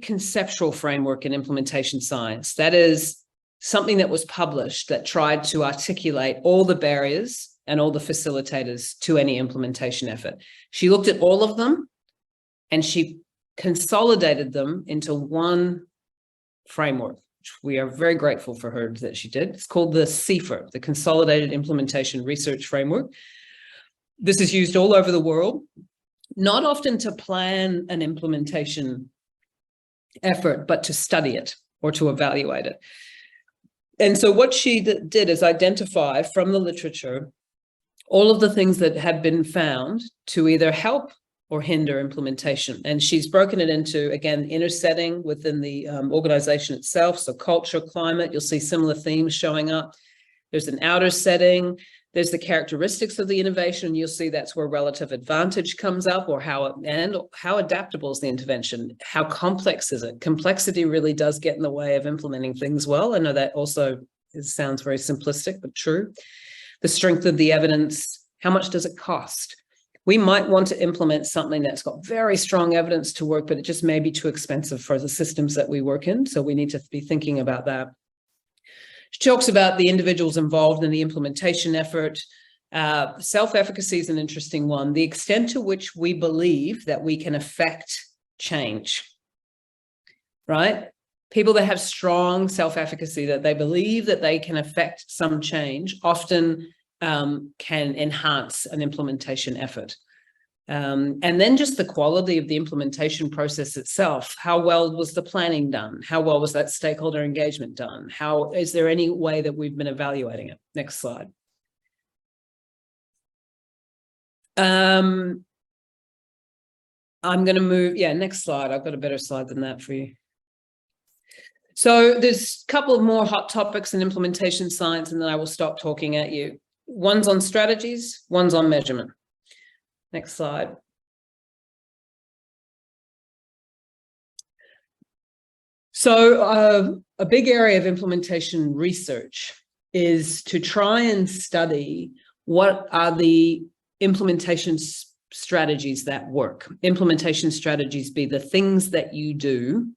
conceptual framework in implementation science. That is something that was published that tried to articulate all the barriers and all the facilitators to any implementation effort. She looked at all of them and she consolidated them into one framework, which we are very grateful for her that she did. It's called the CIFR, the Consolidated Implementation Research Framework. This is used all over the world, not often to plan an implementation effort, but to study it or to evaluate it. And so what she did is identify from the literature all of the things that had been found to either help or hinder implementation. And she's broken it into, again, inner setting within the organization itself. So culture, climate, you'll see similar themes showing up. There's an outer setting. There's the characteristics of the innovation. You'll see that's where relative advantage comes up, or how adaptable is the intervention? How complex is it? Complexity really does get in the way of implementing things well. I know that also sounds very simplistic, but true. The strength of the evidence. How much does it cost? We might want to implement something that's got very strong evidence to work, but it just may be too expensive for the systems that we work in. So we need to be thinking about that. She talks about the individuals involved in the implementation effort. Self-efficacy is an interesting one. The extent to which we believe that we can affect change, right? People that have strong self-efficacy, that they believe that they can affect some change, often can enhance an implementation effort. And then just the quality of the implementation process itself. How well was the planning done? How well was that stakeholder engagement done? How is there any way that we've been evaluating it? Next slide. I'm going to move, next slide. I've got a better slide than that for you. So there's a couple of more hot topics in implementation science, and then I will stop talking at you. One's on strategies, one's on measurement. Next slide. So a big area of implementation research is to try and study what are the implementation strategies that work. Implementation strategies be the things that you do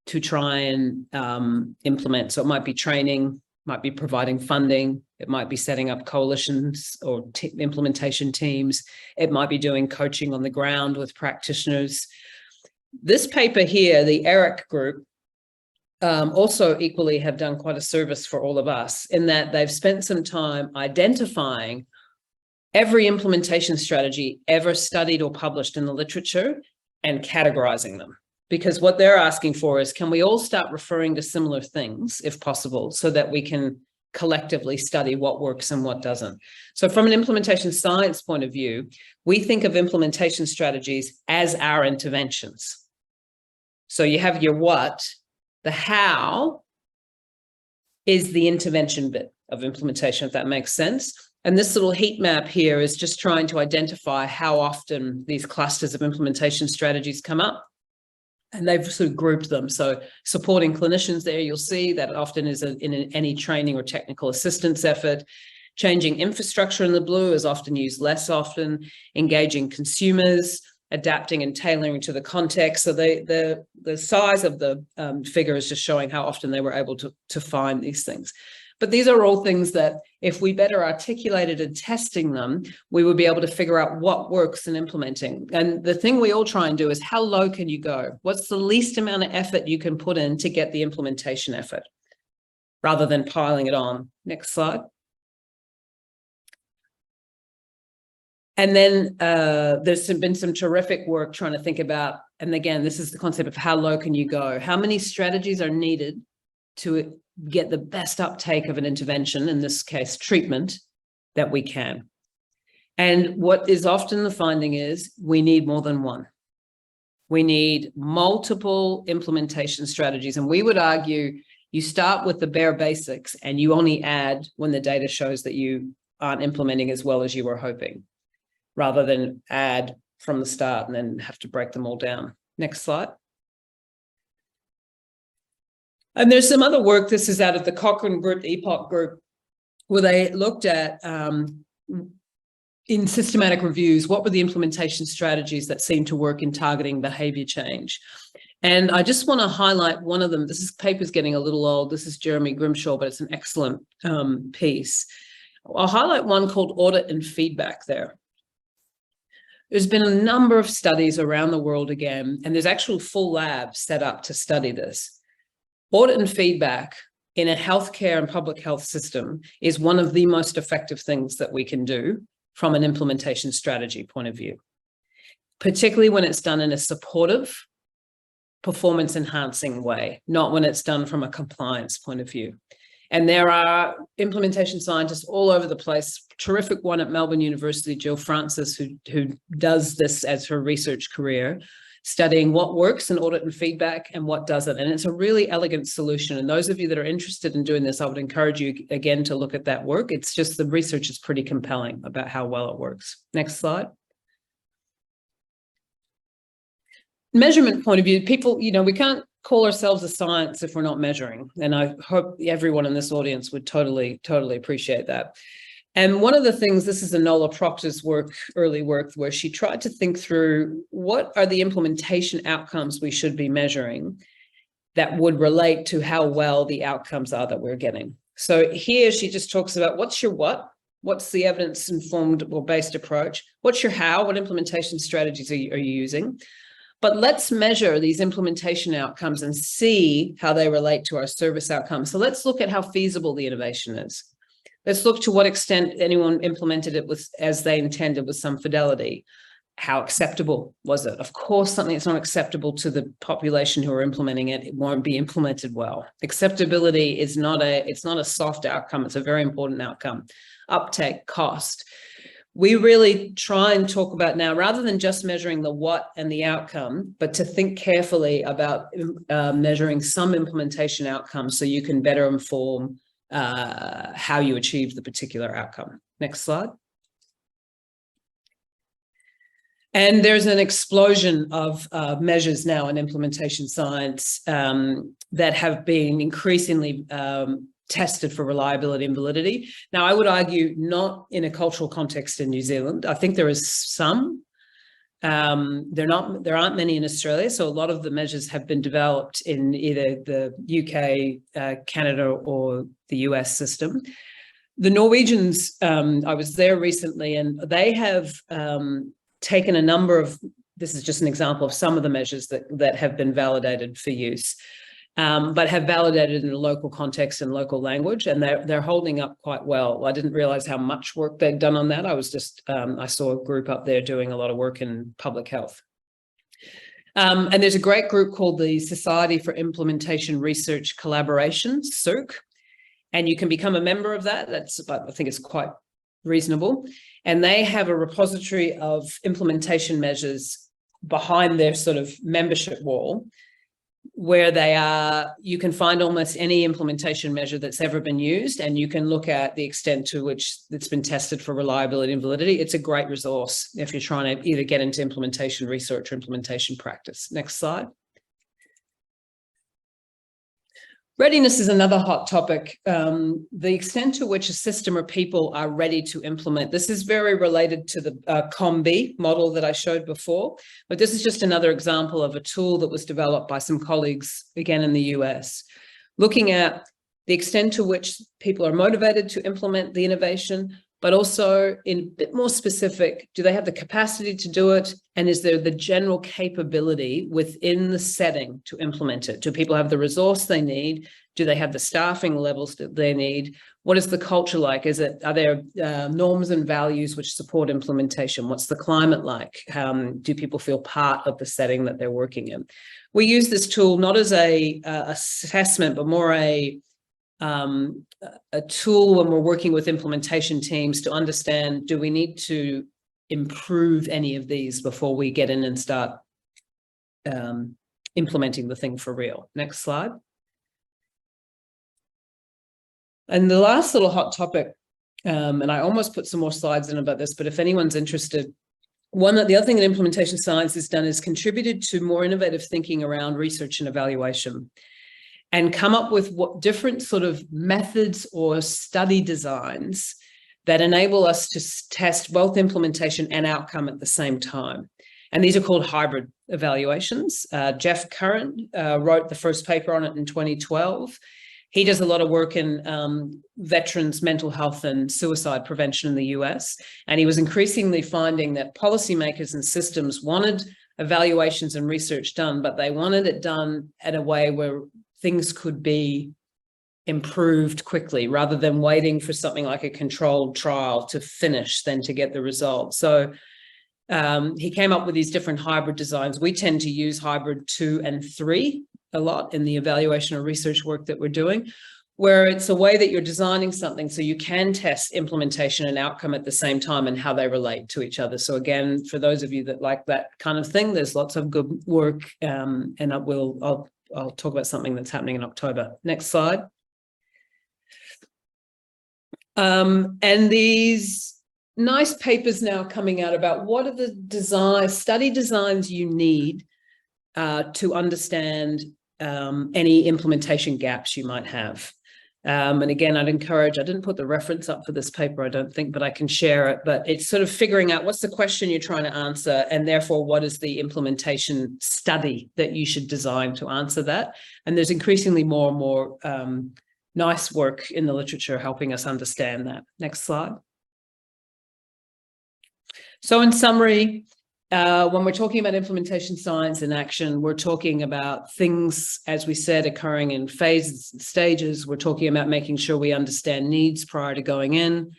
to try and implement. So it might be training, might be providing funding, it might be setting up coalitions or implementation teams, it might be doing coaching on the ground with practitioners. This paper here, the ERIC group, also equally have done quite a service for all of us in that they've spent some time identifying every implementation strategy ever studied or published in the literature and categorizing them. Because what they're asking for is, can we all start referring to similar things, if possible, so that we can collectively study what works and what doesn't. So from an implementation science point of view, we think of implementation strategies as our interventions. So you have your what, the how is the intervention bit of implementation, if that makes sense. And this little heat map here is just trying to identify how often these clusters of implementation strategies come up. And they've sort of grouped them. So supporting clinicians there, you'll see that often is in any training or technical assistance effort. Changing infrastructure in the blue is often used less often. Engaging consumers, adapting and tailoring to the context. So the size of the figure is just showing how often they were able to find these things. But these are all things that if we better articulated and testing them, we would be able to figure out what works in implementing. And the thing we all try and do is, how low can you go? What's the least amount of effort you can put in to get the implementation effort, rather than piling it on? Next slide. And then there's been some terrific work trying to think about, and again, this is the concept of how low can you go? How many strategies are needed to get the best uptake of an intervention, in this case, treatment, that we can? And what is often the finding is we need more than one. We need multiple implementation strategies. And we would argue you start with the bare basics and you only add when the data shows that you aren't implementing as well as you were hoping, rather than add from the start and then have to break them all down. Next slide. And there's some other work, this is out of the Cochrane group, the EPOC group, where they looked at, in systematic reviews, what were the implementation strategies that seemed to work in targeting behavior change. And I just want to highlight one of them. This paper's getting a little old. This is Jeremy Grimshaw, but it's an excellent piece. I'll highlight one called Audit and Feedback there. There's been a number of studies around the world again, and there's actual full labs set up to study this. Audit and feedback in a healthcare and public health system is one of the most effective things that we can do from an implementation strategy point of view, particularly when it's done in a supportive, performance enhancing way, not when it's done from a compliance point of view. And there are implementation scientists all over the place. Terrific one at Melbourne University, Jill Francis, who does this as her research career, studying what works in audit and feedback and what doesn't. And it's a really elegant solution. And those of you that are interested in doing this, I would encourage you again to look at that work. It's just the research is pretty compelling about how well it works. Next slide. Measurement point of view, people, we can't call ourselves a science if we're not measuring. And I hope everyone in this audience would totally appreciate that. And one of the things, this is Enola Proctor's work, early work, where she tried to think through what are the implementation outcomes we should be measuring that would relate to how well the outcomes are that we're getting. So here she just talks about what's your what? What's the evidence-informed or based approach? What's your how? What implementation strategies are you using? But let's measure these implementation outcomes and see how they relate to our service outcomes. So let's look at how feasible the innovation is. Let's look to what extent anyone implemented it with as they intended with some fidelity. How acceptable was it? Of course, something that's not acceptable to the population who are implementing it, it won't be implemented well. Acceptability is not a soft outcome. It's a very important outcome. Uptake, cost. We really try and talk about now, rather than just measuring the what and the outcome, but to think carefully about measuring some implementation outcomes so you can better inform how you achieve the particular outcome. Next slide. And there's an explosion of measures now in implementation science that have been increasingly tested for reliability and validity. Now, I would argue not in a cultural context in New Zealand. I think there is some. There aren't many in Australia, so a lot of the measures have been developed in either the UK, Canada, or the US system. The Norwegians, I was there recently, and they have taken a number of, this is just an example of some of the measures that have been validated for use. But have validated in a local context and local language, and they're holding up quite well. I didn't realize how much work they'd done on that. I saw a group up there doing a lot of work in public health. And there's a great group called the Society for Implementation Research Collaboration, SIRC, and you can become a member of that. I think it's quite reasonable. And they have a repository of implementation measures behind their sort of membership wall, where you can find almost any implementation measure that's ever been used, and you can look at the extent to which it's been tested for reliability and validity. It's a great resource if you're trying to either get into implementation research or implementation practice. Next slide. Readiness is another hot topic. The extent to which a system or people are ready to implement. This is very related to the COM-B model that I showed before, but this is just another example of a tool that was developed by some colleagues, again in the US, looking at the extent to which people are motivated to implement the innovation, but also in a bit more specific, do they have the capacity to do it? And is there the general capability within the setting to implement it? Do people have the resource they need? Do they have the staffing levels that they need? What is the culture like? Are there norms and values which support implementation? What's the climate like? Do people feel part of the setting that they're working in? We use this tool not as a assessment, but more a tool when we're working with implementation teams to understand, do we need to improve any of these before we get in and start implementing the thing for real? Next slide. And the last little hot topic, and I almost put some more slides in about this, but if anyone's interested, the other thing that implementation science has done is contributed to more innovative thinking around research and evaluation, and come up with what different sort of methods or study designs that enable us to test both implementation and outcome at the same time. And these are called hybrid evaluations. Jeff Curran wrote the first paper on it in 2012. He does a lot of work in veterans' mental health and suicide prevention in the US. And he was increasingly finding that policymakers and systems wanted evaluations and research done, but they wanted it done in a way where things could be improved quickly rather than waiting for something like a controlled trial to finish then to get the result. So he came up with these different hybrid designs. We tend to use hybrid 2 and 3 a lot in the evaluation or research work that we're doing. where it's a way that you're designing something so you can test implementation and outcome at the same time and how they relate to each other. So again, for those of you that like that kind of thing, there's lots of good work, and I'll talk about something that's happening in October. Next slide. And these nice papers now coming out about what are the study designs you need to understand any implementation gaps you might have. And again, I'd encourage, I didn't put the reference up for this paper, I don't think, but I can share it. But it's sort of figuring out what's the question you're trying to answer, and therefore what is the implementation study that you should design to answer that. And there's increasingly more and more nice work in the literature helping us understand that. Next slide. So in summary, when we're talking about implementation science in action, we're talking about things, as we said, occurring in phases and stages. We're talking about making sure we understand needs prior to going in.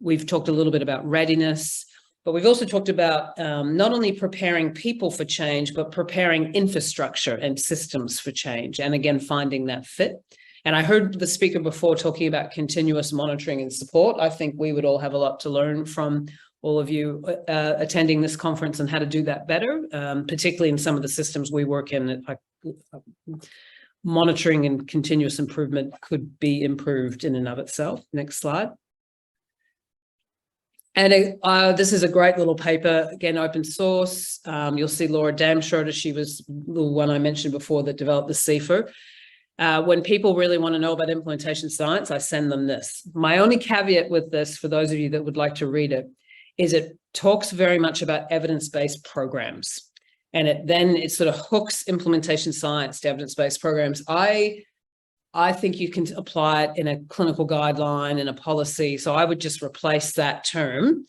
We've talked a little bit about readiness, but we've also talked about not only preparing people for change, but preparing infrastructure and systems for change. And again, finding that fit. And I heard the speaker before talking about continuous monitoring and support. I think we would all have a lot to learn from all of you attending this conference and how to do that better, particularly in some of the systems we work in. Monitoring and continuous improvement could be improved in and of itself. Next slide. And this is a great little paper, again, open source. You'll see Laura Damschroeder, she was the one I mentioned before that developed the CIFR. When people really want to know about implementation science, I send them this. My only caveat with this, for those of you that would like to read it, is it talks very much about evidence-based programs. And it sort of hooks implementation science to evidence-based programs. I think you can apply it in a clinical guideline, in a policy. So I would just replace that term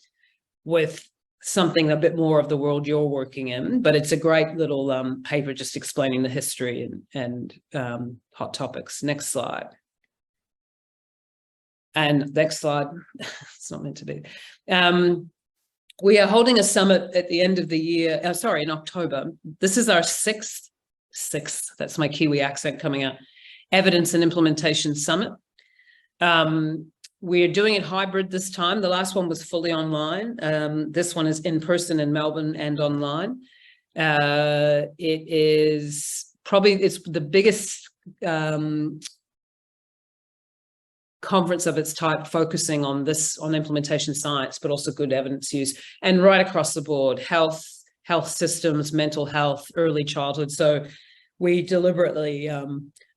with something a bit more of the world you're working in. But it's a great little paper just explaining the history and hot topics. Next slide. And next slide. It's not meant to be. We are holding a summit at the end of the year, in October. This is our sixth, that's my Kiwi accent coming out, Evidence and Implementation Summit. We're doing it hybrid this time. The last one was fully online. This one is in person in Melbourne and online. It's the biggest conference of its type, focusing on implementation science, but also good evidence use, and right across the board, health systems, mental health, early childhood. So we deliberately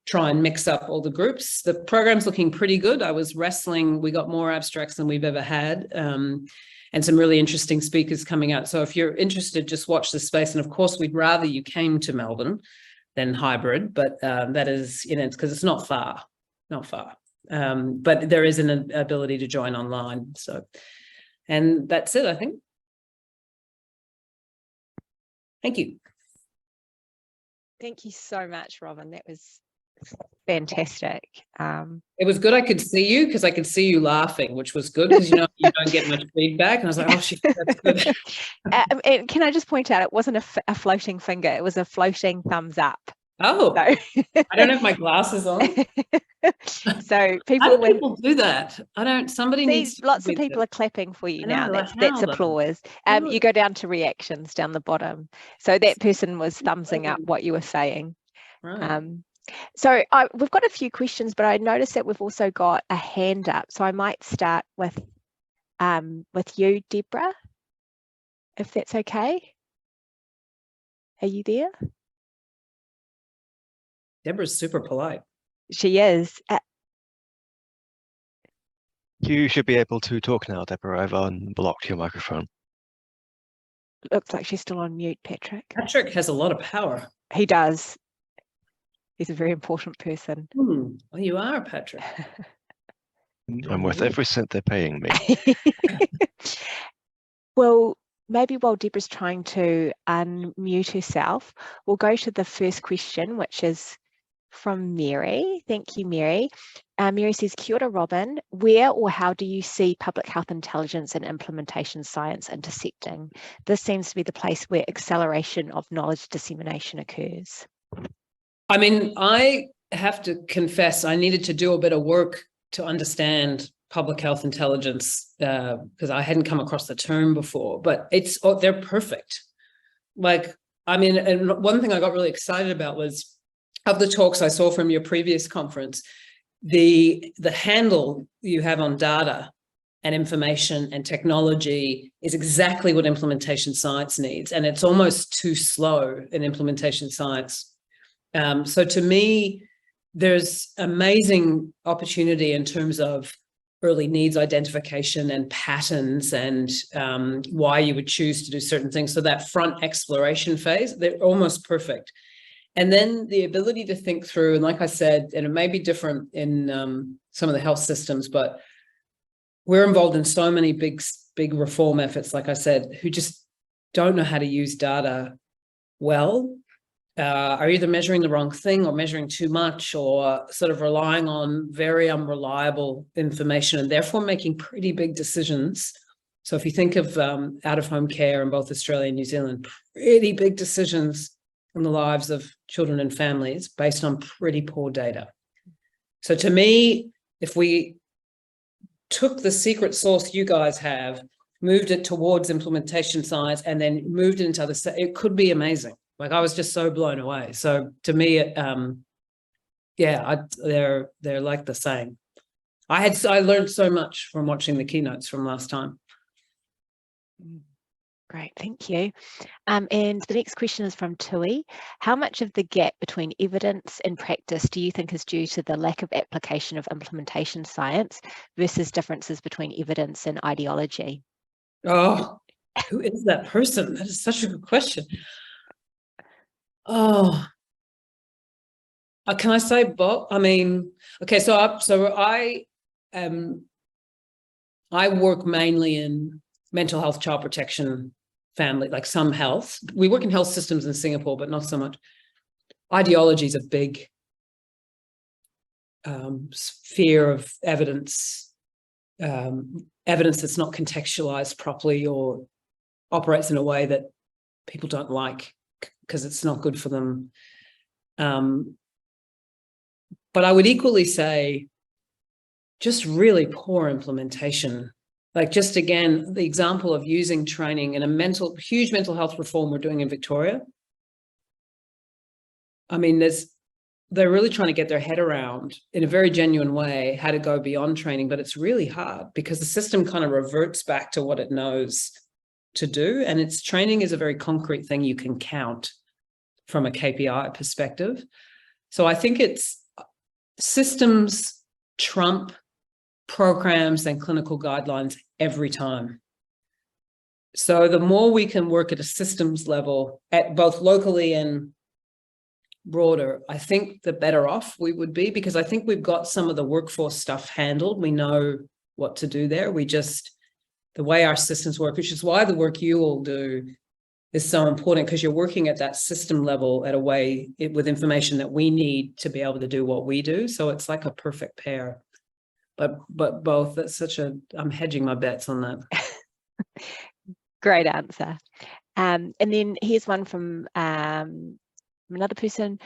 try and mix up all the groups. The program's looking pretty good. I was wrestling, we got more abstracts than we've ever had, and some really interesting speakers coming out. So if you're interested, just watch this space. And of course, we'd rather you came to Melbourne than hybrid, but that is, because it's not far. But there is an ability to join online. So, and that's it, I think. Thank you. Thank you so much, Robyn. That was fantastic. It was good I could see you, because I could see you laughing, which was good, because you don't get much feedback. And I was like, oh, that's good. And can I just point out, it wasn't a floating finger, it was a floating thumbs up. Oh, so. I don't have my glasses on. So people do that. Somebody needs. Lots of people are clapping for you now. That's applause. You go down to reactions down the bottom. So that person was thumbsing up what you were saying. Right. So we've got a few questions, but I noticed that we've also got a hand up. So I might start with you, Deborah, if that's okay. Are you there? Deborah's super polite. She is. You should be able to talk now, Deborah. I've unblocked your microphone. Looks like she's still on mute, Patrick. Patrick has a lot of power. He does. He's a very important person. Well, you are, Patrick. I'm worth every cent they're paying me. Well, maybe while Deborah's trying to unmute herself, we'll go to the first question, which is from Mary. Thank you, Mary. Mary says, Kia ora, Robyn. Where or how do you see public health intelligence and implementation science intersecting? This seems to be the place where acceleration of knowledge dissemination occurs. I mean, I have to confess I needed to do a bit of work to understand public health intelligence, because I hadn't come across the term before, but they're perfect. Like, I mean, and one thing I got really excited about was, of the talks I saw from your previous conference, the handle you have on data and information and technology is exactly what implementation science needs. And it's almost too slow in implementation science. So to me, there's amazing opportunity in terms of early needs identification and patterns and why you would choose to do certain things. So that front exploration phase, they're almost perfect. And then the ability to think through, and like I said, and it may be different in some of the health systems, but we're involved in so many big reform efforts, like I said, who just don't know how to use data well, are either measuring the wrong thing or measuring too much, or sort of relying on very unreliable information and therefore making pretty big decisions. So if you think of out-of-home care in both Australia and New Zealand, pretty big decisions on the lives of children and families based on pretty poor data. So to me, if we took the secret sauce you guys have, moved it towards implementation science, and then moved it into other, it could be amazing. Like, I was just so blown away. So to me, they're like the same. I learned so much from watching the keynotes from last time. Great, thank you. And the next question is from Tui. How much of the gap between evidence and practice do you think is due to the lack of application of implementation science versus differences between evidence and ideology? Oh, who is that person? That is such a good question. Oh, can I say both? I mean, okay, so I work mainly in mental health, child protection, family, like some health. We work in health systems in Singapore, but not so much. Ideology is a big sphere of evidence, evidence that's not contextualized properly or operates in a way that people don't like because it's not good for them. But I would equally say just really poor implementation. Like, just again, the example of using training in a huge mental health reform we're doing in Victoria. I mean, they're really trying to get their head around in a very genuine way how to go beyond training, but it's really hard because the system kind of reverts back to what it knows to do. And its training is a very concrete thing you can count from a KPI perspective. So I think it's systems trump programs and clinical guidelines every time. So the more we can work at a systems level, at both locally and broader, I think the better off we would be, because I think we've got some of the workforce stuff handled. We know what to do there. We just, the way our systems work, which is why the work you all do is so important, because you're working at that system level at a way with information that we need to be able to do what we do. So it's like a perfect pair. But both, that's such a, I'm hedging my bets on that. Great answer. And then here's one from another person.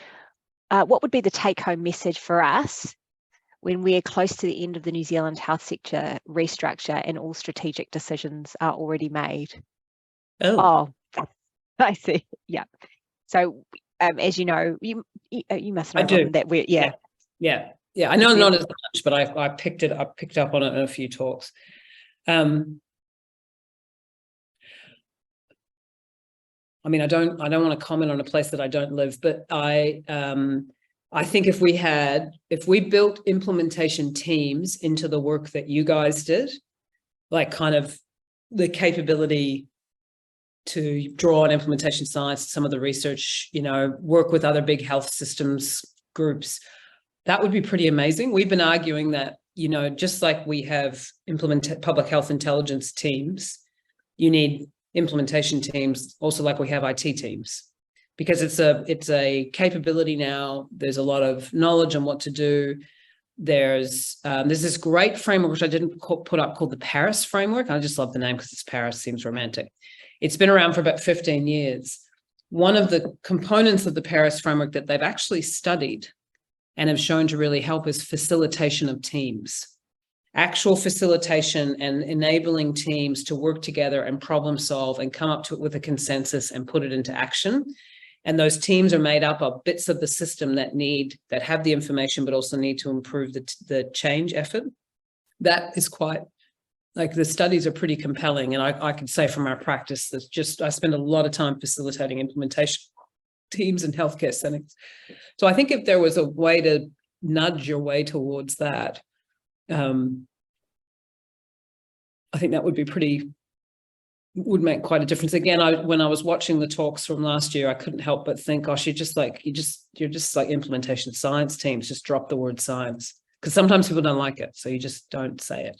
What would be the take-home message for us when we are close to the end of the New Zealand health sector restructure and all strategic decisions are already made? Oh, I see. Yeah. So as you know, you must know that we're Yeah, I know not as much, but I picked up on it in a few talks. I mean, I don't want to comment on a place that I don't live, but I think if we built implementation teams into the work that you guys did, like kind of the capability to draw on implementation science, some of the research, work with other big health systems groups, that would be pretty amazing. We've been arguing that, just like we have public health intelligence teams, you need implementation teams, also like we have IT teams, because it's a capability now. There's a lot of knowledge on what to do. There's this great framework, which I didn't put up, called the Paris framework. I just love the name because it's Paris, seems romantic. It's been around for about 15 years. One of the components of the Paris framework that they've actually studied and have shown to really help is facilitation of teams. Actual facilitation and enabling teams to work together and problem solve and come up with a consensus and put it into action. And those teams are made up of bits of the system that have the information, but also need to improve the change effort. That is quite, like, the studies are pretty compelling. And I can say from our practice that I spend a lot of time facilitating implementation teams in healthcare settings. So I think if there was a way to nudge your way towards that, I think that would make quite a difference. Again, when I was watching the talks from last year, I couldn't help but think, gosh, you're just like implementation science teams, just drop the word science, because sometimes people don't like it, so you just don't say it.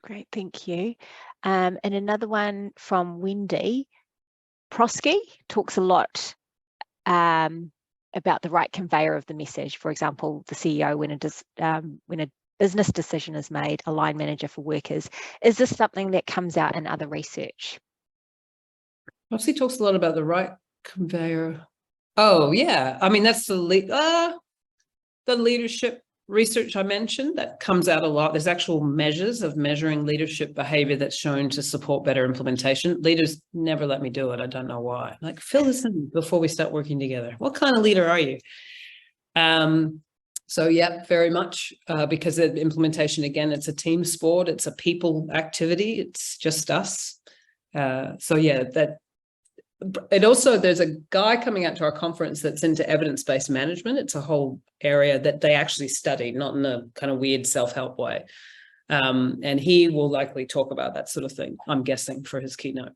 Great, thank you. And another one from Wendy. Prosky talks a lot about the right conveyor of the message. For example, the CEO, when a business decision is made, a line manager for workers. Is this something that comes out in other research? Prosky talks a lot about the right conveyor. Oh yeah, I mean, that's the leadership research I mentioned that comes out a lot. There's actual measures of measuring leadership behavior that's shown to support better implementation. Leaders never let me do it. I don't know why. Like, fill this in before we start working together. What kind of leader are you? So yeah, very much, because of implementation, again, it's a team sport. It's a people activity. It's just us. So yeah, there's a guy coming out to our conference that's into evidence-based management. It's a whole area that they actually study, not in a kind of weird self-help way. And he will likely talk about that sort of thing, I'm guessing, for his keynote.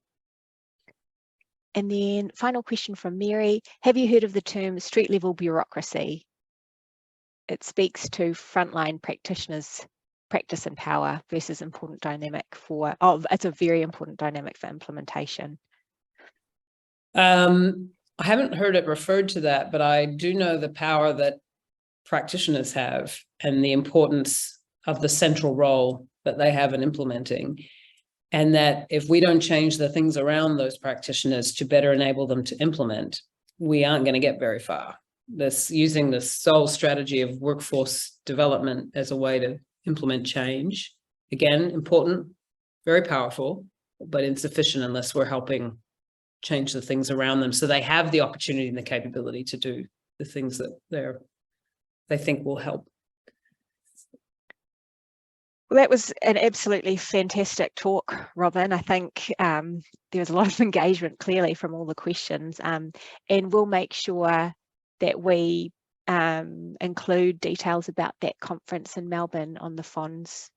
And then final question from Mary. Have you heard of the term street level bureaucracy? It speaks to frontline practitioners' practice and power versus important dynamic it's a very important dynamic for implementation. I haven't heard it referred to that, but I do know the power that practitioners have and the importance of the central role that they have in implementing. And that if we don't change the things around those practitioners to better enable them to implement, we aren't going to get very far. Using the sole strategy of workforce development as a way to implement change, again, important, very powerful, but insufficient unless we're helping change the things around them so they have the opportunity and the capability to do the things that they think will help. Well, that was an absolutely fantastic talk, Robyn. I think there was a lot of engagement clearly from all the questions, and we'll make sure that we include details about that conference in Melbourne on the PHONZ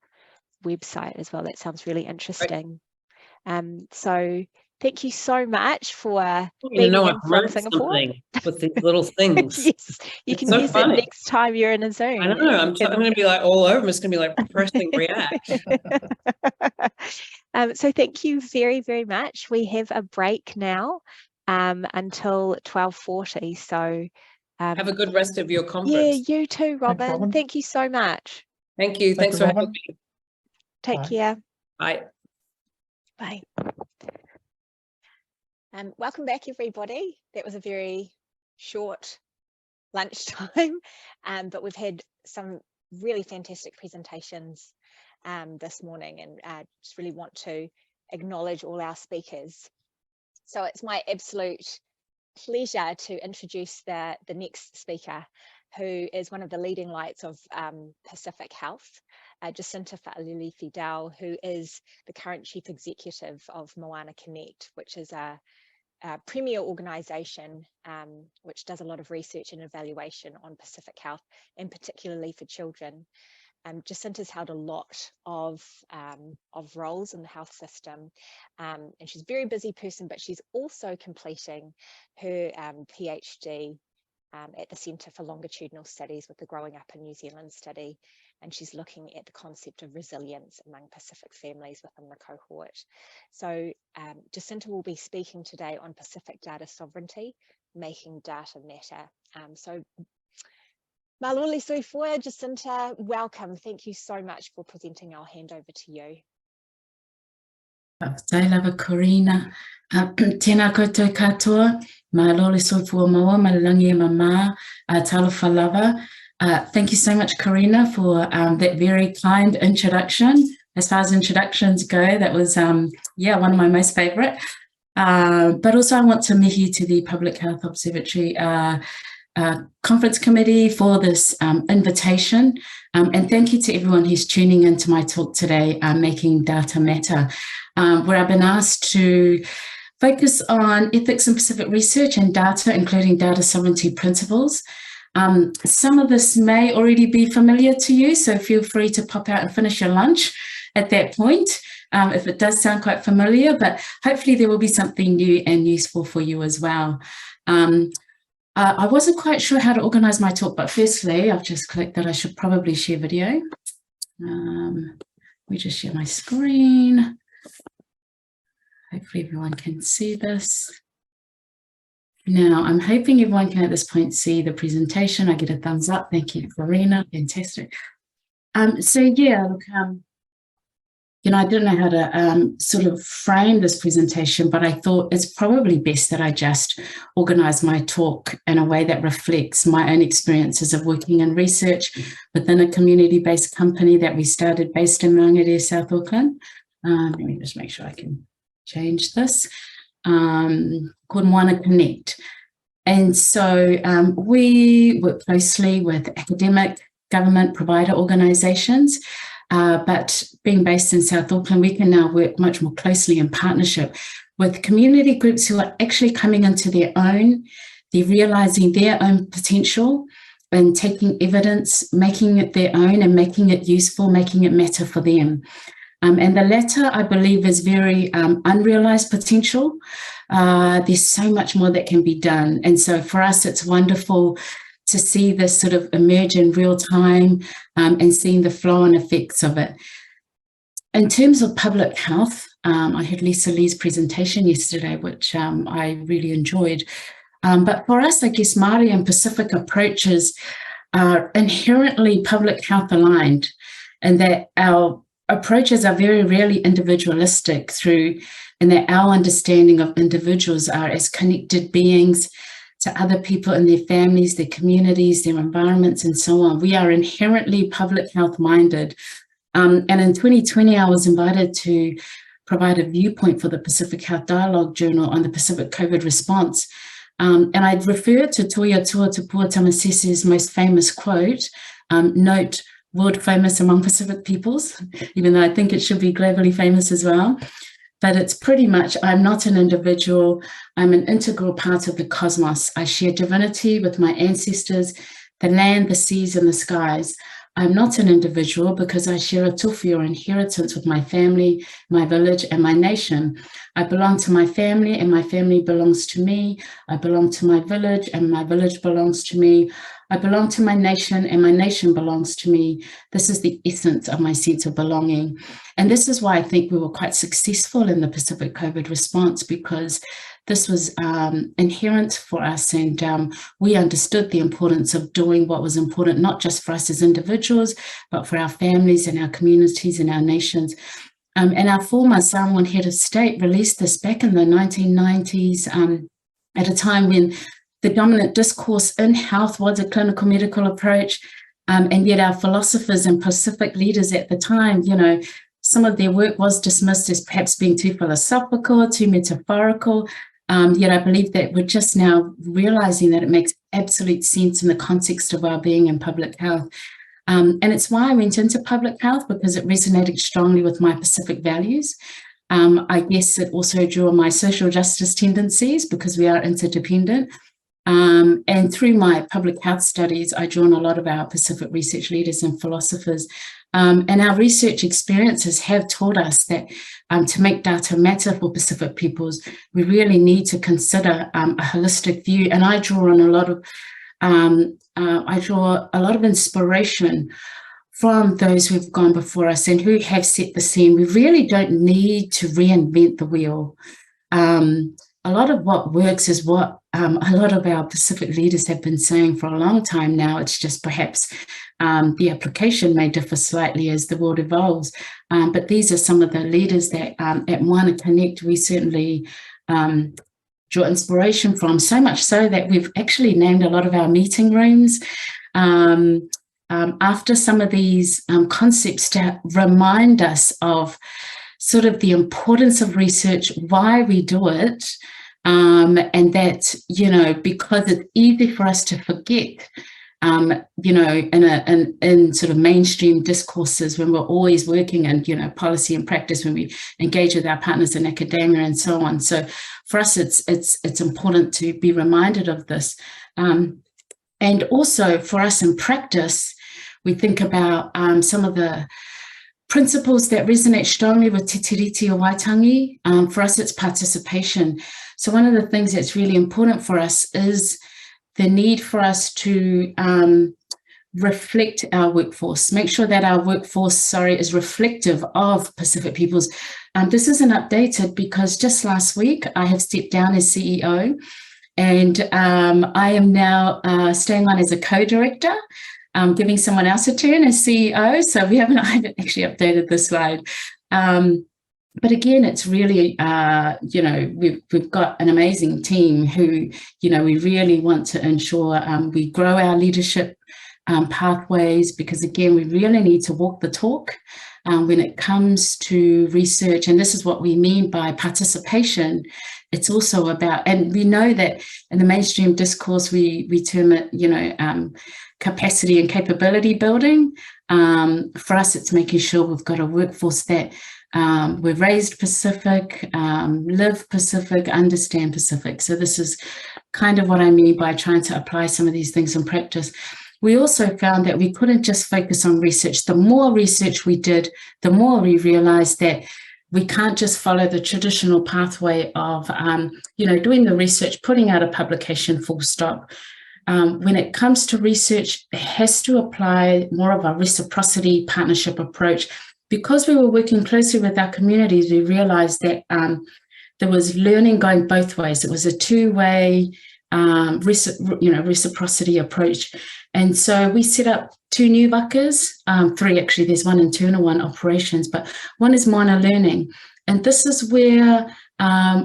website as well. That sounds really interesting. So thank you so much for being in from Singapore. With these little things. Yes, you can use it next time you're in a Zoom. I know, I'm going to be like all over. I'm just going to be like pressing react. So thank you very, very much. We have a break now until 12:40. So have a good rest of your conference. Yeah, you too, Robyn. Thank you so much. Thank you. Thanks for having me. Take care. Bye. Bye. Welcome back, everybody. That was a very short lunchtime, but we've had some really fantastic presentations this morning, and just really want to acknowledge all our speakers. So it's my absolute pleasure to introduce the next speaker, who is one of the leading lights of Pacific Health, Jacinta Fa'alili-Fidow, who is the current Chief Executive of Moana Connect, which is a premier organisation which does a lot of research and evaluation on Pacific Health, and particularly for children. Jacinta's held a lot of roles in the health system, and she's a very busy person, but she's also completing her PhD at the Centre for Longitudinal Studies with the Growing Up in New Zealand study, and she's looking at the concept of resilience among Pacific families within the cohort. So Jacinta will be speaking today on Pacific data sovereignty, making data matter. So Maluli Soifua, Jacinta, welcome. Thank you so much for presenting. I'll hand over to you. Tailava Corina, tēnā koutou katoa, ma lole soifua maua, ma langi mama, talofa lava. Thank you so much, Corina, for that very kind introduction. As far as introductions go, that was, yeah, one of my most favourite. But also I want to mihi to the Public Health Observatory Conference Committee for this invitation. And thank you to everyone who's tuning into my talk today, Making Data Matter, where I've been asked to focus on ethics in Pacific research and data, including data sovereignty principles. Some of this may already be familiar to you, so feel free to pop out and finish your lunch at that point, if it does sound quite familiar, but hopefully there will be something new and useful for you as well. I wasn't quite sure how to organise my talk, but firstly, I've just clicked that I should probably share video. Let me just share my screen. Hopefully everyone can see this. Now, I'm hoping everyone can at this point see the presentation. I get a thumbs up. Thank you, Farina. Fantastic. So yeah, look, you know, I didn't know how to sort of frame this presentation, but I thought it's probably best that I just organise my talk in a way that reflects my own experiences of working in research within a community-based company that we started based in Māori, South Auckland. Let me just make sure I can change this. Called Moana Connect. And so we work closely with academic, government, provider organisations, but being based in South Auckland, we can now work much more closely in partnership with community groups who are actually coming into their own, they're realising their own potential and taking evidence, making it their own and making it useful, making it matter for them. And the latter, I believe, is very unrealised potential. There's so much more that can be done. And so for us, it's wonderful to see this sort of emerge in real time and seeing the flow and effects of it. In terms of public health, I heard Lisa Lee's presentation yesterday, which I really enjoyed. But for us, I guess Māori and Pacific approaches are inherently public health aligned, and that our approaches are very rarely individualistic and that our understanding of individuals are as connected beings to other people and their families, their communities, their environments, and so on. We are inherently public health minded. And in 2020, I was invited to provide a viewpoint for the Pacific Health Dialogue Journal on the Pacific COVID response. And I'd refer to Toia Tua Tupua Tamasese's most famous quote, note, world famous among Pacific peoples, even though I think it should be globally famous as well. But it's pretty much, I'm not an individual, I'm an integral part of the cosmos. I share divinity with my ancestors, the land, the seas, and the skies. I'm not an individual because I share a tuwhi or inheritance with my family, my village, and my nation. I belong to my family, and my family belongs to me. I belong to my village, and my village belongs to me. I belong to my nation, and my nation belongs to me. This is the essence of my sense of belonging. And this is why I think we were quite successful in the Pacific COVID response, because this was inherent for us, and we understood the importance of doing what was important, not just for us as individuals, but for our families and our communities and our nations. And our former Samoan head of state released this back in the 1990s at a time when the dominant discourse in health was a clinical medical approach, and yet our philosophers and Pacific leaders at the time, you know, some of their work was dismissed as perhaps being too philosophical, too metaphorical, yet I believe that we're just now realising that it makes absolute sense in the context of our being in public health. And it's why I went into public health, because it resonated strongly with my Pacific values. I guess it also drew on my social justice tendencies, because we are interdependent. And through my public health studies, I draw on a lot of our Pacific research leaders and philosophers. And our research experiences have taught us that to make data matter for Pacific peoples, we really need to consider a holistic view. And I draw on a lot of inspiration from those who have gone before us and who have set the scene. We really don't need to reinvent the wheel. a lot of what works is what a lot of our Pacific leaders have been saying for a long time now. It's just perhaps the application may differ slightly as the world evolves. But these are some of the leaders that at Moana Connect we certainly draw inspiration from, so much so that we've actually named a lot of our meeting rooms after some of these concepts to remind us of sort of the importance of research, why we do it, and that, you know, because it's easy for us to forget, you know, in sort of mainstream discourses when we're always working in, you know, policy and practice, when we engage with our partners in academia and so on. So for us, it's important to be reminded of this. And also for us in practice, we think about some of the principles that resonate strongly with Te Tiriti o Waitangi. For us, it's participation. So one of the things that's really important for us is the need for us to reflect our workforce, make sure that our workforce, is reflective of Pacific peoples. This isn't updated because just last week I have stepped down as CEO, and I am now staying on as a co-director, giving someone else a turn as CEO. So I haven't actually updated this slide. But again, it's really, you know, we've got an amazing team who, you know, we really want to ensure we grow our leadership pathways, because again, we really need to walk the talk when it comes to research. And this is what we mean by participation. It's also about, and we know that in the mainstream discourse, we term it, you know, capacity and capability building. For us, it's making sure we've got a workforce that we're raised Pacific, live Pacific, understand Pacific. So this is kind of what I mean by trying to apply some of these things in practice. We also found that we couldn't just focus on research. The more research we did, the more we realized that we can't just follow the traditional pathway of, you know, doing the research, putting out a publication, full stop. When it comes to research, it has to apply more of a reciprocity partnership approach. Because we were working closely with our communities, we realized that there was learning going both ways. It was a two-way, reciprocity approach. And so we set up 2 new wakas, 3 actually, there's one internal, one operations, but one is Moana Learning. And this is where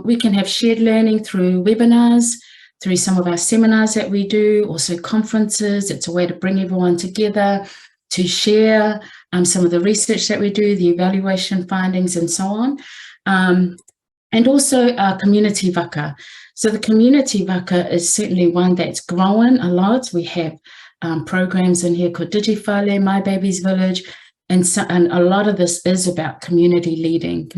we can have shared learning through webinars, through some of our seminars that we do, also conferences. It's a way to bring everyone together, to share some of the research that we do, the evaluation findings and so on. And also our community waka. So the community waka is certainly one that's growing a lot. We have programs in here called DigiWhale, My Baby's Village, and a lot of this is about community leading,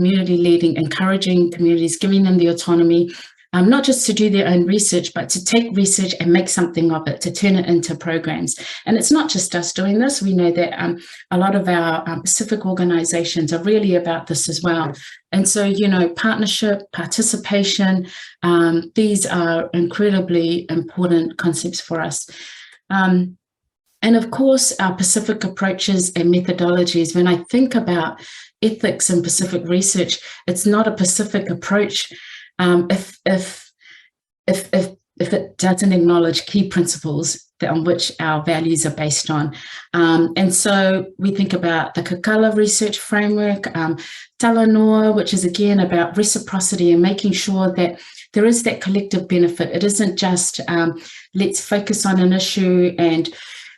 encouraging communities, giving them the autonomy, not just to do their own research, but to take research and make something of it, to turn it into programs. And it's not just us doing this. We know that a lot of our Pacific organizations are really about this as well. And so, you know, partnership, participation, these are incredibly important concepts for us. And of course, our Pacific approaches and methodologies. When I think about ethics in Pacific research, it's not a Pacific approach if it doesn't acknowledge key principles on which our values are based on. And so we think about the Kakala research framework, Talanoa, which is again about reciprocity and making sure that there is that collective benefit. It isn't just let's focus on an issue and,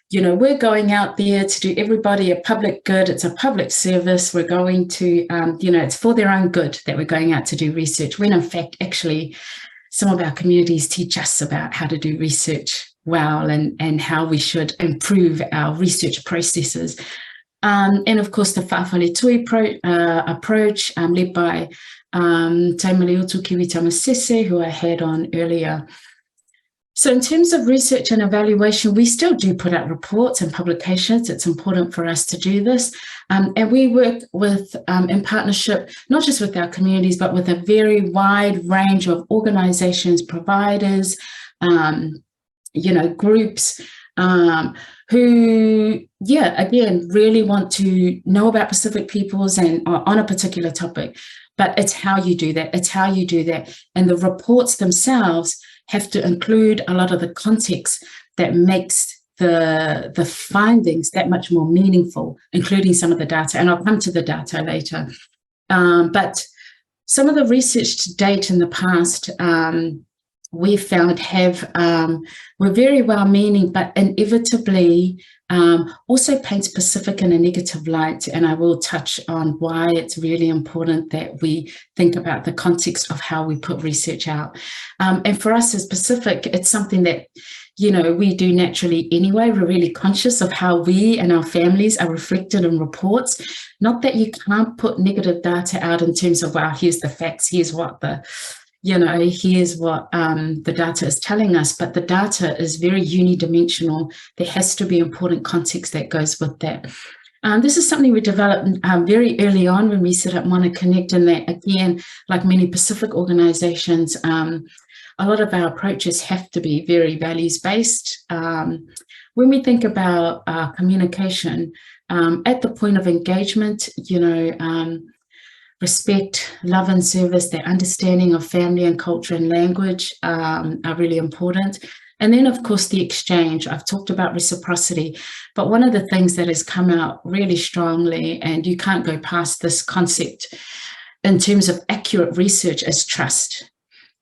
you know, we're going out there to do everybody a public good. It's a public service. We're going to, you know, it's for their own good that we're going out to do research, when in fact, actually, some of our communities teach us about how to do research well and how we should improve our research processes. And of course, the Whaafale approach led by Taimaliutu Kiwitamasese, who I had on earlier. So in terms of research and evaluation, we still do put out reports and publications. It's important for us to do this. And we work with, in partnership, not just with our communities, but with a very wide range of organizations, providers, you know, groups who, yeah, again, really want to know about Pacific peoples and on a particular topic. but it's how you do that. It's how you do that. And the reports themselves have to include a lot of the context that makes the findings that much more meaningful, including some of the data. And I'll come to the data later. But some of the research to date in the past, we've found were very well-meaning, but inevitably also paint specific in a negative light. And I will touch on why it's really important that we think about the context of how we put research out. And for us as Pacific, it's something that, you know, we do naturally anyway. We're really conscious of how we and our families are reflected in reports. Not that you can't put negative data out in terms of, wow, here's the facts, here's what here's what the data is telling us, but the data is very unidimensional. There has to be important context that goes with that. This is something we developed very early on when we set up Mana Connect, and that, again, like many Pacific organizations, a lot of our approaches have to be very values-based. When we think about communication, at the point of engagement, you know, respect, love and service, their understanding of family and culture and language are really important. And then, of course, the exchange. I've talked about reciprocity, but one of the things that has come out really strongly, and you can't go past this concept in terms of accurate research, is trust.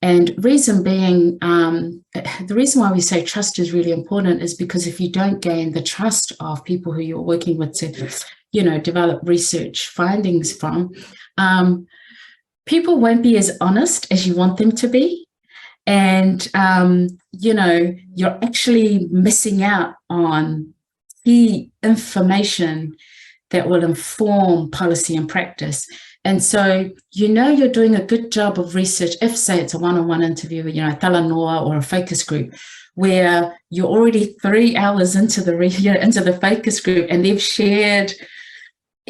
And reason being, the reason why we say trust is really important is because if you don't gain the trust of people who you're working with to, you know, develop research findings from, people won't be as honest as you want them to be. And, you know, you're actually missing out on key information that will inform policy and practice. And so, you know, you're doing a good job of research if, say, it's a one-on-one interview, you know, a talanoa or a focus group, where you're already 3 hours into the focus group and they've shared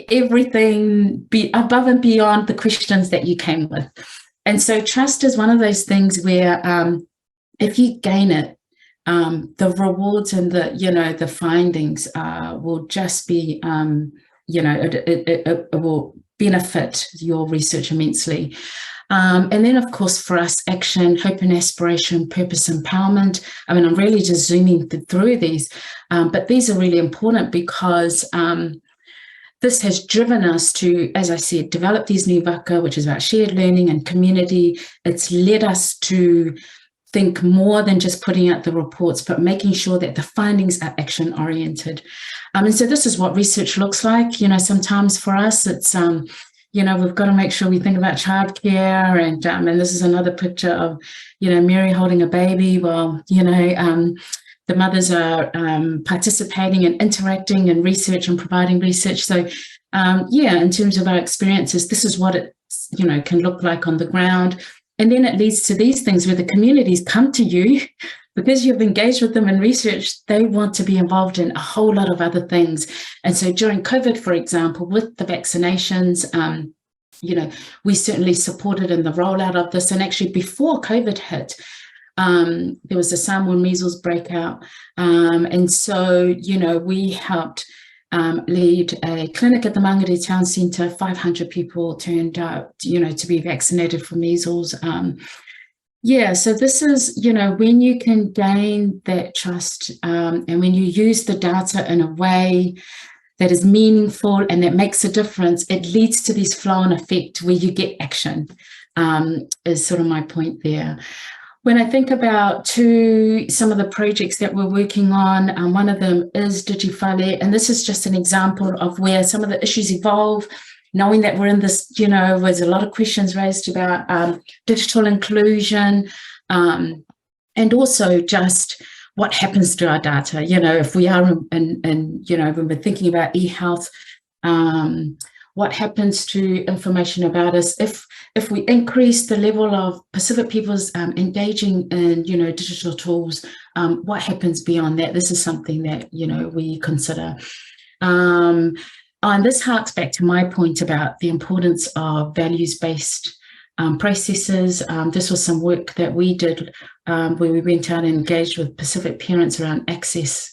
everything above and beyond the questions that you came with. And so trust is one of those things where if you gain it, the rewards and the findings will just be, it will benefit your research immensely. And then, of course, for us, action, hope and aspiration, purpose, empowerment. I mean, I'm really just zooming through these, but these are really important because this has driven us to, as I said, develop these new waka, which is about shared learning and community. It's led us to think more than just putting out the reports, but making sure that the findings are action oriented. And so this is what research looks like. You know, sometimes for us, it's, you know, we've got to make sure we think about childcare, and this is another picture of, you know, Mary holding a baby while, you know, the mothers are participating and interacting in research and providing research. So, yeah, in terms of our experiences, this is what it, you know, can look like on the ground. And then it leads to these things where the communities come to you because you've engaged with them in research. They want to be involved in a whole lot of other things. And so during COVID, for example, with the vaccinations, you know, we certainly supported in the rollout of this. And actually before COVID hit, there was a Samoan measles breakout. And so, you know, we helped lead a clinic at the Mangere Town Centre. 500 people turned out, you know, to be vaccinated for measles. Yeah, so this is, you know, when you can gain that trust and when you use the data in a way that is meaningful and that makes a difference, it leads to this flow-on effect where you get action, is sort of my point there. When I think about some of the projects that we're working on, one of them is DigiFale, and this is just an example of where some of the issues evolve, knowing that we're in this, you know, there's a lot of questions raised about digital inclusion, and also just what happens to our data. You know, if we are in you know, when we're thinking about e-health, what happens to information about us if we increase the level of Pacific peoples engaging in, you know, digital tools, what happens beyond that? This is something that, you know, we consider. And this harks back to my point about the importance of values-based processes. This was some work that we did where we went out and engaged with Pacific parents around access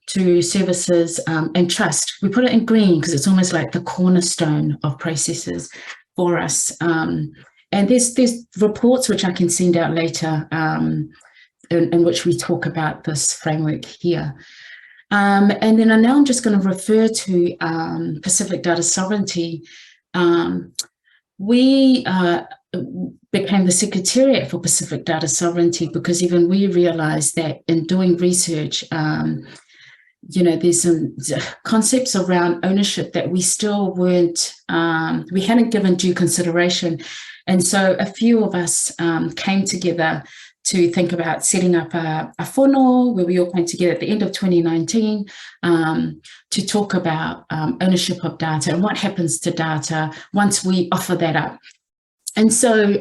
to services and trust. We put it in green because it's almost like the cornerstone of processes. for us. And there's reports which I can send out later in which we talk about this framework here. And then now I'm just going to refer to Pacific data sovereignty. We became the Secretariat for Pacific Data Sovereignty because even we realized that in doing research, there's some concepts around ownership that we still weren't, we hadn't given due consideration. And so a few of us came together to think about setting up a whānau where we all came together at the end of 2019 to talk about ownership of data and what happens to data once we offer that up. And so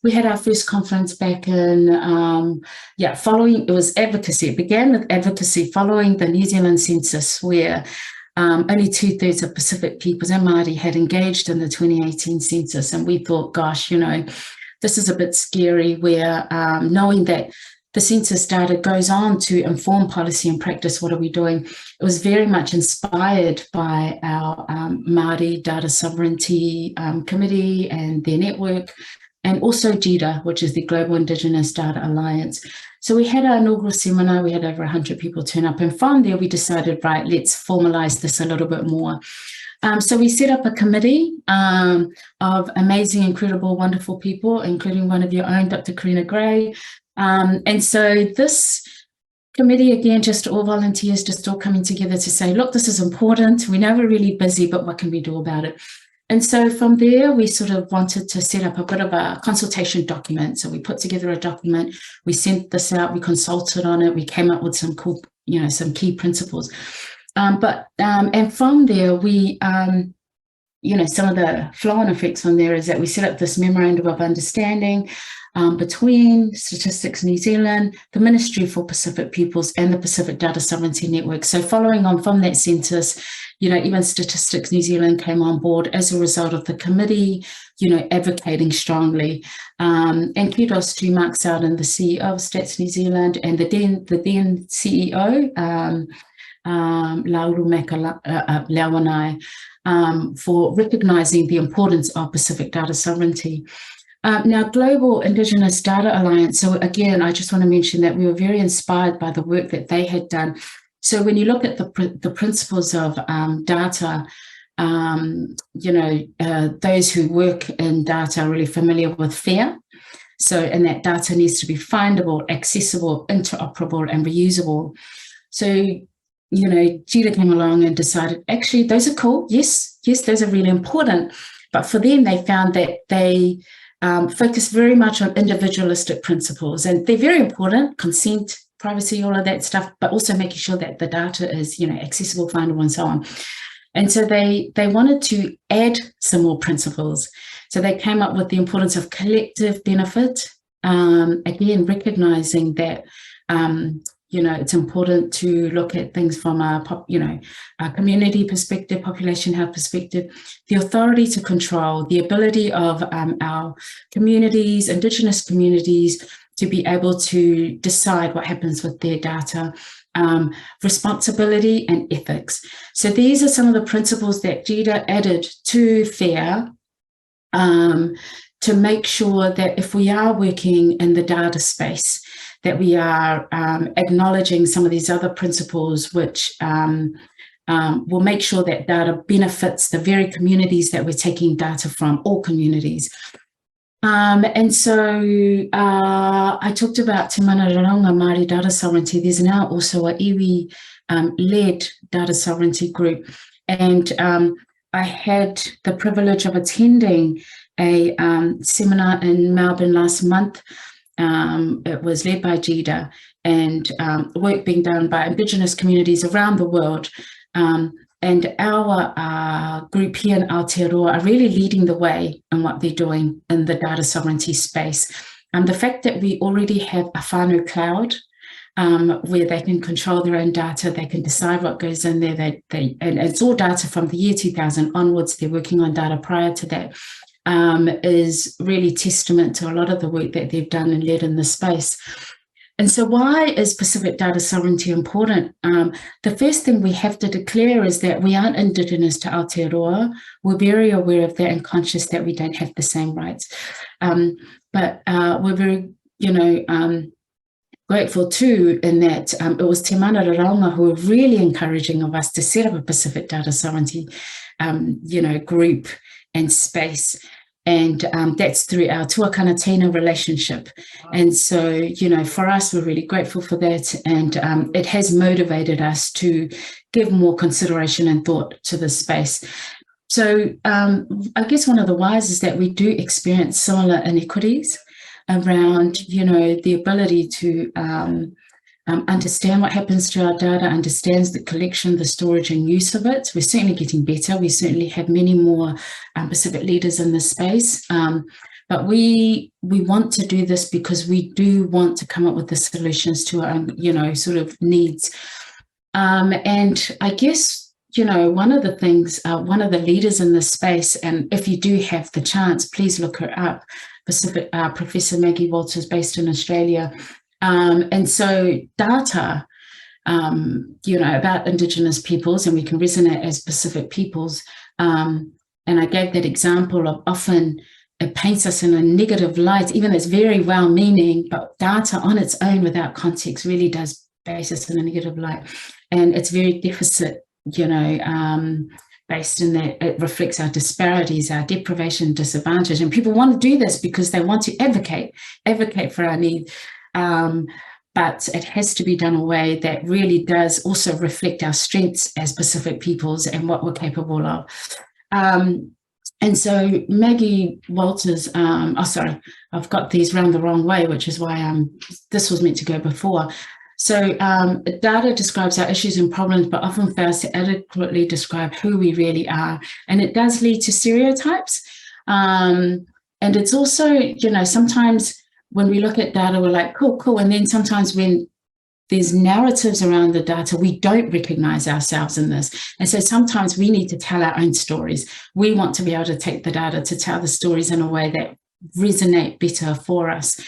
we had our first conference back in, it was advocacy. It began with advocacy following the New Zealand census where only 2/3 of Pacific peoples and Māori had engaged in the 2018 census. And we thought, gosh, this is a bit scary where knowing that the census data goes on to inform policy and practice, what are we doing? It was very much inspired by our Māori Data Sovereignty Committee and their network, and also GIDA, which is the Global Indigenous Data Alliance. So we had our inaugural seminar, we had over 100 people turn up, and from there we decided, right, let's formalize this a little bit more. So we set up a committee of amazing, incredible, wonderful people, including one of your own, Dr. Karina Gray. And so this committee, again, just all volunteers, just all coming together to say, look, this is important. We know we're really busy, but what can we do about it? And so from there, we sort of wanted to set up a bit of a consultation document. So we put together a document, we sent this out, we consulted on it, we came up with some cool, some key principles. And from there, we, some of the flow-on effects from there is that we set up this memorandum of understanding between Statistics New Zealand, the Ministry for Pacific Peoples, and the Pacific Data Sovereignty Network. So following on from that census, even Statistics New Zealand came on board as a result of the committee, advocating strongly. And kudos to Mark Selden, the CEO of Stats New Zealand, and the then CEO, Lauru Mako Lauanai, for recognising the importance of Pacific data sovereignty. Now, Global Indigenous Data Alliance, so again, I just want to mention that we were very inspired by the work that they had done. So when you look at the principles of data, those who work in data are really familiar with FAIR. So, and that data needs to be findable, accessible, interoperable, and reusable. So, GIDA came along and decided, actually, those are cool. Yes, those are really important. But for them, they found that they focus very much on individualistic principles, and they're very important: consent, privacy, all of that stuff, but also making sure that the data is, accessible, findable, and so on. And so they wanted to add some more principles. So they came up with the importance of collective benefit, again, recognizing that, it's important to look at things from a community perspective, population health perspective, the authority to control, the ability of our communities, Indigenous communities, to be able to decide what happens with their data, responsibility and ethics. So these are some of the principles that GIDA added to FAIR to make sure that if we are working in the data space, that we are acknowledging some of these other principles which will make sure that data benefits the very communities that we're taking data from, all communities. And so I talked about Te Mātauranga Māori data sovereignty. There's now also a iwi-led data sovereignty group. And I had the privilege of attending a seminar in Melbourne last month. It was led by GIDA and work being done by Indigenous communities around the world. And our group here in Aotearoa are really leading the way in what they're doing in the data sovereignty space. And the fact that we already have a whānau cloud where they can control their own data, they can decide what goes in there, and it's all data from the year 2000 onwards, they're working on data prior to that, is really testament to a lot of the work that they've done and led in this space. And so why is Pacific data sovereignty important? The first thing we have to declare is that we aren't Indigenous to Aotearoa. We're very aware of that and conscious that we don't have the same rights. But we're very, grateful too in that it was Te Mātauranga who were really encouraging of us to set up a Pacific data sovereignty, group and space. And that's through our Tuakana Tina relationship. And so, for us, we're really grateful for that. And it has motivated us to give more consideration and thought to this space. So I guess one of the whys is that we do experience similar inequities around, the ability to understand what happens to our data, understands the collection, the storage and use of it. We're certainly getting better. We certainly have many more Pacific leaders in this space. But we want to do this because we do want to come up with the solutions to our own, sort of needs. And I guess, one of the things, one of the leaders in this space, and if you do have the chance, please look her up, Professor Maggie Walters, based in Australia. And so data, about Indigenous peoples, and we can resonate as Pacific peoples. And I gave that example of often it paints us in a negative light, even though it's very well-meaning, but data on its own without context really does base us in a negative light. And it's very deficit, based in that it reflects our disparities, our deprivation, disadvantage. And people want to do this because they want to advocate for our needs. But it has to be done in a way that really does also reflect our strengths as Pacific peoples and what we're capable of. And so Maggie Walters, I've got these round the wrong way, which is why this was meant to go before. So data describes our issues and problems, but often fails to adequately describe who we really are. And it does lead to stereotypes. And it's also, sometimes when we look at data, we're like, cool. And then sometimes when there's narratives around the data, we don't recognize ourselves in this. And so sometimes we need to tell our own stories. We want to be able to take the data to tell the stories in a way that resonate better for us.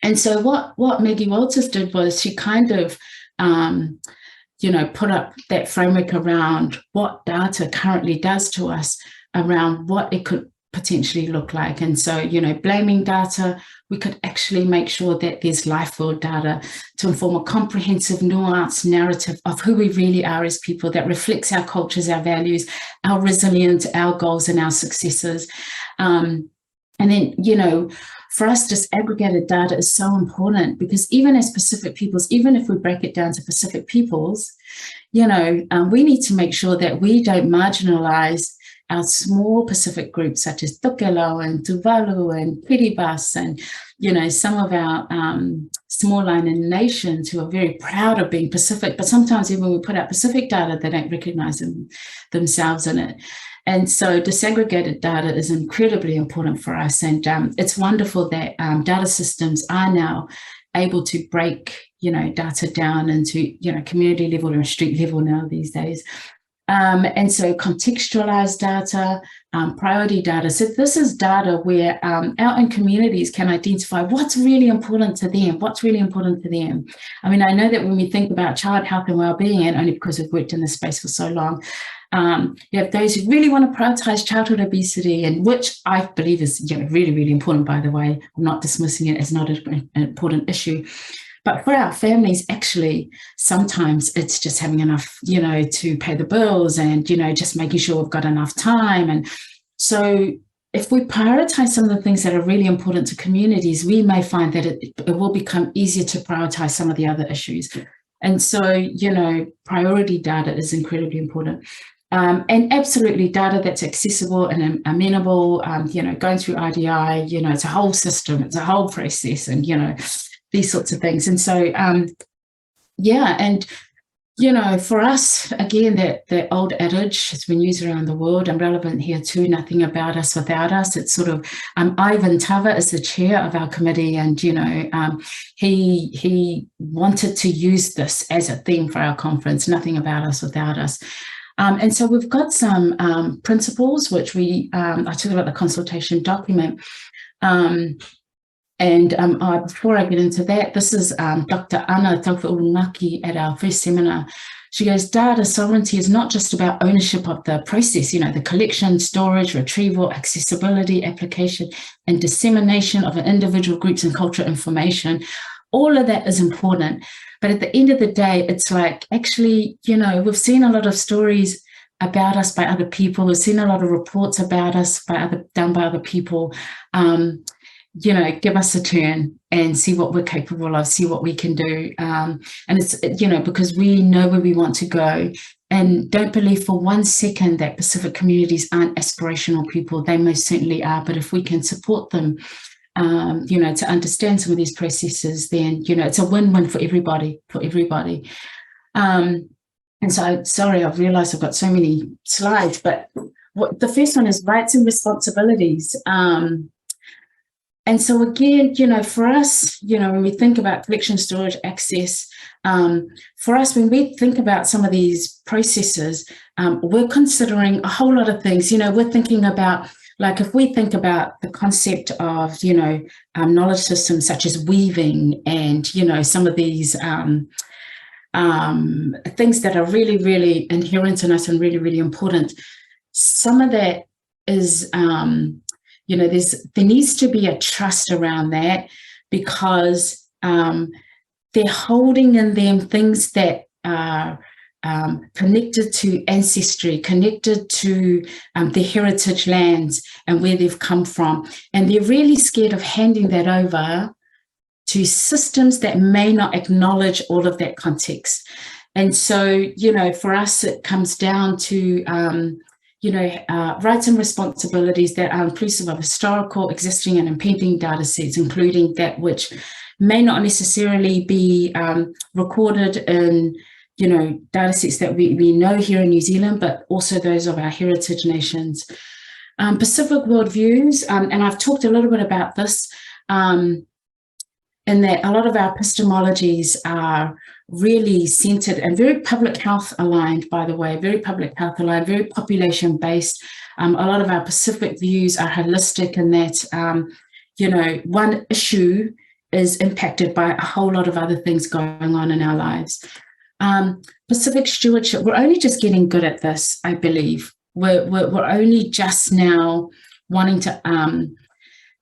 And so what Maggie Walters did was she kind of, put up that framework around what data currently does to us, around what it could potentially look like. And so, blaming data, we could actually make sure that there's life world data to inform a comprehensive, nuanced narrative of who we really are as people that reflects our cultures, our values, our resilience, our goals and our successes. And then, for us, disaggregated data is so important because even as Pacific peoples, even if we break it down to Pacific peoples, we need to make sure that we don't marginalize our small Pacific groups such as Tokelau and Tuvalu and Kiribati and, some of our small island nations who are very proud of being Pacific, but sometimes even when we put out Pacific data, they don't recognize themselves in it. And so disaggregated data is incredibly important for us. And it's wonderful that data systems are now able to break, data down into, community level or street level now these days. And so contextualized data, priority data. So this is data where our own communities can identify what's really important to them, I mean, I know that when we think about child health and wellbeing, and only because we've worked in this space for so long, you have those who really want to prioritize childhood obesity, and which I believe is really, really important, by the way. I'm not dismissing it as not an important issue. But for our families, actually, sometimes it's just having enough, to pay the bills and, just making sure we've got enough time. And so if we prioritize some of the things that are really important to communities, we may find that it will become easier to prioritize some of the other issues. And so, priority data is incredibly important. And absolutely data that's accessible and amenable, going through IDI, it's a whole system, it's a whole process, and, these sorts of things. And so, for us, again, that old adage has been used around the world and relevant here too, nothing about us without us. It's sort of, Ivan Tava is the chair of our committee, and, he wanted to use this as a theme for our conference, nothing about us without us. And so we've got some principles, which I talked about the consultation document. And before I get into that, this is Dr. Ana Tauwhaurungaki at our first seminar. She goes, data sovereignty is not just about ownership of the process, you know, the collection, storage, retrieval, accessibility, application, and dissemination of an individual groups and cultural information. All of that is important. But at the end of the day, it's like, actually, you know, we've seen a lot of stories about us by other people. We've seen a lot of reports about us done by other people. You know, give us a turn and see what we're capable of, see what we can do. And it's, you know, because we know where we want to go, and don't believe for 1 second that Pacific communities aren't aspirational people. They most certainly are. But if we can support them, you know, to understand some of these processes, then, you know, it's a win-win for everybody, And so, sorry, I've realized I've got so many slides, but the first one is rights and responsibilities. And so again, you know, for us, you know, when we think about collection, storage, access, for us, when we think about some of these processes, we're considering a whole lot of things. You know, we're thinking about, like, if we think about the concept of, you know, knowledge systems such as weaving and, you know, some of these things that are really, really inherent in us and really, really important, some of that is, you know, there needs to be a trust around that, because they're holding in them things that are connected to ancestry, connected to their heritage lands and where they've come from. And they're really scared of handing that over to systems that may not acknowledge all of that context. And so, you know, for us, it comes down to you know, rights and responsibilities that are inclusive of historical, existing and impending data sets, including that which may not necessarily be recorded in, you know, data sets that we know here in New Zealand, but also those of our heritage nations. Pacific worldviews, and I've talked a little bit about this, in that a lot of our epistemologies are really centered and very public health aligned, by the way, very public health aligned, very population based. A lot of our Pacific views are holistic in that, you know, one issue is impacted by a whole lot of other things going on in our lives. Pacific stewardship, we're only just getting good at this, I believe. We're only just now wanting to,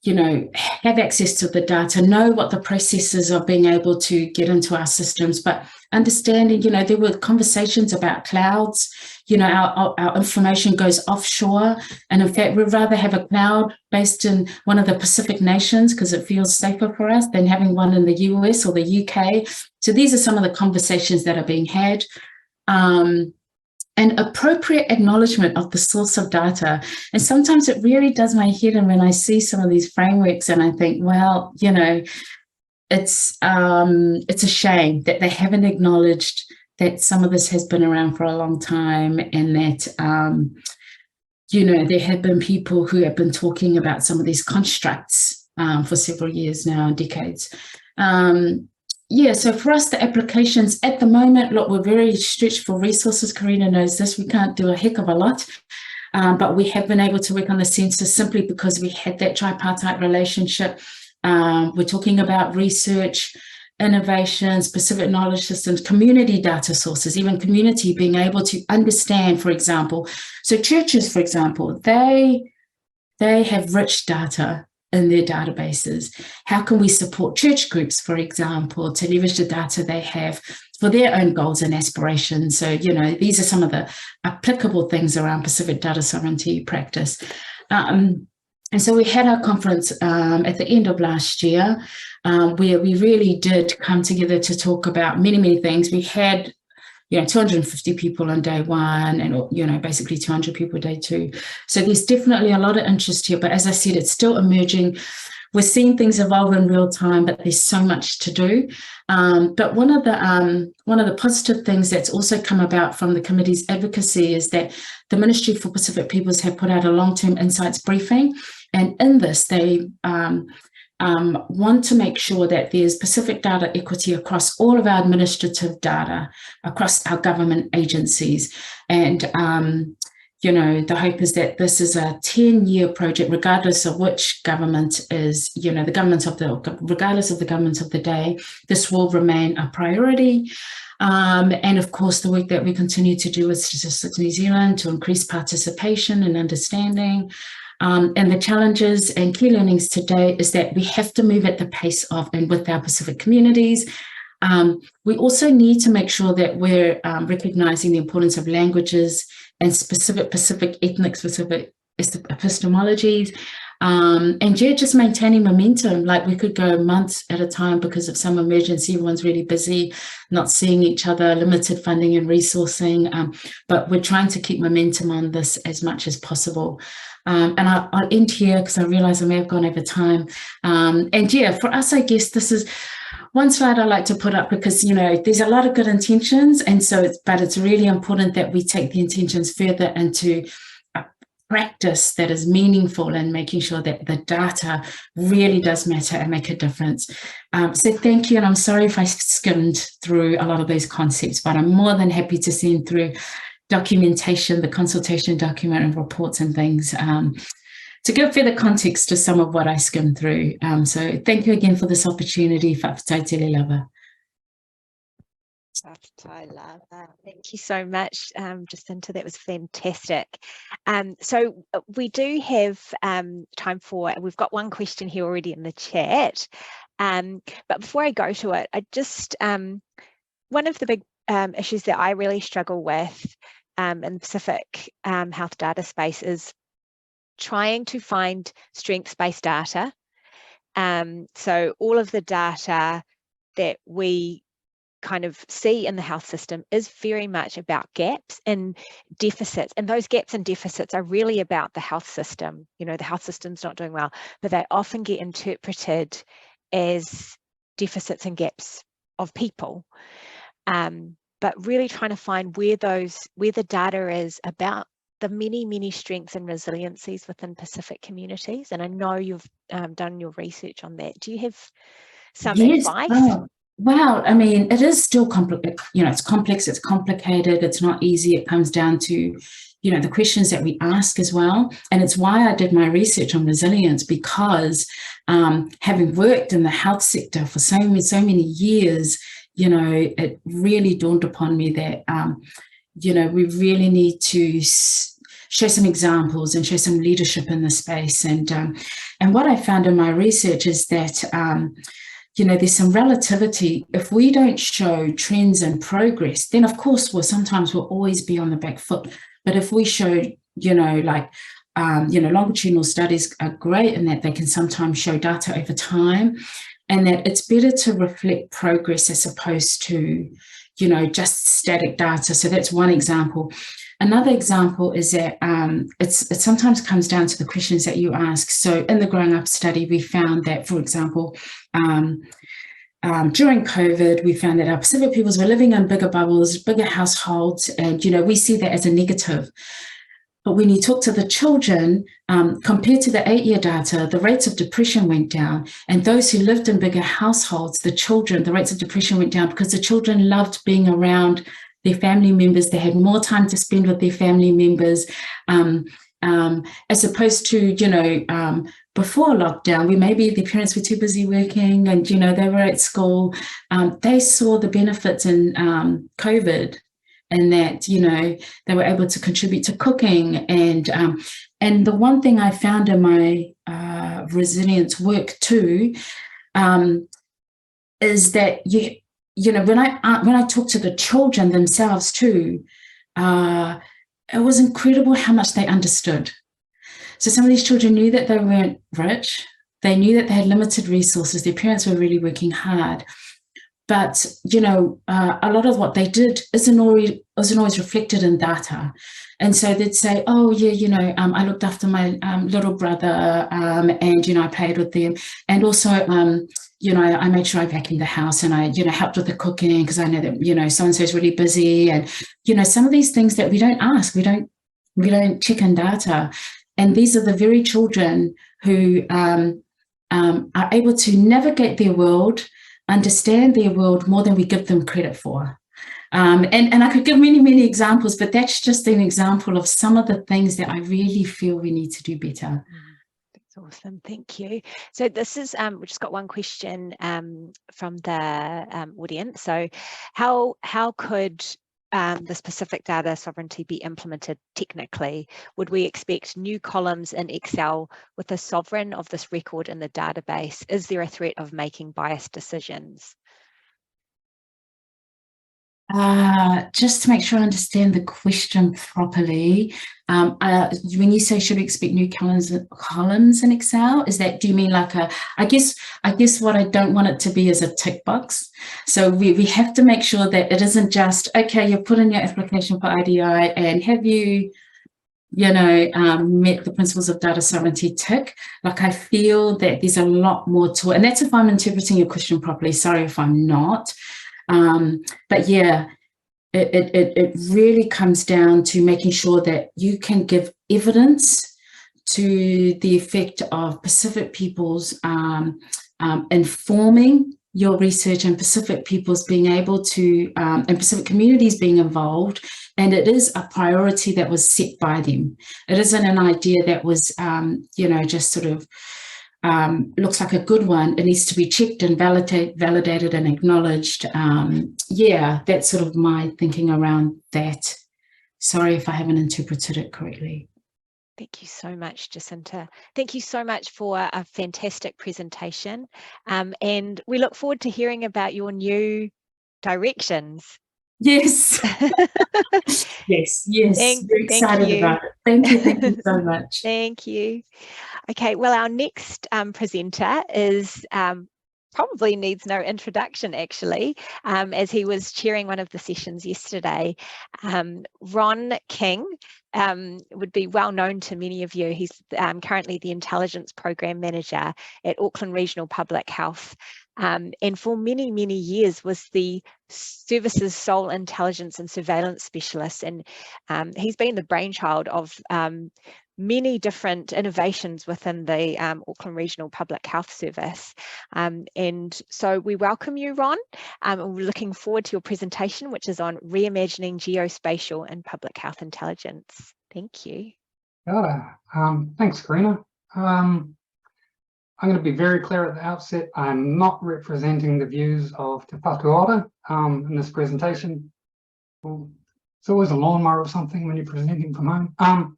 you know, have access to the data, know what the processes of being able to get into our systems, but understanding, you know, there were conversations about clouds, you know, our information goes offshore. And in fact, we'd rather have a cloud based in one of the Pacific nations because it feels safer for us than having one in the US or the UK. So these are some of the conversations that are being had. And appropriate acknowledgement of the source of data. And sometimes it really does my head in when I see some of these frameworks and I think, well, you know, it's a shame that they haven't acknowledged that some of this has been around for a long time, and that, you know, there have been people who have been talking about some of these constructs for several years now, decades. Yeah, so for us, the applications at the moment, look, we're very stretched for resources. Karina knows this. We can't do a heck of a lot, but we have been able to work on the census simply because we had that tripartite relationship. We're talking about research, innovation, specific knowledge systems, community data sources, even community being able to understand, for example. So churches, for example, they have rich data in their databases. How can we support church groups, for example, to leverage the data they have for their own goals and aspirations? So, you know, these are some of the applicable things around Pacific data sovereignty practice. And so we had our conference at the end of last year, where we really did come together to talk about many, many things. We had, you know, 250 people on day one and, you know, basically 200 people day two. So there's definitely a lot of interest here, but as I said, it's still emerging. We're seeing things evolve in real time, but there's so much to do. But one of the positive things that's also come about from the committee's advocacy is that the Ministry for Pacific Peoples have put out a long-term insights briefing. And in this, they want to make sure that there's Pacific data equity across all of our administrative data, across our government agencies. And you know, the hope is that this is a 10-year project, regardless of which government is, you know, regardless of the government of the day, this will remain a priority. And of course, the work that we continue to do with Statistics New Zealand to increase participation and understanding. And the challenges and key learnings today is that we have to move at the pace of and with our Pacific communities. We also need to make sure that we're recognising the importance of languages and specific Pacific ethnic specific epistemologies, and yeah, just maintaining momentum. Like, we could go months at a time because of some emergency, everyone's really busy, not seeing each other, limited funding and resourcing, but we're trying to keep momentum on this as much as possible. And I'll end here because I realise I may have gone over time. And yeah, for us, I guess this is one slide I like to put up because, you know, there's a lot of good intentions, and so but it's really important that we take the intentions further into a practice that is meaningful and making sure that the data really does matter and make a difference. So thank you, and I'm sorry if I skimmed through a lot of those concepts, but I'm more than happy to send through documentation, the consultation document and reports and things to give further context to some of what I skimmed through. So thank you again for this opportunity. Whakapātai te lava. Thank you so much, Jacinta. That was fantastic. So we do have time for, we've got one question here already in the chat. But before I go to it, I just, one of the big issues that I really struggle with in the Pacific health data space is trying to find strengths-based data. So all of the data that we kind of see in the health system is very much about gaps and deficits, and those gaps and deficits are really about the health system. You know, the health system's not doing well, but they often get interpreted as deficits and gaps of people. But really trying to find where the data is about the many strengths and resiliencies within Pacific communities. And I know you've done your research on that. Do you have some advice? Oh, wow. I mean, it is still complex. You know, it's complex, it's complicated, it's not easy. It comes down to, you know, the questions that we ask as well. And it's why I did my research on resilience, because having worked in the health sector for so many years, you know, it really dawned upon me that, you know, we really need to show some examples and show some leadership in the space. And what I found in my research is that, you know, there's some relativity. If we don't show trends and progress, then of course sometimes we'll always be on the back foot. But if we show, you know, like, you know, longitudinal studies are great in that they can sometimes show data over time, and that it's better to reflect progress as opposed to, you know, just static data. So that's one example. Another example is that it sometimes comes down to the questions that you ask. So in the Growing Up study, we found that, for example, during COVID, we found that our Pacific peoples were living in bigger bubbles, bigger households, and, you know, we see that as a negative. But when you talk to the children, compared to the 8-year data, the rates of depression went down. And those who lived in bigger households, the rates of depression went down because the children loved being around their family members. They had more time to spend with their family members, as opposed to, you know, before lockdown, where maybe their parents were too busy working and, you know, they were at school. They saw the benefits in COVID, and that, you know, they were able to contribute to cooking. And the one thing I found in my resilience work too is that you know, when I talk to the children themselves too, it was incredible how much they understood. So some of these children knew that they weren't rich. They knew that they had limited resources. Their parents were really working hard. But, you know, a lot of what they did isn't always reflected in data. And so they'd say, oh, yeah, you know, I looked after my little brother and, you know, I played with them. And also, you know, I made sure I vacuumed the house and I, you know, helped with the cooking because I know that, you know, so-and-so is really busy. And, you know, some of these things that we don't ask, we don't check in data. And these are the very children who are able to navigate their world, understand their world more than we give them credit for. And I could give many, many examples, but that's just an example of some of the things that I really feel we need to do better. That's awesome, thank you. So this is, we've just got one question from the audience. So how could the specific data sovereignty be implemented technically? Would we expect new columns in Excel with the sovereign of this record in the database? Is there a threat of making biased decisions? Just to make sure I understand the question properly, when you say should we expect new columns in Excel, do you mean like I guess what I don't want it to be is a tick box. So we have to make sure that it isn't just, okay, you put in your application for IDI and have you met the principles of data sovereignty tick. Like, I feel that there's a lot more to it, and that's if I'm interpreting your question properly. Sorry if I'm not. But yeah, it really comes down to making sure that you can give evidence to the effect of Pacific peoples informing your research, and Pacific peoples being able to, and Pacific communities being involved. And it is a priority that was set by them. It isn't an idea that was, just sort of, looks like a good one. It needs to be checked and validated and acknowledged. Yeah, that's sort of my thinking around that. Sorry if I haven't interpreted it correctly. Thank you so much, Jacinta. Thank you so much for a fantastic presentation. And we look forward to hearing about your new directions. Yes. yes. We're excited about it. Thank you so much. Thank you. Okay, well, our next presenter is probably needs no introduction, actually, as he was chairing one of the sessions yesterday. Ron King would be well known to many of you. He's currently the Intelligence Program Manager at Auckland Regional Public Health, and for many, many years was the service's sole intelligence and surveillance specialist. And he's been the brainchild of many different innovations within the Auckland Regional Public Health Service. And so we welcome you, Ron. We're looking forward to your presentation, which is on reimagining geospatial and public health intelligence. Thank you. Thanks, Karina. I'm going to be very clear at the outset. I'm not representing the views of Te Whatuora in this presentation. Well, it's always a lawnmower or something when you're presenting from home.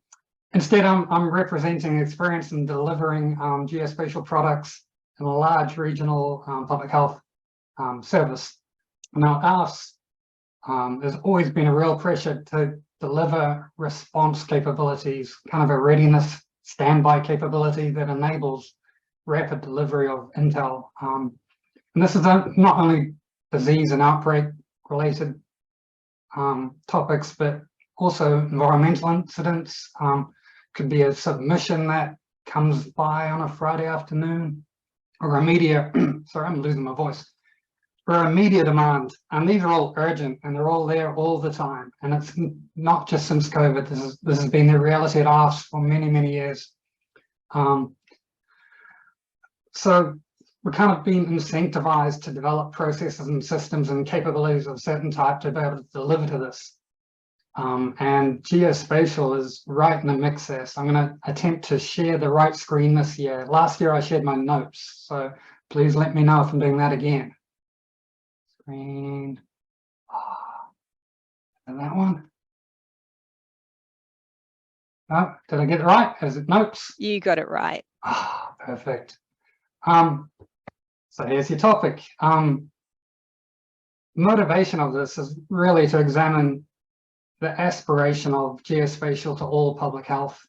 Instead, I'm representing experience in delivering geospatial products in a large regional public health service. Now, ours there's always been a real pressure to deliver response capabilities, kind of a readiness standby capability that enables rapid delivery of intel. And this is not only disease and outbreak related topics, but also environmental incidents. Could be a submission that comes by on a Friday afternoon, or a media, sorry, I'm losing my voice, or a media demand. And these are all urgent and they're all there all the time. And it's not just since COVID, this has been the reality at ARFs for many, many years. So we're kind of being incentivized to develop processes and systems and capabilities of a certain type to be able to deliver to this. And geospatial is right in the mix there. So I'm going to attempt to share the right screen this year. Last year I shared my notes, so please let me know if I'm doing that again. Screen. And that one. Oh, did I get it right? Is it notes? You got it right. Perfect. So here's your topic. Motivation of this is really to examine the aspiration of geospatial to all public health.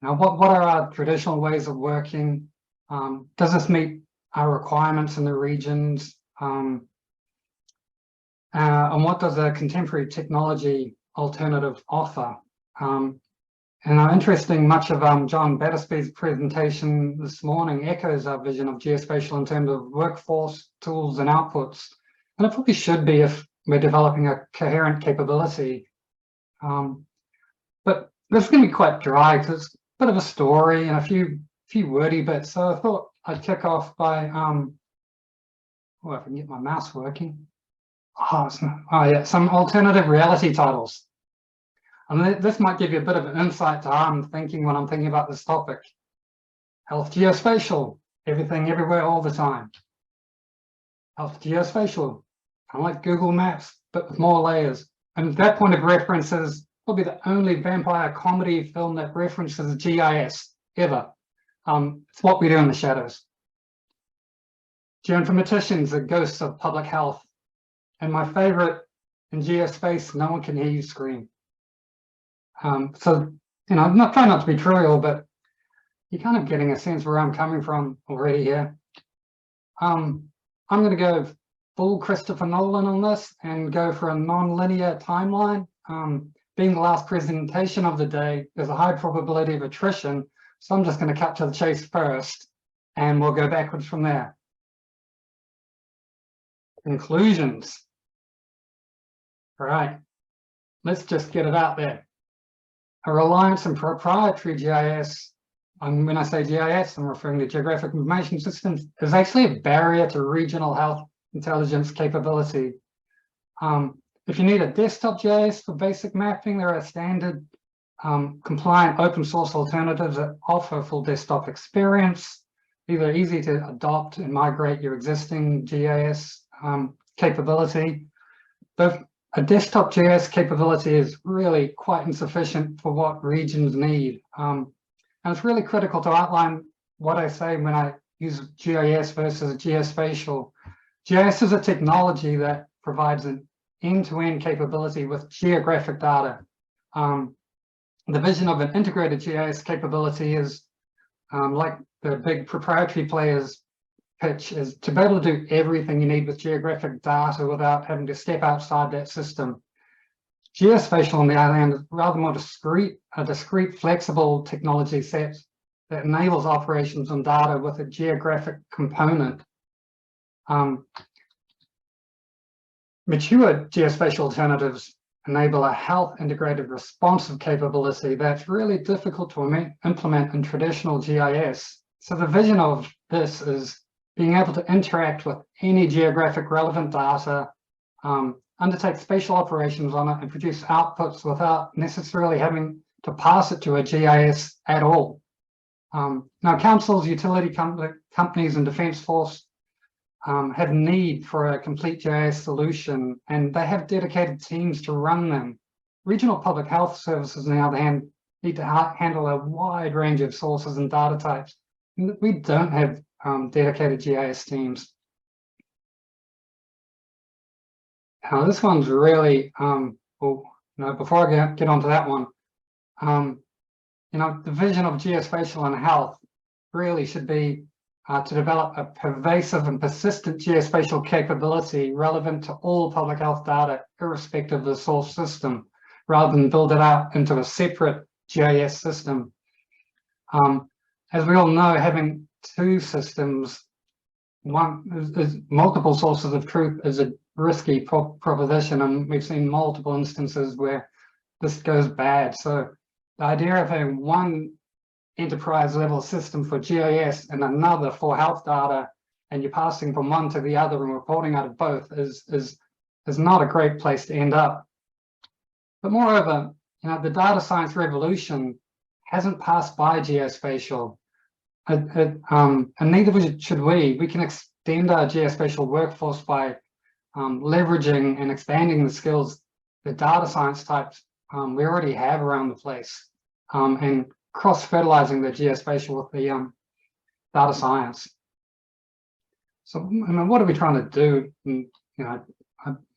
Now, what are our traditional ways of working? Does this meet our requirements in the regions? And what does a contemporary technology alternative offer? And interesting, much of John Battersby's presentation this morning echoes our vision of geospatial in terms of workforce, tools, and outputs. And it probably should be if we're developing a coherent capability. But this is going to be quite dry because it's a bit of a story and a few wordy bits. So I thought I'd kick off by, oh, if I can get my mouse working. some alternative reality titles. And this might give you a bit of an insight to how I'm thinking when I'm thinking about this topic. Health geospatial, everything, everywhere, all the time. Health geospatial, kind of like Google Maps, but with more layers. And that point of reference is probably the only vampire comedy film that references GIS ever. It's what we do in the shadows. Geoinformaticians are ghosts of public health. And my favorite, in geospace, no one can hear you scream. So, you know, I'm not trying not to be trivial, but you're kind of getting a sense where I'm coming from already here. I'm going to go full Christopher Nolan on this and go for a non-linear timeline. Being the last presentation of the day, there's a high probability of attrition. So I'm just going to cut to the chase first, and we'll go backwards from there. Conclusions. All right, let's just get it out there. A reliance on proprietary GIS, and when I say GIS, I'm referring to Geographic Information Systems, is actually a barrier to regional health intelligence capability. If you need a desktop GIS for basic mapping, there are standard compliant open source alternatives that offer full desktop experience. These are easy to adopt and migrate your existing GIS capability. But a desktop GIS capability is really quite insufficient for what regions need. And it's really critical to outline what I say when I use GIS versus geospatial. GIS is a technology that provides an end-to-end capability with geographic data. The vision of an integrated GIS capability is like the big proprietary players pitch, is to be able to do everything you need with geographic data without having to step outside that system. Geospatial, on the other hand, is rather more a discrete, flexible technology set that enables operations on data with a geographic component. Mature geospatial alternatives enable a health integrated responsive capability that's really difficult to implement in traditional GIS. So the vision of this is being able to interact with any geographic relevant data, undertake spatial operations on it, and produce outputs without necessarily having to pass it to a GIS at all. Now, councils, utility companies, and Defence Force have need for a complete GIS solution, and they have dedicated teams to run them. Regional public health services, on the other hand, need to handle a wide range of sources and data types. We don't have dedicated GIS teams. Now, this one's really, before I get onto that one, the vision of geospatial and health really should be to develop a pervasive and persistent geospatial capability relevant to all public health data, irrespective of the source system, rather than build it out into a separate GIS system. As we all know, having two systems, one is multiple sources of truth, is a risky proposition, and we've seen multiple instances where this goes bad. So the idea of having one enterprise level system for GIS and another for health data, and you're passing from one to the other and reporting out of both is not a great place to end up. But moreover, the data science revolution hasn't passed by geospatial, and neither should we. We can extend our geospatial workforce by leveraging and expanding the skills, the data science types we already have around the place, and cross-fertilizing the geospatial with the data science. So, what are we trying to do? And,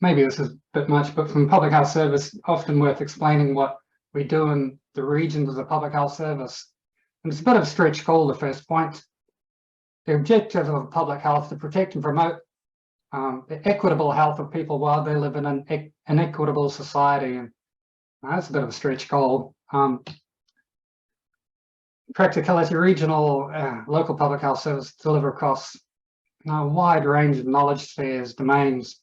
maybe this is a bit much, but from public health service, often worth explaining what we do in the regions as a public health service. And it's a bit of a stretch goal, the first point. The objective of public health to protect and promote the equitable health of people while they live in an equitable society. And that's a bit of a stretch goal. Practicality, regional, local public health service deliver across a wide range of knowledge spheres, domains,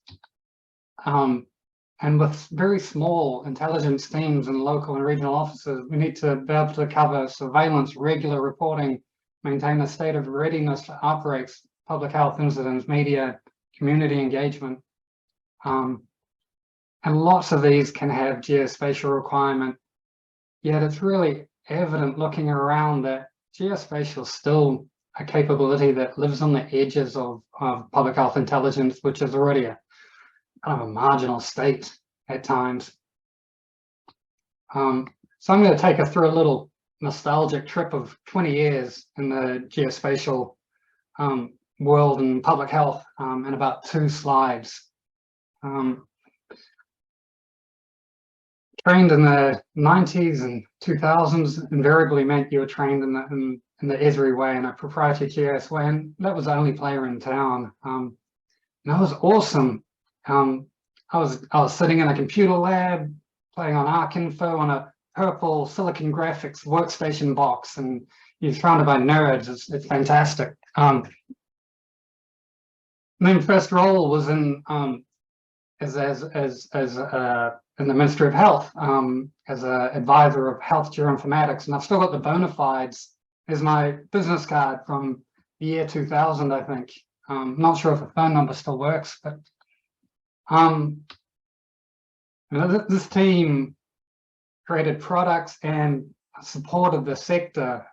and with very small intelligence teams and local and regional offices, we need to be able to cover surveillance, regular reporting, maintain a state of readiness for outbreaks, public health incidents, media, community engagement. And lots of these can have geospatial requirement, yet it's really evident looking around that geospatial is still a capability that lives on the edges of public health intelligence, which is already a kind of a marginal state at times. So I'm going to take us through a little nostalgic trip of 20 years in the geospatial world and public health in about 2 slides. Trained in the 90s and 2000s invariably meant you were trained in the Esri way, in a proprietary GIS way, and that was the only player in town. And that was awesome. I was sitting in a computer lab playing on ArcInfo on a purple Silicon Graphics workstation box, and you're surrounded by nerds. It's fantastic. My first role was in in the Ministry of Health as an advisor of health geoinformatics, and I've still got the bona fides as my business card from the year 2000, I think. Not sure if the phone number still works, but this team created products and supported the sector.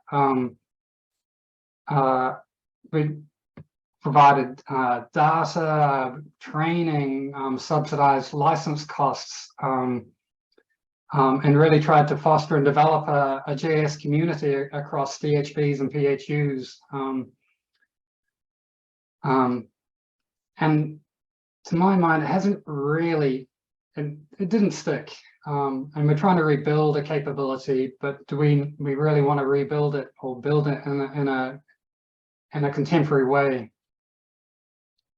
We provided data, training, subsidized license costs, and really tried to foster and develop a GIS community across DHBs and PHUs. And to my mind, it hasn't really, it didn't stick. And we're trying to rebuild a capability, but do we really want to rebuild it or build it in a contemporary way?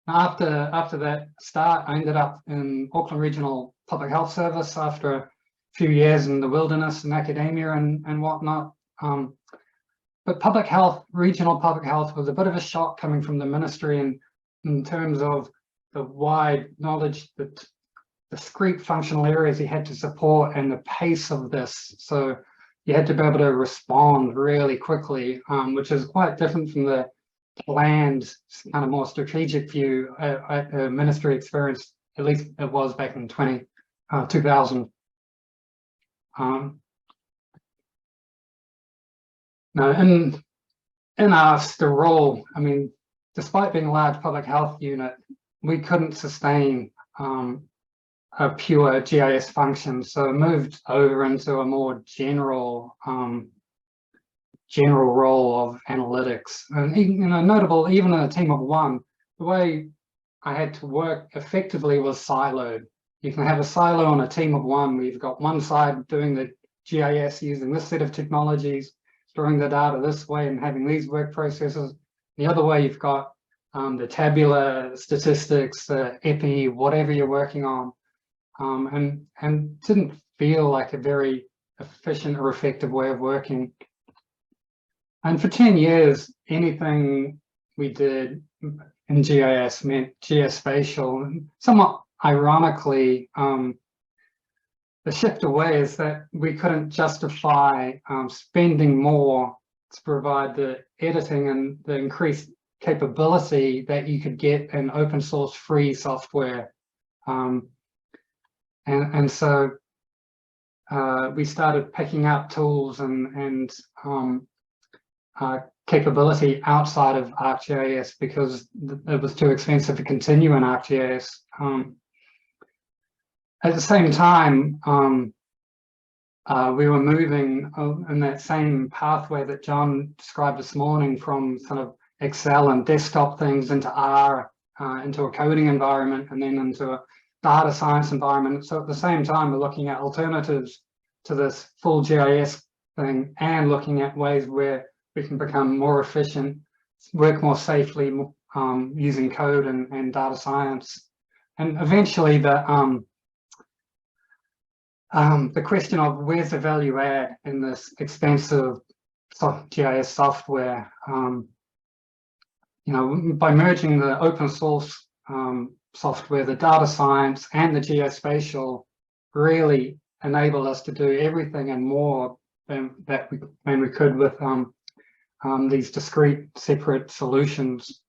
After that start, I ended up in Auckland Regional Public Health Service after a few years in the wilderness and academia and whatnot. But public health, regional public health, was a bit of a shock coming from the ministry in terms of the wide knowledge, the discrete functional areas you had to support and the pace of this. So you had to be able to respond really quickly, which is quite different from the planned, kind of more strategic view ministry experience, at least it was back in 2000. Now, in the role, I mean, despite being a large public health unit, we couldn't sustain a pure GIS function, so moved over into a more general role of analytics. And notable, even in a team of 1, the way I had to work effectively was siloed. You can have a silo on a team of 1 where you've got one side doing the GIS using this set of technologies, storing the data this way and having these work processes. The other way you've got the tabular statistics, EPI, whatever you're working on, and didn't feel like a very efficient or effective way of working. And for 10 years, anything we did in GIS meant geospatial. And somewhat ironically, the shift away is that we couldn't justify spending more to provide the editing and the increased capability that you could get in open source free software. And so we started picking up tools and capability outside of ArcGIS because it was too expensive to continue in ArcGIS. At the same time, we were moving in that same pathway that John described this morning, from sort of Excel and desktop things into R, into a coding environment, and then into a data science environment. So at the same time, we're looking at alternatives to this full GIS thing and looking at ways where we can become more efficient, work more safely using code and data science. And eventually the question of where's the value add in this expensive GIS software, by merging the open source software, the data science and the geospatial really enabled us to do everything and more than we could with these discrete separate solutions.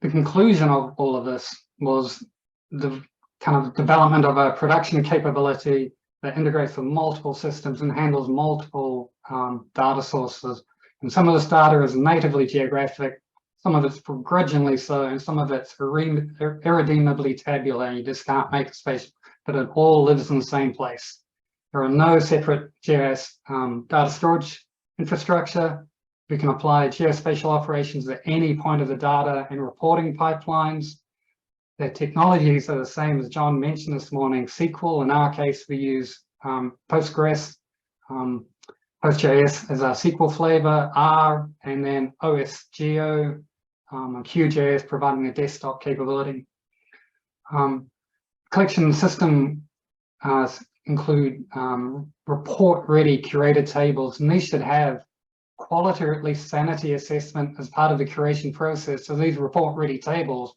the conclusion of all of this was the kind of development of a production capability that integrates with multiple systems and handles multiple data sources. And some of this data is natively geographic, some of it's begrudgingly so, and some of it's irredeemably tabular. You just can't make a space, but it all lives in the same place. There are no separate GIS data storage infrastructure. We can apply geospatial operations at any point of the data and reporting pipelines. The technologies are the same as John mentioned this morning. SQL, in our case, we use Postgres, PostGIS as our SQL flavor, R, and then OSGeo, and QGIS providing a desktop capability. Collection system include report-ready curated tables, and these should have quality or at least sanity assessment as part of the curation process. So these report-ready tables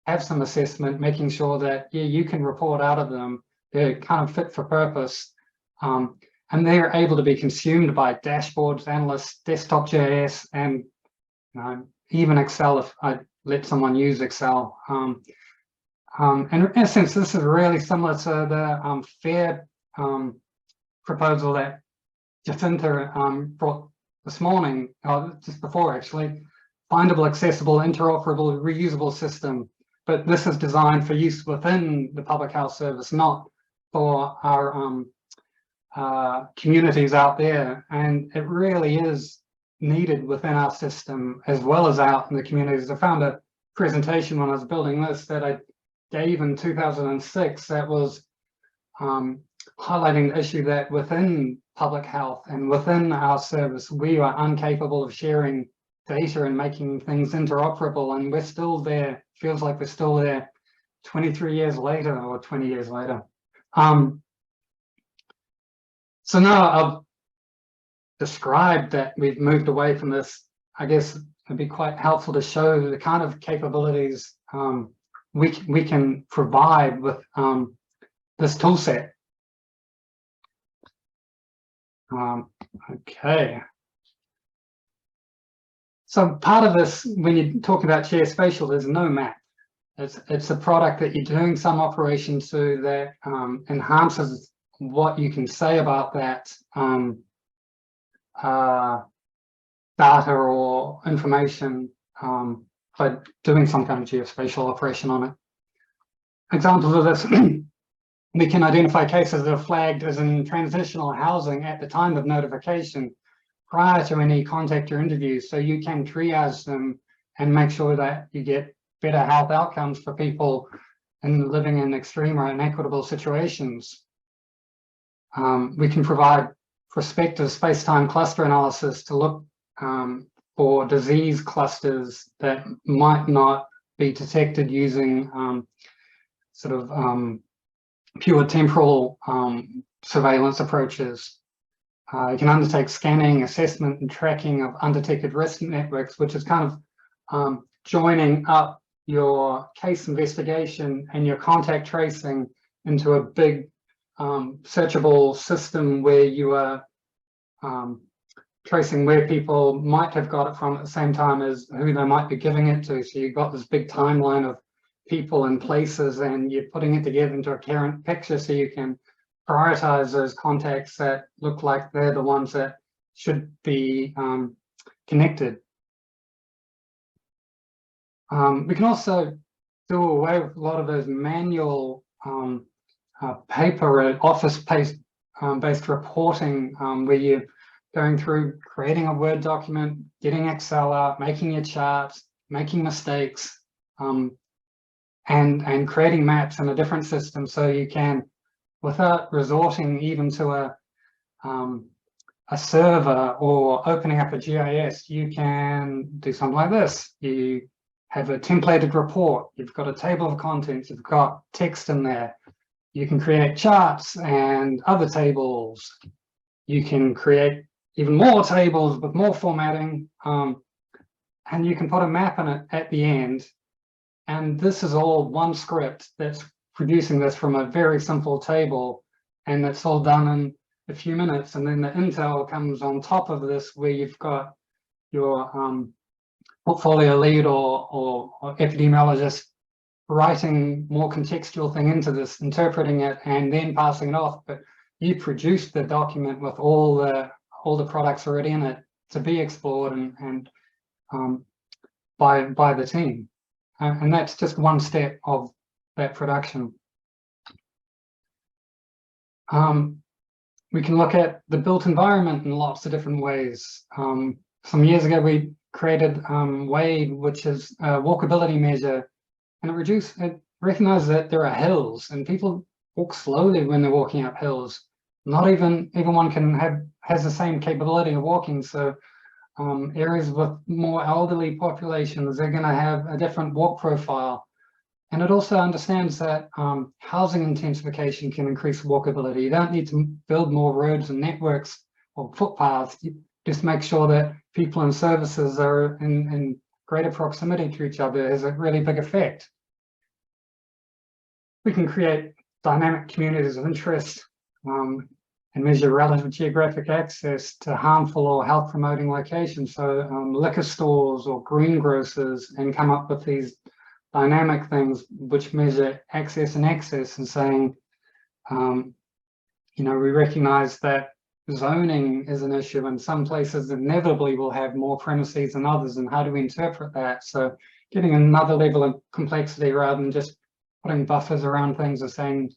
have some assessment, making sure that, yeah, you can report out of them. They're kind of fit for purpose. And they're able to be consumed by dashboards, analysts, desktop GIS, and even Excel if I let someone use Excel. And in essence, this is really similar to the FAIR proposal that Jacinta brought this morning, just before actually. Findable, accessible, interoperable, reusable system. But this is designed for use within the public health service, not for our communities out there. And it really is needed within our system as well as out in the communities. I found a presentation when I was building this that I gave in 2006 that was highlighting the issue that within public health and within our service, we are incapable of sharing data and making things interoperable, and we're still there. Feels like we're still there 23 years later or 20 years later. So now I've described that we've moved away from this. I guess it'd be quite helpful to show the kind of capabilities we can provide with this tool set. Okay. So part of this, when you talk about geospatial, there's no map. It's a product that you're doing some operation to that enhances what you can say about that data or information by doing some kind of geospatial operation on it. Examples of this, we can identify cases that are flagged as in transitional housing at the time of notification prior to any contact or interviews, so you can triage them and make sure that you get better health outcomes for people and living in extreme or inequitable situations. We can provide prospective space-time cluster analysis to look for disease clusters that might not be detected using pure temporal surveillance approaches. You can undertake scanning, assessment, and tracking of undetected risk networks, which is kind of joining up your case investigation and your contact tracing into a big searchable system where you are tracing where people might have got it from at the same time as who they might be giving it to. So you've got this big timeline of people and places, and you're putting it together into a current picture so you can prioritize those contacts that look like they're the ones that should be connected. We can also do away with a lot of those manual paper or office-based reporting where you're going through creating a Word document, getting Excel out, making your charts, making mistakes, and creating maps in a different system so you can, without resorting even to a server or opening up a GIS, you can do something like this. You have a templated report, you've got a table of contents, you've got text in there. You can create charts and other tables. You can create even more tables with more formatting, and you can put a map in it at the end. And this is all one script that's producing this from a very simple table, and it's all done in a few minutes. And then the intel comes on top of this, where you've got your portfolio lead or epidemiologist writing more contextual thing into this, interpreting it, and then passing it off. But you produced the document with all the products already in it to be explored and by the team, and that's just one step of that production. We can look at the built environment in lots of different ways. Some years ago, we created WAVE, which is a walkability measure, and it recognizes that there are hills and people walk slowly when they're walking up hills. Not even one has the same capability of walking. So areas with more elderly populations, they're going to have a different walk profile. And it also understands that housing intensification can increase walkability. You don't need to build more roads and networks or footpaths. You just make sure that people and services are in greater proximity to each other has a really big effect. We can create dynamic communities of interest and measure relative geographic access to harmful or health promoting locations. So liquor stores or greengrocers, and come up with these dynamic things which measure access and saying, we recognize that zoning is an issue, and some places inevitably will have more premises than others, and how do we interpret that? So getting another level of complexity rather than just putting buffers around things, or saying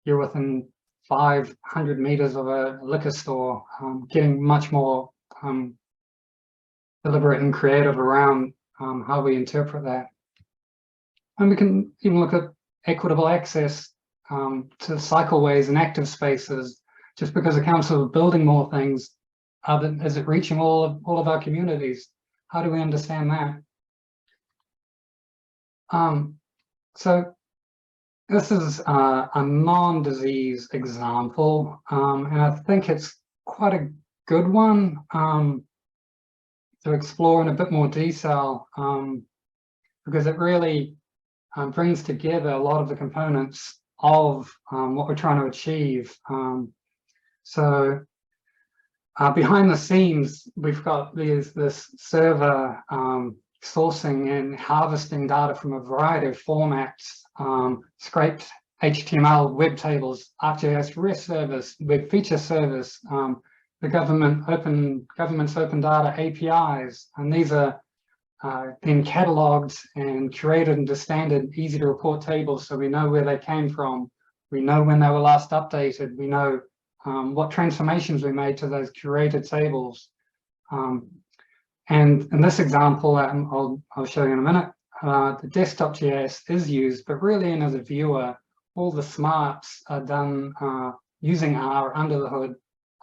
you're within 500 meters of a liquor store, getting much more deliberate and creative around how we interpret that. And we can even look at equitable access to cycleways and active spaces. Just because the council is building more things, is it reaching all of our communities? How do we understand that? So this is a non-disease example, and I think it's quite a good one to explore in a bit more detail, because it really brings together a lot of the components of what we're trying to achieve. So behind the scenes, we've got this server sourcing and harvesting data from a variety of formats, scraped HTML, web tables, ArcGIS REST service, web feature service, the government's open data APIs, and these are then catalogued and curated into standard, easy to report tables, so we know where they came from, we know when they were last updated, we know what transformations we made to those curated tables. And in this example, I'll show you in a minute, the desktop GIS is used, but really in as a viewer, all the smarts are done using R under the hood,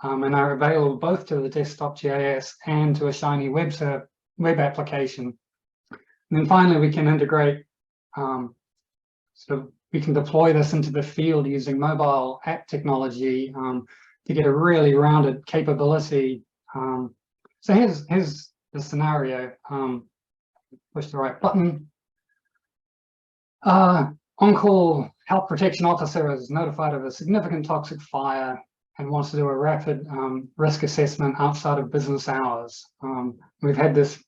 and are available both to the desktop GIS and to a Shiny web application. And then finally, we can integrate, we can deploy this into the field using mobile app technology to get a really rounded capability. So here's the scenario. Push the right button. On-call health protection officer is notified of a significant toxic fire and wants to do a rapid risk assessment outside of business hours. We've had this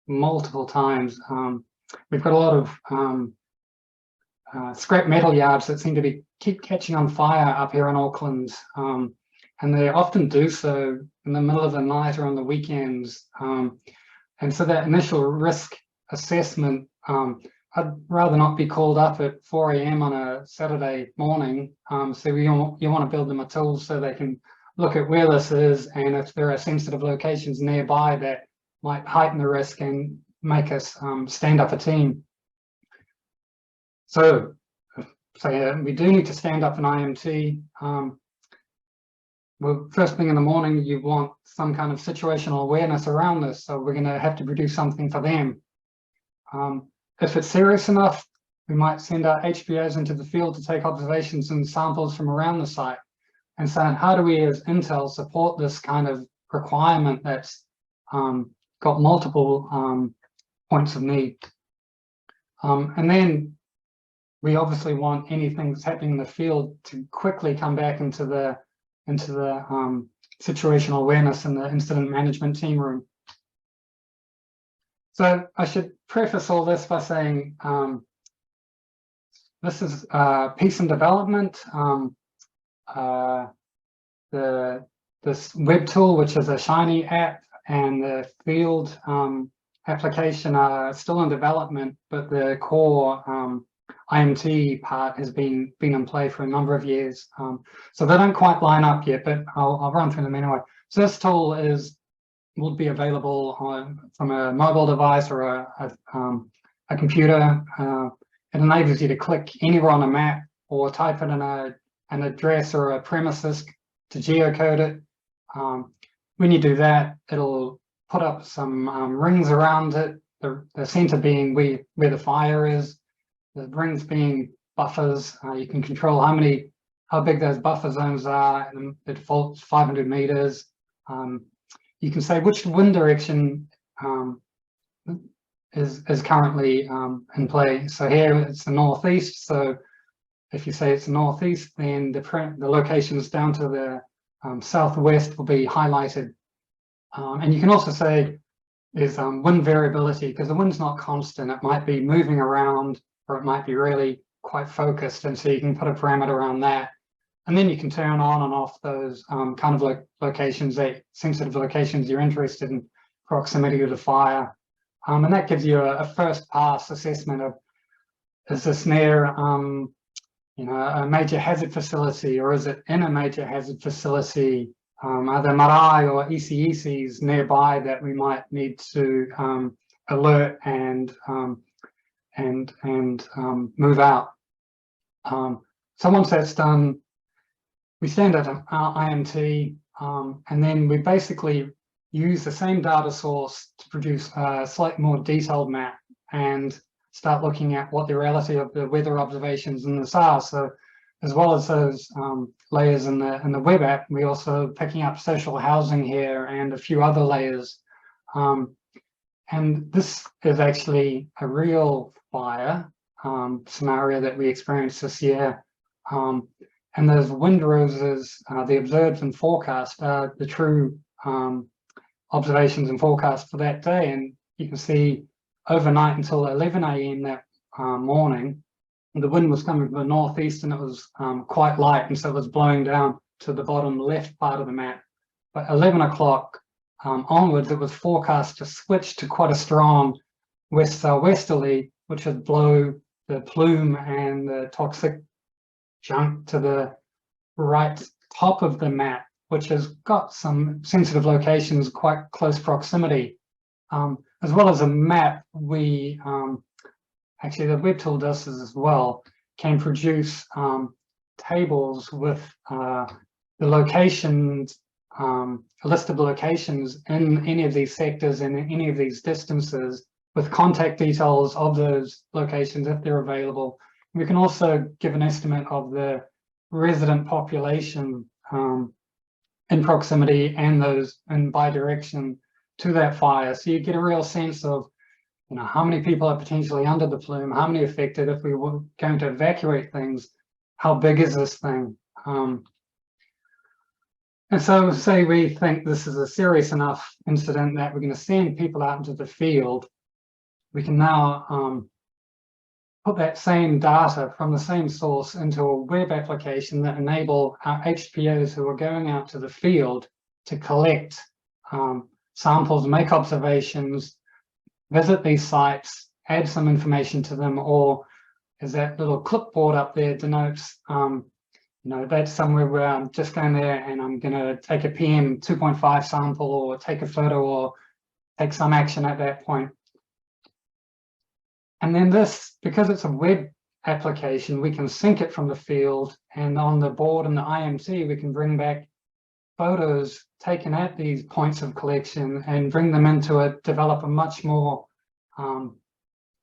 multiple times. We've got a lot of scrap metal yards that seem to keep catching on fire up here in Auckland, and they often do so in the middle of the night or on the weekends. And so that initial risk assessment, I'd rather not be called up at 4 AM on a Saturday morning. So you want to build them a tool so they can look at where this is, and if there are sensitive locations nearby that might heighten the risk and make us stand up a team. So we do need to stand up an IMT. Well, first thing in the morning, you want some kind of situational awareness around this, so we're going to have to produce something for them. If it's serious enough, we might send our HBOs into the field to take observations and samples from around the site, and say, how do we as Intel support this kind of requirement that's got multiple points of need. And then we obviously want anything that's happening in the field to quickly come back into the situational awareness in the incident management team room. So I should preface all this by saying this is peace and development. This web tool, which is a Shiny app, and the field application are still in development, but the core IMT part has been in play for a number of years. So they don't quite line up yet, but I'll run through them anyway. So this tool will be available from a mobile device or a computer. It enables you to click anywhere on a map or type it in an address or a premises to geocode it. When you do that, it'll put up some rings around it, the center being where the fire is, the rings being buffers. You can control how big those buffer zones are. The default 500 meters. You can say which wind direction is currently in play. So here it's the northeast. So if you say it's the northeast, then the locations down to the southwest will be highlighted. And you can also say there's wind variability, because the wind's not constant. It might be moving around, or it might be really quite focused. And so you can put a parameter around that. And then you can turn on and off those kind of locations, sensitive locations you're interested in, proximity to the fire. And that gives you a first pass assessment of, is this near a major hazard facility, or is it in a major hazard facility? Are there marae or ECECs nearby that we might need to alert and move out? So once that's done, we send it an IMT, and then we basically use the same data source to produce a slightly more detailed map and start looking at what the reality of the weather observations in this are. So as well as those layers in the web app, we also picking up social housing here and a few other layers. And this is actually a real fire scenario that we experienced this year. And those wind roses, the observed and forecast, are the true observations and forecast for that day. And you can see overnight until 11 a.m. that morning, the wind was coming from the northeast, and it was quite light, and so it was blowing down to the bottom left part of the map. But 11 o'clock onwards, it was forecast to switch to quite a strong west-southwesterly, which would blow the plume and the toxic junk to the right top of the map, which has got some sensitive locations, quite close proximity. As well as a map, we actually, the web tool does this as well, can produce tables with the locations, a list of the locations in any of these sectors and in any of these distances, with contact details of those locations if they're available. We can also give an estimate of the resident population in proximity and those in bi-direction to that fire. So you get a real sense of, how many people are potentially under the plume, how many affected, if we were going to evacuate things, how big is this thing? And so say we think this is a serious enough incident that we're going to send people out into the field, we can now put that same data from the same source into a web application that enable our HPOs who are going out to the field to collect samples, make observations, visit these sites, add some information to them, or as that little clipboard up there denotes, that's somewhere where I'm just going there and I'm going to take a PM 2.5 sample, or take a photo, or take some action at that point. And then this, because it's a web application, we can sync it from the field, and on the board and the IMT, we can bring back photos taken at these points of collection and bring them into it, develop a much more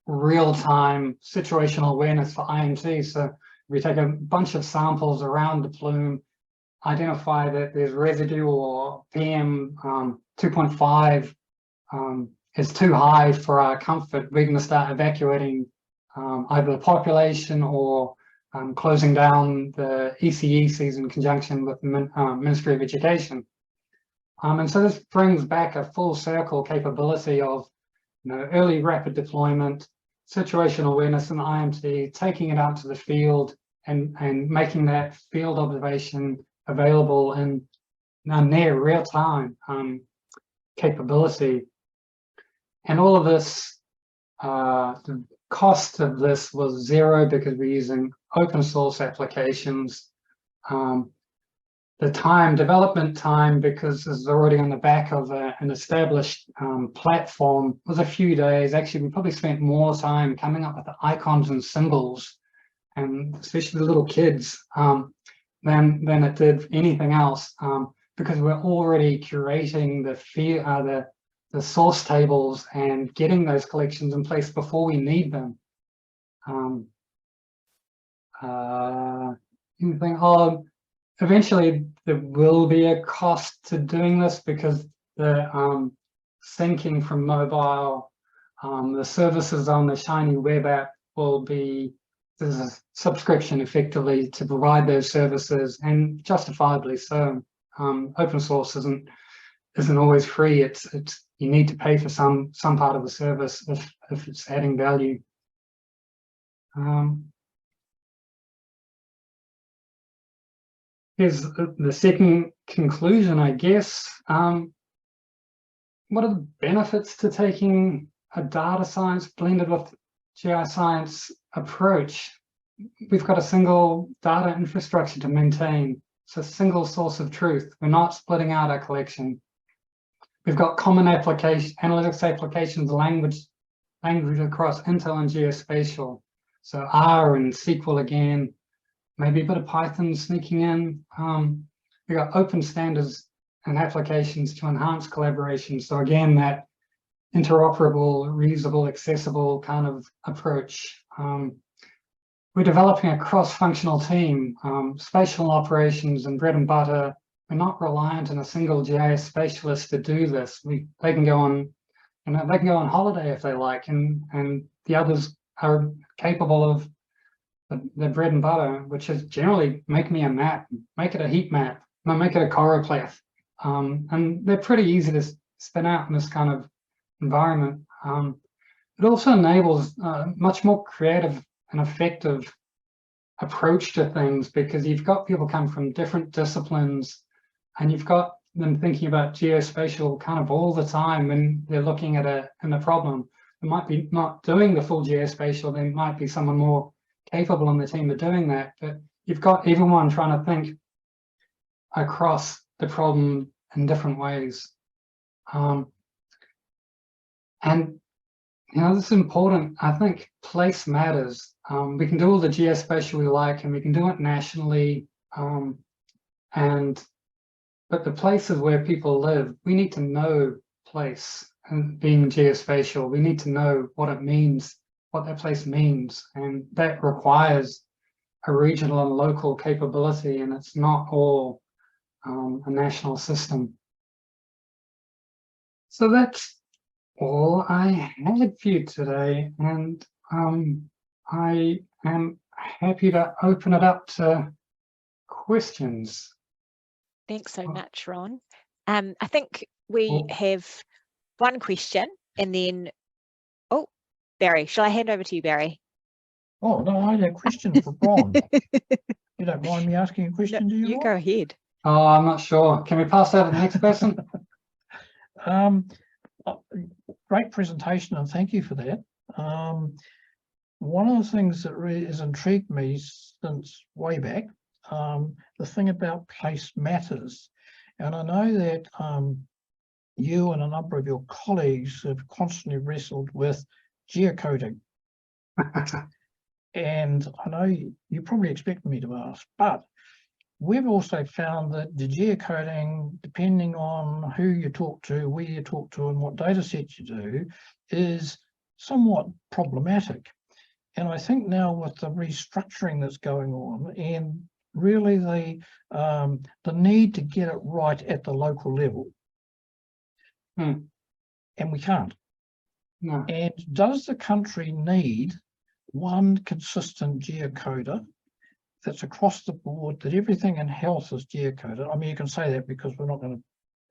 real-time situational awareness for IMT. So we take a bunch of samples around the plume, identify that there's residue or PM 2.5 is too high for our comfort, we're going to start evacuating either the population or closing down the ECECs in conjunction with the Ministry of Education. And so this brings back a full circle capability of early rapid deployment, situational awareness and IMT, taking it out to the field and making that field observation available in near real time capability. And all of this, the cost of this was zero because we're using open source applications. The development time, because this is already on the back of an established platform, was a few days. Actually, we probably spent more time coming up with the icons and symbols, and especially the little kids, than it did anything else, because we're already curating the source tables and getting those collections in place before we need them. Eventually there will be a cost to doing this because the syncing from mobile, the services on the Shiny web app will be, there's a subscription effectively to provide those services, and justifiably so. Open source isn't always free. It's you need to pay for some part of the service if it's adding value. Here's the second conclusion, I guess. What are the benefits to taking a data science blended with geoscience approach? We've got a single data infrastructure to maintain. It's a single source of truth. We're not splitting out our collection. We've got common analytics applications, language across Intel and geospatial. So R and SQL again, maybe a bit of Python sneaking in. We've got open standards and applications to enhance collaboration. So again, that interoperable, reusable, accessible kind of approach. We're developing a cross-functional team, spatial operations and bread and butter. We're not reliant on a single GIS specialist to do this. They can go on, they can go on holiday if they like, and the others are capable of the bread and butter, which is generally make me a map, make it a heat map, make it a choropleth. And they're pretty easy to spin out in this kind of environment. It also enables much more creative and effective approach to things, because you've got people come from different disciplines and you've got them thinking about geospatial kind of all the time when they're looking at a problem. They might be not doing the full geospatial, there might be someone more capable on the team of doing that, but you've got everyone trying to think across the problem in different ways. And this is important. I think place matters. We can do all the geospatial we like, and we can do it nationally. But the places where people live, we need to know place. And being geospatial, we need to know what it means, what that place means, and that requires a regional and local capability, and it's not all a national system. So that's all I had for you today, and I am happy to open it up to questions. Thanks so much, Ron. I think we have one question, and then, oh, Barry, shall I hand over to you, Barry? Oh, no, I had a question for Ron. You don't mind me asking a question, do you? You go ahead. Oh, I'm not sure. Can we pass that to the next person? Great presentation, and thank you for that. One of the things that really has intrigued me since way back, the thing about place matters. And I know that you and a number of your colleagues have constantly wrestled with geocoding. And I know you probably expect me to ask, but we've also found that the geocoding, depending on who you talk to, where you talk to, and what data sets you do, is somewhat problematic. And I think now with the restructuring that's going on, and really the need to get it right at the local level, and we can't. No. And does the country need one consistent geocoder that's across the board, that everything in health is geocoded? I mean, you can say that because we're not going to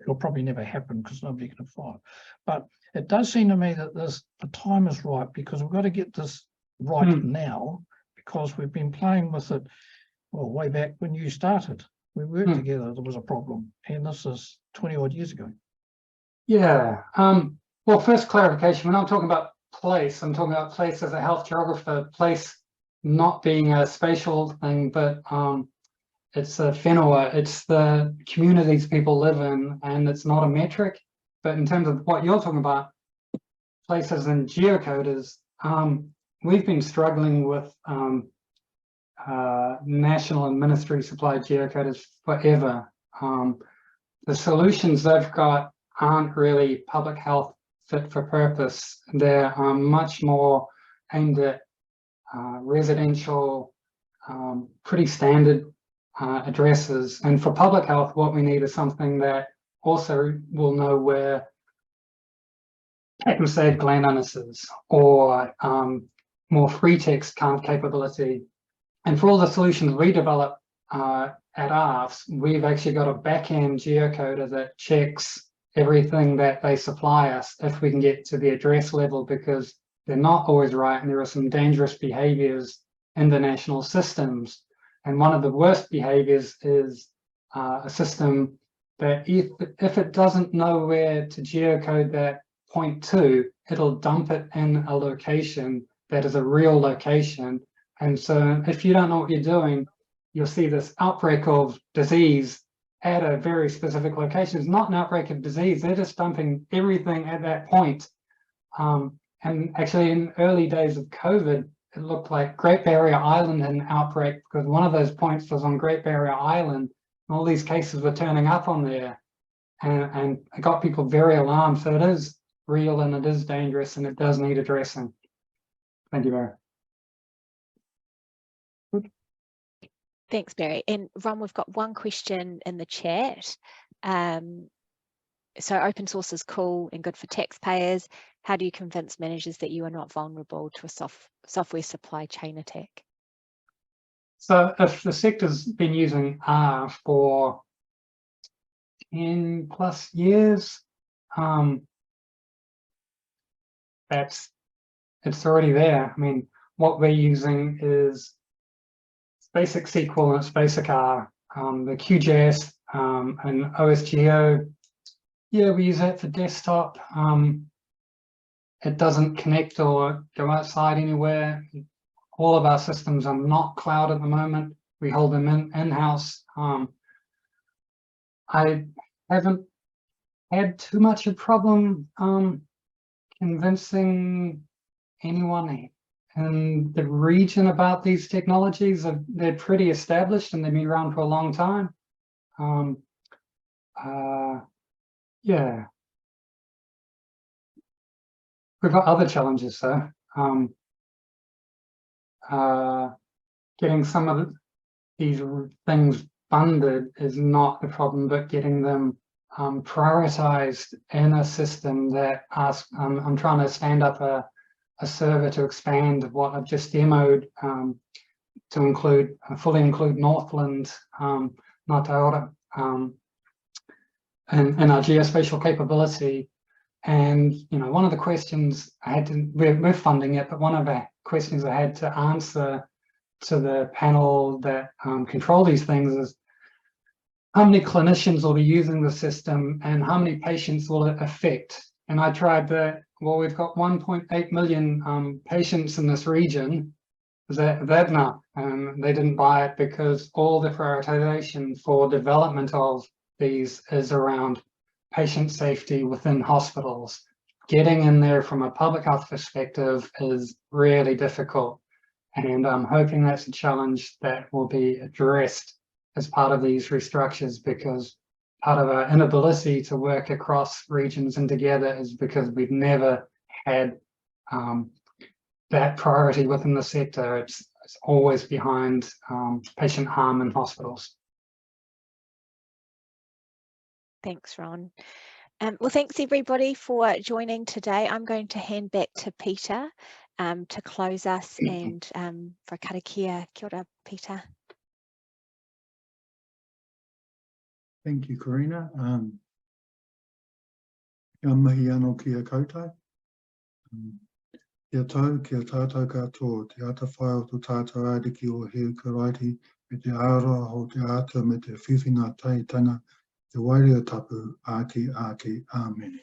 it'll probably never happen because nobody can afford it. But it does seem to me that the time is right, because we've got to get this right now, because we've been playing with it, well, way back when you started. We worked together, there was a problem, and this is 20 odd years ago. Yeah. Well, first clarification, when I'm talking about place, I'm talking about place as a health geographer, place not being a spatial thing, but it's a whenua, it's the communities people live in, and it's not a metric. But in terms of what you're talking about, places and geocoders, we've been struggling with national and ministry supplied geocoders forever. The solutions they've got aren't really public health fit for purpose. They're much more aimed at residential, pretty standard addresses. And for public health, what we need is something that also will know where say gland illnesses or more free text kind of capability. And for all the solutions we develop at ARFS, we've actually got a back-end geocoder that checks everything that they supply us if we can get to the address level, because they're not always right, and there are some dangerous behaviors in the national systems. And one of the worst behaviors is a system that if it doesn't know where to geocode that point to, it'll dump it in a location that is a real location. And so if you don't know what you're doing, you'll see this outbreak of disease at a very specific location. It's not an outbreak of disease, they're just dumping everything at that point. And actually in early days of COVID, it looked like Great Barrier Island had an outbreak because one of those points was on Great Barrier Island, and all these cases were turning up on there. And it got people very alarmed. So it is real and it is dangerous and it does need addressing. Thank you, Barry. Thanks, Barry. And Ron, we've got one question in the chat. So open source is cool and good for taxpayers. How do you convince managers that you are not vulnerable to a software supply chain attack? So if the sector's been using R for 10+ years, it's already there. I mean, what we're using is basic SQL and it's basic R, the QGIS and OSGeo. Yeah, we use that for desktop. It doesn't connect or go outside anywhere. All of our systems are not cloud at the moment. We hold them in-house. I haven't had too much of a problem convincing anyone in the region about these technologies. They're pretty established and they've been around for a long time. Yeah. We've got other challenges though. Getting some of these things funded is not the problem, but getting them prioritized in a system that asks, I'm trying to stand up a server to expand what I've just demoed to include, fully include Northland, Mātauranga, and our geospatial capability. And, you know, one of the questions I had to, we're funding it, but one of the questions I had to answer to the panel that control these things is, how many clinicians will be using the system and how many patients will it affect? And I tried that, well, we've got 1.8 million patients in this region. Is that enough? They didn't buy it because all the prioritization for development of these is around patient safety within hospitals. Getting in there from a public health perspective is really difficult. And I'm hoping that's a challenge that will be addressed as part of these restructures, because part of our inability to work across regions and together is because we've never had that priority within the sector. It's always behind patient harm in hospitals. Thanks, Ron. Well, thanks everybody for joining today. I'm going to hand back to Peter to close us and for karakia. Kia ora, Peter. Thank you, Karina. Kia mihi anō kia koutou. Kia tau, kia tātou katoa, te ata whai o tō tātou ariki o heu karaiti, me te aroa ho te ata me te whiwhinga taitanga, te wairua tapu, ake, āmene.